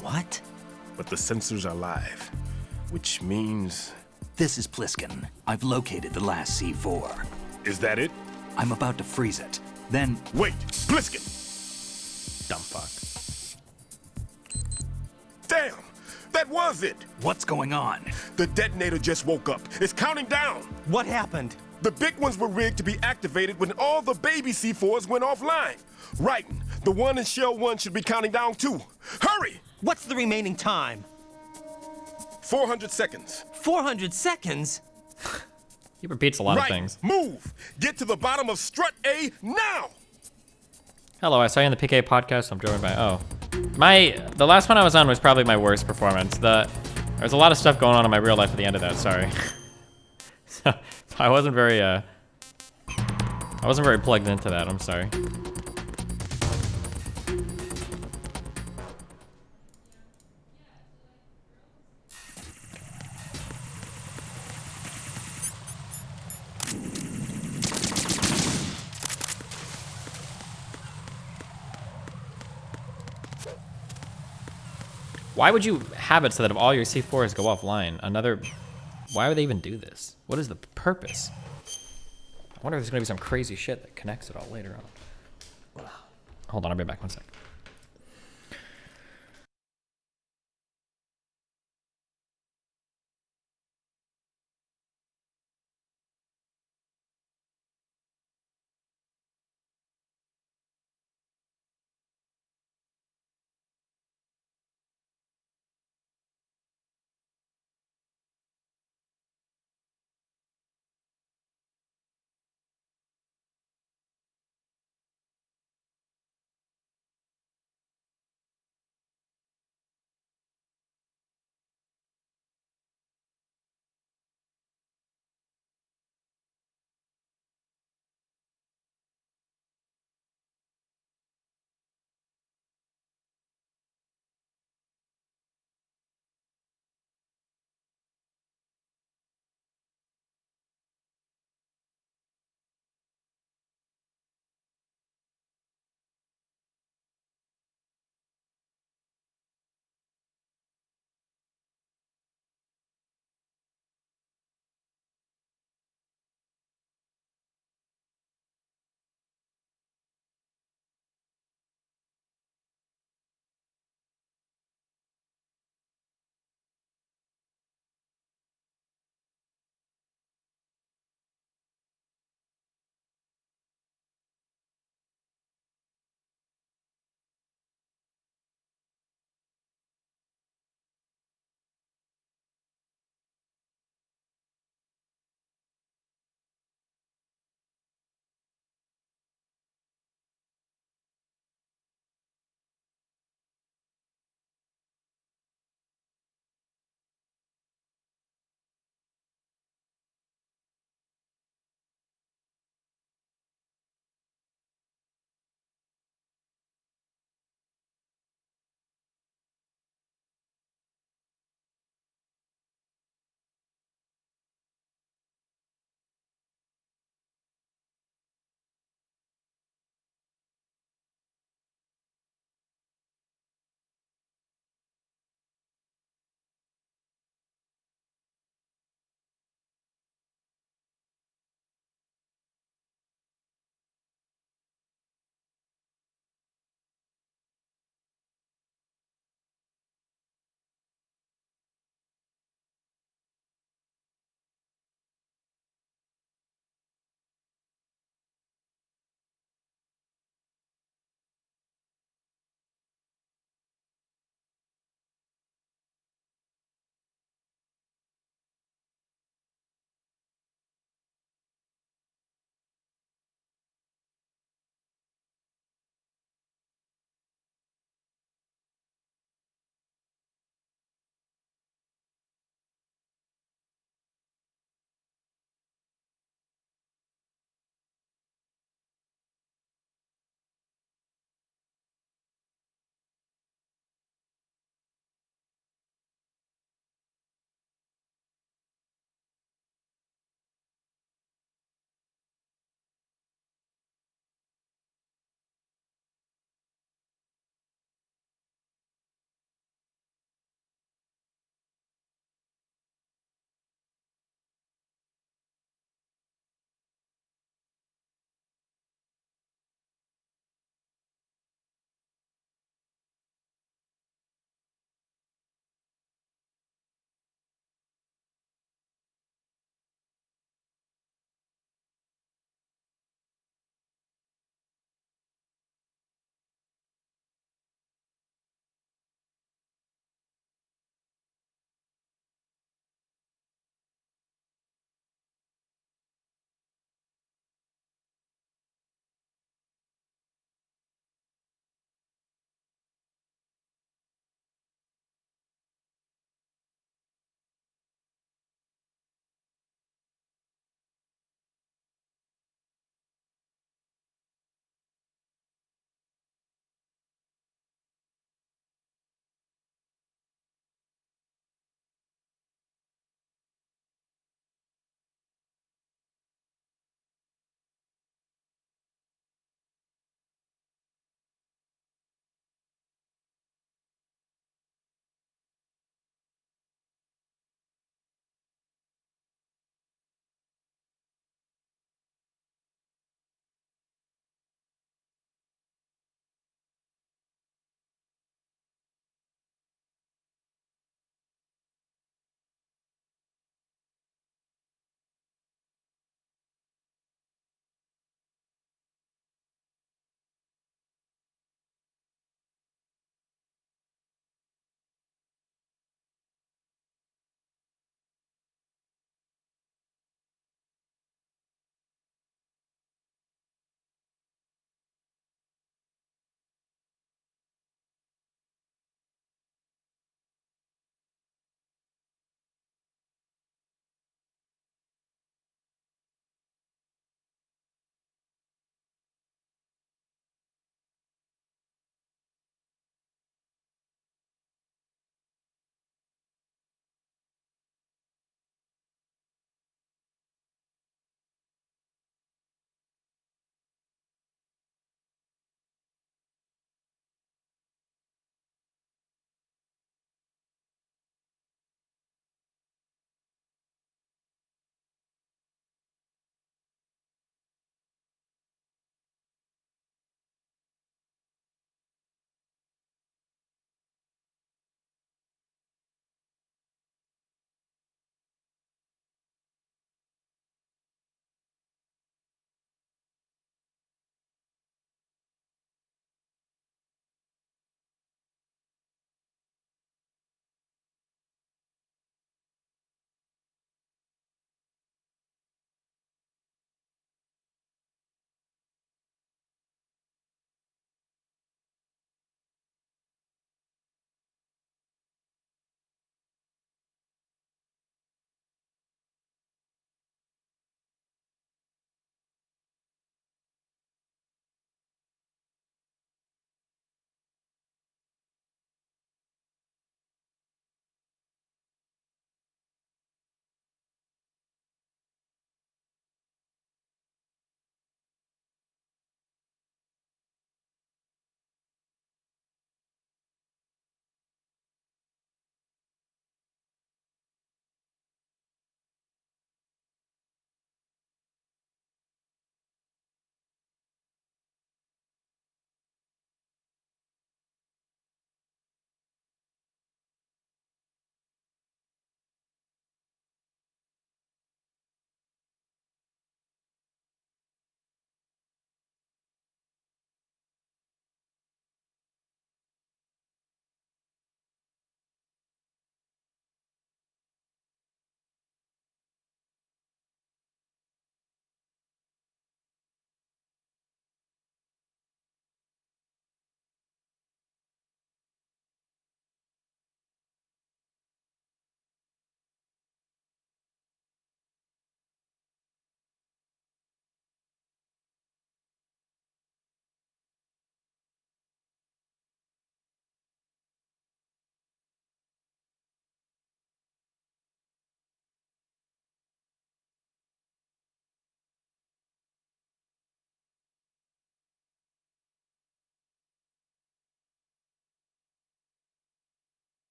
What? But the sensors are live, which means... This is Pliskin. I've located the last C4. Is that it? I'm about to freeze it. Then... Wait! Pliskin! Dumb fuck. Damn! That was it! What's going on? The detonator just woke up. It's counting down! What happened? The big ones were rigged to be activated when all the baby C4s went offline. Writing, the one in Shell 1 should be counting down too. Hurry! What's the remaining time? 400 seconds. 400 seconds? He repeats a lot of things. Move! Get to the bottom of strut A now! Hello, I saw you on the PK podcast. I'm joined by the last one I was on was probably my worst performance. There's a lot of stuff going on in my real life at the end of that. Sorry. so I wasn't very plugged into that. I'm sorry. Why would you have it so that if all your C4s go offline, why would they even do this? What is the purpose? I wonder if there's gonna be some crazy shit that connects it all later on. Hold on, I'll be back 1 sec.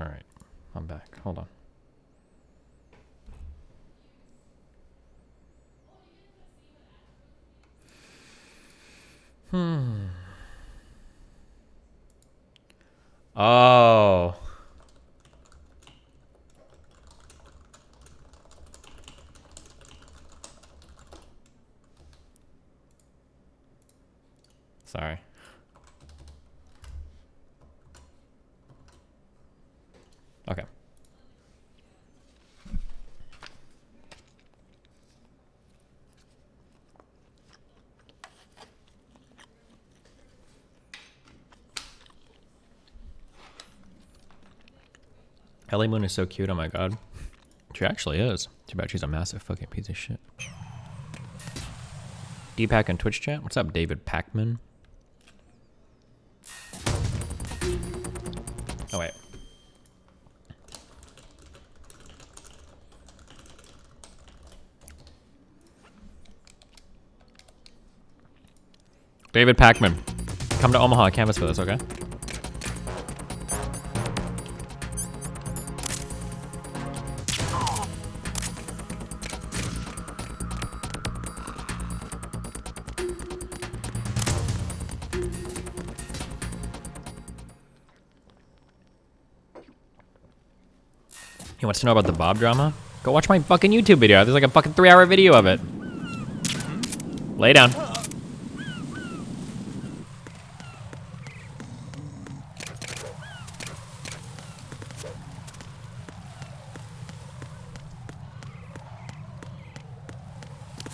All right, I'm back. Hold on. Oh. Sorry. Okay. Eleemoon is so cute, oh my god. She actually is. Too bad she's a massive fucking piece of shit. Deepak in Twitch chat. What's up, David Packman? Oh wait. David Packman, come to Omaha Canvas for this, okay? He wants to know about the Bob drama? Go watch my fucking YouTube video. There's like a fucking 3-hour video of it. Lay down.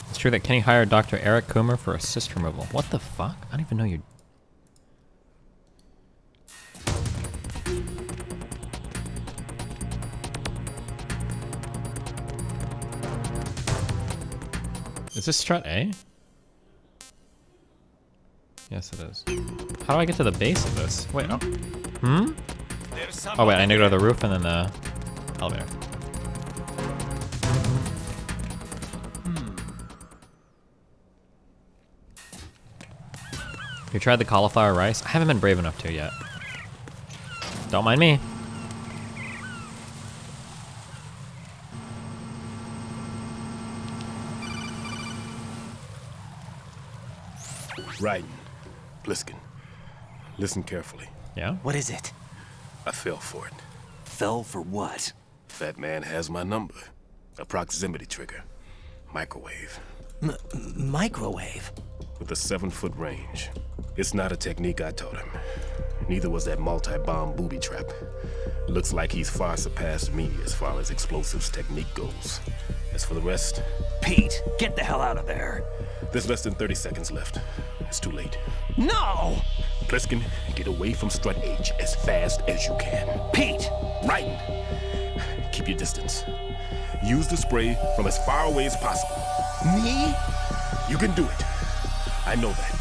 It's true that Kenny hired Dr. Eric Coomer for a cyst removal. What the fuck? I don't even know you. Is this strut A? Yes, it is. How do I get to the base of this? Wait, no. Hmm? Oh, wait, I need to go to the roof and then the elevator. You tried the cauliflower rice? I haven't been brave enough to yet. Don't mind me. Right. Bliskin. Listen carefully. Yeah? What is it? I fell for it. Fell for what? Fat man has my number. A proximity trigger. Microwave. Microwave? With a 7-foot range. It's not a technique I taught him. Neither was that multi-bomb booby trap. Looks like he's far surpassed me as far as explosives technique goes. As for the rest... Pete, get the hell out of there. There's less than 30 seconds left. It's too late. No! Pliskin, get away from Strut H as fast as you can. Pete! Right. Keep your distance. Use the spray from as far away as possible. Me? You can do it. I know that.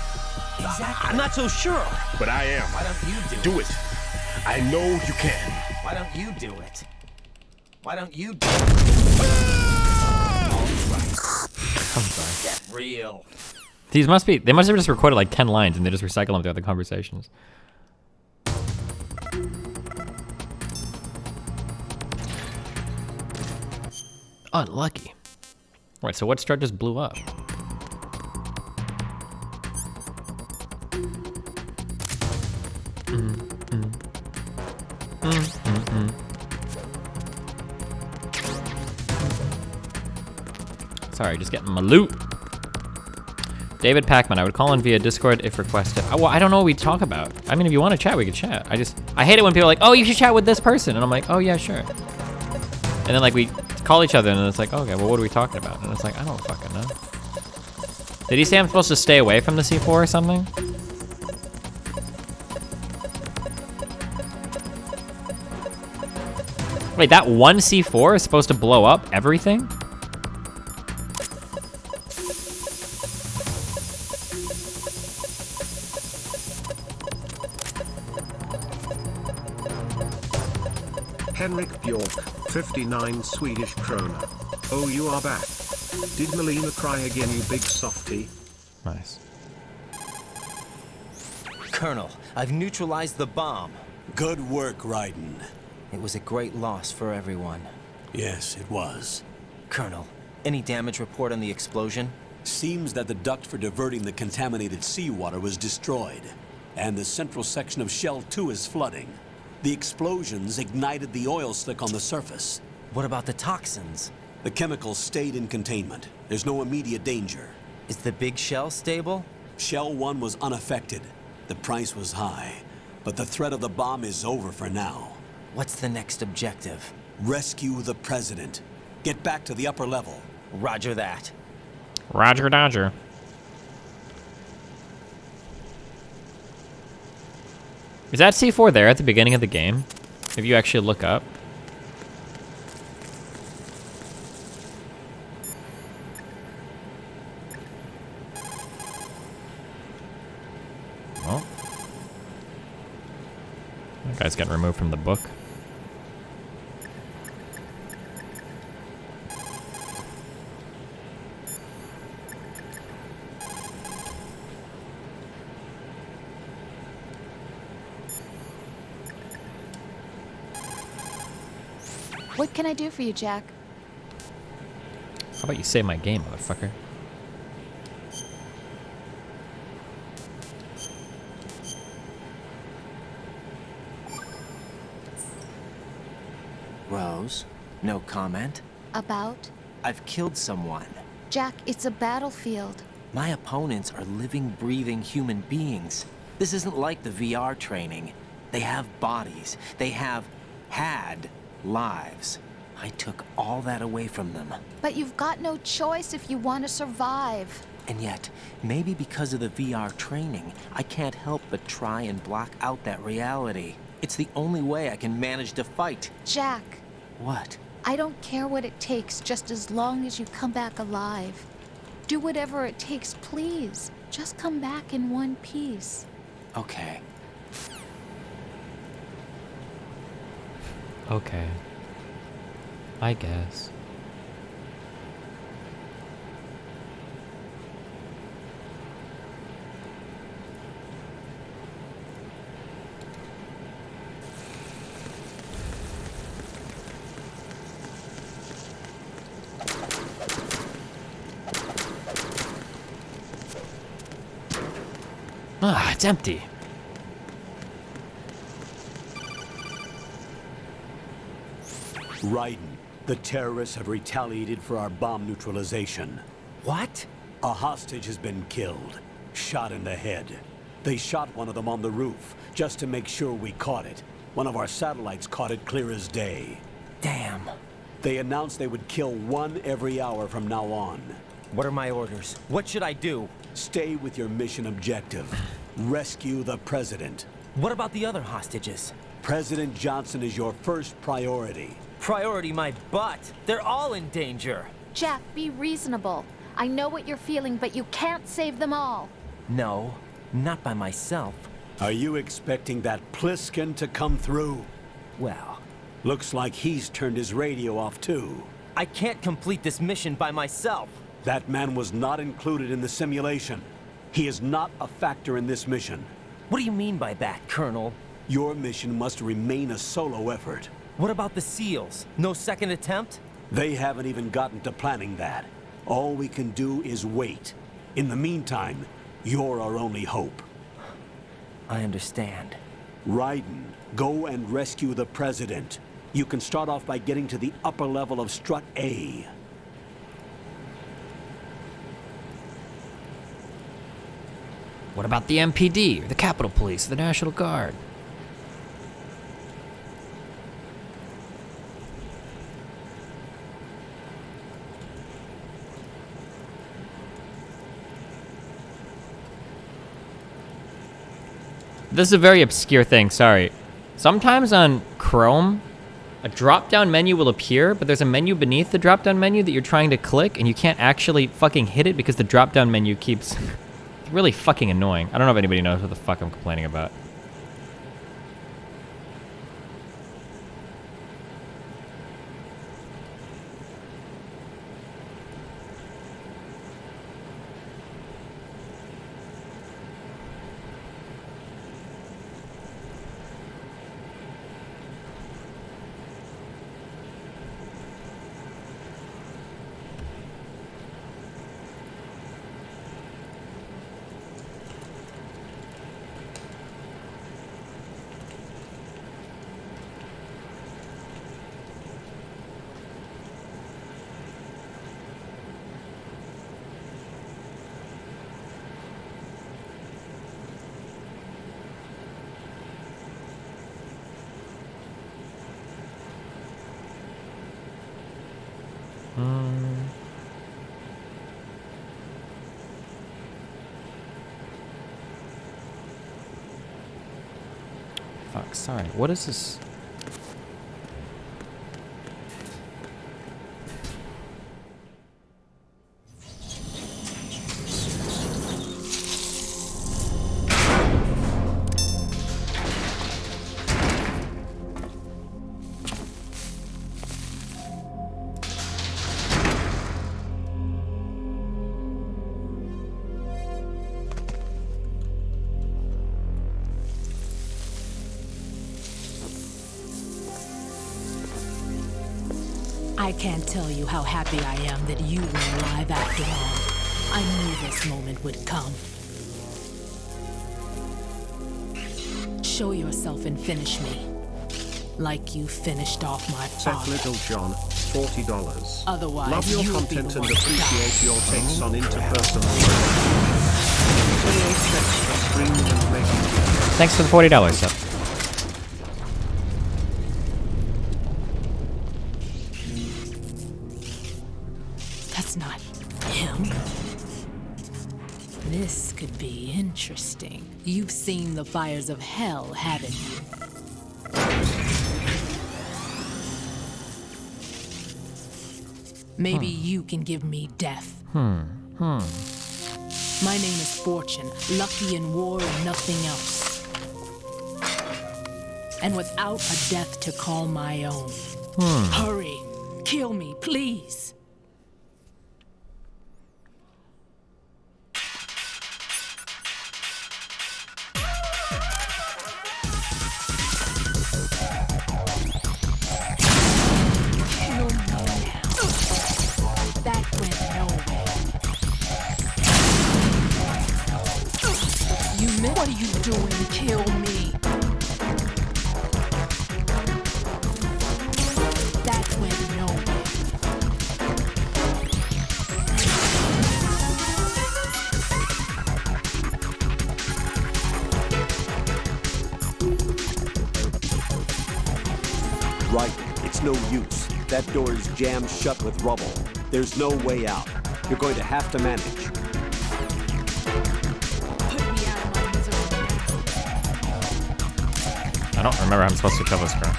Exactly. I'm not so sure. But I am. Why don't you do it? I know you can. Why don't you do it? Why don't you do it? I'm sorry. Get real. They must have just recorded like 10 lines and they just recycle them throughout the conversations. Unlucky. Right, so what strut just blew up? Sorry, just getting my loot. David Packman, I would call in via Discord if requested. Well, I don't know what we talk about. I mean, if you want to chat, we can chat. I hate it when people are like, oh, you should chat with this person. And I'm like, oh, yeah, sure. And then, like, we call each other, and it's like, okay, well, what are we talking about? And it's like, I don't fucking know. Did he say I'm supposed to stay away from the C4 or something? Wait, that one C4 is supposed to blow up everything? Henrik Bjork, 59 Swedish krona. Oh, you are back. Did Melina cry again, you big softy? Nice. Colonel, I've neutralized the bomb. Good work, Raiden. It was a great loss for everyone. Yes, it was. Colonel, any damage report on the explosion? Seems that the duct for diverting the contaminated seawater was destroyed, and the central section of Shell 2 is flooding. The explosions ignited the oil slick on the surface. What about the toxins? The chemicals stayed in containment. There's no immediate danger. Is the big shell stable? Shell 1 was unaffected. The price was high, but the threat of the bomb is over for now. What's the next objective? Rescue the president. Get back to the upper level. Roger that. Roger Dodger. Is that C4 there at the beginning of the game? If you actually look up. Well. That guy's getting removed from the book. What can I do for you, Jack? How about you save my game, motherfucker? Rose, no comment? About? I've killed someone. Jack, it's a battlefield. My opponents are living, breathing human beings. This isn't like the VR training. They have bodies. They have had lives. I took all that away from them. But you've got no choice if you want to survive. And yet, maybe because of the VR training, I can't help but try and block out that reality. It's the only way I can manage to fight. Jack. What? I don't care what it takes, just as long as you come back alive. Do whatever it takes, please. Just come back in one piece. Okay. Okay. I guess. Ah, it's empty. Raiden, the terrorists have retaliated for our bomb neutralization. What? A hostage has been killed, shot in the head. They shot one of them on the roof, just to make sure we caught it. One of our satellites caught it clear as day. Damn. They announced they would kill one every hour from now on. What are my orders? What should I do? Stay with your mission objective. Rescue the president. What about the other hostages? President Johnson is your first priority. Priority my butt. They're all in danger. Jack, be reasonable. I know what you're feeling, but you can't save them all. No, not by myself. Are you expecting that Pliskin to come through? Well, looks like he's turned his radio off too. I can't complete this mission by myself. That man was not included in the simulation. He is not a factor in this mission. What do you mean by that, Colonel? Your mission must remain a solo effort. What about the SEALs? No second attempt? They haven't even gotten to planning that. All we can do is wait. In the meantime, you're our only hope. I understand. Raiden, go and rescue the president. You can start off by getting to the upper level of Strut A. What about the MPD, or the Capitol Police, or the National Guard? This is a very obscure thing, sorry. Sometimes on Chrome, a drop-down menu will appear, but there's a menu beneath the drop-down menu that you're trying to click, and you can't actually fucking hit it because the drop-down menu keeps... It's really fucking annoying. I don't know if anybody knows what the fuck I'm complaining about. fuck, sorry. What is this? I can't tell you how happy I am that you were alive after all. I knew this moment would come. Show yourself and finish me. Like you finished off my father. Little John, $40. Otherwise, love your you'll content be the and one to appreciate die. your takes on interpersonal relationships. Thanks for the $40 sub. That's not him. This could be interesting. You've seen the fires of hell, haven't you? Maybe you can give me death. My name is Fortune, lucky in war and nothing else. And without a death to call my own. Hurry, kill me, please. What are you doing? Kill me. That went nowhere. Right, it's no use. That door is jammed shut with rubble. There's no way out. You're going to have to manage. I don't remember how I'm supposed to kill this girl.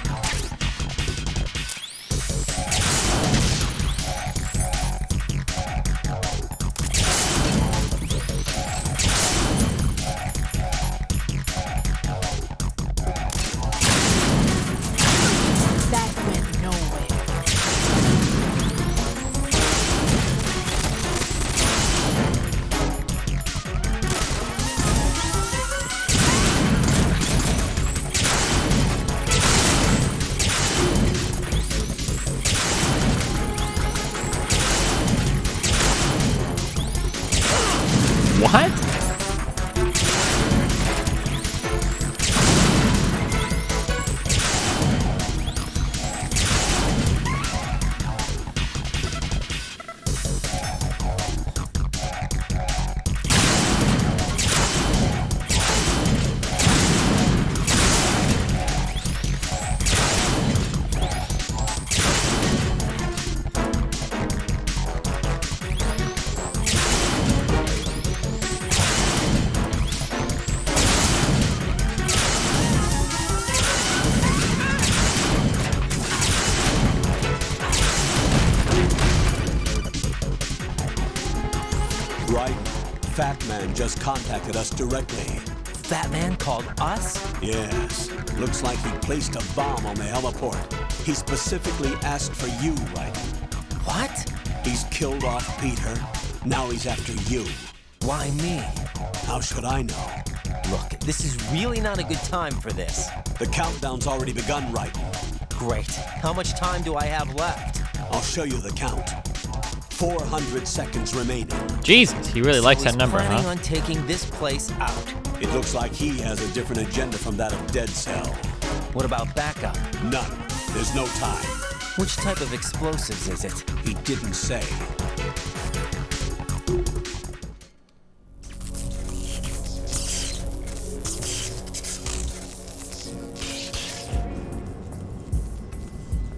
That went nowhere. What? Right, Fat Man just contacted us directly. Fat Man called us? Yes. Looks like he placed a bomb on the heliport. He specifically asked for you, right? What? He's killed off Peter. Now he's after you. Why me? How should I know? Look, this is really not a good time for this. The countdown's already begun, right? Great. How much time do I have left? I'll show you the count. 400 seconds remaining. Jesus, he really likes that number, planning huh? on taking this place out. It looks like he has a different agenda from that of Dead Cell. What about backup? None. There's no time. Which type of explosives is it? He didn't say.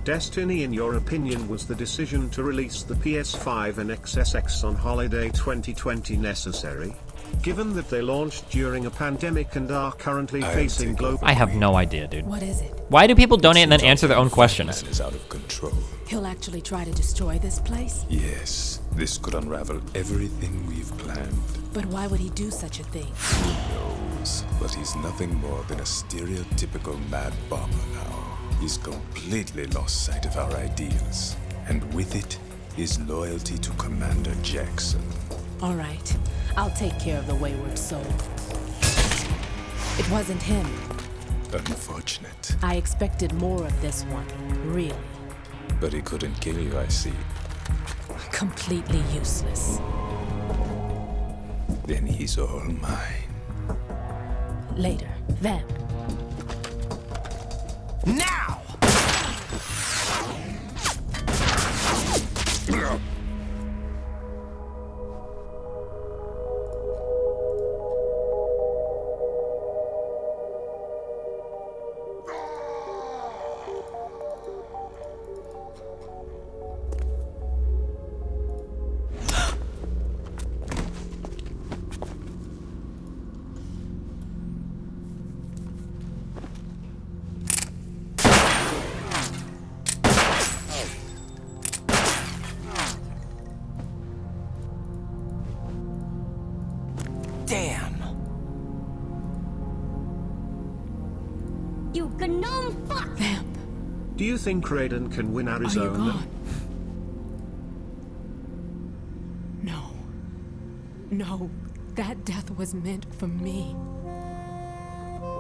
Destiny, in your opinion, was the decision to release the PS5 and XSX on holiday 2020 necessary? Given that they launched during a pandemic and are currently facing global... I have no idea, dude. What is it? Why do people donate and then answer their own questions? Is out of control. He'll actually try to destroy this place? Yes, this could unravel everything we've planned. But why would he do such a thing? Who knows? But he's nothing more than a stereotypical mad bomber now. He's completely lost sight of our ideals. And with it, his loyalty to Commander Jackson. All right. I'll take care of the wayward soul. It wasn't him. Unfortunate. I expected more of this one, really. But he couldn't kill you, I see. Completely useless. Then he's all mine. Later, then. Now! Damn! You gnome fuck! Do you think Raiden can win Arizona? No. No, that death was meant for me.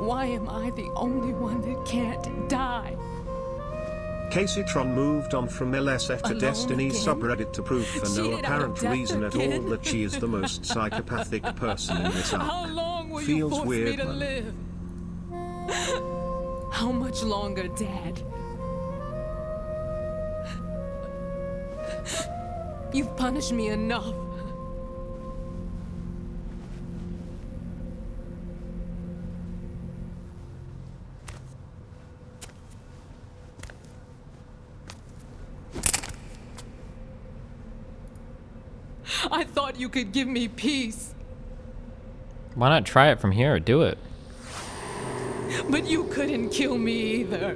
Why am I the only one that can't die? Caseytron moved on from LSF to Alone Destiny again? subreddit to prove for no Cheated out apparent of death reason at all again? that she is the most psychopathic person in this How arc. long will you Feels force weird, me to man. live? How much longer, Dad? You've punished me enough. I thought you could give me peace, Why not try it from here? Do it. but you couldn't kill me either.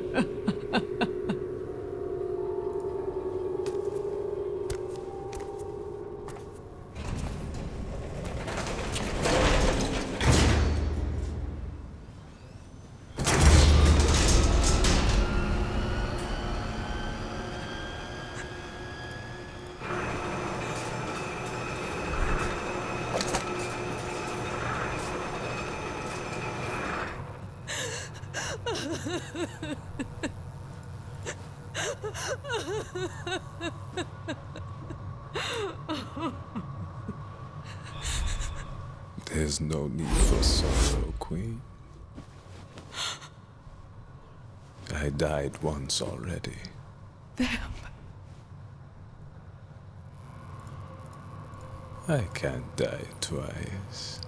There's no need for sorrow, Queen. I died once already. I can't die twice.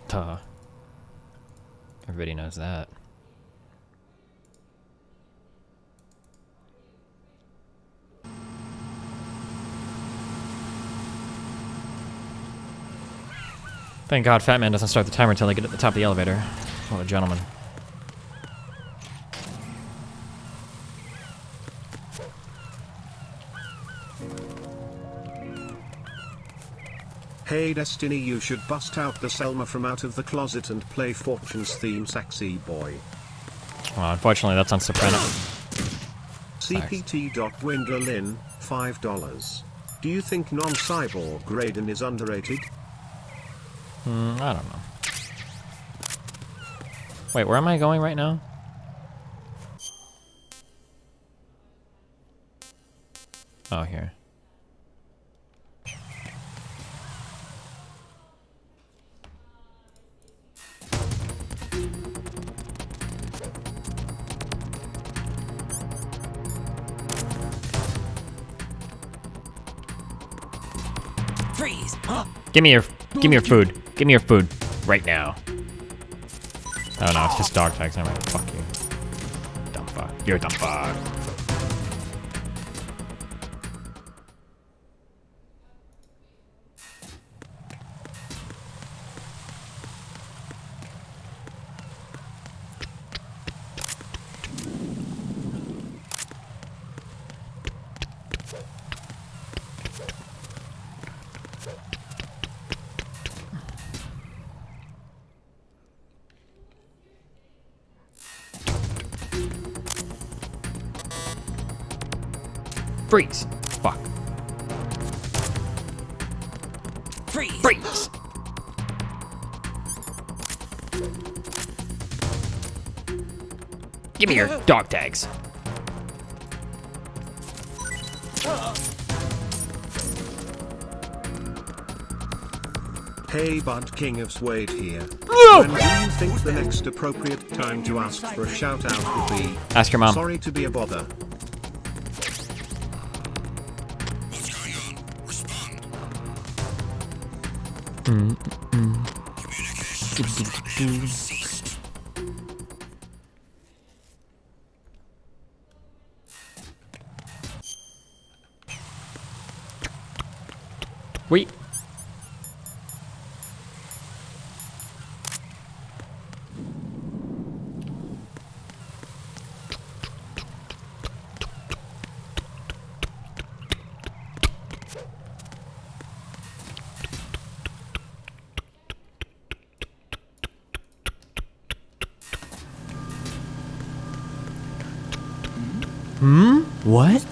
Duh. Everybody knows that. Thank God Fat Man doesn't start the timer until they get at the top of the elevator. What a gentleman. Hey Destiny, you should bust out the Selma from out of the closet and play Fortune's theme Sexy Boy. Well, unfortunately, that's on soprano. CPT.Wendlerlin, $5. Do you think non-cyborg Raiden is underrated? I don't know. Wait, where am I going right now? Oh, here. Freeze! Huh? Give me your food. Give me your food right now. Oh no, it's just dog tags. Never mind. Fuck you. Dumb fuck. You're a dumb fuck. Freeze. Fuck. Freeze. Freeze. Give me your dog tags. Hey Bud King of Suede here. When do you think the next appropriate time to ask for a shout out would be? Ask your mom. Sorry to be a bother. What's going on? Respond. Communication ceased. Wait. What?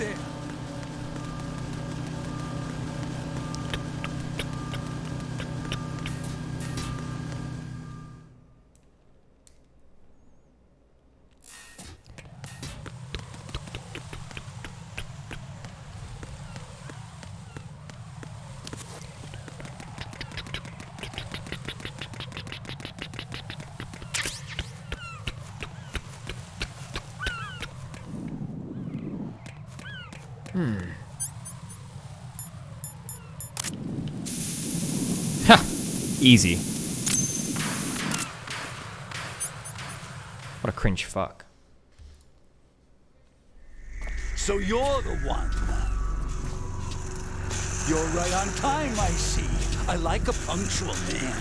Ha! Easy. What a cringe fuck. So you're the one. You're right on time, I see. I like a punctual man.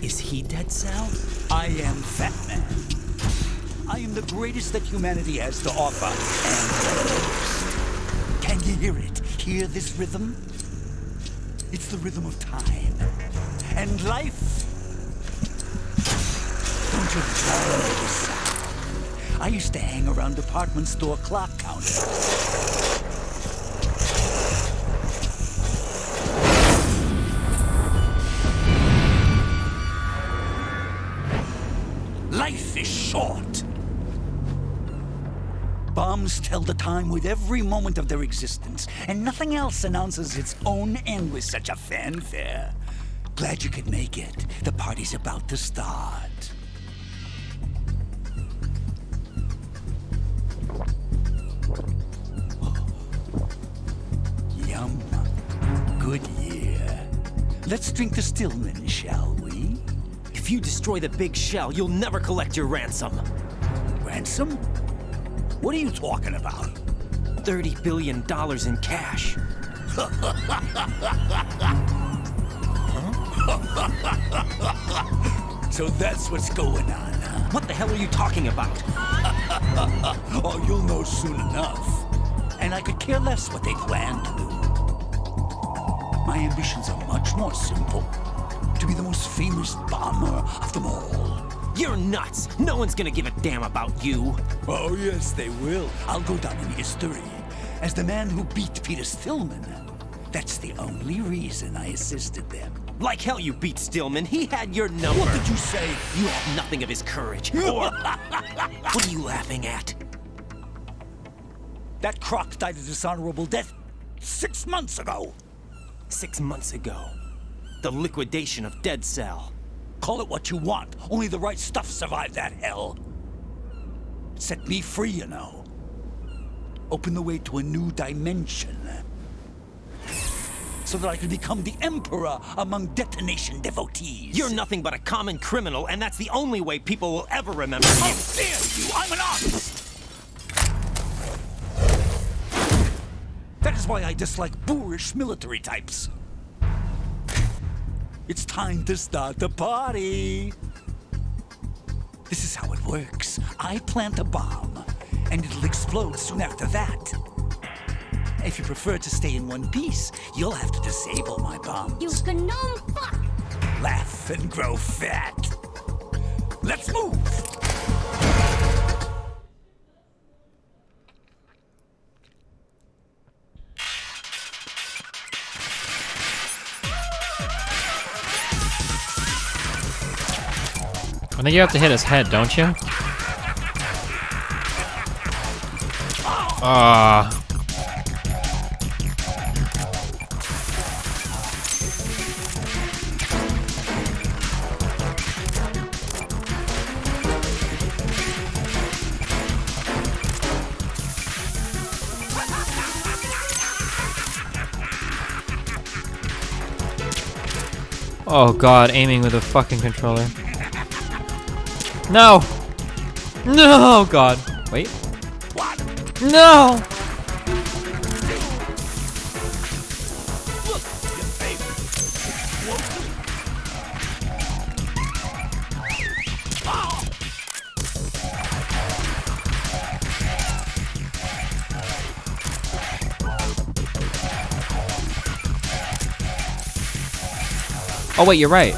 Is he Dead Cell? I am Fat Man. I am the greatest that humanity has to offer, and can you hear it? Hear this rhythm? It's the rhythm of time and life. Don't you love this sound? I used to hang around department store clock counters. Life is short. Bombs tell the time with every moment of their existence, and nothing else announces its own end with such a fanfare. Glad you could make it. The party's about to start. Yum. Good year. Let's drink the Stillman, shall we? If you destroy the big shell, you'll never collect your ransom. Ransom? What are you talking about? $30 billion in cash. So that's what's going on, huh? What the hell are you talking about? Oh, you'll know soon enough. And I could care less what they plan to do. My ambitions are much more simple. To be the most famous bomber of them all. You're nuts! No one's gonna give a damn about you. Oh, yes, they will. I'll go down in history as the man who beat Peter Stillman. That's the only reason I assisted them. Like hell you beat Stillman. He had your number. What did you say? You have nothing of his courage. Or... What are you laughing at? That croc died a dishonorable death 6 months ago. 6 months ago. The liquidation of Dead Cell. Call it what you want. Only the right stuff survived that hell. It set me free, you know. Opened the way to a new dimension. So that I could become the emperor among detonation devotees. You're nothing but a common criminal, and that's the only way people will ever remember you. How dare you! I'm an artist! That is why I dislike boorish military types. It's time to start the party. This is how it works. I plant a bomb, and it'll explode soon after that. If you prefer to stay in one piece, you'll have to disable my bombs. You gnome fuck! Laugh and grow fat. Let's move! I think you have to hit his head, don't you? Oh god, aiming with a fucking controller. No! No, god. Wait. No! Oh wait, you're right.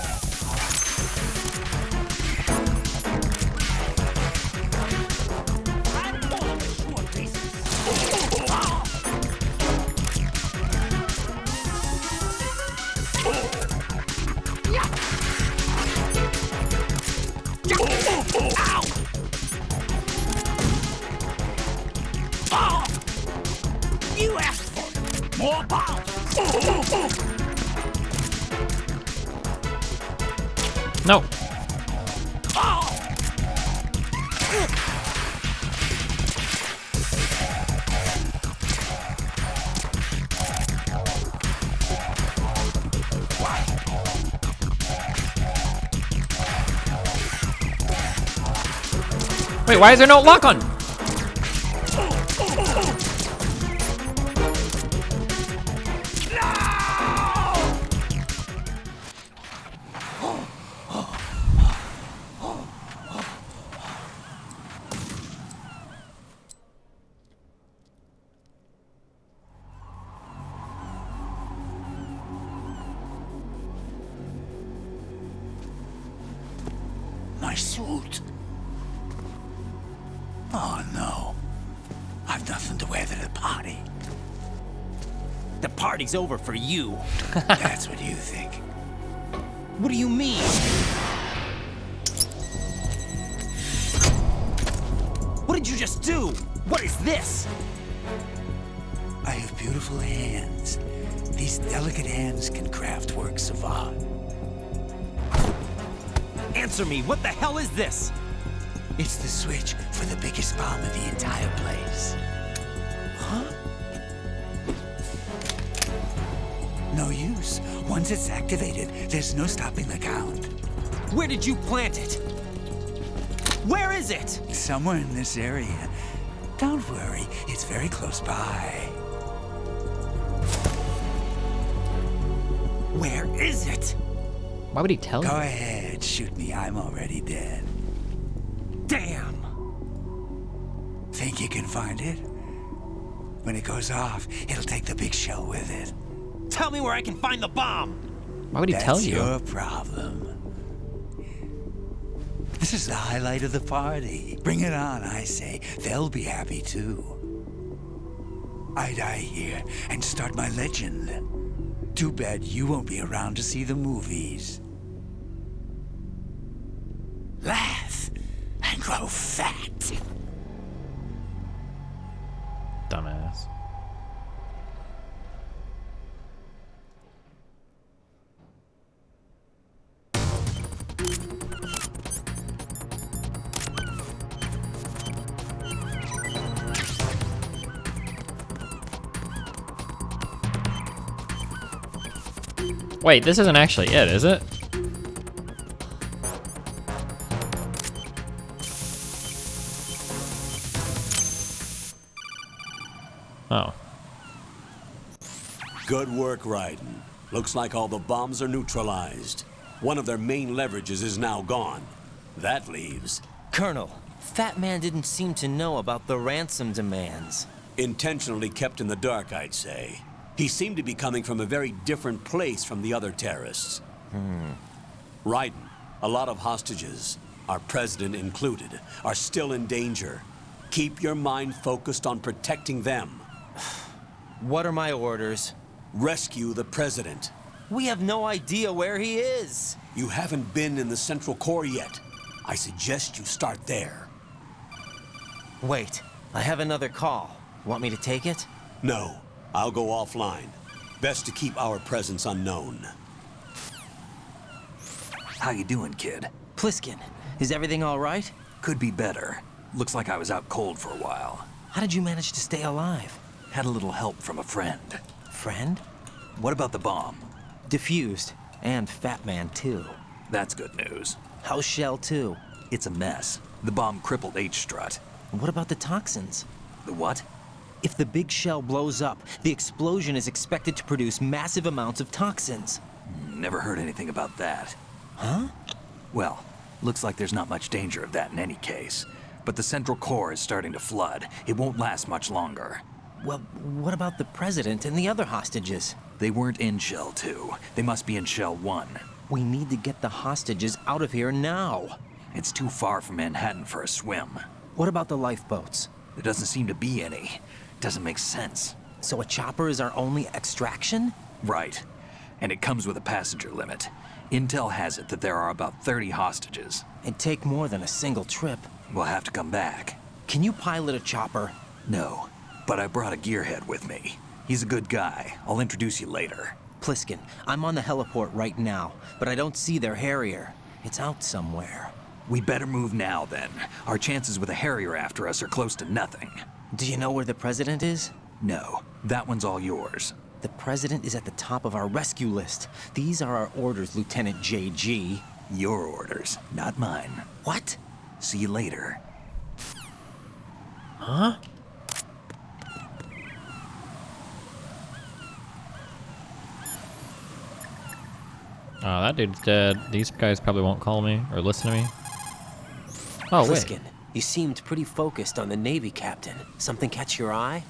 You asked for more bombs. No. Wait, why is there no lock on? My suit. Oh no. I've nothing to wear to the party. The party's over for you. That's what you think. What do you mean? What did you just do? What is this? I have beautiful hands. These delicate hands can craft works of art. Answer me, what the hell is this? It's the switch for the biggest bomb in the entire place. Huh? No use. Once it's activated, there's no stopping the count. Where did you plant it? Where is it? Somewhere in this area. Don't worry, it's very close by. Where is it? Why would he tell you? Go ahead, shoot me. I'm already dead. Damn! Think you can find it? When it goes off, it'll take the big show with it. Tell me where I can find the bomb! Why would he tell you? That's your problem. This is the highlight of the party. Bring it on, I say. They'll be happy too. I die here and start my legend. Too bad you won't be around to see the movies. Laugh and grow fat. Dumbass. Wait, this isn't actually it, is it? Oh. Good work, Raiden. Looks like all the bombs are neutralized. One of their main leverages is now gone. That leaves... Colonel, Fat Man didn't seem to know about the ransom demands. Intentionally kept in the dark, I'd say. He seemed to be coming from a very different place from the other terrorists. Raiden, a lot of hostages, our president included, are still in danger. Keep your mind focused on protecting them. What are my orders? Rescue the president. We have no idea where he is. You haven't been in the Central Core yet. I suggest you start there. Wait, I have another call. Want me to take it? No, I'll go offline. Best to keep our presence unknown. How you doing, kid? Pliskin, is everything all right? Could be better. Looks like I was out cold for a while. How did you manage to stay alive? Had a little help from a friend. Friend? What about the bomb? Diffused. And Fat Man, too. That's good news. How's Shell 2? It's a mess. The bomb crippled H-strut. What about the toxins? The what? If the big shell blows up, the explosion is expected to produce massive amounts of toxins. Never heard anything about that. Huh? Well, looks like there's not much danger of that in any case. But the central core is starting to flood. It won't last much longer. Well, what about the president and the other hostages? They weren't in Shell 2. They must be in Shell 1. We need to get the hostages out of here now. It's too far from Manhattan for a swim. What about the lifeboats? There doesn't seem to be any. Doesn't make sense. So a chopper is our only extraction? Right. And it comes with a passenger limit. Intel has it that there are about 30 hostages. It'd take more than a single trip. We'll have to come back. Can you pilot a chopper? No, but I brought a gearhead with me. He's a good guy. I'll introduce you later. Pliskin, I'm on the heliport right now, but I don't see their Harrier. It's out somewhere. We better move now, then. Our chances with a Harrier after us are close to nothing. Do you know where the president is? No, that one's all yours. The president is at the top of our rescue list. These are our orders, Lieutenant JG. Your orders, not mine. What? See you later. Huh? Oh, that dude's dead. These guys probably won't call me or listen to me. Oh, Pliskin, wait. You seemed pretty focused on the Navy captain. Something catch your eye?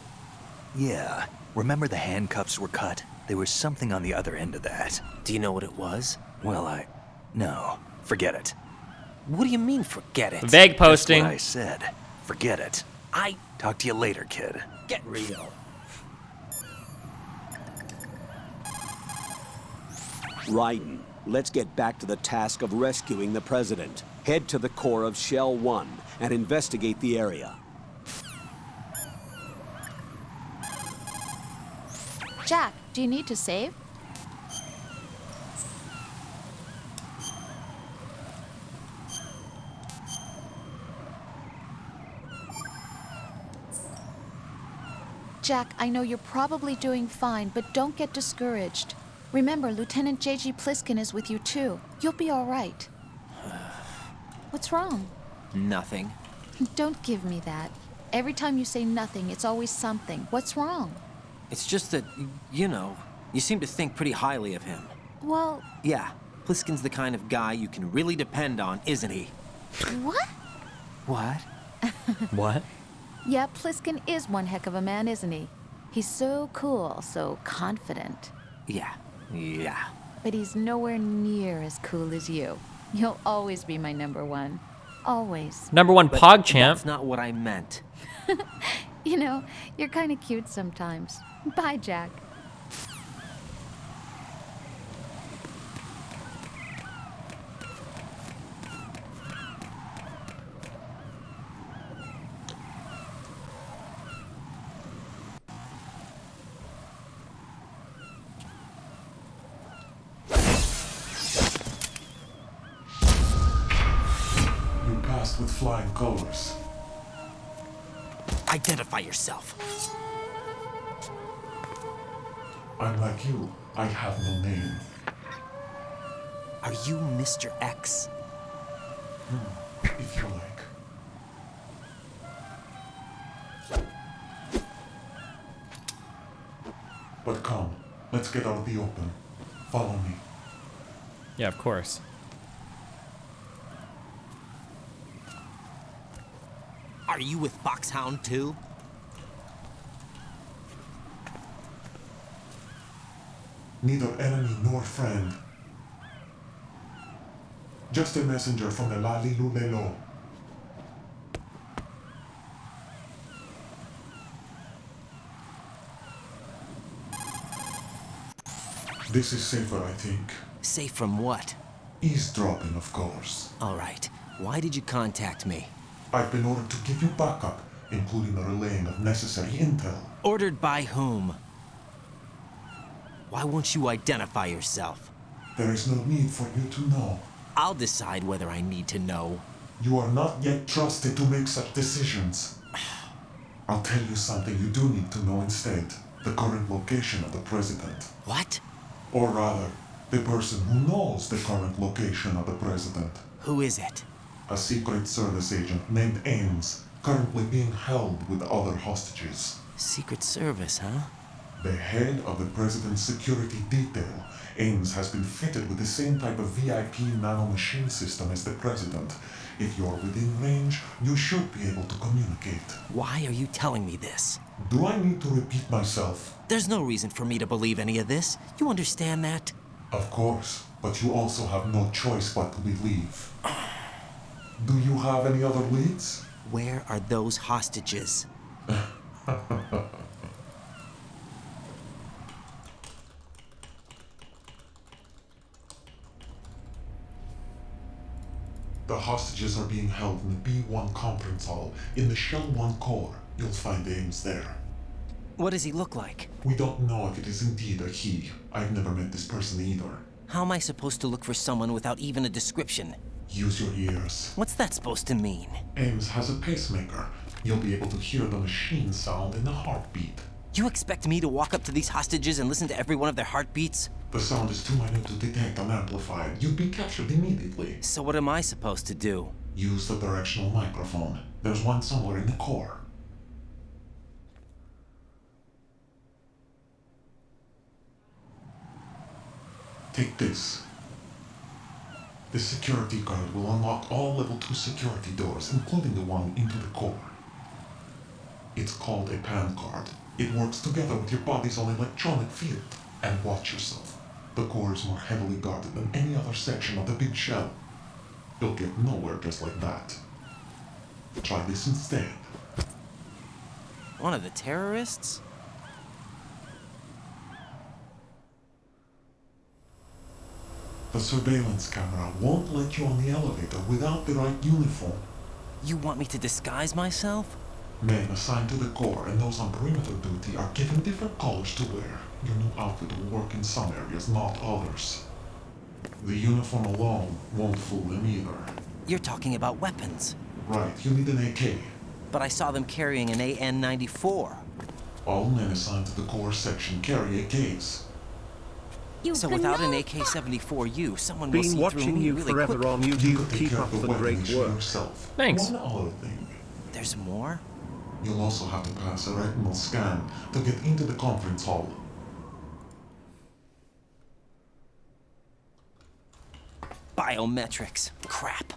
Yeah. Remember the handcuffs were cut? There was something on the other end of that. Do you know what it was? Well, No. Forget it. What do you mean, forget it? Vague posting. That's what I said. Forget it. Talk to you later, kid. Get real. Raiden, let's get back to the task of rescuing the president. Head to the core of Shell 1 and investigate the area. Jack, do you need to save? Jack, I know you're probably doing fine, but don't get discouraged. Remember, Lieutenant JG Pliskin is with you too. You'll be all right. What's wrong? Nothing. Don't give me that. Every time you say nothing, it's always something. What's wrong? It's just that, you seem to think pretty highly of him. Well... Yeah, Pliskin's the kind of guy you can really depend on, isn't he? What? What? What? Yeah, Pliskin is one heck of a man, isn't he? He's so cool, so confident. Yeah. But he's nowhere near as cool as you. You'll always be my number one. Always. Number one pog champ. That's not what I meant. You know, you're kind of cute sometimes. Bye, Jack. With flying colors. Identify yourself. I'm like you. I have no name. Are you Mr. X? If you like. But come, let's get out of the open. Follow me. Yeah, of course. Are you with Foxhound too? Neither enemy nor friend. Just a messenger from the Lilylpichu. This is safer, I think. Safe from what? Eavesdropping, of course. All right. Why did you contact me? I've been ordered to give you backup, including the relaying of necessary intel. Ordered by whom? Why won't you identify yourself? There is no need for you to know. I'll decide whether I need to know. You are not yet trusted to make such decisions. I'll tell you something you do need to know instead. The current location of the president. What? Or rather, the person who knows the current location of the president. Who is it? A Secret Service agent named Ames, currently being held with other hostages. Secret Service, huh? The head of the president's security detail, Ames has been fitted with the same type of VIP nanomachine system as the president. If you're within range, you should be able to communicate. Why are you telling me this? Do I need to repeat myself? There's no reason for me to believe any of this. You understand that? Of course, but you also have no choice but to believe. Do you have any other leads? Where are those hostages? The hostages are being held in the B1 conference hall in the Shell 1 core. You'll find Ames there. What does he look like? We don't know if it is indeed a he. I've never met this person either. How am I supposed to look for someone without even a description? Use your ears. What's that supposed to mean? Ames has a pacemaker. You'll be able to hear the machine sound in the heartbeat. You expect me to walk up to these hostages and listen to every one of their heartbeats? The sound is too minute to detect and amplify. You'd be captured immediately. So what am I supposed to do? Use the directional microphone. There's one somewhere in the core. Take this. This security card will unlock all level 2 security doors, including the one into the core. It's called a PAN card. It works together with your body's own electronic field. And watch yourself. The core is more heavily guarded than any other section of the big shell. You'll get nowhere just like that. Try this instead. One of the terrorists? The surveillance camera won't let you on the elevator without the right uniform. You want me to disguise myself? Men assigned to the core and those on perimeter duty are given different colors to wear. Your new outfit will work in some areas, not others. The uniform alone won't fool them either. You're talking about weapons. Right, you need an AK. But I saw them carrying an AN-94. All men assigned to the core section carry AKs. So without an AK-74U, someone will see through me really quick. Been watching you forever on YouTube. Keep up the great work. Yourself. Thanks. One other thing. There's more? You'll also have to pass a retinal scan to get into the conference hall. Biometrics. Crap.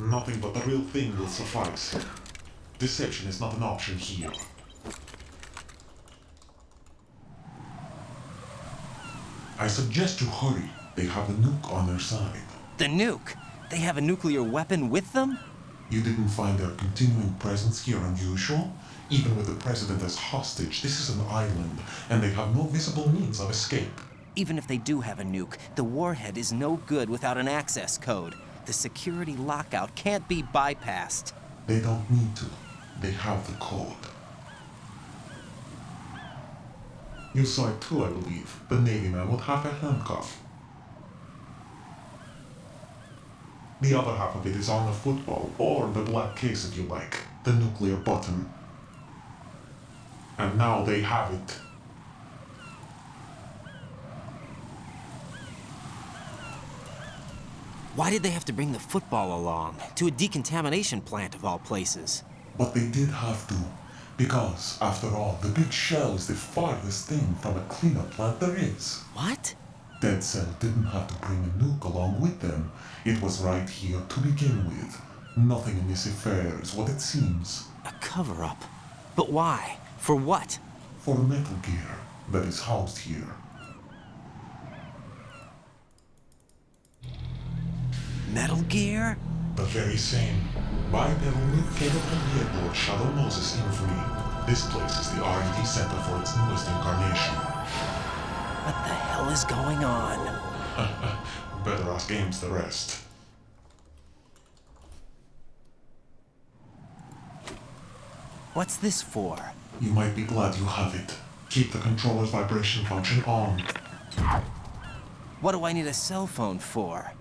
Nothing but the real thing will suffice. Deception is not an option here. I suggest you hurry. They have the nuke on their side. The nuke? They have a nuclear weapon with them? You didn't find their continuing presence here unusual? Even with the president as hostage, this is an island, and they have no visible means of escape. Even if they do have a nuke, the warhead is no good without an access code. The security lockout can't be bypassed. They don't need to. They have the code. You saw it too, I believe. The Navy man with half a handcuff. The other half of it is on the football, or the black case if you like. The nuclear button. And now they have it. Why did they have to bring the football along? To a decontamination plant of all places. But they did have to. Because, after all, the big shell is the farthest thing from a cleanup plant there is. What? Dead Cell didn't have to bring a nuke along with them. It was right here to begin with. Nothing in this affair is what it seems. A cover-up? But why? For what? For Metal Gear that is housed here. Metal Gear? The very same. Bipedal nuke came from the Lord Shadow Moses infamy. This place is the R&D center for its newest incarnation. What the hell is going on? Better ask Ames the rest. What's this for? You might be glad you have it. Keep the controller's vibration function on. What do I need a cell phone for?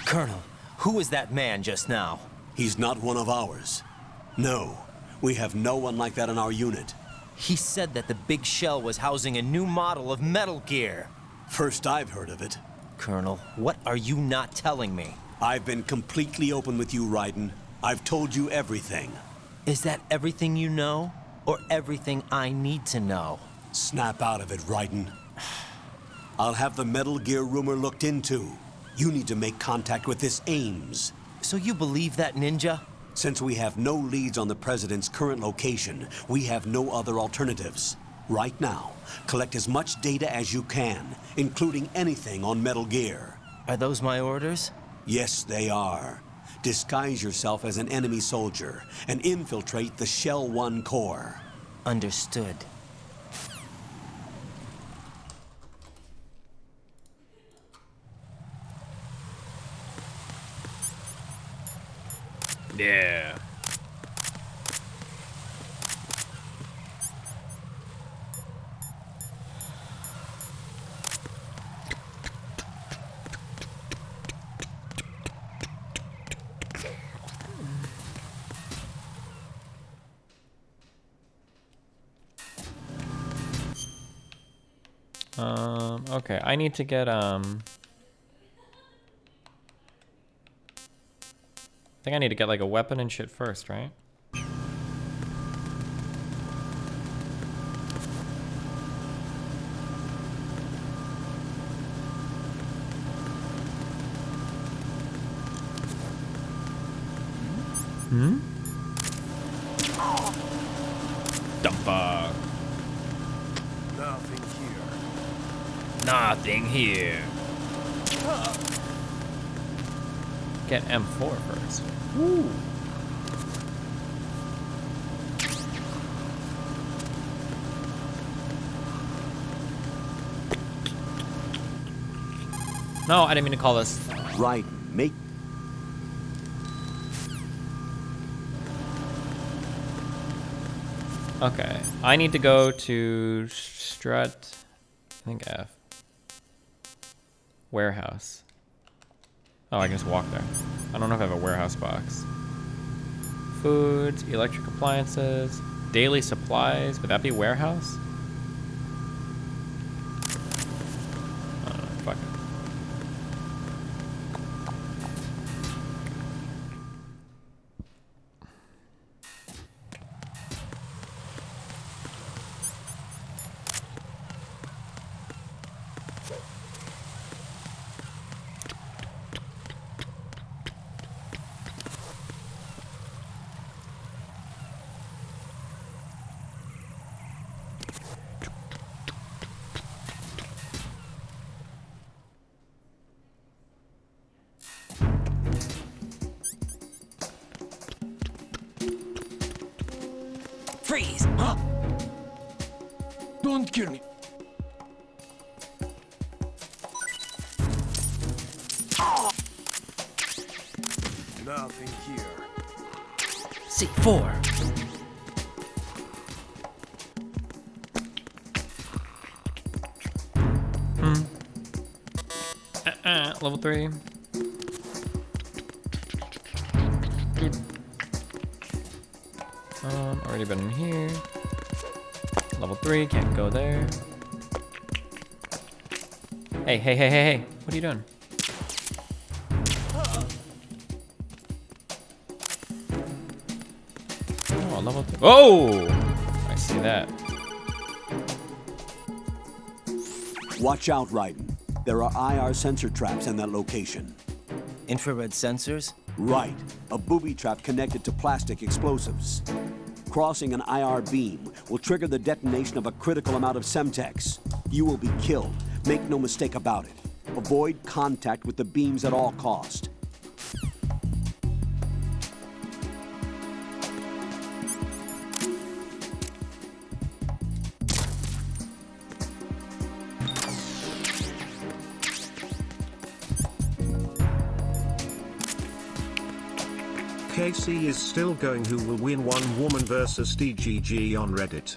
Colonel, who was that man just now? He's not one of ours. No, we have no one like that in our unit. He said that the big shell was housing a new model of Metal Gear. First I've heard of it. Colonel, what are you not telling me? I've been completely open with you, Raiden. I've told you everything. Is that everything you know? Or everything I need to know? Snap out of it, Raiden. I'll have the Metal Gear rumor looked into. You need to make contact with this Ames. So you believe that, Ninja? Since we have no leads on the President's current location, we have no other alternatives. Right now, collect as much data as you can, including anything on Metal Gear. Are those my orders? Yes, they are. Disguise yourself as an enemy soldier and infiltrate the Shell 1 core. Understood. Yeah. Okay, I need to get, I think I need to get, like, a weapon and shit first, right? Hmm? The fuck? Nothing here. Nothing here. Get M4 first. Woo. No, I didn't mean to call this. Right, make. Okay, I need to go to strut, I think F. Warehouse. Oh, I can just walk there. I don't know if I have a warehouse box. Foods, electric appliances, daily supplies. Would that be warehouse? I don't know, fuck it. Freeze! Huh? Don't kill me. Nothing here. C4. Level 3. Already been in here. Level 3, can't go there. Hey, hey, hey, hey, hey. What are you doing? Oh, level 2. Oh! I see that. Watch out, Raiden. There are IR sensor traps in that location. Infrared sensors? Right. A booby trap connected to plastic explosives. Crossing an IR beam will trigger the detonation of a critical amount of Semtex. You will be killed. Make no mistake about it. Avoid contact with the beams at all cost. KC is still going. Who will win, one woman versus DGG on Reddit?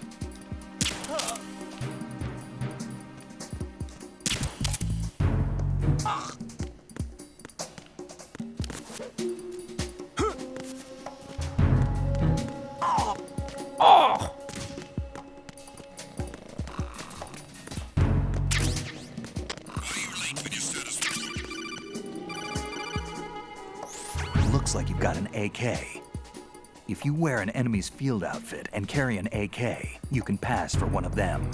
Looks like you've got an AK. If you wear an enemy's field outfit and carry an AK, you can pass for one of them.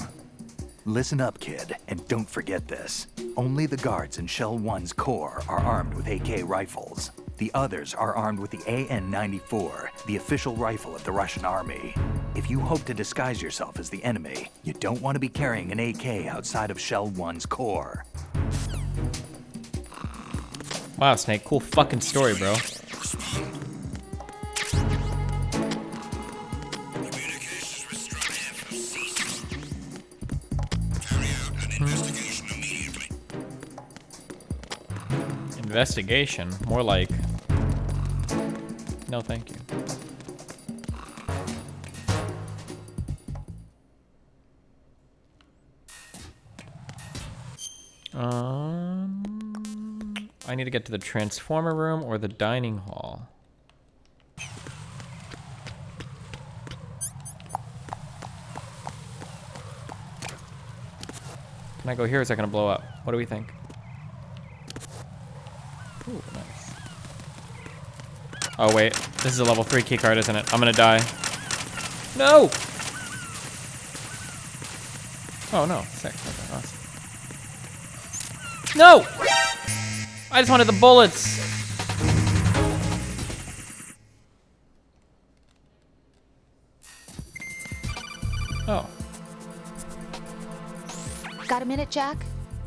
Listen up, kid, and don't forget this. Only the guards in Shell 1's core are armed with AK rifles. The others are armed with the AN-94, the official rifle of the Russian army. If you hope to disguise yourself as the enemy, you don't want to be carrying an AK outside of Shell 1's core. Wow, Snake, cool fucking story, bro. Investigation? More like... No, thank you. I need to get to the transformer room or the dining hall. Can I go here or is that gonna blow up? What do we think? Ooh, nice. Oh wait, this is a level 3 keycard, isn't it? I'm gonna die. No! Oh no, sick. Okay, awesome. No! I just wanted the bullets. Oh. Got a minute, Jack?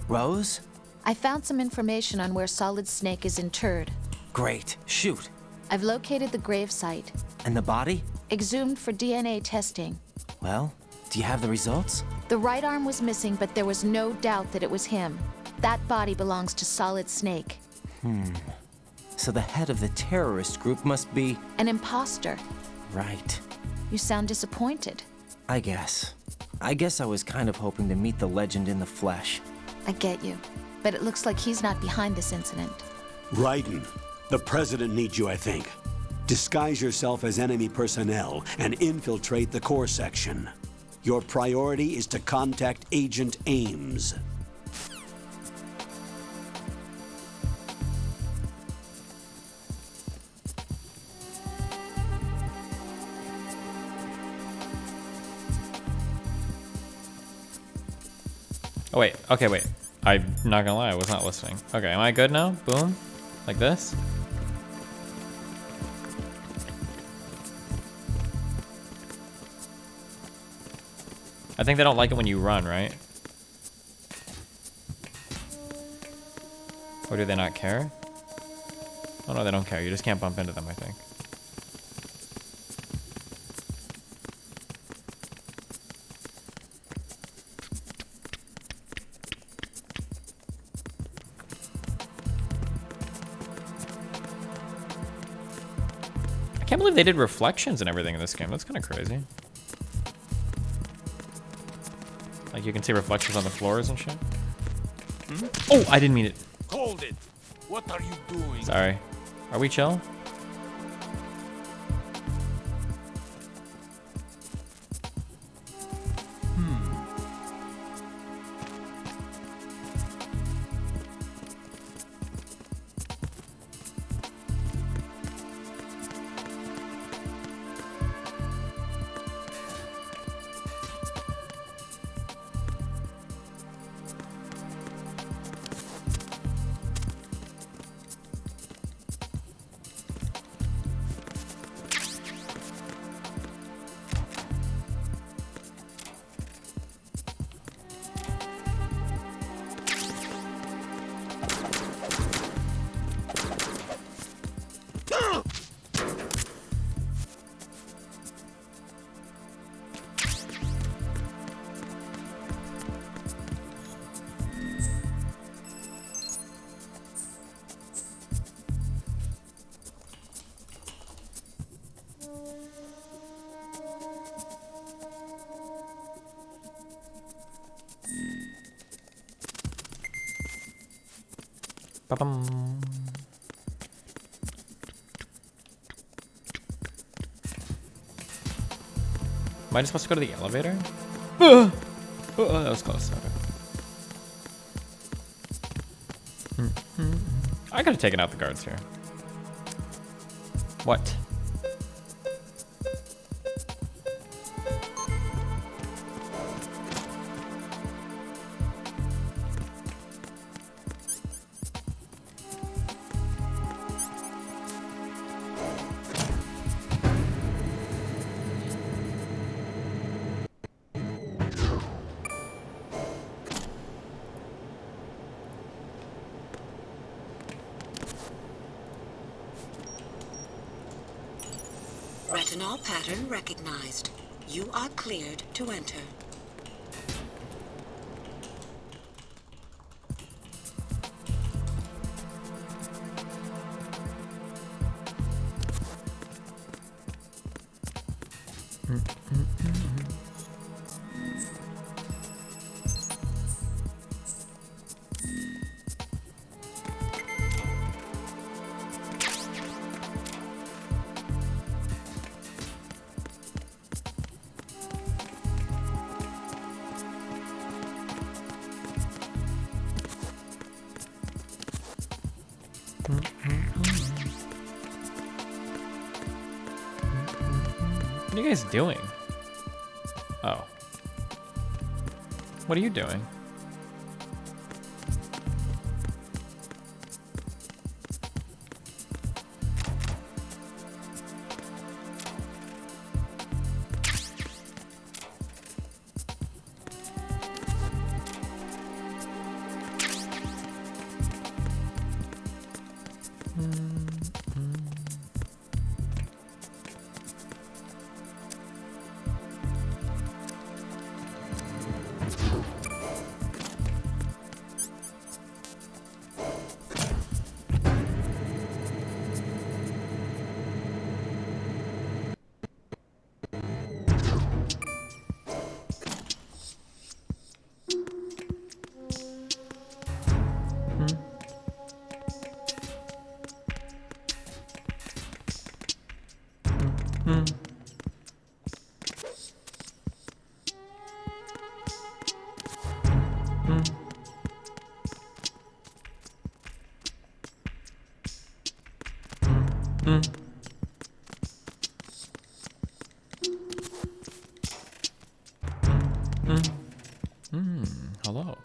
Rose? I found some information on where Solid Snake is interred. Great. Shoot. I've located the grave site. And the body? Exhumed for DNA testing. Well, do you have the results? The right arm was missing, but there was no doubt that it was him. That body belongs to Solid Snake. So the head of the terrorist group must be... An imposter. Right. You sound disappointed. I guess I was kind of hoping to meet the legend in the flesh. I get you. But it looks like he's not behind this incident. Raiden, the president needs you, I think. Disguise yourself as enemy personnel and infiltrate the core section. Your priority is to contact Agent Ames. Oh wait, okay, wait. I'm not gonna lie, I was not listening. Okay, am I good now? Boom. Like this? I think they don't like it when you run, right? Or do they not care? Oh no, they don't care. You just can't bump into them, I think. I can't believe they did reflections and everything in this game. That's kind of crazy. Like you can see reflections on the floors and shit. Oh, I didn't mean it. Hold it. What are you doing? Sorry. Are we chill? Ba-bum. Am I just supposed to go to the elevator? Oh, that was close. Okay. I could have taken out the guards here. What? Retinol pattern recognized. You are cleared to enter. What are you guys doing? Oh. What are you doing? Hello.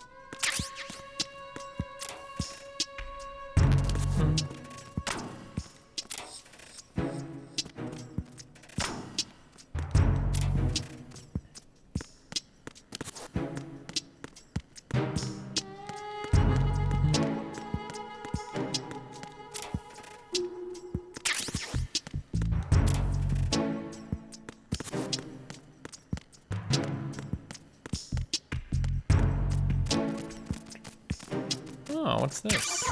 Oh, what's this?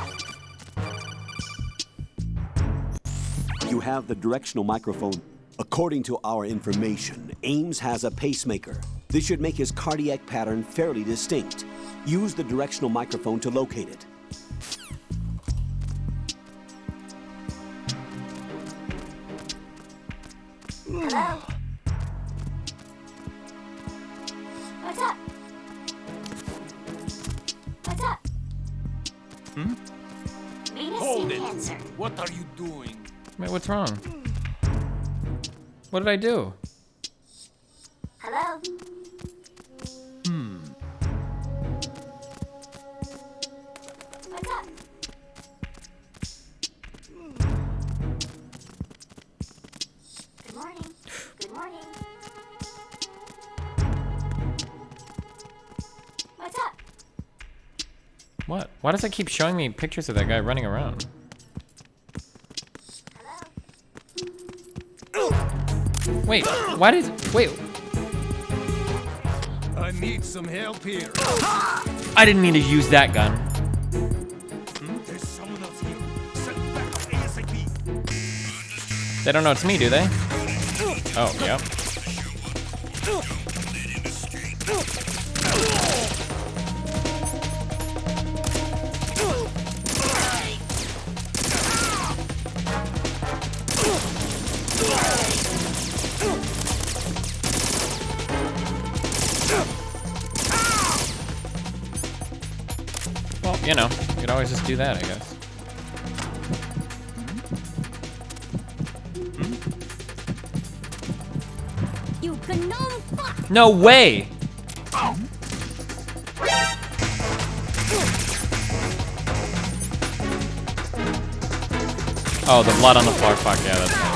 You have the directional microphone. According to our information, Ames has a pacemaker. This should make his cardiac pattern fairly distinct. Use the directional microphone to locate it. Hello? What's up? What's up? Hmm? Venus Hold seen it! cancer. What are you doing? Wait, what's wrong? What did I do? Hello? What's up? Good morning. Good morning. What's up? What? Why does it keep showing me pictures of that guy running around? Wait, why did... Wait. I need some help here. I didn't mean to use that gun. There's someone else here. Send back up ASAP. They don't know it's me, do they? Oh, yep. you know, you could always just do that, I guess. You gnome fuck! No way! Oh, the blood on the floor. Fuck yeah, that's fine.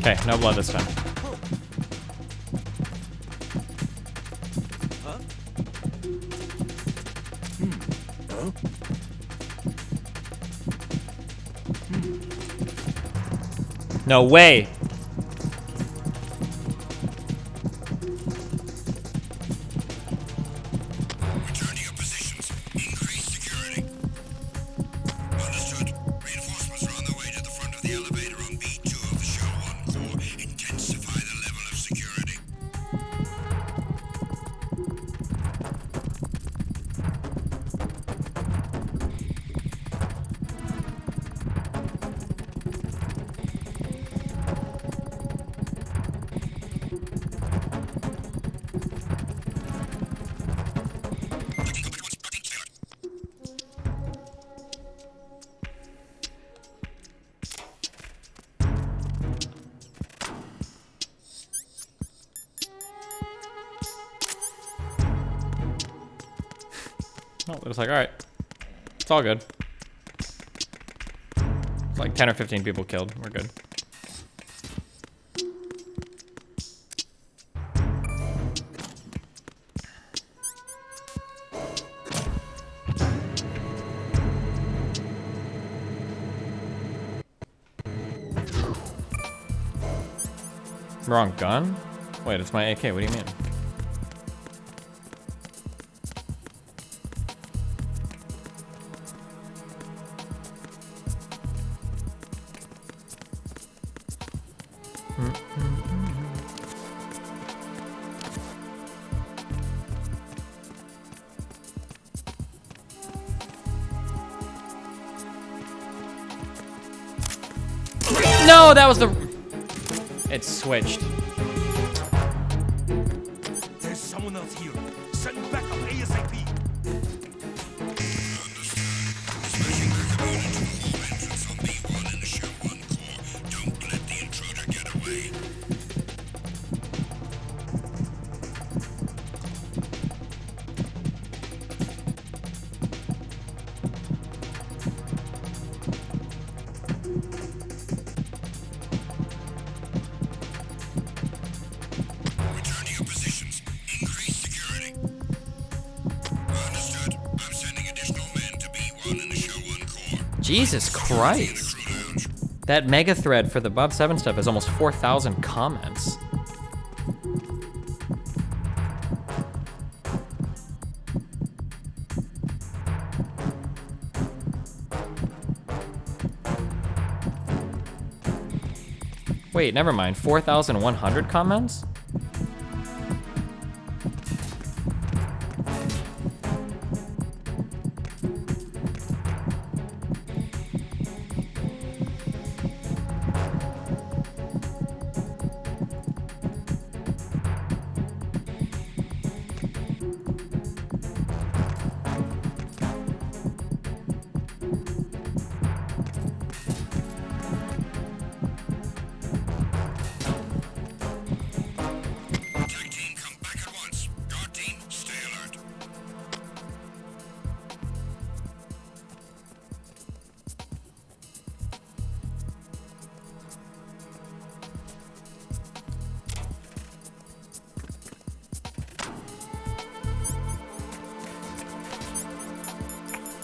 Okay, no blood this time. No way! Oh, it was like, alright. It's all good. It's like 10 or 15 people killed. We're good. Wrong gun? Wait, it's my AK. What do you mean? No, that was the... It switched. There's someone else here. Send back up ASAP. Jesus Christ. That mega thread for the Bob 7 stuff has almost 4,000 comments. Wait, never mind. 4,100 comments?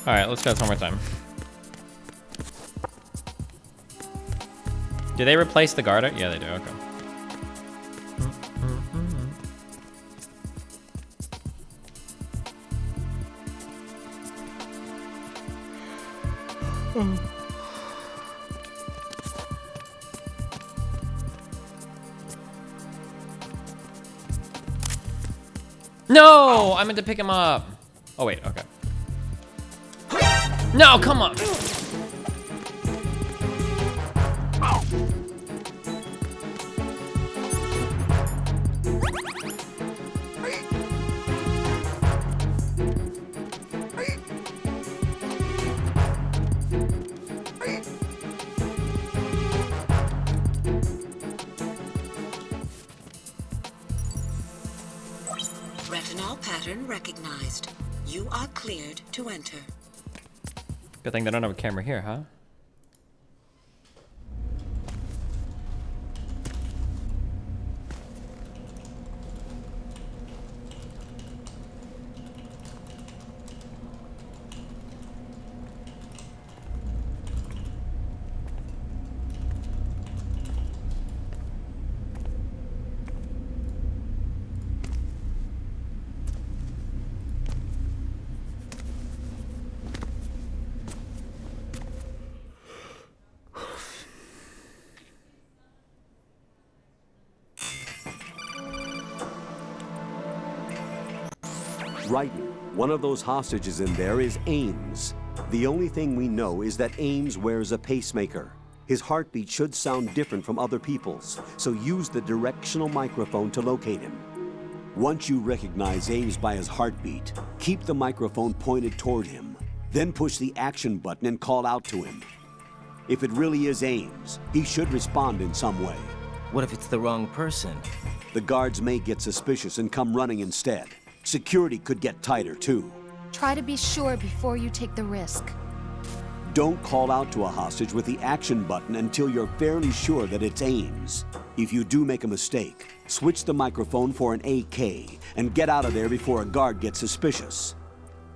Alright, let's try this one more time. Do they replace the guard? Yeah, they do, okay. No, I meant to pick him up. Oh wait, okay. No, come on. Retinol pattern recognized. You are cleared to enter. Good thing they don't have a camera here, huh? Right. One of those hostages in there is Ames. The only thing we know is that Ames wears a pacemaker. His heartbeat should sound different from other people's, so use the directional microphone to locate him. Once you recognize Ames by his heartbeat, keep the microphone pointed toward him. Then push the action button and call out to him. If it really is Ames, he should respond in some way. What if it's the wrong person? The guards may get suspicious and come running instead. Security could get tighter, too. Try to be sure before you take the risk. Don't call out to a hostage with the action button until you're fairly sure that it's Ames. If you do make a mistake, switch the microphone for an AK and get out of there before a guard gets suspicious.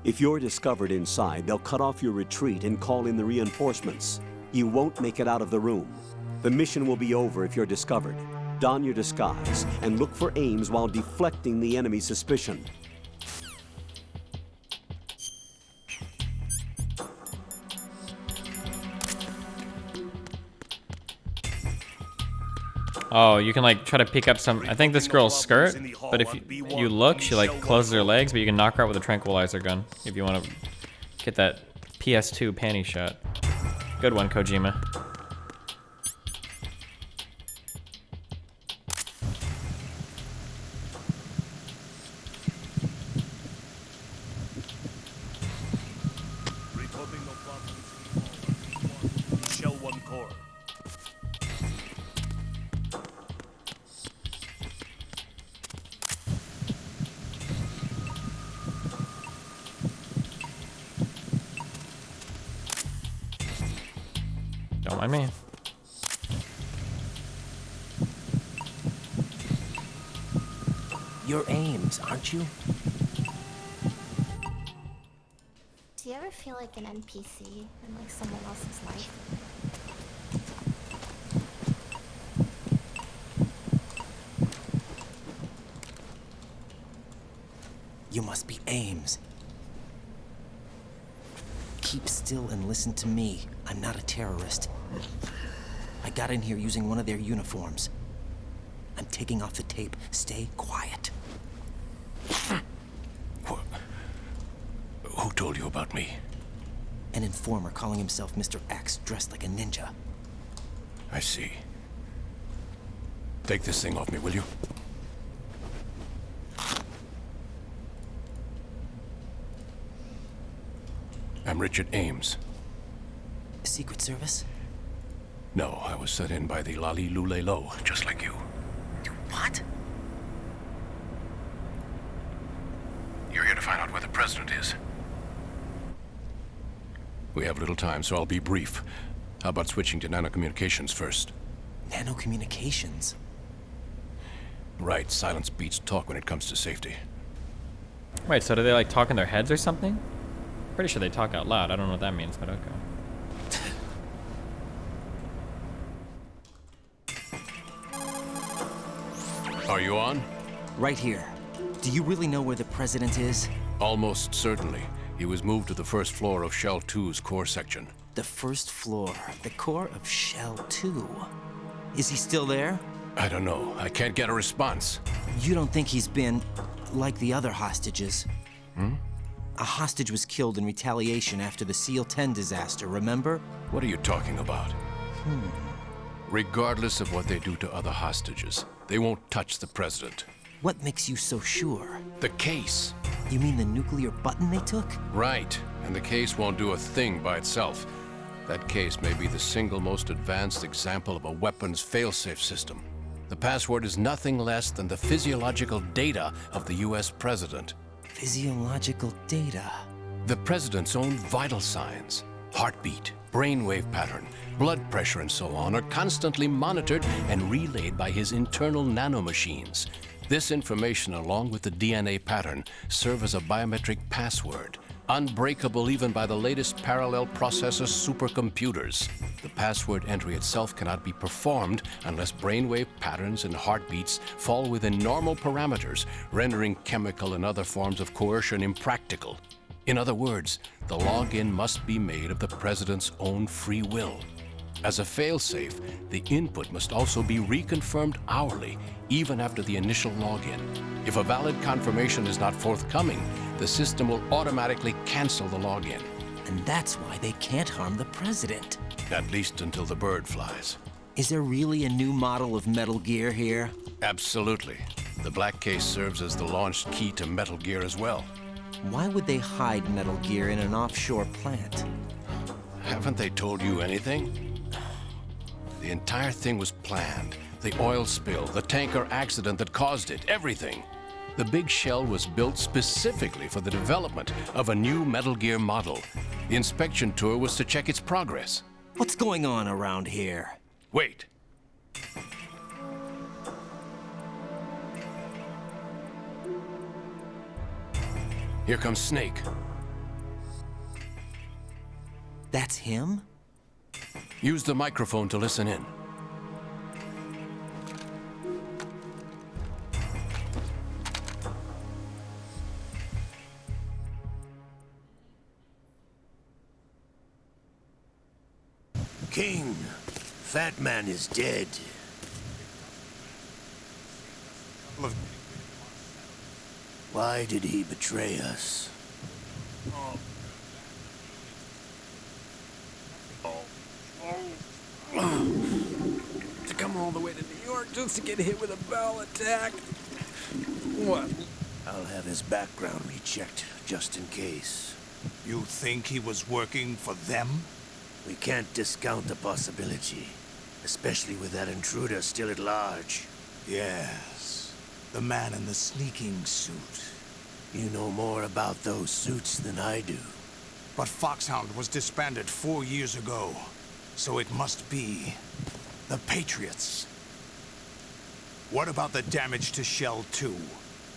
If you're discovered inside, they'll cut off your retreat and call in the reinforcements. You won't make it out of the room. The mission will be over if you're discovered. Don your disguise and look for Ames while deflecting the enemy's suspicion. Oh, you can like try to pick up some. I think this girl's skirt, but if you look, she like closes her legs, but you can knock her out with a tranquilizer gun if you want to get that PS2 panty shot. Good one, Kojima. Don't mind me. You're Ames, aren't you? Do you ever feel like an NPC in like someone else's life? You must be Ames. Keep still and listen to me. I'm not a terrorist. I got in here using one of their uniforms. I'm taking off the tape. Stay quiet. Who told you about me? An informer calling himself Mr. X, dressed like a ninja. I see. Take this thing off me, will you? I'm Richard Ames. Secret Service? No, I was sent in by the Lali Lule Lo, just like you. What? You're here to find out where the president is. We have little time, so I'll be brief. How about switching to nanocommunications first? Nanocommunications? Right, silence beats talk when it comes to safety. Wait, so do they like talk in their heads or something? Pretty sure they talk out loud. I don't know what that means, but okay. Are you on? Right here. Do you really know where the president is? Almost certainly. He was moved to the first floor of Shell 2's core section. The first floor, the core of Shell 2. Is he still there? I don't know. I can't get a response. You don't think he's been... like the other hostages. A hostage was killed in retaliation after the SEAL 10 disaster, remember? What are you talking about? Regardless of what they do to other hostages, they won't touch the president. What makes you so sure? The case. You mean the nuclear button they took? Right, and the case won't do a thing by itself. That case may be the single most advanced example of a weapons failsafe system. The password is nothing less than the physiological data of the US president. Physiological data? The president's own vital signs, heartbeat, brainwave pattern, blood pressure and so on are constantly monitored and relayed by his internal nanomachines. This information, along with the DNA pattern, serve as a biometric password, unbreakable even by the latest parallel processor supercomputers. The password entry itself cannot be performed unless brainwave patterns and heartbeats fall within normal parameters, rendering chemical and other forms of coercion impractical. In other words, the login must be made of the president's own free will. As a failsafe, the input must also be reconfirmed hourly, even after the initial login. If a valid confirmation is not forthcoming, the system will automatically cancel the login. And that's why they can't harm the president. At least until the bird flies. Is there really a new model of Metal Gear here? Absolutely. The black case serves as the launch key to Metal Gear as well. Why would they hide Metal Gear in an offshore plant? Haven't they told you anything? The entire thing was planned. The oil spill, the tanker accident that caused it, everything. The big shell was built specifically for the development of a new Metal Gear model. The inspection tour was to check its progress. What's going on around here? Wait. Here comes Snake. That's him? Use the microphone to listen in. King, Fat Man is dead. Why did he betray us? To come all the way to New York just to get hit with a bowel attack? What? I'll have his background rechecked, just in case. You think he was working for them? We can't discount the possibility, especially with that intruder still at large. Yes, the man in the sneaking suit. You know more about those suits than I do. But Foxhound was disbanded 4 years ago, so it must be the Patriots. What about the damage to Shell 2?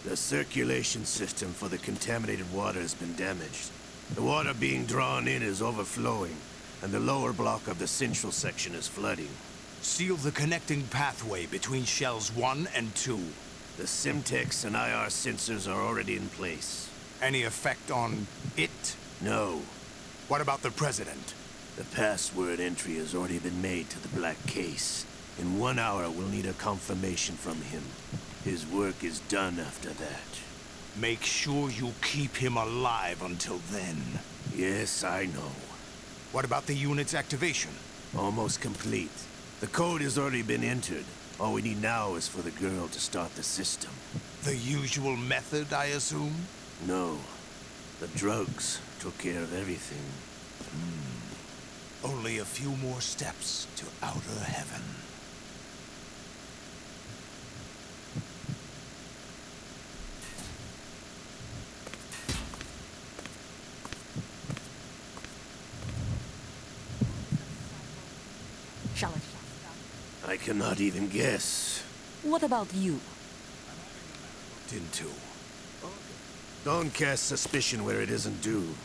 The circulation system for the contaminated water has been damaged. The water being drawn in is overflowing, and the lower block of the central section is flooding. Seal the connecting pathway between Shells 1 and 2. The Simtex and IR sensors are already in place. Any effect on it? No. What about the President? The password entry has already been made to the black case. In 1 hour, we'll need a confirmation from him. His work is done after that. Make sure you keep him alive until then. Yes, I know. What about the unit's activation? Almost complete. The code has already been entered. All we need now is for the girl to start the system. The usual method, I assume? No. The drugs took care of everything. Only a few more steps to outer heaven. I cannot even guess. What about you? Into. Don't cast suspicion where it isn't due.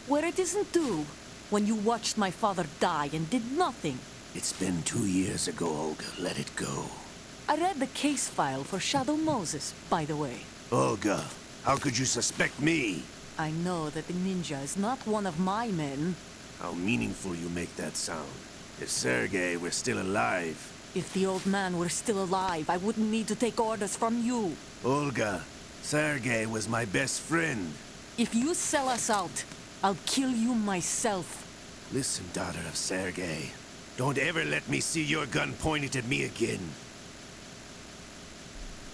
Where it isn't due? When you watched my father die and did nothing. It's been 2 years ago, Olga. Let it go. I read the case file for Shadow Moses, by the way. Olga, how could you suspect me? I know that the ninja is not one of my men. How meaningful you make that sound. If Sergei were still alive... If the old man were still alive, I wouldn't need to take orders from you. Olga, Sergei was my best friend. If you sell us out, I'll kill you myself. Listen, daughter of Sergei. Don't ever let me see your gun pointed at me again.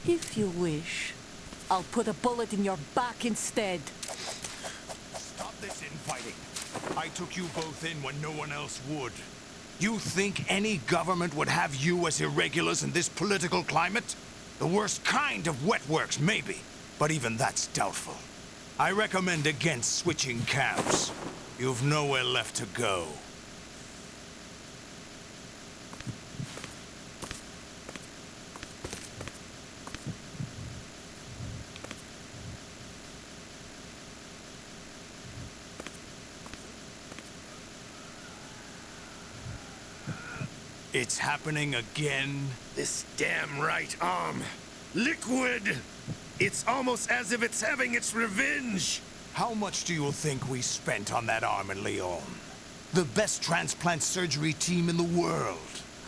If you wish, I'll put a bullet in your back instead. Stop this infighting. I took you both in when no one else would. You think any government would have you as irregulars in this political climate? The worst kind of wet works, maybe. But even that's doubtful. I recommend against switching camps. You've nowhere left to go. It's happening again? This damn right arm. Liquid! It's almost as if it's having its revenge! How much do you think we spent on that arm in Lyon? The best transplant surgery team in the world.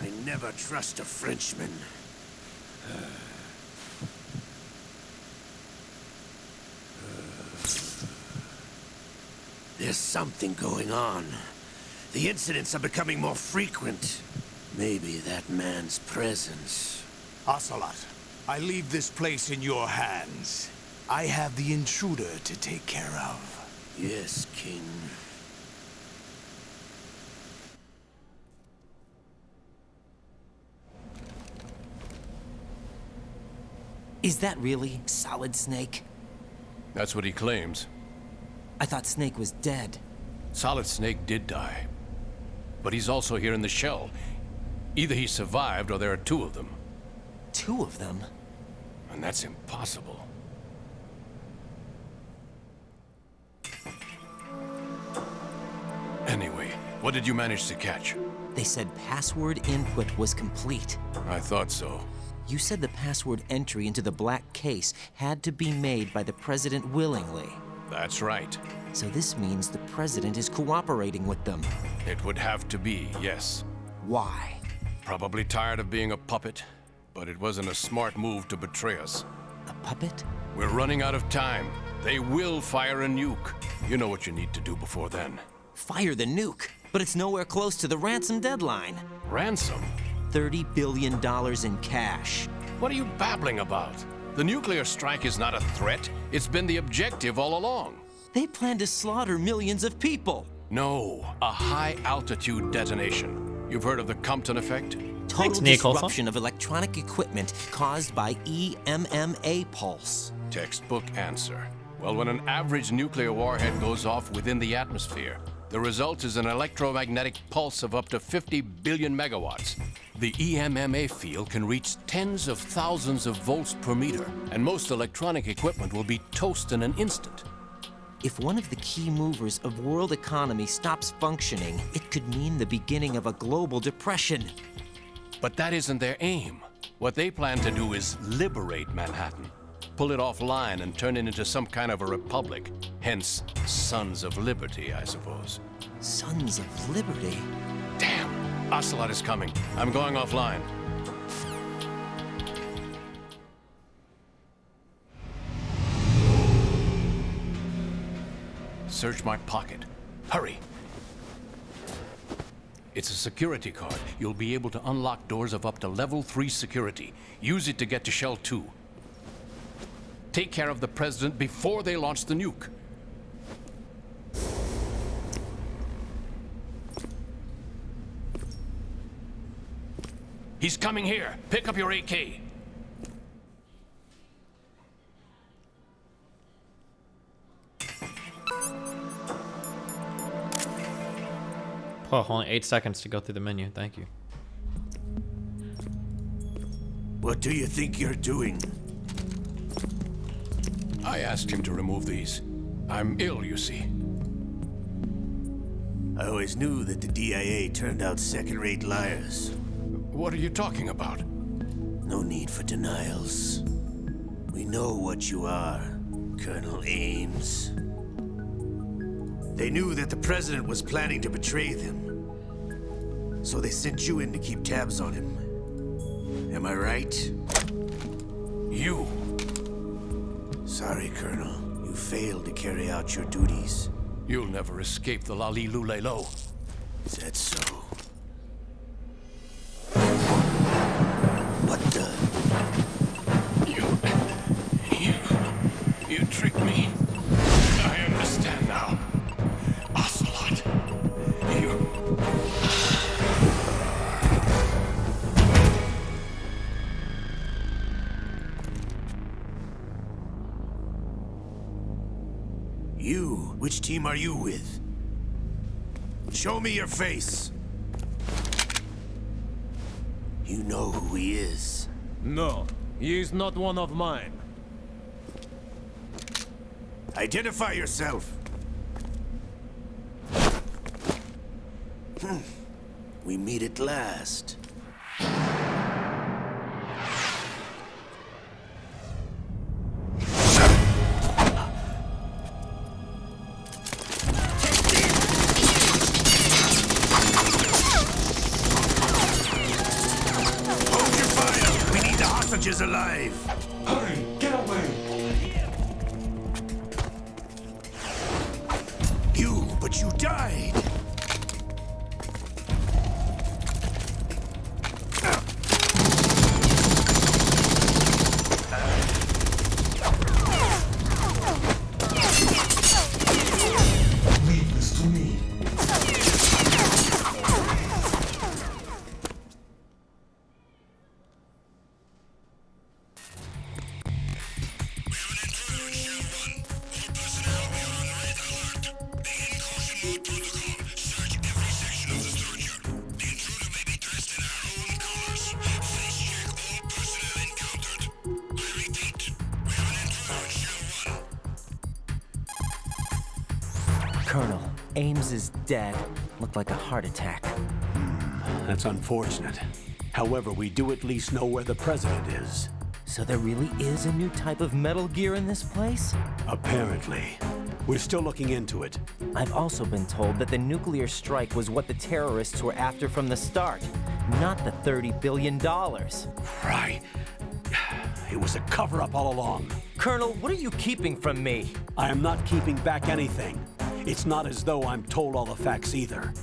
I never trust a Frenchman. There's something going on. The incidents are becoming more frequent. Maybe that man's presence. Ocelot, I leave this place in your hands. I have the intruder to take care of. Yes, King. Is that really Solid Snake? That's what he claims. I thought Snake was dead. Solid Snake did die. But he's also here in the shell. Either he survived or there are two of them. Two of them? And that's impossible. Anyway, what did you manage to catch? They said password input was complete. I thought so. You said the password entry into the black case had to be made by the president willingly. That's right. So this means the president is cooperating with them. It would have to be, yes. Why? Probably tired of being a puppet, but it wasn't a smart move to betray us. A puppet? We're running out of time. They will fire a nuke. You know what you need to do before then. Fire the nuke? But it's nowhere close to the ransom deadline. Ransom? $30 billion in cash. What are you babbling about? The nuclear strike is not a threat. It's been the objective all along. They plan to slaughter millions of people. No, a high-altitude detonation. You've heard of the Compton effect? Total disruption of electronic equipment caused by EMMA pulse. Textbook answer. Well, when an average nuclear warhead goes off within the atmosphere, the result is an electromagnetic pulse of up to 50 billion megawatts. The EMMA field can reach tens of thousands of volts per meter, and most electronic equipment will be toast in an instant. If one of the key movers of world economy stops functioning, it could mean the beginning of a global depression. But that isn't their aim. What they plan to do is liberate Manhattan. Pull it offline and turn it into some kind of a republic. Hence, Sons of Liberty, I suppose. Sons of Liberty? Damn! Ocelot is coming. I'm going offline. Search my pocket. Hurry! It's a security card. You'll be able to unlock doors of up to level 3 security. Use it to get to Shell 2. Take care of the president before they launch the nuke. He's coming here. Pick up your AK. Oh, only 8 seconds to go through the menu. Thank you. What do you think you're doing? I asked him to remove these. I'm ill, you see. I always knew that the DIA turned out second-rate liars. What are you talking about? No need for denials. We know what you are, Colonel Ames. They knew that the president was planning to betray them. So they sent you in to keep tabs on him. Am I right? You. Sorry, Colonel. You failed to carry out your duties. You'll never escape the Lalilulelo. Is that so? What the? You tricked me. I understand now. Ocelot. You? Which team are you with? Show me your face. You know who he is. No, he is not one of mine. Identify yourself. We meet at last. Is alive. Hurry, get away. But you died. Leave this to me. Colonel, Ames is dead. Looked like a heart attack. That's unfortunate. However, we do at least know where the president is. So there really is a new type of Metal Gear in this place? Apparently. We're still looking into it. I've also been told that the nuclear strike was what the terrorists were after from the start, not the $30 billion. Right. It was a cover-up all along. Colonel, what are you keeping from me? I am not keeping back anything. It's not as though I'm told all the facts either.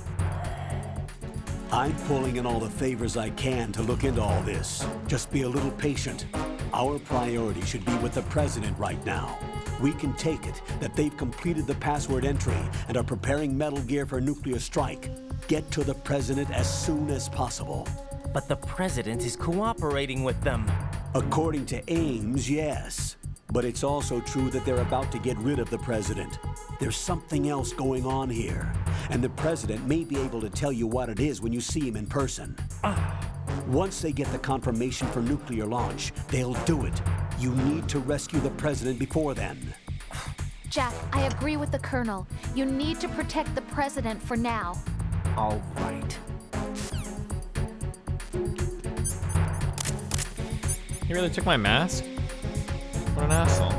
I'm pulling in all the favors I can to look into all this. Just be a little patient. Our priority should be with the president right now. We can take it that they've completed the password entry and are preparing Metal Gear for nuclear strike. Get to the president as soon as possible. But the president is cooperating with them. According to Ames, yes. But it's also true that they're about to get rid of the president. There's something else going on here, and the president may be able to tell you what it is when you see him in person. Once they get the confirmation for nuclear launch, they'll do it. You need to rescue the president before then. Jack, I agree with the Colonel. You need to protect the president for now. All right. He really took my mask? What an asshole.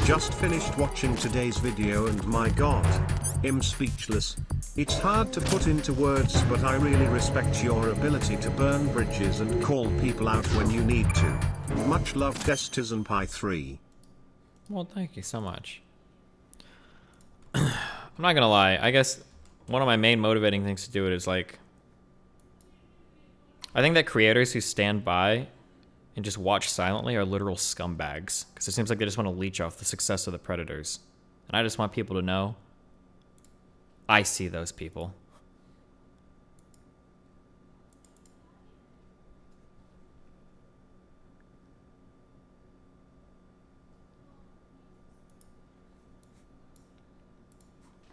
Just finished watching today's video and my god, I'm speechless. It's hard to put into words, but I really respect your ability to burn bridges and call people out when you need to. Much love, Destizen Pi 3. Well, thank you so much. I'm not gonna lie, I guess one of my main motivating things to do it is like, I think that creators who stand by and just watch silently are literal scumbags, because it seems like they just want to leech off the success of the predators. And I just want people to know I see those people.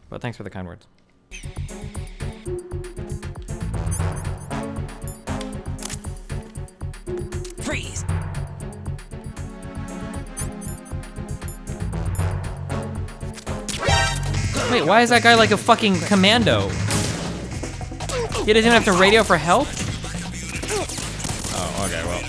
But thanks for the kind words. Freeze! Wait, why is that guy like a fucking commando? He doesn't even have to radio for help? Okay, well.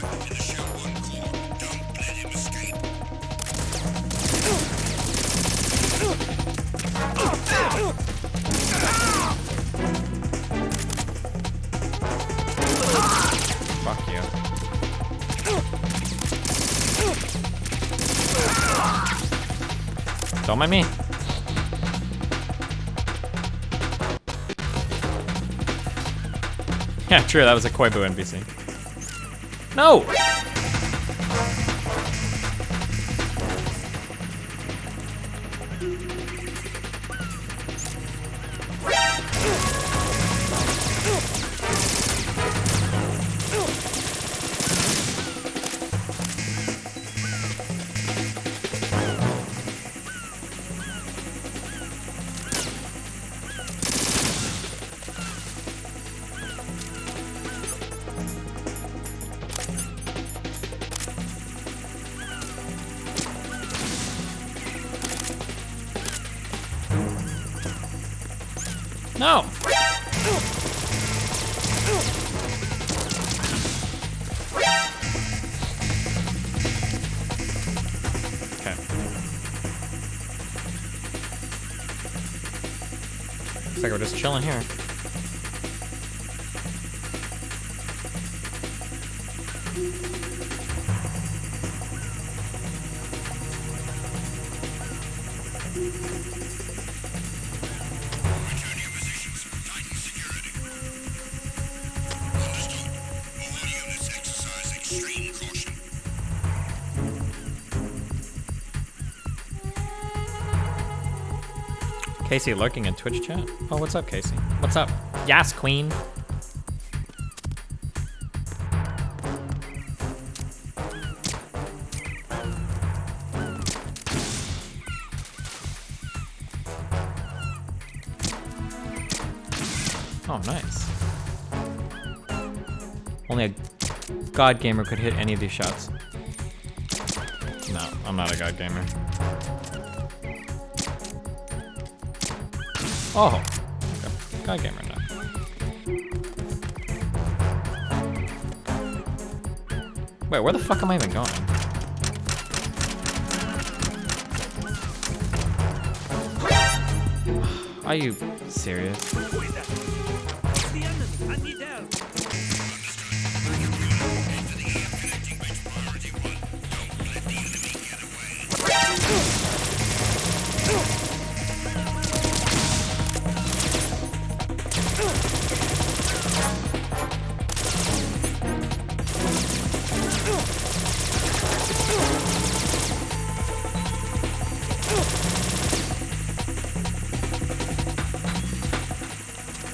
Fuck you. Don't mind me. Yeah, true, that was a Koibu NPC. No! No! Okay. Looks like we're just chilling here. Casey lurking in Twitch chat? Oh, what's up, Casey? What's up? Yes, queen. Oh, nice. Only a god gamer could hit any of these shots. No, I'm not a god gamer. Oh, okay. God gamer now. Wait, where the fuck am I even going? Are you serious?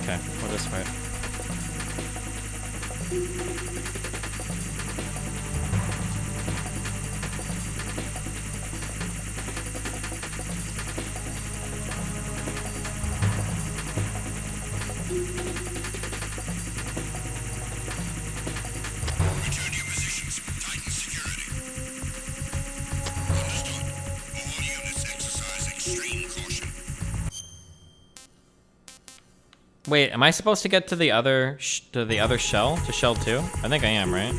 Okay, we'll just wait. Wait, am I supposed to get to the other shell? To shell 2? I think I am, right?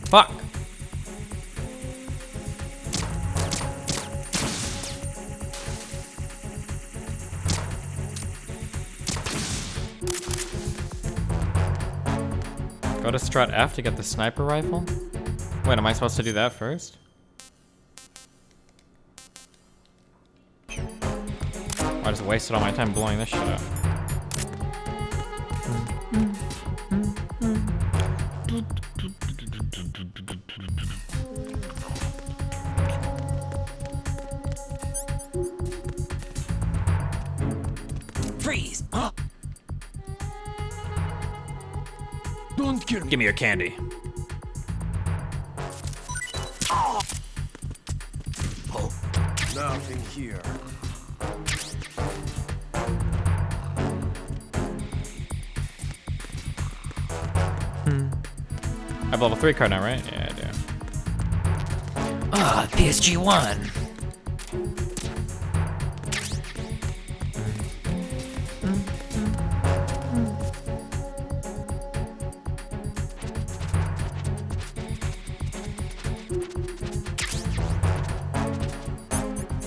Fuck! Go to strut F to get the sniper rifle? Wait, am I supposed to do that first? I just wasted all my time blowing this shit up. Freeze! Huh? Don't kill me. Give me your candy. Oh, nothing here. I have level 3 card now, right? Yeah, I do. Ah, PSG1.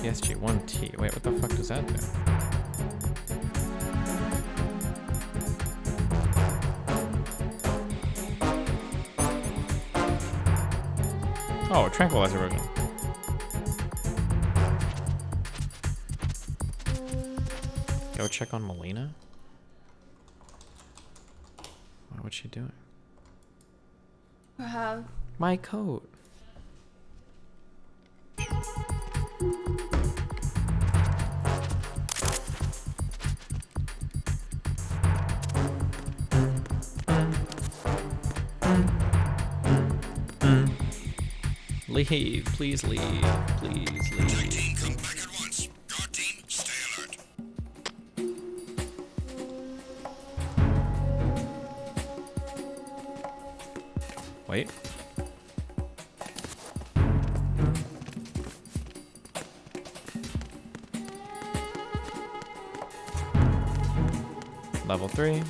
PSG1T. Wait, what the fuck does that do? Oh, tranquilizer version. Go check on MELINA. What's she doing? My coat. Leave, please leave, please leave. Come back at once. Guard team, stay alert. Wait. Level 3.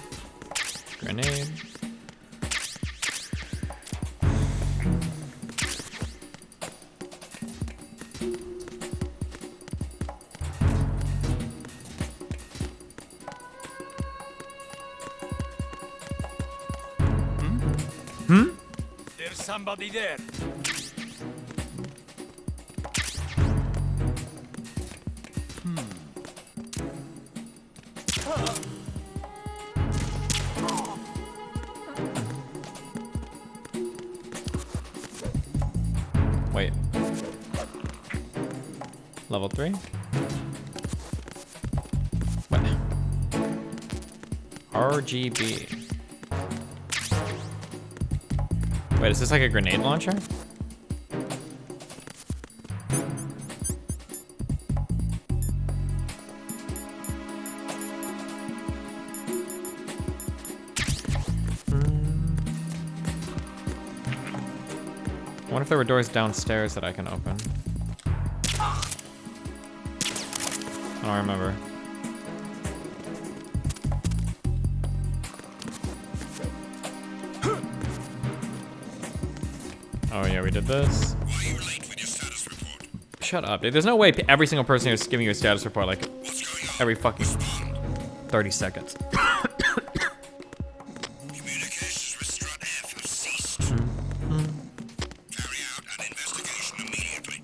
Grenade. There's somebody there. Wait. Level 3? What? RGB. Wait, is this like a grenade launcher? I wonder if there were doors downstairs that I can open. I don't remember. Oh yeah, we did this. Why are you late with your status report? Shut up, dude. There's no way every single person here is giving you a status report like every fucking 30 seconds. Communications with Strut F have ceased. Carry out an investigation immediately.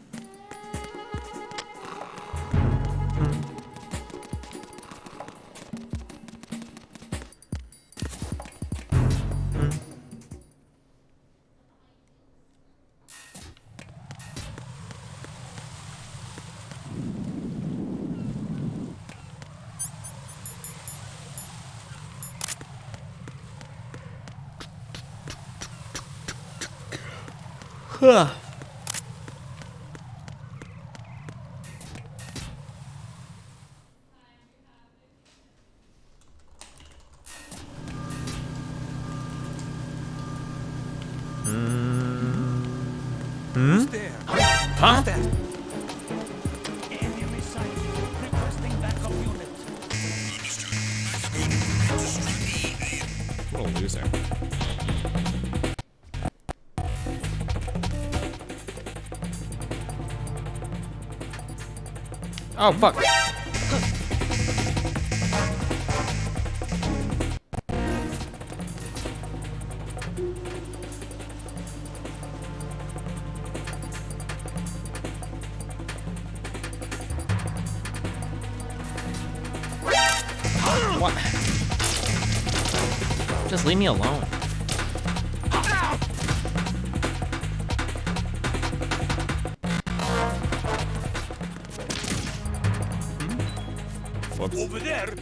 Huh. Who's there? Huh? Enemy sighted. Requesting backup units. What a loser. Oh, fuck. What? Just leave me alone. Whoops. Over there.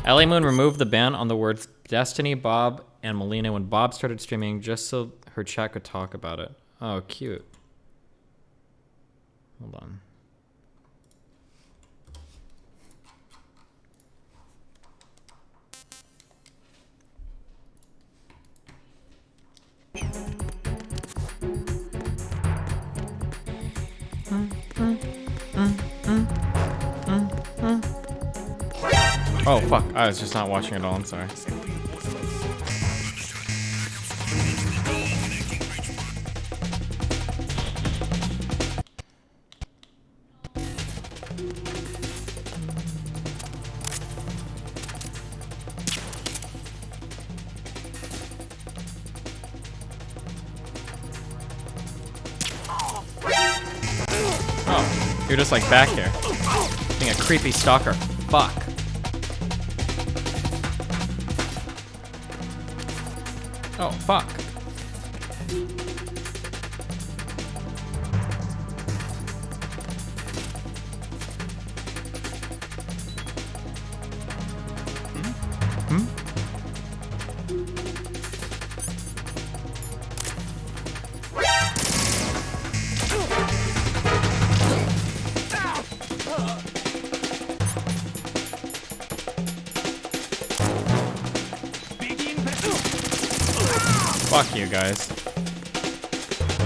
Eleemoon removed the ban on the words Destiny, Bob, and Melina when Bob started streaming just so her chat could talk about it. Oh, cute. Hold on. Oh fuck, I was just not watching it all, I'm sorry. Oh, you're just like back here. Being a creepy stalker. Fuck. Oh, fuck. Fuck you guys.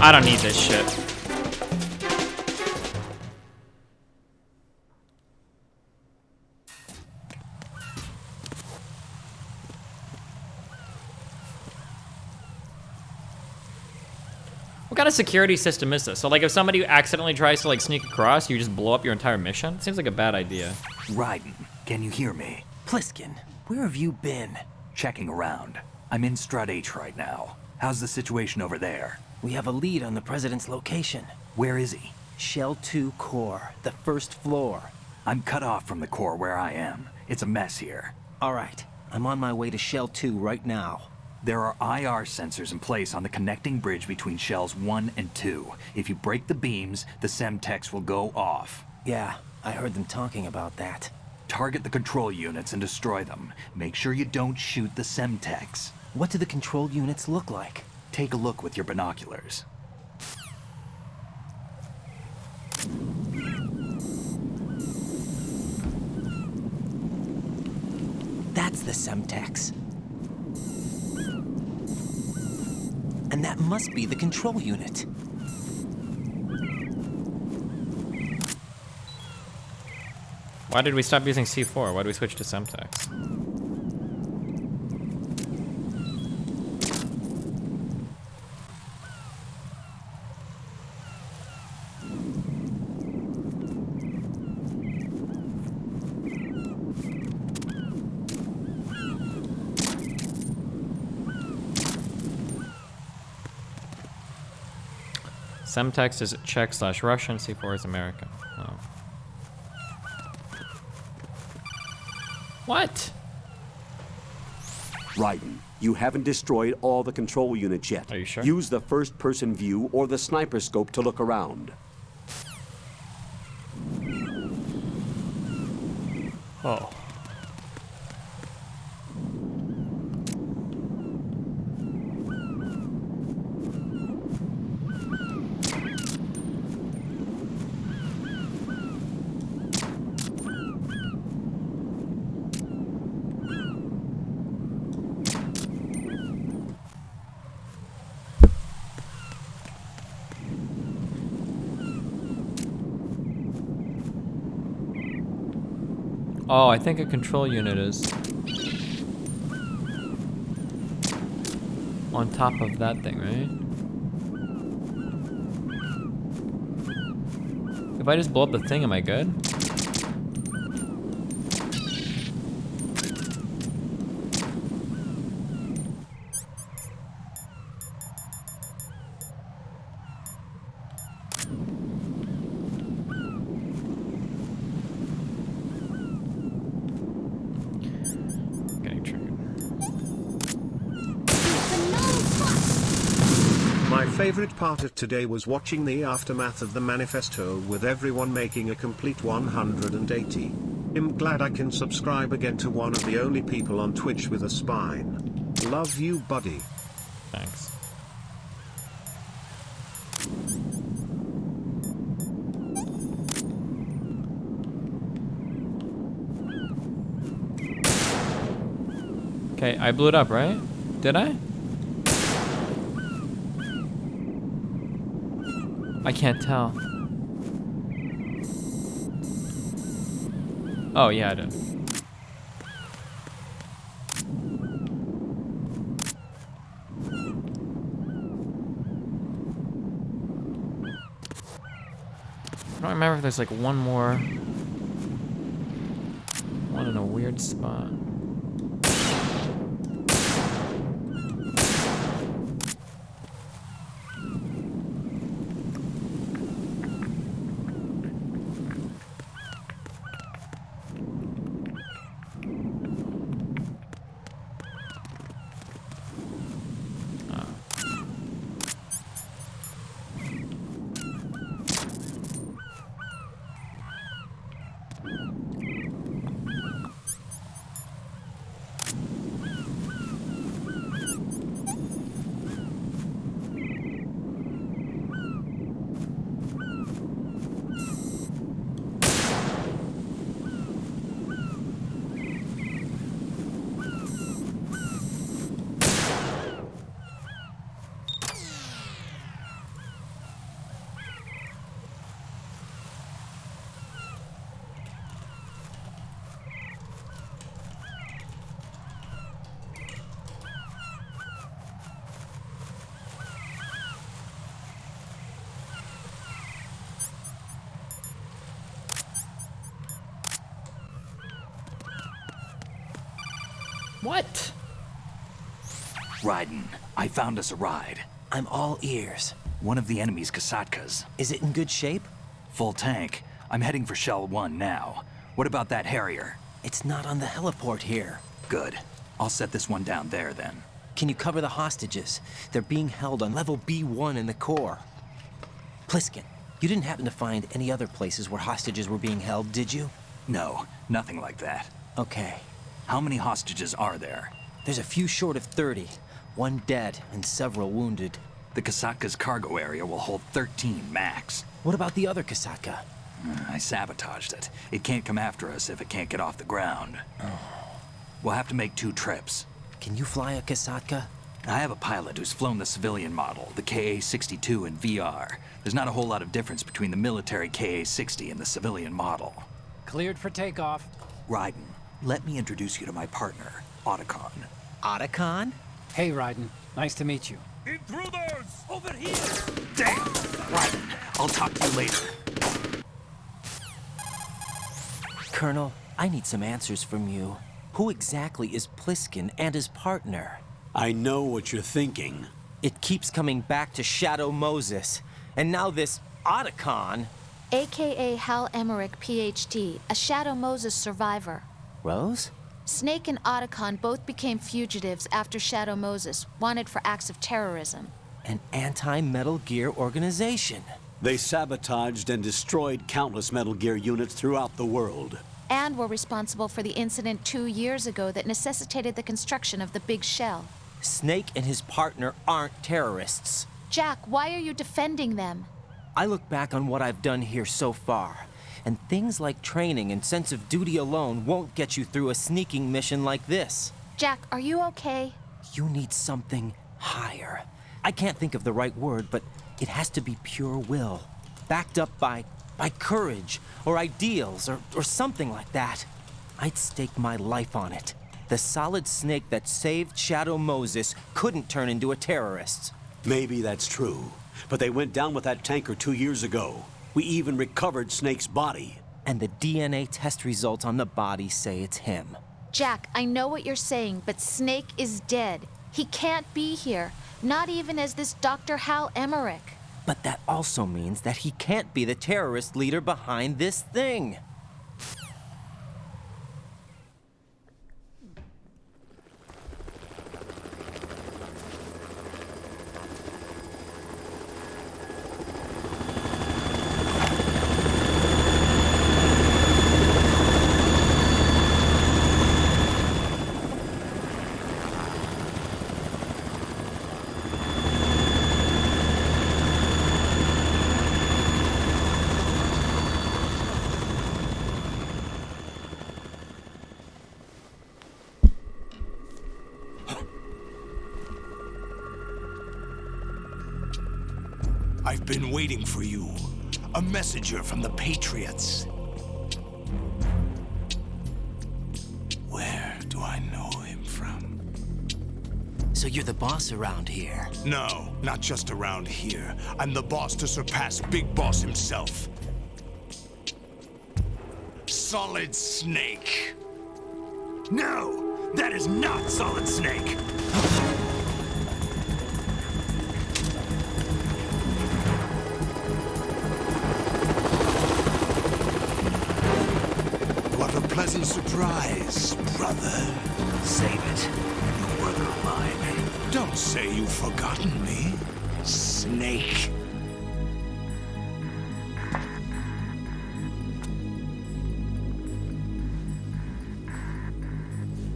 I don't need this shit. What kind of security system is this? So like if somebody accidentally tries to like sneak across, you just blow up your entire mission? Seems like a bad idea. Raiden, can you hear me? Pliskin, where have you been? Checking around. I'm in Strut H right now. How's the situation over there? We have a lead on the president's location. Where is he? Shell 2 core, the first floor. I'm cut off from the core where I am. It's a mess here. All right, I'm on my way to Shell 2 right now. There are IR sensors in place on the connecting bridge between Shells 1 and 2. If you break the beams, the Semtex will go off. Yeah, I heard them talking about that. Target the control units and destroy them. Make sure you don't shoot the Semtex. What do the control units look like? Take a look with your binoculars. That's the Semtex. And that must be the control unit. Why did we stop using C4? Why did we switch to Semtex? Semtex is Czech/Russian, C4 is American. Oh. What? Raiden, you haven't destroyed all the control units yet. Are you sure? Use the first-person view or the sniper scope to look around. Oh. Oh, I think a control unit is on top of that thing, right? If I just blow up the thing, am I good? My favorite part of today was watching the aftermath of the manifesto with everyone making a complete 180. I'm glad I can subscribe again to one of the only people on Twitch with a spine. Love you, buddy. Thanks. Okay, I blew it up, right? Did I? I can't tell. Oh, yeah, I did. I don't remember if there's like one more. One in a weird spot. What? Raiden, I found us a ride. I'm all ears. One of the enemy's Kasatkas. Is it in good shape? Full tank. I'm heading for Shell 1 now. What about that Harrier? It's not on the heliport here. Good. I'll set this one down there then. Can you cover the hostages? They're being held on level B1 in the core. Pliskin, you didn't happen to find any other places where hostages were being held, did you? No, nothing like that. Okay. How many hostages are there? There's a few short of 30. One dead and several wounded. The Kasatka's cargo area will hold 13 max. What about the other Kasatka? I sabotaged it. It can't come after us if it can't get off the ground. We'll have to make 2 trips. Can you fly a Kasatka? I have a pilot who's flown the civilian model, the KA-62 in VR. There's not a whole lot of difference between the military KA-60 and the civilian model. Cleared for takeoff. Raiden, let me introduce you to my partner, Otacon. Otacon? Hey, Raiden. Nice to meet you. Intruders! Over here! Damn! Raiden, I'll talk to you later. Colonel, I need some answers from you. Who exactly is Pliskin and his partner? I know what you're thinking. It keeps coming back to Shadow Moses. And now this Otacon. AKA Hal Emmerich, PhD, a Shadow Moses survivor. Rose? Snake and Otacon both became fugitives after Shadow Moses, wanted for acts of terrorism. An anti-Metal Gear organization. They sabotaged and destroyed countless Metal Gear units throughout the world. And were responsible for the incident 2 years ago that necessitated the construction of the Big Shell. Snake and his partner aren't terrorists. Jack, why are you defending them? I look back on what I've done here so far, and things like training and sense of duty alone won't get you through a sneaking mission like this. Jack, are you okay? You need something higher. I can't think of the right word, but it has to be pure will, backed up by courage, or ideals, or something like that. I'd stake my life on it. The solid Snake that saved Shadow Moses couldn't turn into a terrorist. Maybe that's true, but they went down with that tanker 2 years ago. We even recovered Snake's body. And the DNA test results on the body say it's him. Jack, I know what you're saying, but Snake is dead. He can't be here, not even as this Dr. Hal Emmerich. But that also means that he can't be the terrorist leader behind this thing. I've been waiting for you. A messenger from the Patriots. Where do I know him from? So you're the boss around here? No, not just around here. I'm the boss to surpass Big Boss himself. Solid Snake. No, that is not Solid Snake. What a pleasant surprise, brother. Save it. No brother of mine. Don't say you've forgotten me, Snake.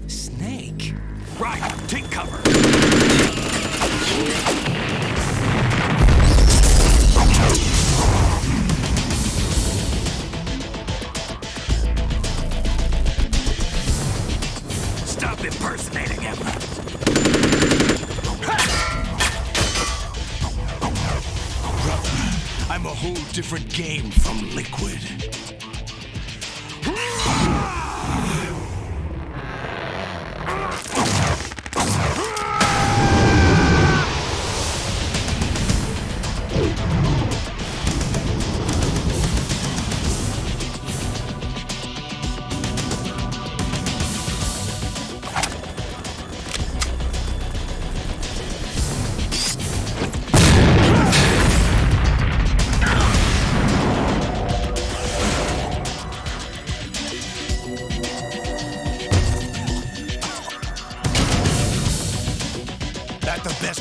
Snake? Right, take cover. Stop impersonating him. Brother, I'm a whole different game from Liquid.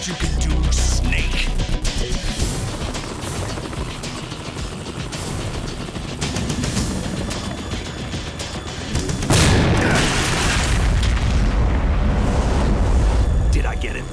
You can do, Snake. Did I get it?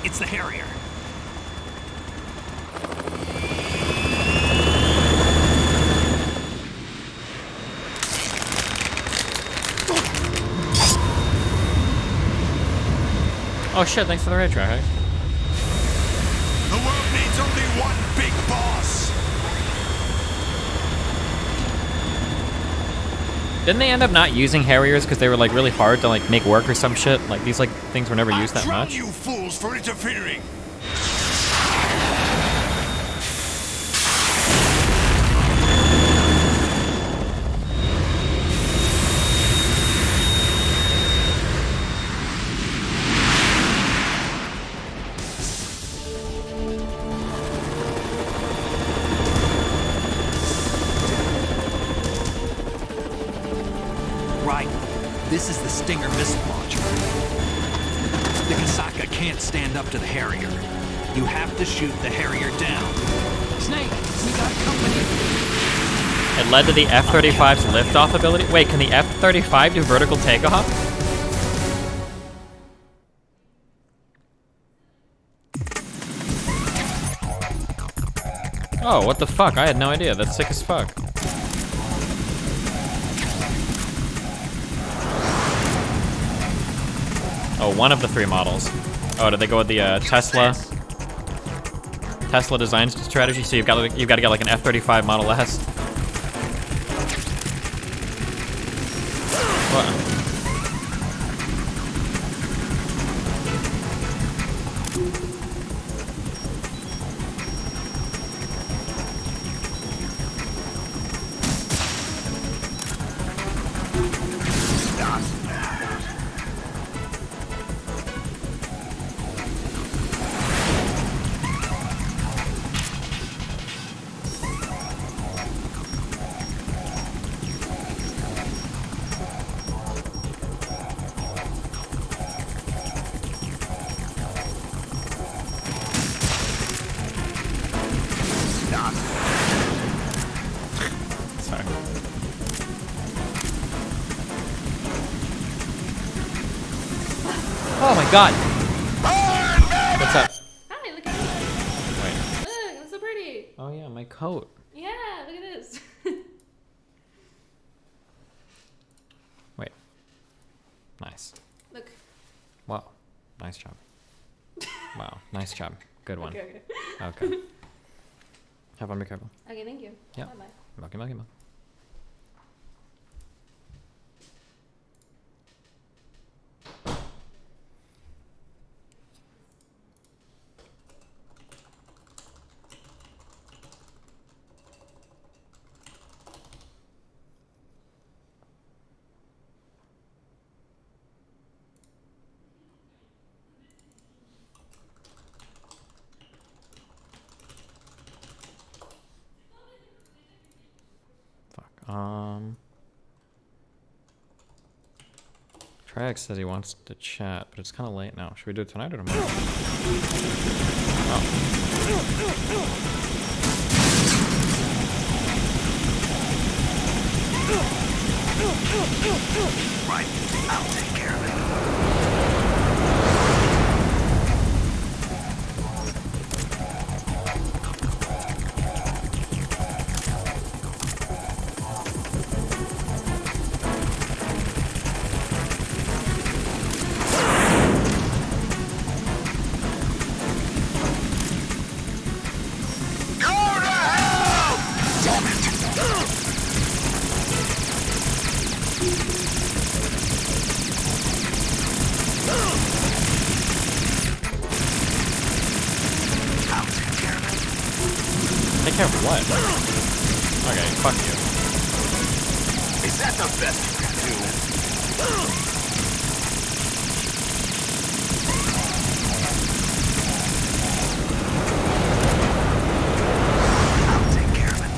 It's the Harrier. Oh shit, thanks for the raid track. The world needs only one big boss. Didn't they end up not using Harriers because they were like really hard to like make work or some shit? Like these like things were never used that much. You fools for interfering. This is the Stinger missile launcher. The Kasaka can't stand up to the Harrier. You have to shoot the Harrier down. Snake, we got company. It led to the F-35's liftoff ability. Wait, can the F-35 do vertical takeoff? Oh, what the fuck? I had no idea. That's sick as fuck. Oh, one of the three models. Oh, did they go with the Tesla design strategy? So you've got to get like an F-35 Model S. What? Oh my god. coat. Yeah, look at this. Wait. Nice. Look. Wow. Nice job. Wow. Nice job. Good one. Okay. Okay. Have fun. Be careful. Okay, thank you. Yeah. Bye-bye. Milky, milky, milky. Triax says he wants to chat, but it's kind of late now. Should we do it tonight or tomorrow? Right, I'll take care of it. Take care of what? Okay, fuck you. Is that the best you can do? I'll take care of it.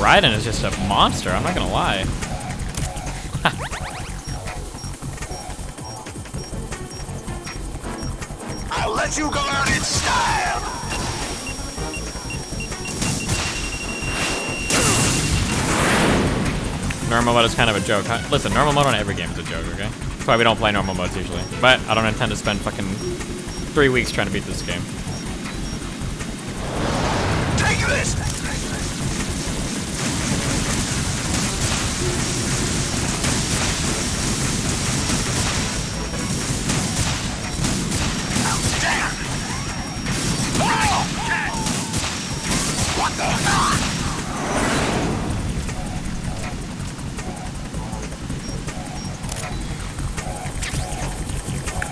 Raiden is just a monster, I'm not gonna lie. I'll let you go out in style! Normal mode is kind of a joke, huh? Listen, normal mode on every game is a joke, okay? That's why we don't play normal modes usually. But I don't intend to spend fucking 3 weeks trying to beat this game. Take this!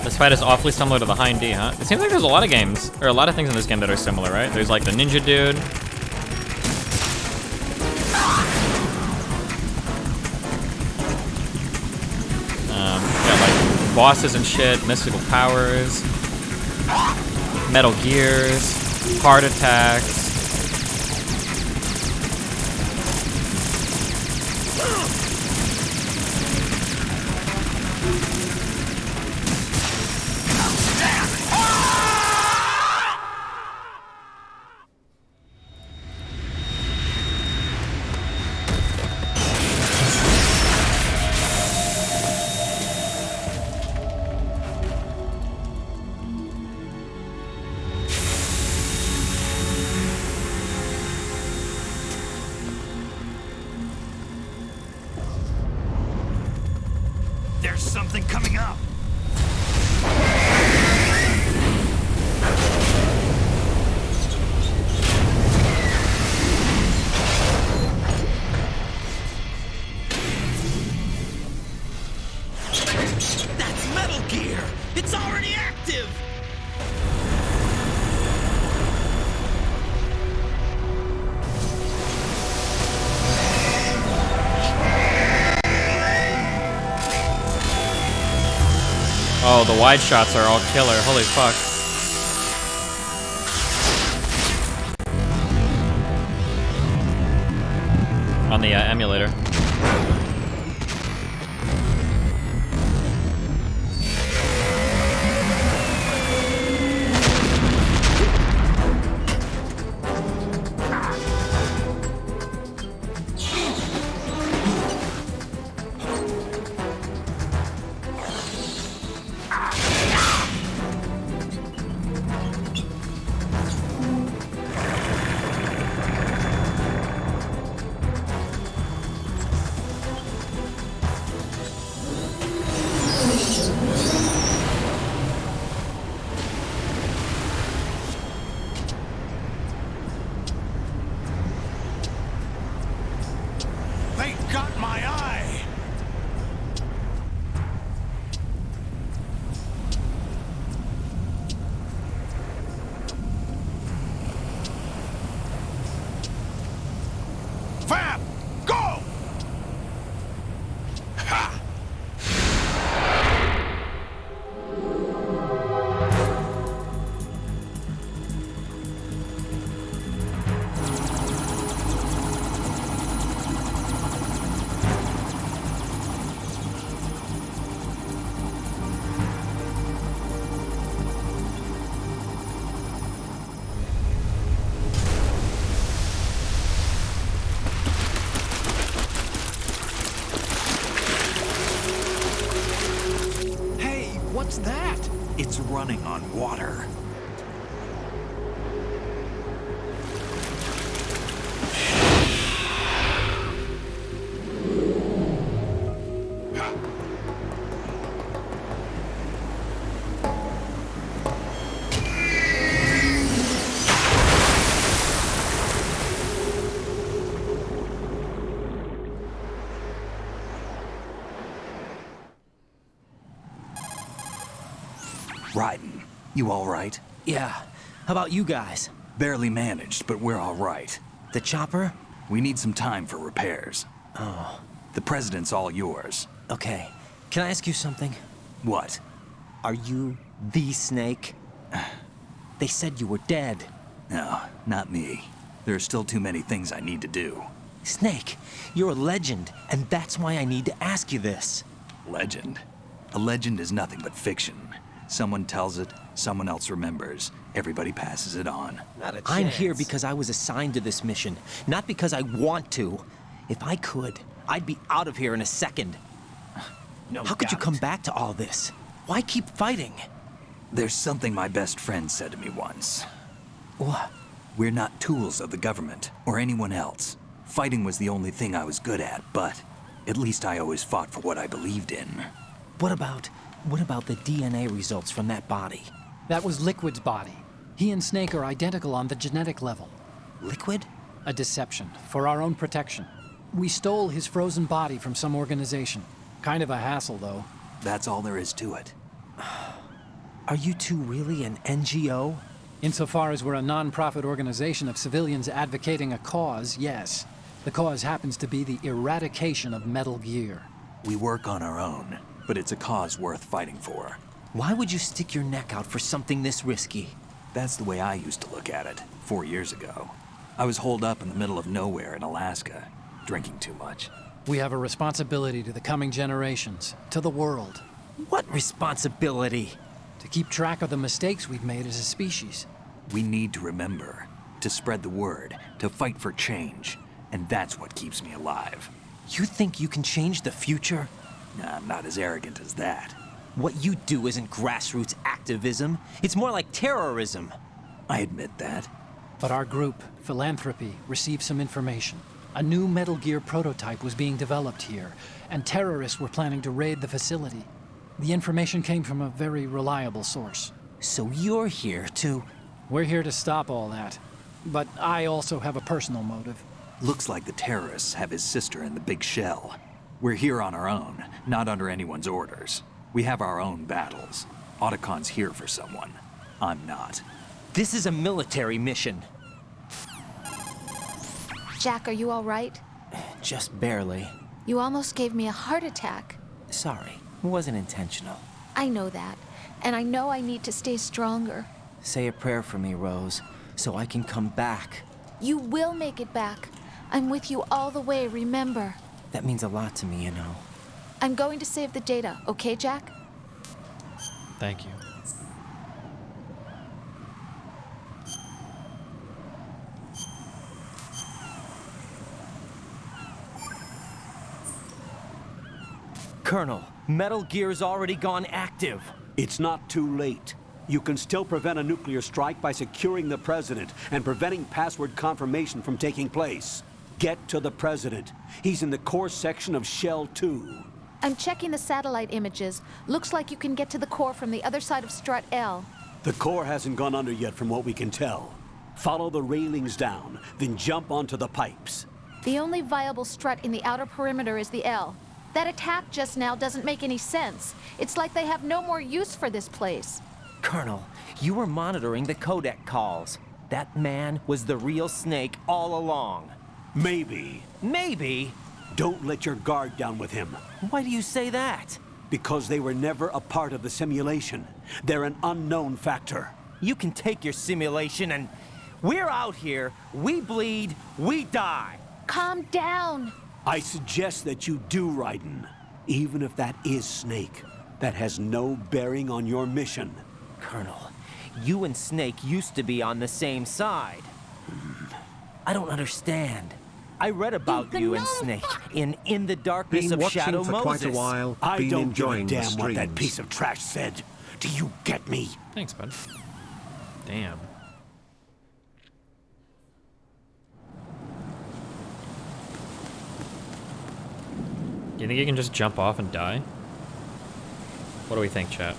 This fight is awfully similar to the Hind D, huh? It seems like there's a lot of games, or a lot of things in this game that are similar, right? There's like the ninja dude. Got like bosses and shit, mystical powers, Metal Gears, heart attacks. There's something coming up. That's Metal Gear! It's already active! the wide shots are all killer. Holy fuck. On the emulator. They got my eye! Fab! Go! Ha! What's that? It's running on water. Riding. You all right? Yeah. How about you guys? Barely managed, but we're all right. The chopper? We need some time for repairs. Oh. The president's all yours. Okay. Can I ask you something? What? Are you the Snake? They said you were dead. No, not me. There are still too many things I need to do. Snake, you're a legend, and that's why I need to ask you this. Legend? A legend is nothing but fiction. Someone tells it, someone else remembers. Everybody passes it on. Not a chance. I'm here because I was assigned to this mission, not because I want to. If I could, I'd be out of here in a second. No How could you doubt. come back to all this? Why keep fighting? There's something my best friend said to me once. What? We're not tools of the government or anyone else. Fighting was the only thing I was good at, but at least I always fought for what I believed in. What about the DNA results from that body? That was Liquid's body. He and Snake are identical on the genetic level. Liquid? A deception, for our own protection. We stole his frozen body from some organization. Kind of a hassle, though. That's all there is to it. Are you two really an NGO? Insofar as we're a non-profit organization of civilians advocating a cause, yes. The cause happens to be the eradication of Metal Gear. We work on our own, but it's a cause worth fighting for. Why would you stick your neck out for something this risky? That's the way I used to look at it 4 years ago. I was holed up in the middle of nowhere in Alaska, drinking too much. We have a responsibility to the coming generations, to the world. What responsibility? To keep track of the mistakes we've made as a species. We need to remember, to spread the word, to fight for change, and that's what keeps me alive. You think you can change the future? Nah, I'm not as arrogant as that. What you do isn't grassroots activism. It's more like terrorism. I admit that. But our group, Philanthropy, received some information. A new Metal Gear prototype was being developed here, and terrorists were planning to raid the facility. The information came from a very reliable source. So you're here to... We're here to stop all that. But I also have a personal motive. Looks like the terrorists have his sister in the big shell. We're here on our own, not under anyone's orders. We have our own battles. Otacon's here for someone. I'm not. This is a military mission. Jack, are you all right? Just barely. You almost gave me a heart attack. Sorry, it wasn't intentional. I know that. and I know I need to stay stronger. Say a prayer for me, Rose, so I can come back. You will make it back. I'm with you all the way, remember? That means a lot to me, you know. I'm going to save the data, okay, Jack? Thank you. Colonel, Metal Gear's already gone active. It's not too late. You can still prevent a nuclear strike by securing the president and preventing password confirmation from taking place. Get to the president. He's in the core section of Shell 2. I'm checking the satellite images. Looks like you can get to the core from the other side of Strut L. The core hasn't gone under yet from what we can tell. Follow the railings down, then jump onto the pipes. The only viable strut in the outer perimeter is the L. That attack just now doesn't make any sense. It's like they have no more use for this place. Colonel, you were monitoring the codec calls. That man was the real Snake all along. Maybe. Maybe? Don't let your guard down with him. Why do you say that? Because they were never a part of the simulation. They're an unknown factor. You can take your simulation and... We're out here, we bleed, we die. Calm down. I suggest that you do, Raiden. Even if that is Snake, that has no bearing on your mission. Colonel, you and Snake used to be on the same side. I don't understand. I read about you and Snake in the darkness Been of watching Shadow for Moses. quite a while. I Been don't give a enjoying the damn what that streams. piece of trash said. Do you get me? Thanks, bud. Damn. You think you can just jump off and die? What do we think, chat?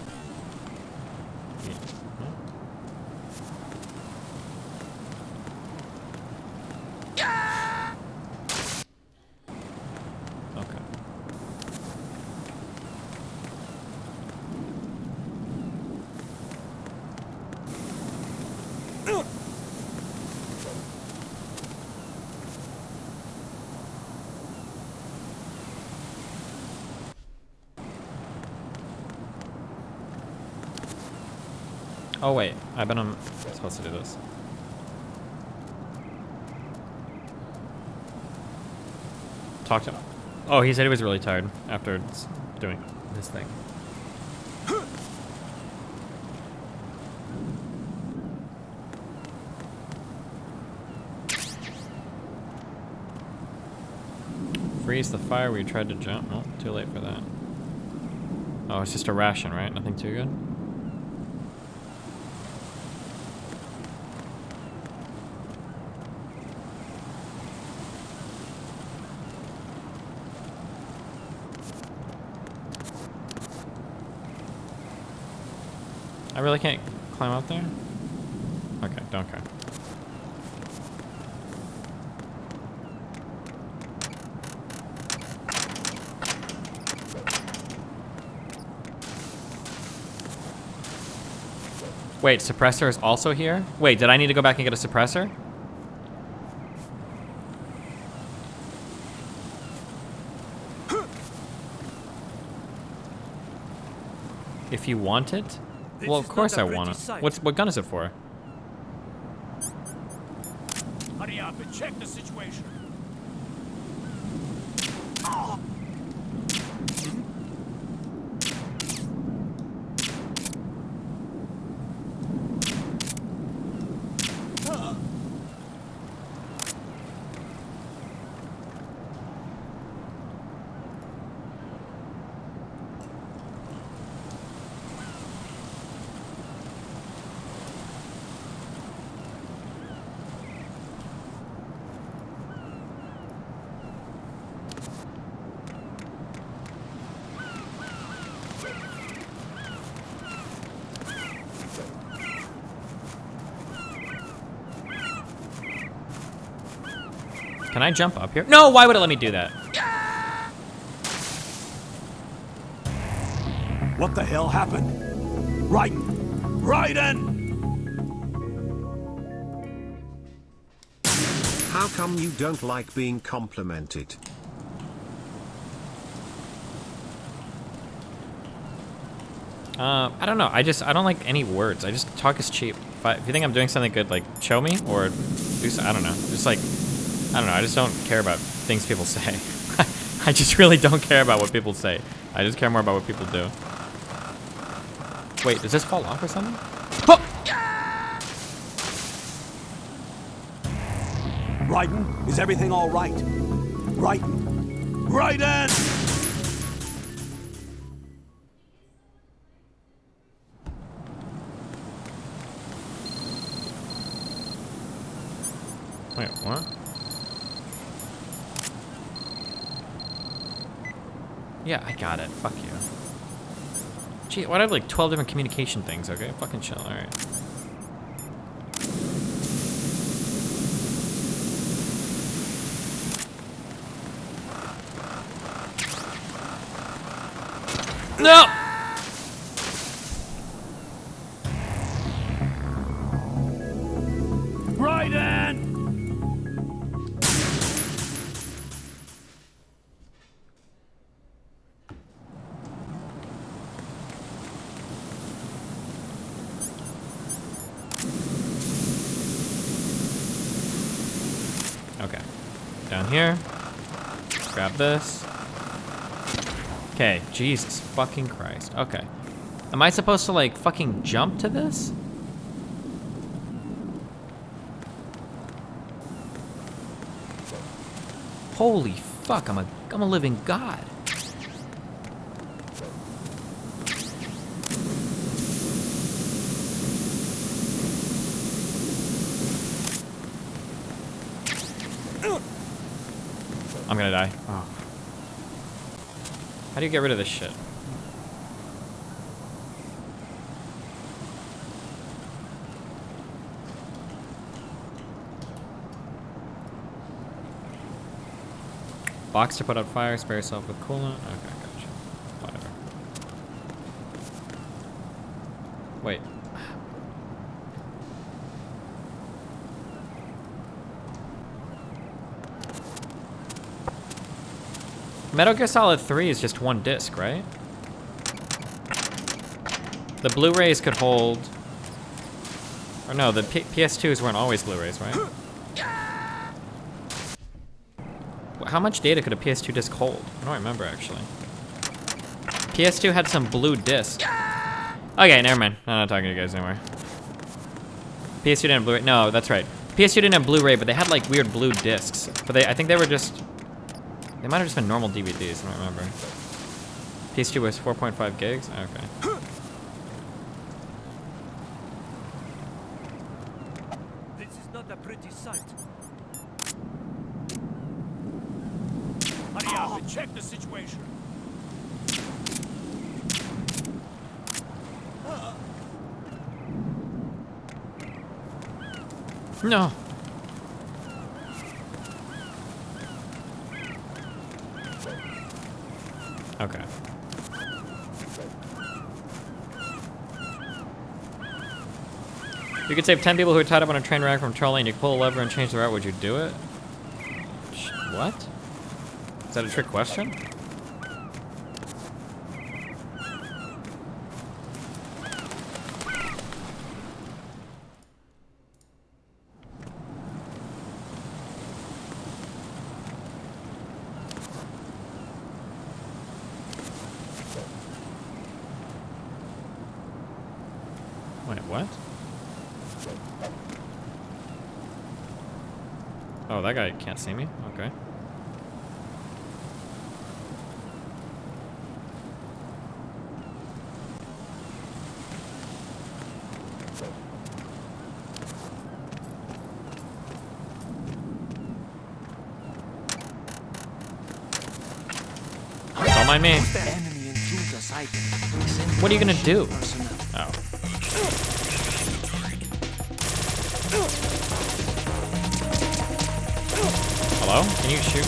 Yeah. Okay. Oh wait, I bet I'm supposed to do this. Talk to him. Oh, he said he was really tired after doing this thing. Freeze the fire where you tried to jump. Oh, too late for that. Oh, it's just a ration, right? Nothing too good? I really can't climb up there? Okay, don't care. Wait, suppressor is also here? Wait, did I need to go back and get a suppressor? If you want it? Well, of course I want it. What gun is it for? Hurry up and check the situation. Can I jump up here? No, why would it let me do that? What the hell happened? Raiden! How come you don't like being complimented? I don't know. I don't like any words. I just talk is cheap. If you think I'm doing something good, like show me or do so, I don't know. Just like, I don't know. I just don't care about things people say. I just really don't care about what people say. I just care more about what people do. Wait, does this fall off or something? Oh! Raiden, is everything all right? Raiden! Raiden! Wait, what? Yeah, I got it. Fuck you. Gee, why do I have like 12 different communication things, okay? Fucking chill, alright. No! Raiden! Okay. Down here. Grab this. Okay, Jesus fucking Christ. Okay. Am I supposed to like fucking jump to this? Holy fuck, I'm a living god. I'm gonna die. Oh. How do you get rid of this shit? Box to put out fire, spare yourself with coolant. Okay, gotcha. Whatever. Wait. Metal Gear Solid 3 is just one disc, right? The Blu-rays could hold... Or no, the PS2s weren't always Blu-rays, right? How much data could a PS2 disc hold? I don't remember, actually. PS2 had some blue disc. Okay, never mind. I'm not talking to you guys anymore. PS2 didn't have Blu-ray. No, that's right. PS2 didn't have Blu-ray, but they had like weird blue discs. But I think they were just... They might have just been normal DVDs, I don't remember. PS2 was 4.5 gigs? Okay. This is not a pretty sight. Hurry up and check the situation. No. Okay. You could save 10 people who are tied up on a train rack from trolling. You pull a lever and change the route. Would you do it? What? Is that a trick question? Wait, what? Oh, that guy can't see me? Okay. Don't mind me. What are you gonna do? Oh. Hello? Can you shoot?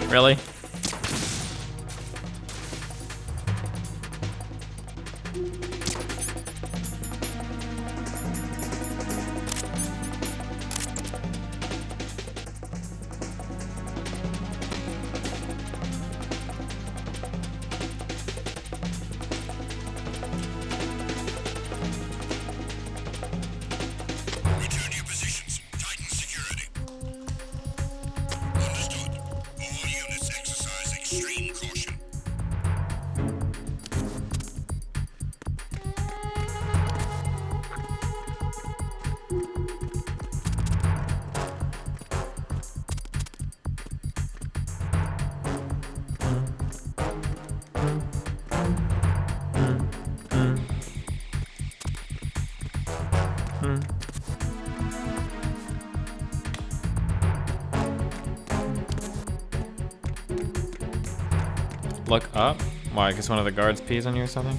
Really? Look up? Why, because one of the guards pees on you or something?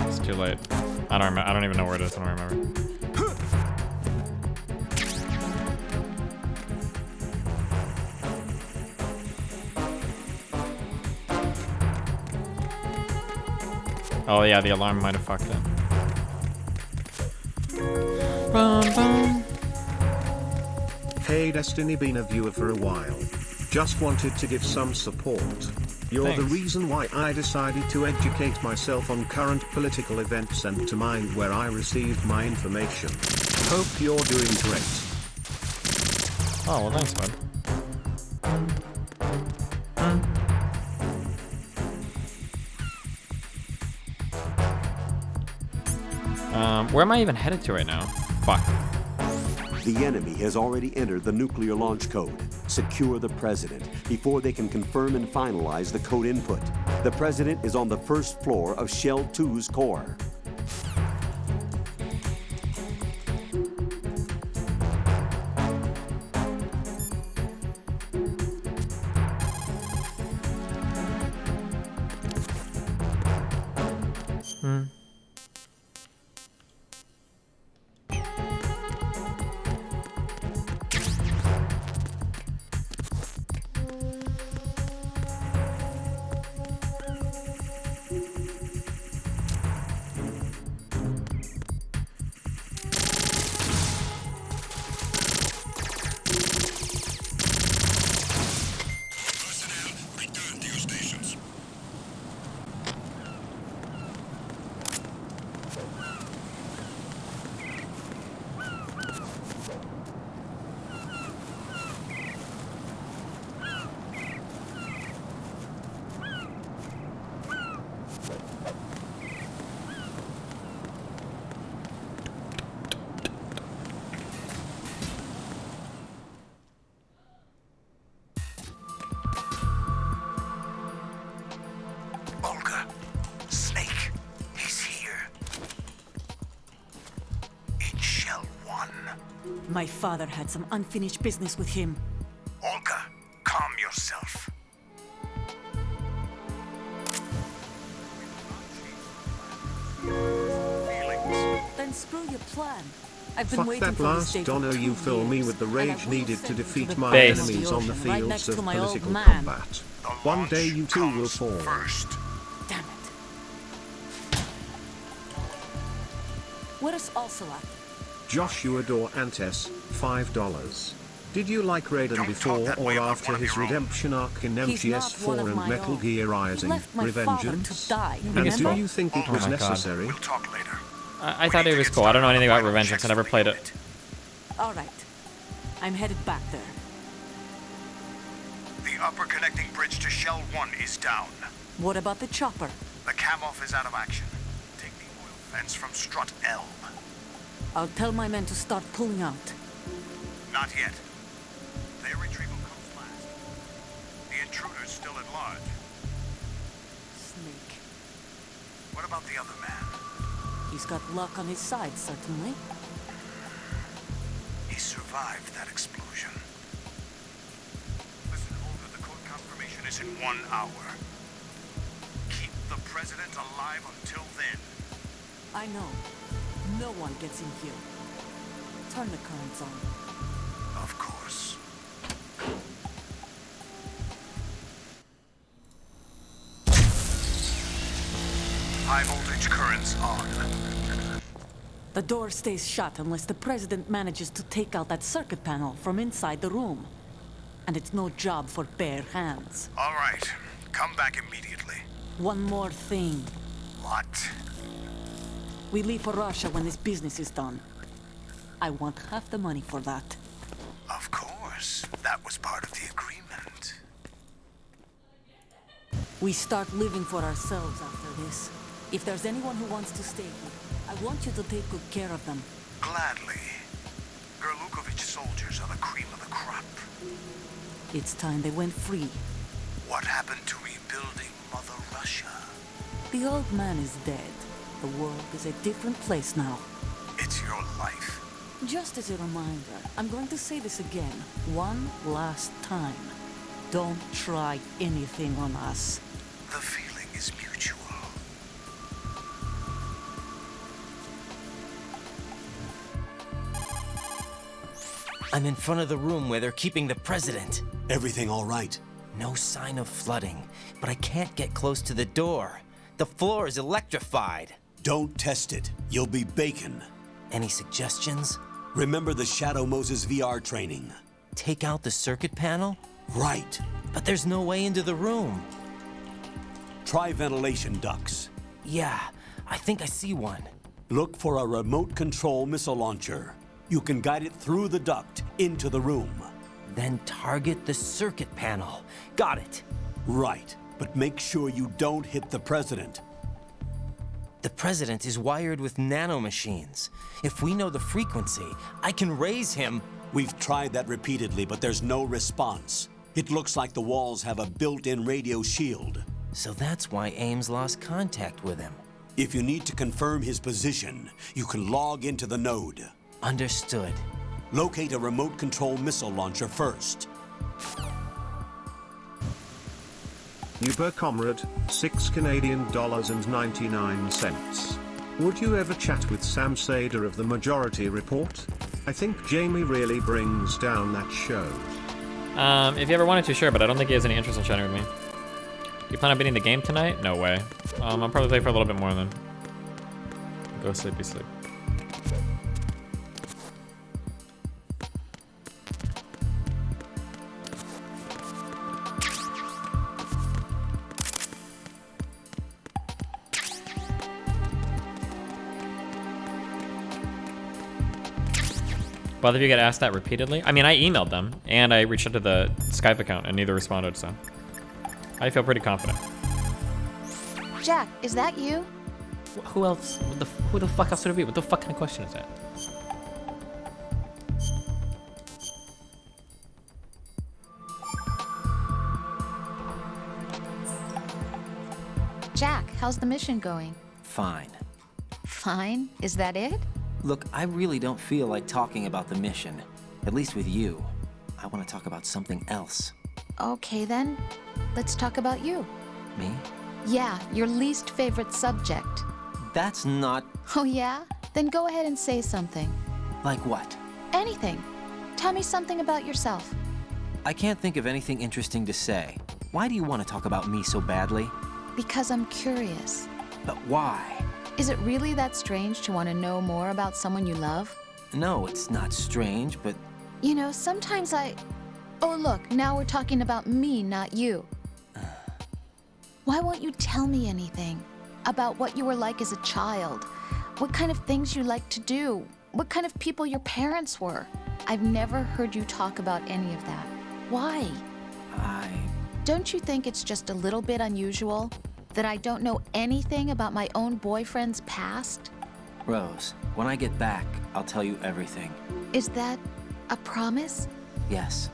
It's too late. I don't remember. I don't even know where it is. I don't remember. Oh yeah, the alarm might have fucked it. Hey Destiny, been a viewer for a while. Just wanted to give some support. You're Thanks. the reason why I decided to educate myself on current political events and to mind where I received my information. Hope you're doing great. Oh, well thanks, bud. Where am I even headed to right now? Fuck. The enemy has already entered the nuclear launch code. Secure the president before they can confirm and finalize the code input. The president is on the first floor of Shell 2's core. My father had some unfinished business with him. Olga, calm yourself. Then screw your plan. I've been Fuck waiting that for this last day for Donner, 2 you fill me years, with the and I rage will needed to send you defeat the my bottom of enemies the on the ocean, right fields next of to my old political man. combat. One day you too will fall. First. Damn it. Where's Ocelot? Joshua Dor Antes, $5. Did you like Raiden before or after his redemption arc in He's not MGS4 one of and my Metal own. Gear He Rising: left my father Revengeance? to die, And remember? do you think it Oh was my God. necessary? We'll talk later. I thought it was cool. I don't know anything about Revengeance. I never played it. All right. I'm headed back there. The upper connecting bridge to Shell 1 is down. What about the chopper? The cam-off is out of action. Take the oil fence from strut L. I'll tell my men to start pulling out. Not yet. Their retrieval comes last. The intruder's still at large. Snake. What about the other man? He's got luck on his side, certainly. He survived that explosion. Listen, Olga, the code confirmation is in 1 hour. Keep the president alive until then. I know. No one gets in here. Turn the currents on. Of course. High voltage currents on. The door stays shut unless the president manages to take out that circuit panel from inside the room. And it's no job for bare hands. All right. Come back immediately. One more thing. What? We leave for Russia when this business is done. I want half the money for that. Of course. That was part of the agreement. We start living for ourselves after this. If there's anyone who wants to stay here, I want you to take good care of them. Gladly. Gerlukovich soldiers are the cream of the crop. It's time they went free. What happened to rebuilding Mother Russia? The old man is dead. The world is a different place now. It's your life. Just as a reminder, I'm going to say this again, one last time. Don't try anything on us. The feeling is mutual. I'm in front of the room where they're keeping the president. Everything all right? No sign of flooding, but I can't get close to the door. The floor is electrified. Don't test it. You'll be bacon. Any suggestions? Remember the Shadow Moses VR training. Take out the circuit panel? Right. But there's no way into the room. Try ventilation ducts. Yeah, I think I see one. Look for a remote control missile launcher. You can guide it through the duct into the room. Then target the circuit panel. Got it. Right, but make sure you don't hit the president. The president is wired with nanomachines. If we know the frequency, I can raise him. We've tried that repeatedly, but there's no response. It looks like the walls have a built-in radio shield. So that's why Ames lost contact with him. If you need to confirm his position, you can log into the node. Understood. Locate a remote control missile launcher first. Uber Comrade, $6 Canadian and 99 cents. Would you ever chat with Sam Sader of the Majority Report? I think Jamie really brings down that show. If you ever wanted to, sure, but I don't think he has any interest in chatting with me. Do you plan on beating the game tonight? No way. I'll probably play for a little bit more then. Go sleepy sleep. Both of you get asked that repeatedly? I mean, I emailed them, and I reached out to the Skype account, and neither responded, so. I feel pretty confident. Jack, is that you? Who else? Who the fuck else would it be? What the fuck kind of question is that? Jack, how's the mission going? Fine. Fine? Is that it? Look, I really don't feel like talking about the mission. At least with you. I want to talk about something else. Okay then, let's talk about you. Me? Yeah, your least favorite subject. That's not... Oh yeah? Then go ahead and say something. Like what? Anything. Tell me something about yourself. I can't think of anything interesting to say. Why do you want to talk about me so badly? Because I'm curious. But why? Is it really that strange to want to know more about someone you love? No, it's not strange, but... You know, sometimes Oh look, now we're talking about me, not you. Why won't you tell me anything? About what you were like as a child? What kind of things you liked to do? What kind of people your parents were? I've never heard you talk about any of that. Why? Don't you think it's just a little bit unusual? That I don't know anything about my own boyfriend's past? Rose, when I get back, I'll tell you everything. Is that a promise? Yes,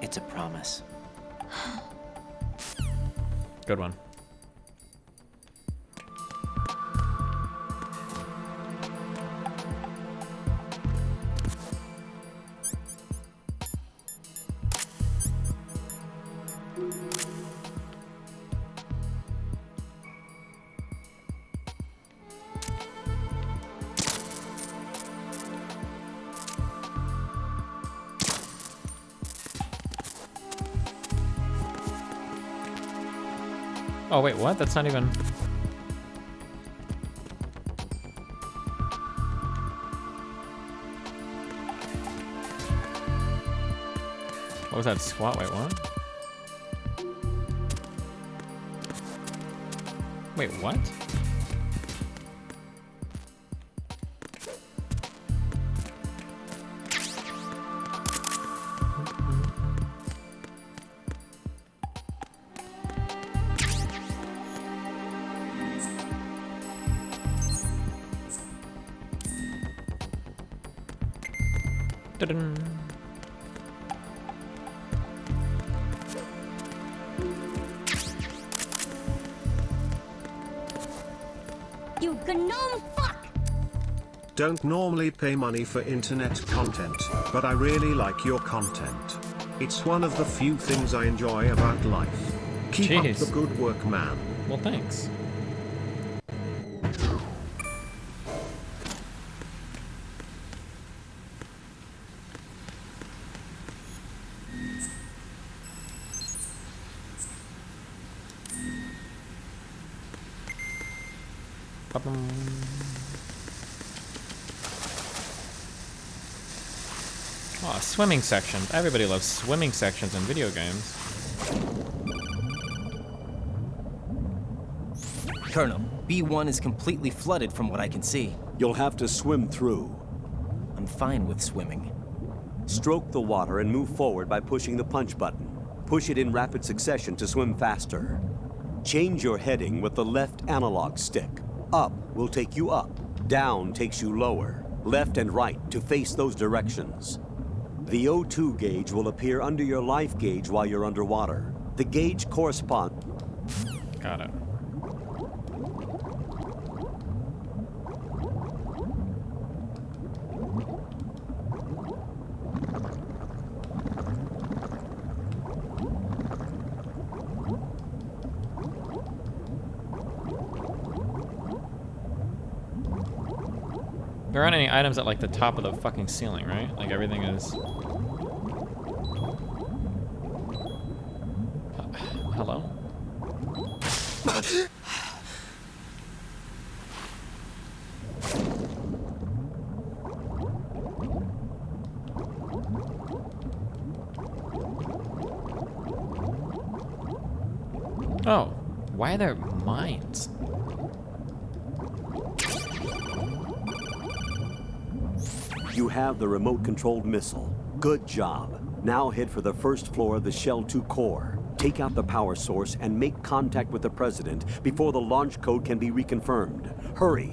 it's a promise. Good one. Oh wait, what? That's not even. What was that squat? Wait, what? Wait, what? Ta-dun. You gnome fuck! Don't normally pay money for internet content, but I really like your content. It's one of the few things I enjoy about life. Keep up the good work, man. Well, thanks. Oh, swimming sections. Everybody loves swimming sections in video games. Colonel, B1 is completely flooded from what I can see. You'll have to swim through. I'm fine with swimming. Stroke the water and move forward by pushing the punch button. Push it in rapid succession to swim faster. Change your heading with the left analog stick. Up will take you up. Down takes you lower. Left and right to face those directions. The O2 gauge will appear under your life gauge while you're underwater. The gauge corresponds. Got it. There aren't any items at like the top of the fucking ceiling, right? Like everything is. Hello? Oh, why are there mines? You have the remote-controlled missile. Good job. Now head for the first floor of the Shell 2 core. Take out the power source and make contact with the President before the launch code can be reconfirmed. Hurry.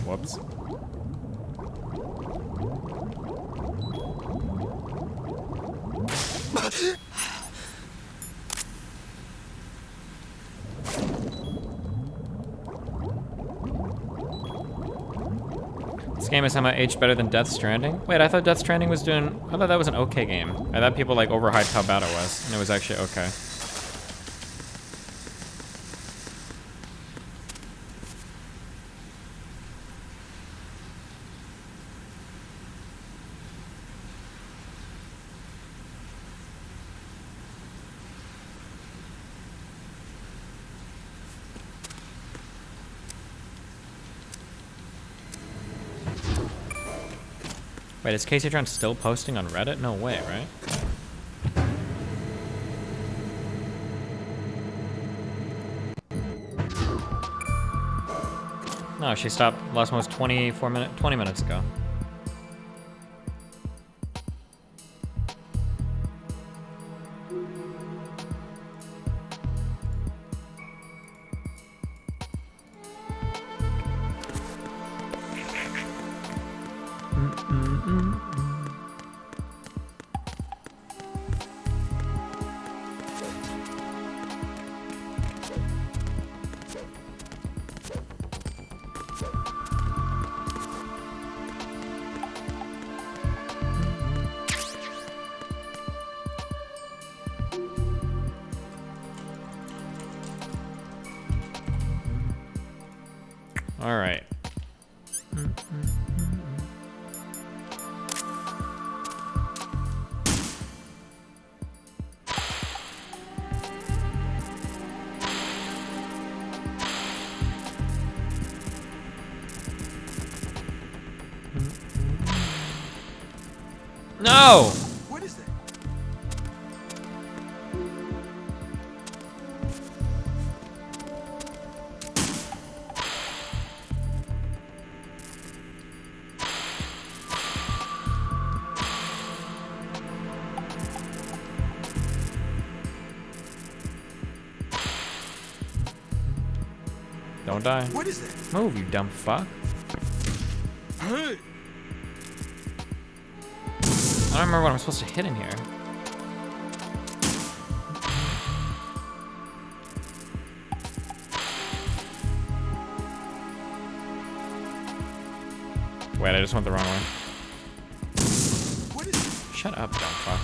Whoops. This game is somehow aged better than Death Stranding. Wait, I thought Death Stranding was doing. I thought that was an okay game. I thought people like overhyped how bad it was, and it was actually okay. Wait, is Caseytron still posting on Reddit? No way, right? No, she stopped last one was 20 minutes ago. All right. No! What is that? Don't die. What is that? Move, you dumb fuck. Hey! I don't remember what I'm supposed to hit in here. Wait, I just went the wrong way. What is it? Shut up, dumb fuck.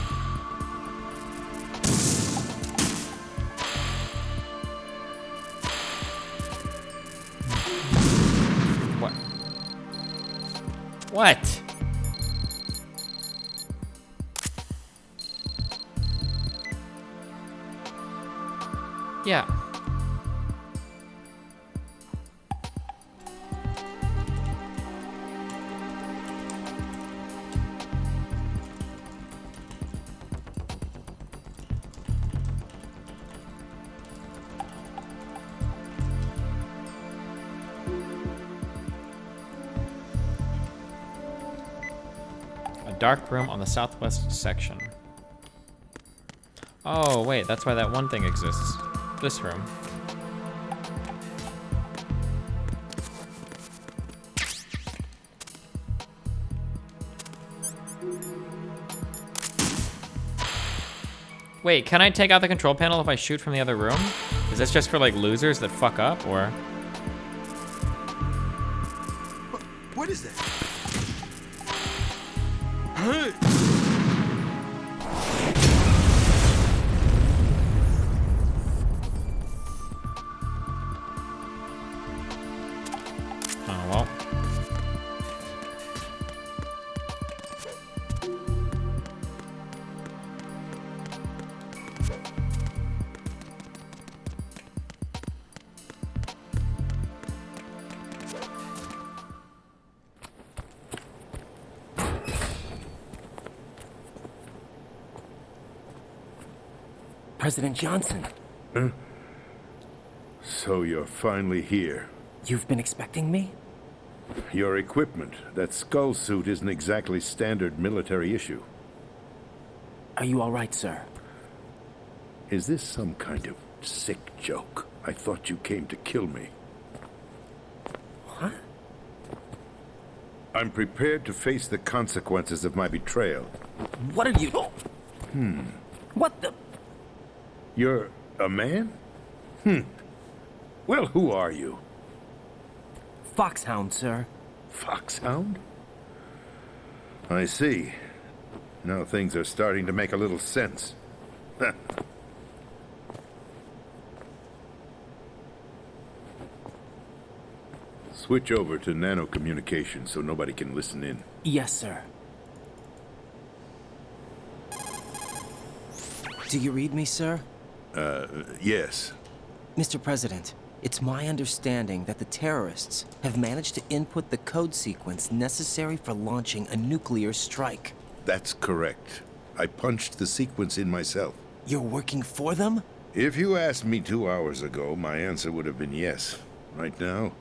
What? What? Yeah. A dark room on the southwest section. Oh, wait, that's why that one thing exists. This room. Wait, can I take out the control panel if I shoot from the other room? Is this just for like losers that fuck up, or? What is that? Hey! Oh, well. President Johnson. Huh? So you're finally here. You've been expecting me? Your equipment, that skull suit, isn't exactly standard military issue. Are you all right, sir? Is this some kind of sick joke? I thought you came to kill me. What? I'm prepared to face the consequences of my betrayal. What are you... What the... You're a man? Well, who are you? Foxhound, sir. Foxhound? I see. Now things are starting to make a little sense. Switch over to nano communication so nobody can listen in. Yes, sir. Do you read me, sir? Yes. Mr. President, it's my understanding that the terrorists have managed to input the code sequence necessary for launching a nuclear strike. That's correct. I punched the sequence in myself. You're working for them? If you asked me 2 hours ago, my answer would have been yes. Right now,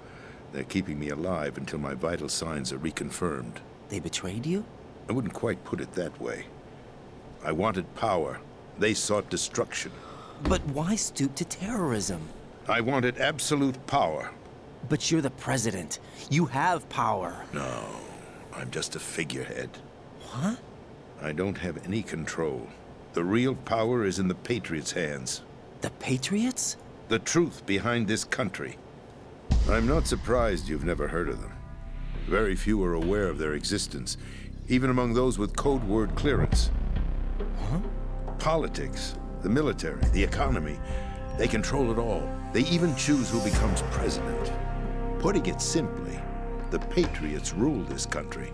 they're keeping me alive until my vital signs are reconfirmed. They betrayed you? I wouldn't quite put it that way. I wanted power. They sought destruction. But why stoop to terrorism? I wanted absolute power. But you're the president. You have power. No, I'm just a figurehead. What? I don't have any control. The real power is in the Patriots' hands. The Patriots? The truth behind this country. I'm not surprised you've never heard of them. Very few are aware of their existence, even among those with code word clearance. Huh? Politics, the military, the economy, they control it all. They even choose who becomes president. Putting it simply, the Patriots rule this country.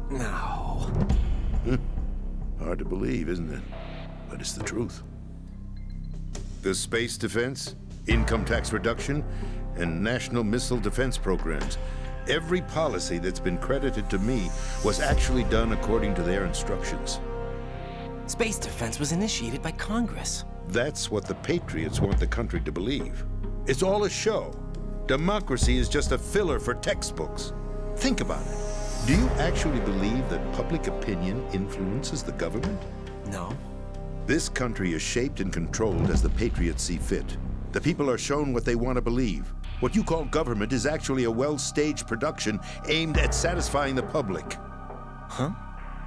No. Hard to believe, isn't it? But it's the truth. The space defense, income tax reduction, and national missile defense programs. Every policy that's been credited to me was actually done according to their instructions. Space defense was initiated by Congress. That's what the Patriots want the country to believe. It's all a show. Democracy is just a filler for textbooks. Think about it. Do you actually believe that public opinion influences the government? No. This country is shaped and controlled as the Patriots see fit. The people are shown what they want to believe. What you call government is actually a well-staged production aimed at satisfying the public. Huh?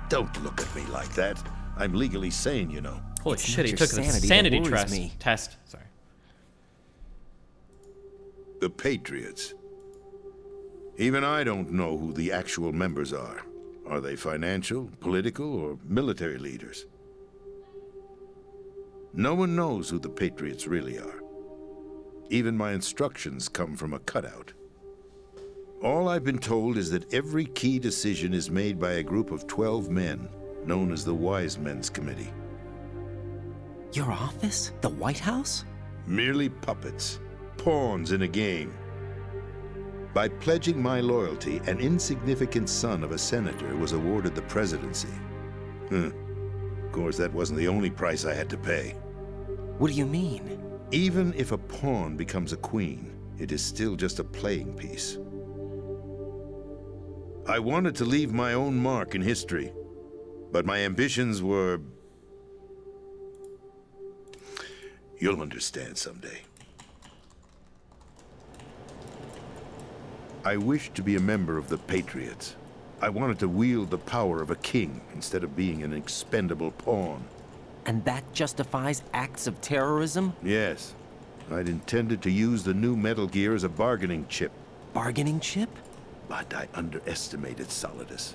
Don't look at me like that. I'm legally sane, you know. Holy shit, he took the sanity test. Sorry. The Patriots. Even I don't know who the actual members are. Are they financial, political, or military leaders? No one knows who the Patriots really are. Even my instructions come from a cutout. All I've been told is that every key decision is made by a group of 12 men, known as the Wise Men's Committee. Your office? The White House? Merely puppets, pawns in a game. By pledging my loyalty, an insignificant son of a senator was awarded the presidency. Of course, that wasn't the only price I had to pay. What do you mean? Even if a pawn becomes a queen, it is still just a playing piece. I wanted to leave my own mark in history, but my ambitions were... You'll understand someday. I wished to be a member of the Patriots. I wanted to wield the power of a king instead of being an expendable pawn. And that justifies acts of terrorism? Yes. I'd intended to use the new Metal Gear as a bargaining chip. Bargaining chip? But I underestimated Solidus.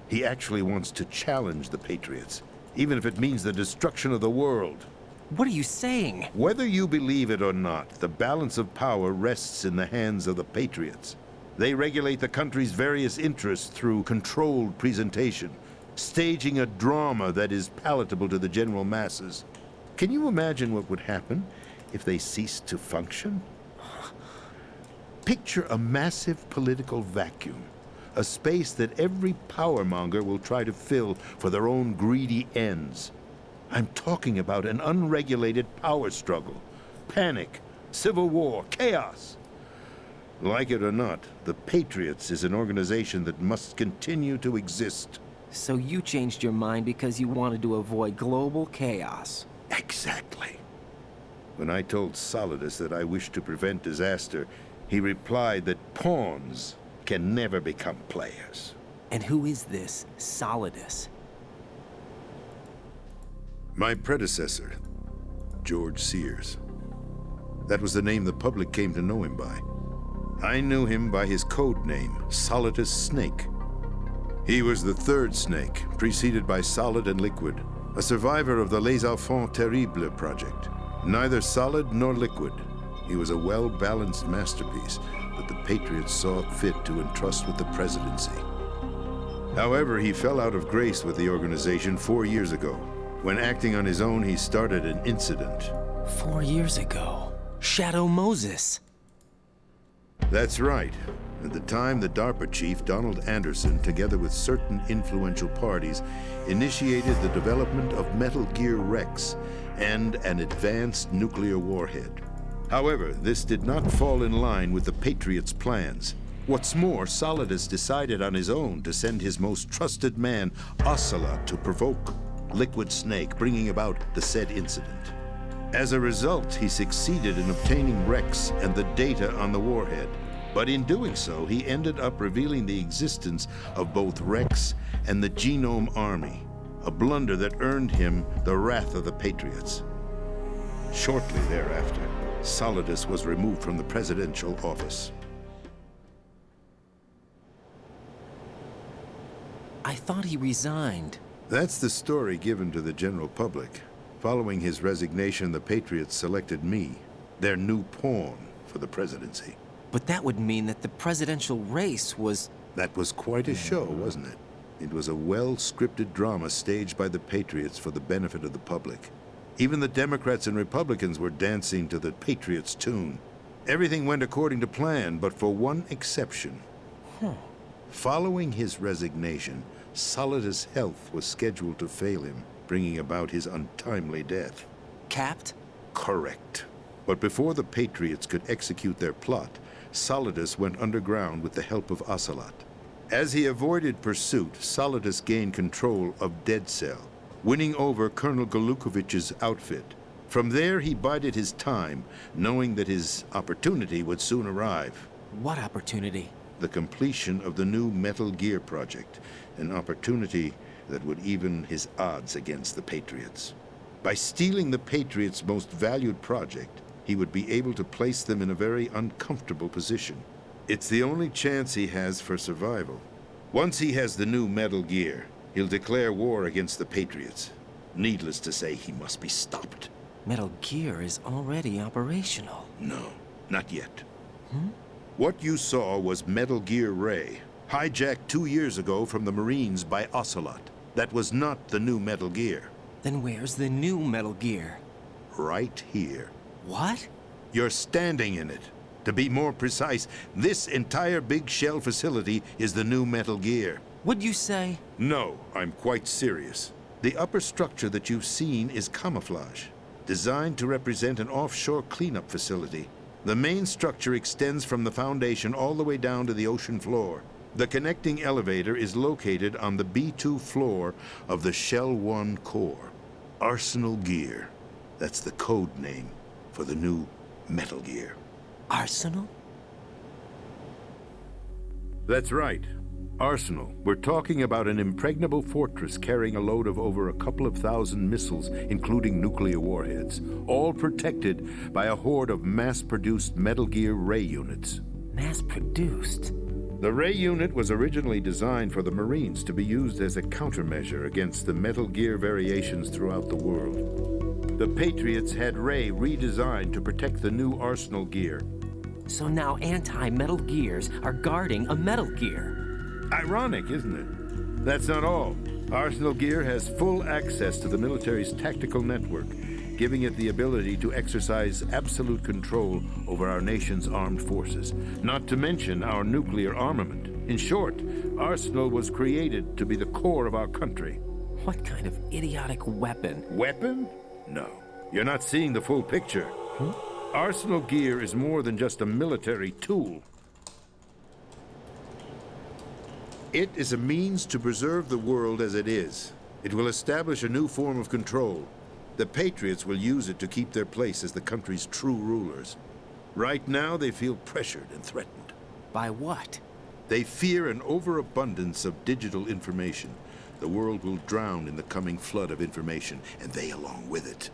He actually wants to challenge the Patriots, even if it means the destruction of the world. What are you saying? Whether you believe it or not, the balance of power rests in the hands of the Patriots. They regulate the country's various interests through controlled presentation, staging a drama that is palatable to the general masses. Can you imagine what would happen if they ceased to function? Picture a massive political vacuum, a space that every powermonger will try to fill for their own greedy ends. I'm talking about an unregulated power struggle, panic, civil war, chaos. Like it or not, the Patriots is an organization that must continue to exist. So you changed your mind because you wanted to avoid global chaos. Exactly. When I told Solidus that I wished to prevent disaster, he replied that pawns can never become players. And who is this Solidus? My predecessor, George Sears. That was the name the public came to know him by. I knew him by his code name, Solidus Snake. He was the third snake, preceded by Solid and Liquid, a survivor of the Les Enfants Terribles project. Neither solid nor liquid, he was a well-balanced masterpiece that the Patriots saw fit to entrust with the presidency. However, he fell out of grace with the organization 4 years ago. When acting on his own, he started an incident. 4 years ago? Shadow Moses. That's right. At the time, the DARPA chief, Donald Anderson, together with certain influential parties, initiated the development of Metal Gear Rex and an advanced nuclear warhead. However, this did not fall in line with the Patriots' plans. What's more, Solidus decided on his own to send his most trusted man, Ocelot, to provoke Liquid Snake, bringing about the said incident. As a result, he succeeded in obtaining Rex and the data on the warhead. But in doing so, he ended up revealing the existence of both Rex and the Genome Army, a blunder that earned him the wrath of the Patriots. Shortly thereafter, Solidus was removed from the presidential office. I thought he resigned. That's the story given to the general public. Following his resignation, the Patriots selected me, their new pawn, for the presidency. But that would mean that the presidential race was... That was quite a show, wasn't it? It was a well-scripted drama staged by the Patriots for the benefit of the public. Even the Democrats and Republicans were dancing to the Patriots' tune. Everything went according to plan, but for one exception. Following his resignation, Solidus' health was scheduled to fail him, bringing about his untimely death. Capped? Correct. But before the Patriots could execute their plot, Solidus went underground with the help of Ocelot. As he avoided pursuit, Solidus gained control of Dead Cell, winning over Colonel Golukovich's outfit. From there, he bided his time, knowing that his opportunity would soon arrive. What opportunity? The completion of the new Metal Gear project, an opportunity that would even his odds against the Patriots. By stealing the Patriots' most valued project, he would be able to place them in a very uncomfortable position. It's the only chance he has for survival. Once he has the new Metal Gear, he'll declare war against the Patriots. Needless to say, he must be stopped. Metal Gear is already operational. No, not yet. What you saw was Metal Gear Ray, hijacked 2 years ago from the Marines by Ocelot. That was not the new Metal Gear. Then where's the new Metal Gear? Right here. What? You're standing in it. To be more precise, this entire big shell facility is the new Metal Gear. Would you say? No, I'm quite serious. The upper structure that you've seen is camouflage, designed to represent an offshore cleanup facility. The main structure extends from the foundation all the way down to the ocean floor. The connecting elevator is located on the B2 floor of the Shell 1 core. Arsenal Gear. That's the code name for the new Metal Gear. Arsenal? That's right. Arsenal. We're talking about an impregnable fortress carrying a load of over a couple of thousand missiles, including nuclear warheads, all protected by a horde of mass-produced Metal Gear Ray units. Mass-produced? The Ray unit was originally designed for the Marines to be used as a countermeasure against the Metal Gear variations throughout the world. The Patriots had Ray redesigned to protect the new Arsenal Gear. So now anti-Metal Gears are guarding a Metal Gear. Ironic, isn't it? That's not all. Arsenal Gear has full access to the military's tactical network, giving it the ability to exercise absolute control over our nation's armed forces, not to mention our nuclear armament. In short, Arsenal was created to be the core of our country. What kind of idiotic weapon? Weapon? No. You're not seeing the full picture. Arsenal Gear is more than just a military tool. It is a means to preserve the world as it is. It will establish a new form of control. The Patriots will use it to keep their place as the country's true rulers. Right now, they feel pressured and threatened. By what? They fear an overabundance of digital information. The world will drown in the coming flood of information, and they along with it.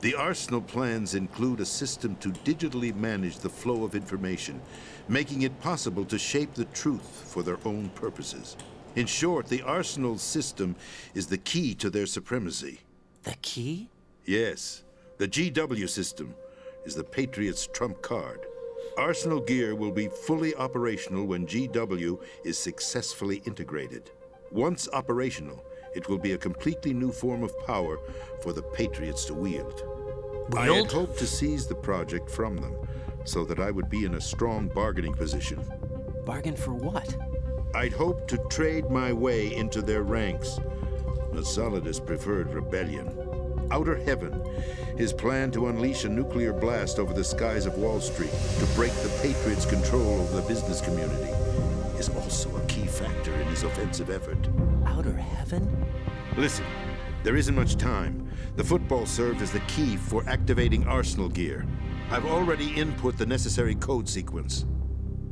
The Arsenal plans include a system to digitally manage the flow of information, making it possible to shape the truth for their own purposes. In short, the Arsenal system is the key to their supremacy. The key? Yes. The GW system is the Patriots' trump card. Arsenal Gear will be fully operational when GW is successfully integrated. Once operational, it will be a completely new form of power for the Patriots to wield. I had hoped to seize the project from them, so that I would be in a strong bargaining position. Bargain for what? I'd hoped to trade my way into their ranks. But Solidus preferred rebellion. Outer Heaven, his plan to unleash a nuclear blast over the skies of Wall Street to break the Patriots' control over the business community, is also a key factor in his offensive effort. Outer Heaven? Listen, there isn't much time. The football served as the key for activating Arsenal Gear. I've already input the necessary code sequence.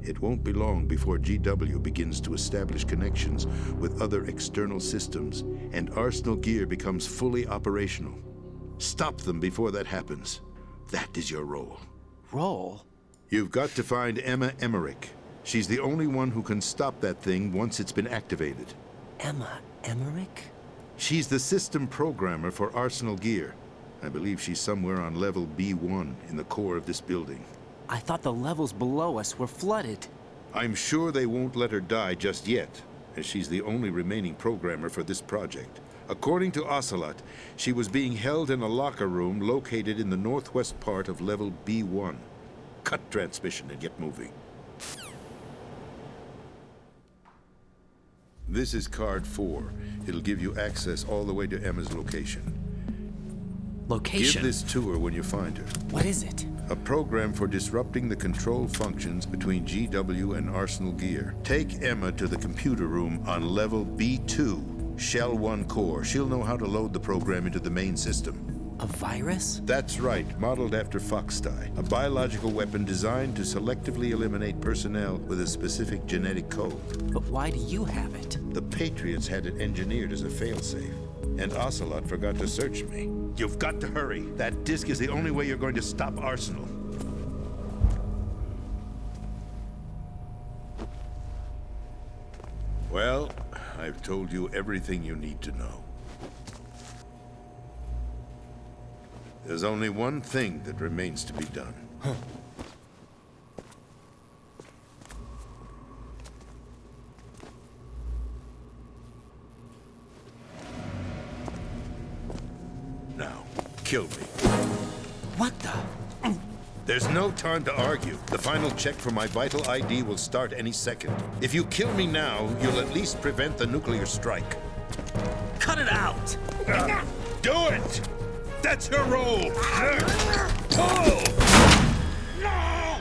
It won't be long before GW begins to establish connections with other external systems, and Arsenal Gear becomes fully operational. Stop them before that happens. That is your role. Role? You've got to find Emma Emmerich. She's the only one who can stop that thing once it's been activated. Emma Emmerich? She's the system programmer for Arsenal Gear. I believe she's somewhere on level B1 in the core of this building. I thought the levels below us were flooded. I'm sure they won't let her die just yet, as she's the only remaining programmer for this project. According to Ocelot, she was being held in a locker room located in the northwest part of level B1. Cut transmission and get moving. This is card 4. It'll give you access all the way to Emma's location. Location? Give this to her when you find her. What is it? A program for disrupting the control functions between GW and Arsenal Gear. Take Emma to the computer room on level B2, Shell 1 core. She'll know how to load the program into the main system. A virus? That's right, modeled after Foxdie. A biological weapon designed to selectively eliminate personnel with a specific genetic code. But why do you have it? The Patriots had it engineered as a failsafe. And Ocelot forgot to search me. You've got to hurry. That disk is the only way you're going to stop Arsenal. Well, I've told you everything you need to know. There's only one thing that remains to be done. Now, kill me. What the? There's no time to argue. The final check for my vital ID will start any second. If you kill me now, you'll at least prevent the nuclear strike. Cut it out! Do it! That's your role! Pull! No!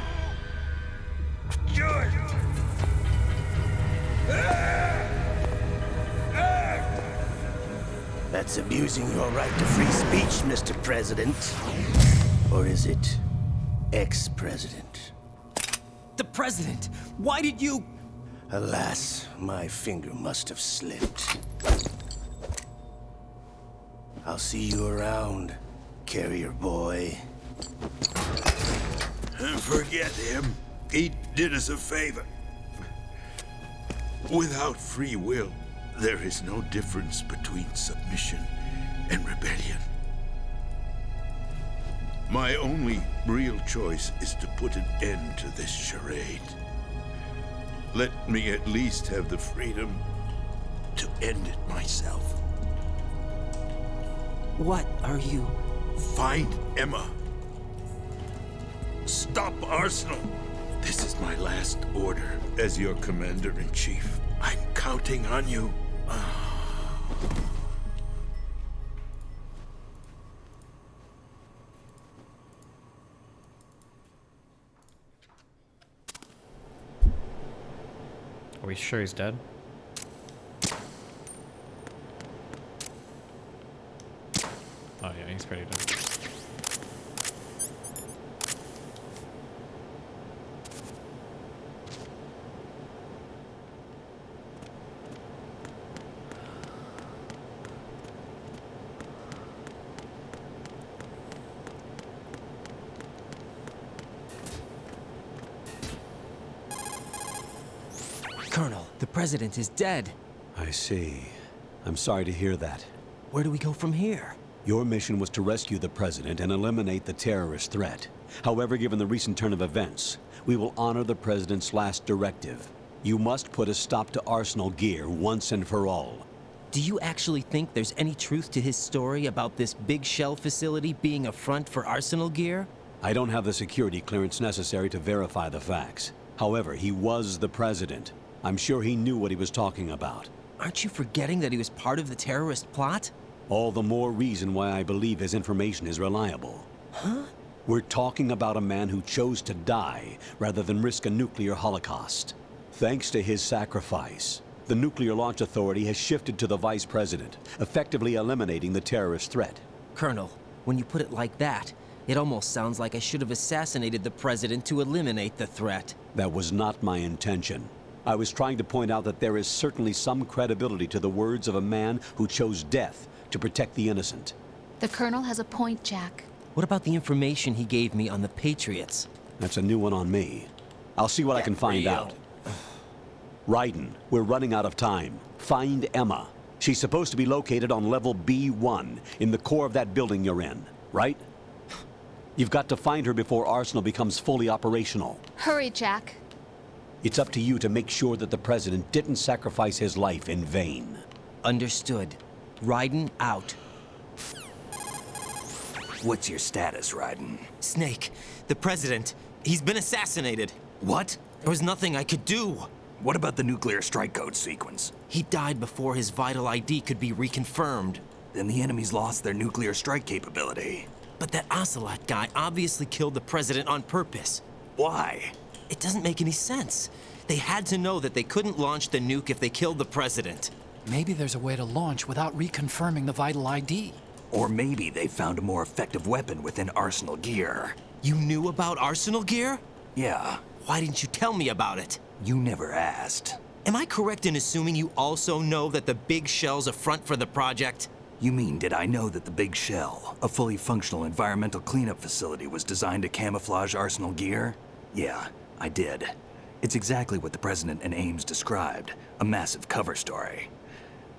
Do it! That's abusing your right to free speech, Mr. President. Or is it ex-president? The president! Why did you... Alas, my finger must have slipped. I'll see you around, carrier boy. Forget him. He did us a favor. Without free will, there is no difference between submission and rebellion. My only real choice is to put an end to this charade. Let me at least have the freedom to end it myself. What are you... Find Emma. Stop Arsenal. This is my last order as your commander-in-chief. I'm counting on you. Are we sure he's dead? Oh yeah, he's pretty dead. Colonel, the president is dead. I see. I'm sorry to hear that. Where do we go from here? Your mission was to rescue the president and eliminate the terrorist threat. However, given the recent turn of events, we will honor the president's last directive. You must put a stop to Arsenal Gear once and for all. Do you actually think there's any truth to his story about this big shell facility being a front for Arsenal Gear? I don't have the security clearance necessary to verify the facts. However, he was the president. I'm sure he knew what he was talking about. Aren't you forgetting that he was part of the terrorist plot? All the more reason why I believe his information is reliable. Huh? We're talking about a man who chose to die rather than risk a nuclear holocaust. Thanks to his sacrifice, the Nuclear Launch Authority has shifted to the vice president, effectively eliminating the terrorist threat. Colonel, when you put it like that, it almost sounds like I should have assassinated the president to eliminate the threat. That was not my intention. I was trying to point out that there is certainly some credibility to the words of a man who chose death to protect the innocent. The Colonel has a point, Jack. What about the information he gave me on the Patriots? That's a new one on me. I'll see what I can find out. Raiden, we're running out of time. Find Emma. She's supposed to be located on level B1, in the core of that building you're in, right? You've got to find her before Arsenal becomes fully operational. Hurry, Jack. It's up to you to make sure that the president didn't sacrifice his life in vain. Understood. Raiden out. What's your status, Raiden? Snake, the president, he's been assassinated. What? There was nothing I could do. What about the nuclear strike code sequence? He died before his vital ID could be reconfirmed. Then the enemy's lost their nuclear strike capability. But that Ocelot guy obviously killed the president on purpose. Why? It doesn't make any sense. They had to know that they couldn't launch the nuke if they killed the president. Maybe there's a way to launch without reconfirming the vital ID. Or maybe they found a more effective weapon within Arsenal gear. You knew about Arsenal gear? Yeah. Why didn't you tell me about it? You never asked. Am I correct in assuming you also know that the big shell's a front for the project? You mean, did I know that the Big Shell, a fully functional environmental cleanup facility, was designed to camouflage Arsenal gear? Yeah, I did. It's exactly what the President and Ames described, a massive cover story.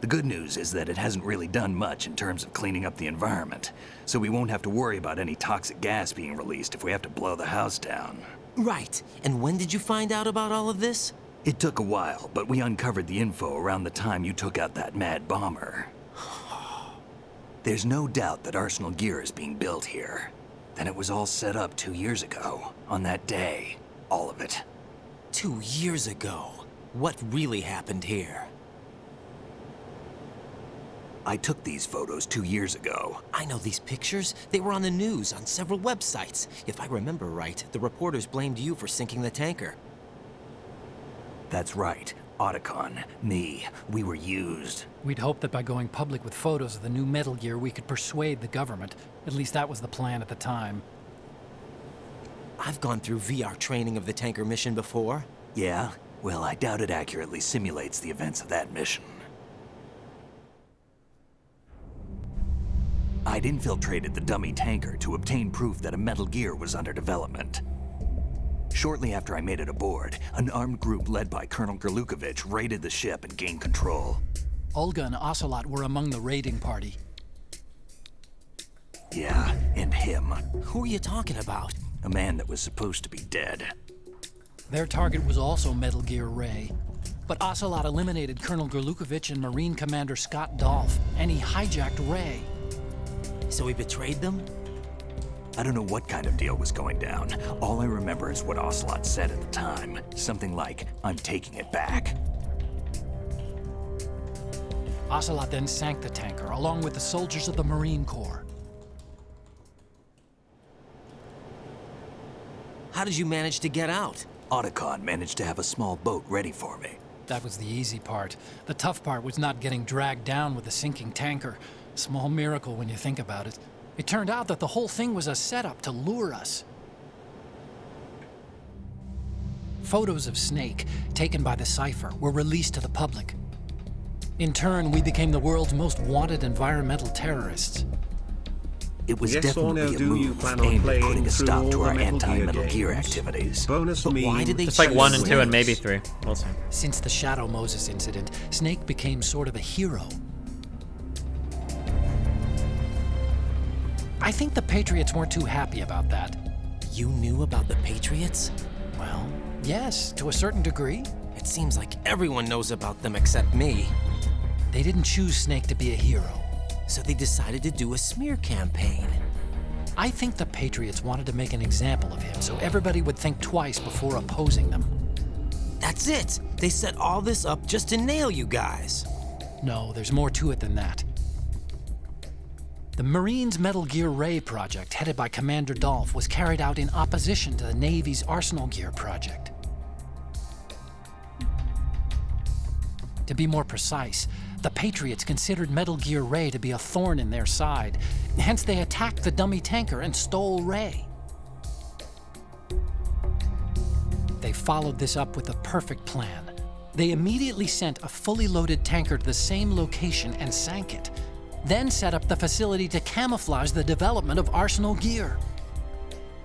The good news is that it hasn't really done much in terms of cleaning up the environment, so we won't have to worry about any toxic gas being released if we have to blow the house down. Right. And when did you find out about all of this? It took a while, but we uncovered the info around the time you took out that mad bomber. There's no doubt that Arsenal gear is being built here. Then it was all set up 2 years ago, on that day. All of it. 2 years ago? What really happened here? I took these photos 2 years ago. I know these pictures. They were on the news, on several websites. If I remember right, the reporters blamed you for sinking the tanker. That's right. Otacon, me, we were used. We'd hoped that by going public with photos of the new Metal Gear, we could persuade the government. At least that was the plan at the time. I've gone through VR training of the tanker mission before. Yeah? Well, I doubt it accurately simulates the events of that mission. I'd infiltrated the dummy tanker to obtain proof that a Metal Gear was under development. Shortly after I made it aboard, an armed group led by Colonel Grlukovich raided the ship and gained control. Olga and Ocelot were among the raiding party. Yeah, and him. Who are you talking about? A man that was supposed to be dead. Their target was also Metal Gear Ray. But Ocelot eliminated Colonel Grlukovich and Marine Commander Scott Dolph, and he hijacked Ray. So he betrayed them? I don't know what kind of deal was going down. All I remember is what Ocelot said at the time. Something like, "I'm taking it back." Ocelot then sank the tanker, along with the soldiers of the Marine Corps. How did you manage to get out? Otacon managed to have a small boat ready for me. That was the easy part. The tough part was not getting dragged down with the sinking tanker. Small miracle when you think about it. It turned out that the whole thing was a setup to lure us. Photos of Snake, taken by the Cypher, were released to the public. In turn, we became the world's most wanted environmental terrorists. It was Yes definitely or no, a do you move plan on aimed at playing putting a through stop all to the our Metal Gear anti-Metal Gear games? activities. Bonus But meme. why did they It's like 1 and 2 and Snake? maybe 3. We'll see. Since the Shadow Moses incident, Snake became sort of a hero. I think the Patriots weren't too happy about that. You knew about the Patriots? Well, yes, to a certain degree. It seems like everyone knows about them except me. They didn't choose Snake to be a hero. So they decided to do a smear campaign. I think the Patriots wanted to make an example of him so everybody would think twice before opposing them. That's it! They set all this up just to nail you guys. No, there's more to it than that. The Marines' Metal Gear Ray project, headed by Commander Dolph, was carried out in opposition to the Navy's Arsenal Gear project. To be more precise, the Patriots considered Metal Gear Ray to be a thorn in their side. Hence, they attacked the dummy tanker and stole Ray. They followed this up with a perfect plan. They immediately sent a fully loaded tanker to the same location and sank it, then set up the facility to camouflage the development of Arsenal Gear.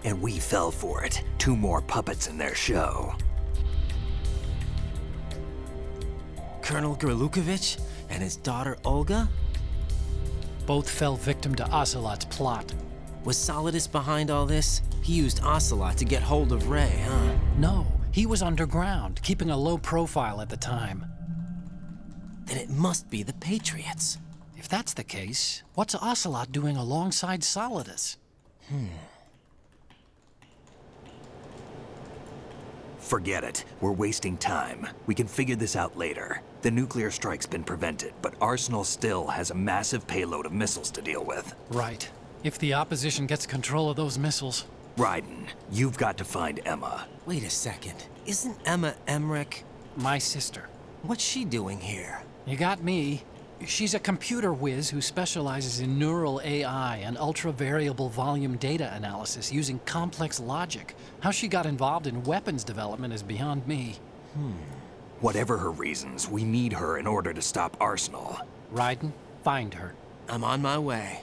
And we fell for it. 2 more puppets in their show. Colonel Grlukovich and his daughter Olga? Both fell victim to Ocelot's plot. Was Solidus behind all this? He used Ocelot to get hold of Ray, huh? No, he was underground, keeping a low profile at the time. Then it must be the Patriots. If that's the case, what's Ocelot doing alongside Solidus? Forget it. We're wasting time. We can figure this out later. The nuclear strike's been prevented, but Arsenal still has a massive payload of missiles to deal with. Right. If the opposition gets control of those missiles... Raiden, you've got to find Emma. Wait a second. Isn't Emma Emmerich... my sister? What's she doing here? You got me. She's a computer whiz who specializes in neural AI and ultra-variable volume data analysis using complex logic. How she got involved in weapons development is beyond me. Whatever her reasons, we need her in order to stop Arsenal. Raiden, find her. I'm on my way.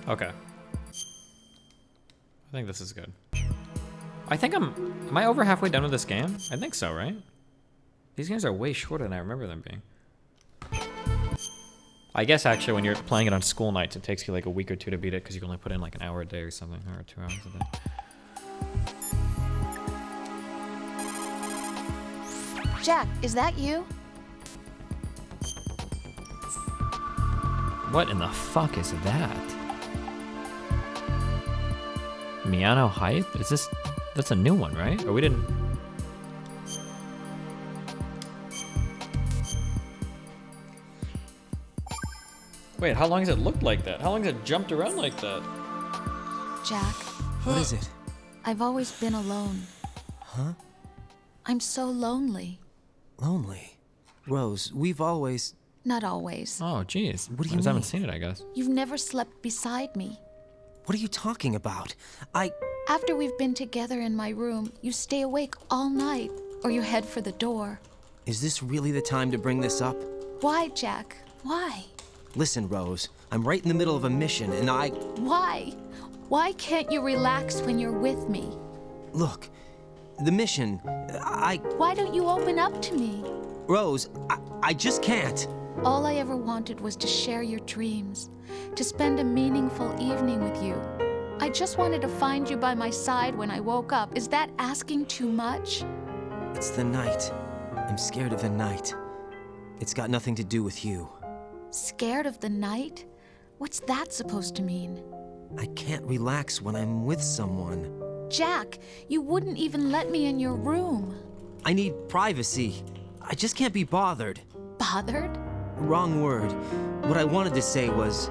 Okay. I think this is good. I think am I over halfway done with this game? I think so, right? These games are way shorter than I remember them being. I guess actually when you're playing it on school nights, it takes you like a week or two to beat it because you can only put in like an hour a day or something, or 2 hours a day. Jack, is that you? What in the fuck is that? Miano Hype? Is this... That's a new one, right? Or we didn't... Wait, how long has it looked like that? How long has it jumped around like that? Jack. What is it? I've always been alone. Huh? I'm so lonely. Lonely? Rose, we've always... Not always. Oh, jeez. What do you I just haven't mean? seen it, I guess. You've never slept beside me. What are you talking about? After we've been together in my room, you stay awake all night, or you head for the door. Is this really the time to bring this up? Why, Jack? Why? Listen, Rose, I'm right in the middle of a mission, and Why? Why can't you relax when you're with me? Look, the mission, Why don't you open up to me? Rose, I just can't. All I ever wanted was to share your dreams, to spend a meaningful evening with you. I just wanted to find you by my side when I woke up. Is that asking too much? It's the night. I'm scared of the night. It's got nothing to do with you. Scared of the night? What's that supposed to mean? I can't relax when I'm with someone. Jack, you wouldn't even let me in your room. I need privacy. I just can't be bothered. Bothered? Wrong word. What I wanted to say was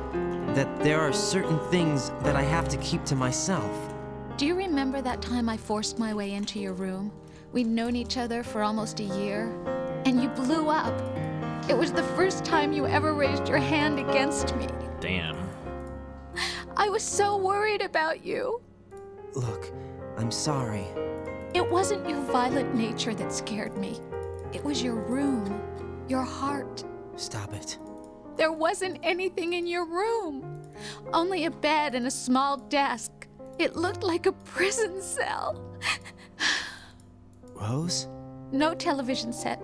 that there are certain things that I have to keep to myself. Do you remember that time I forced my way into your room? We'd known each other for almost a year, and you blew up. It was the first time you ever raised your hand against me. Damn. I was so worried about you. Look, I'm sorry. It wasn't your violent nature that scared me. It was your room, your heart. Stop it. There wasn't anything in your room. Only a bed and a small desk. It looked like a prison cell. Rose? No television set.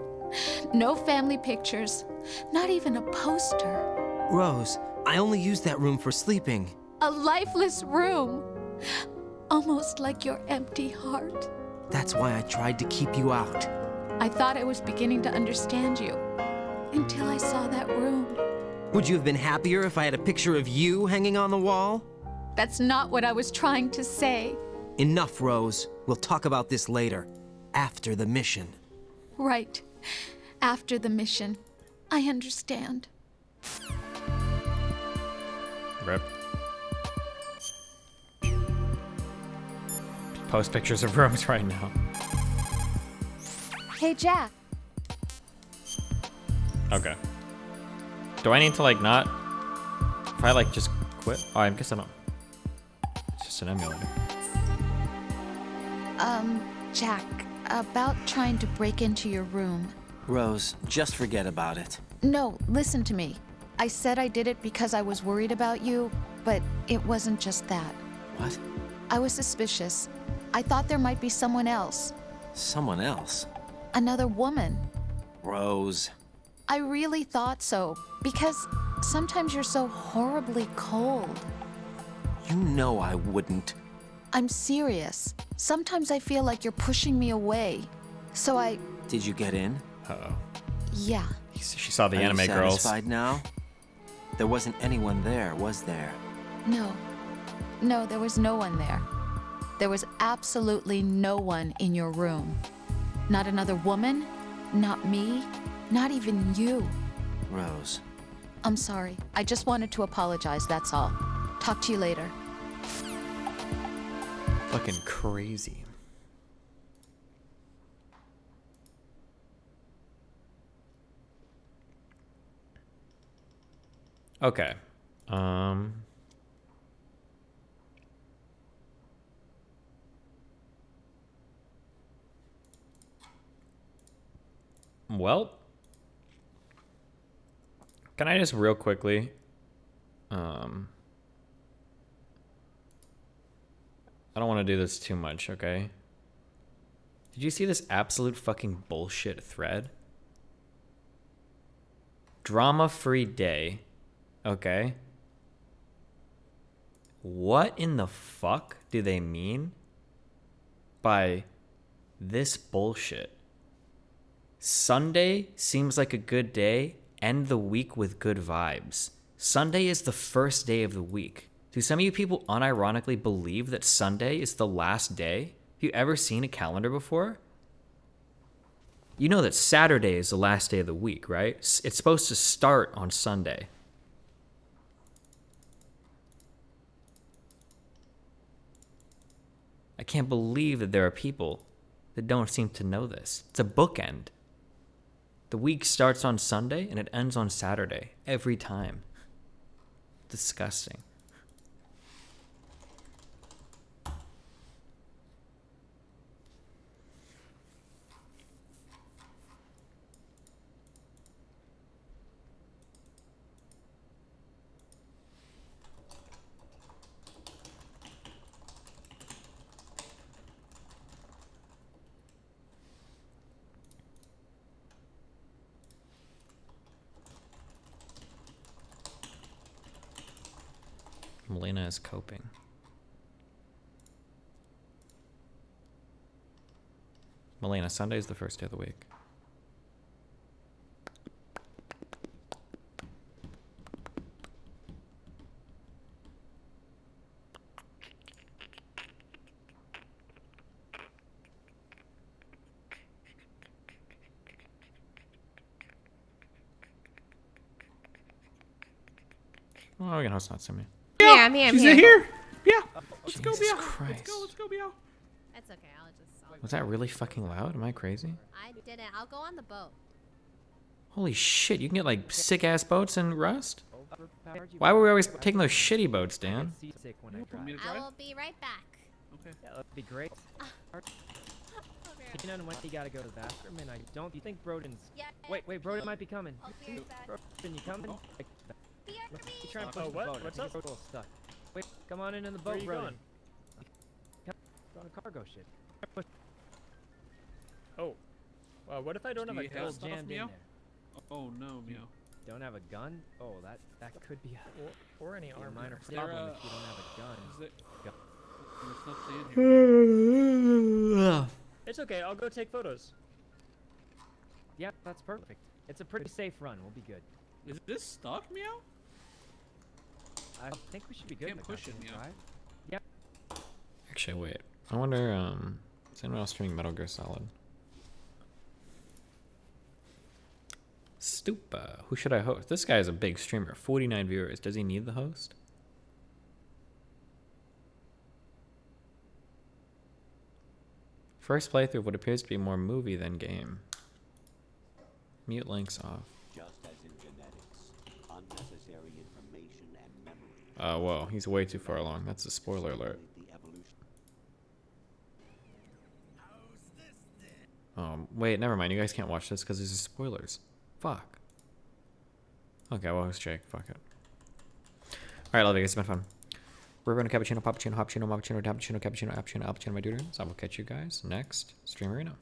No family pictures. Not even a poster. Rose, I only use that room for sleeping. A lifeless room. Almost like your empty heart. That's why I tried to keep you out. I thought I was beginning to understand you. Until I saw that room. Would you have been happier if I had a picture of you hanging on the wall? That's not what I was trying to say. Enough, Rose. We'll talk about this later. After the mission. Right. After the mission. I understand. Rip. Post pictures of rooms right now. Hey, Jack. Okay. Do I need to like not... If I like just quit? Oh, I guess I don't. It's just an emulator. Jack, about trying to break into your room. Rose, just forget about it. No, listen to me. I said I did it because I was worried about you, but it wasn't just that. What? I was suspicious. I thought there might be someone else. Someone else? Another woman. Rose. I really thought so, because sometimes you're so horribly cold. You know I wouldn't. I'm serious. Sometimes I feel like you're pushing me away. So Did you get in? Uh-oh. Yeah. She saw the Are anime you girls. satisfied now? There wasn't anyone there, was there? No. No, there was no one there. There was absolutely no one in your room. Not another woman, not me, not even you. Rose. I'm sorry. I just wanted to apologize, that's all. Talk to you later. Fucking crazy. Okay. Well, can I just real quickly I don't want to do this too much, okay? Did you see this absolute fucking bullshit thread? Drama-free day. Okay. What in the fuck do they mean by this bullshit? Sunday seems like a good day. End the week with good vibes. Sunday is the first day of the week. Do some of you people unironically believe that Sunday is the last day? Have you ever seen a calendar before? You know that Saturday is the last day of the week, right? It's supposed to start on Sunday. I can't believe that there are people that don't seem to know this. It's a bookend. The week starts on Sunday and it ends on Saturday every time. Disgusting. Melina is coping. Melina, Sunday is the first day of the week. Oh, we can host not send me. Yeah, I'm here. She's in here. Yeah. Let's go, Jesus Meow. Christ. Let's go, Meow. That's okay. Was that really fucking loud? Am I crazy? I didn't. I'll go on the boat. Holy shit, you can get like sick ass boats in Rust? Why were we always taking those shitty boats, Dan? I will be right back. Okay. Yeah, that'd be great. You know when you gotta go to the bathroom, and I don't. Do you think Broden's? Yeah. Wait, Broden might be coming. Broden, you coming? Like, you try and push the boat. What's I up? think it's a little stuck. Wait, come on in the boat, Where are you Broden. going? Go on a cargo ship. Oh. What if I don't have a gun? Jammed in Meow? there. Oh no, Meow. Don't have a gun? Oh, that could be a Or any a armor. minor Is there, problem if you don't have a gun. Is it? Gun. There's nothing in here. It's okay. I'll go take photos. Yeah, that's perfect. It's a pretty safe run. We'll be good. Is this stuck, Meow? I think we should be good. Can't push it, Meow. Yep. Actually, wait. I wonder, is anyone else streaming Metal Gear Solid? Stupa. Who should I host? This guy is a big streamer. 49 viewers. Does he need the host? First playthrough of what appears to be more movie than game. Mute links off. Just as in genetics, unnecessary information and memory. Whoa, he's way too far along. That's a spoiler alert. Wait, never mind. You guys can't watch this because these are spoilers. Fuck. Okay, well, it's Jake. Fuck it. Alright, love you guys. It's been fun. We're running cappuccino, poppuccino, hoppuccino, moppuccino, cappuccino, cappuccino, appuccino, appuccino, my dude. So I will catch you guys next Stream Arena.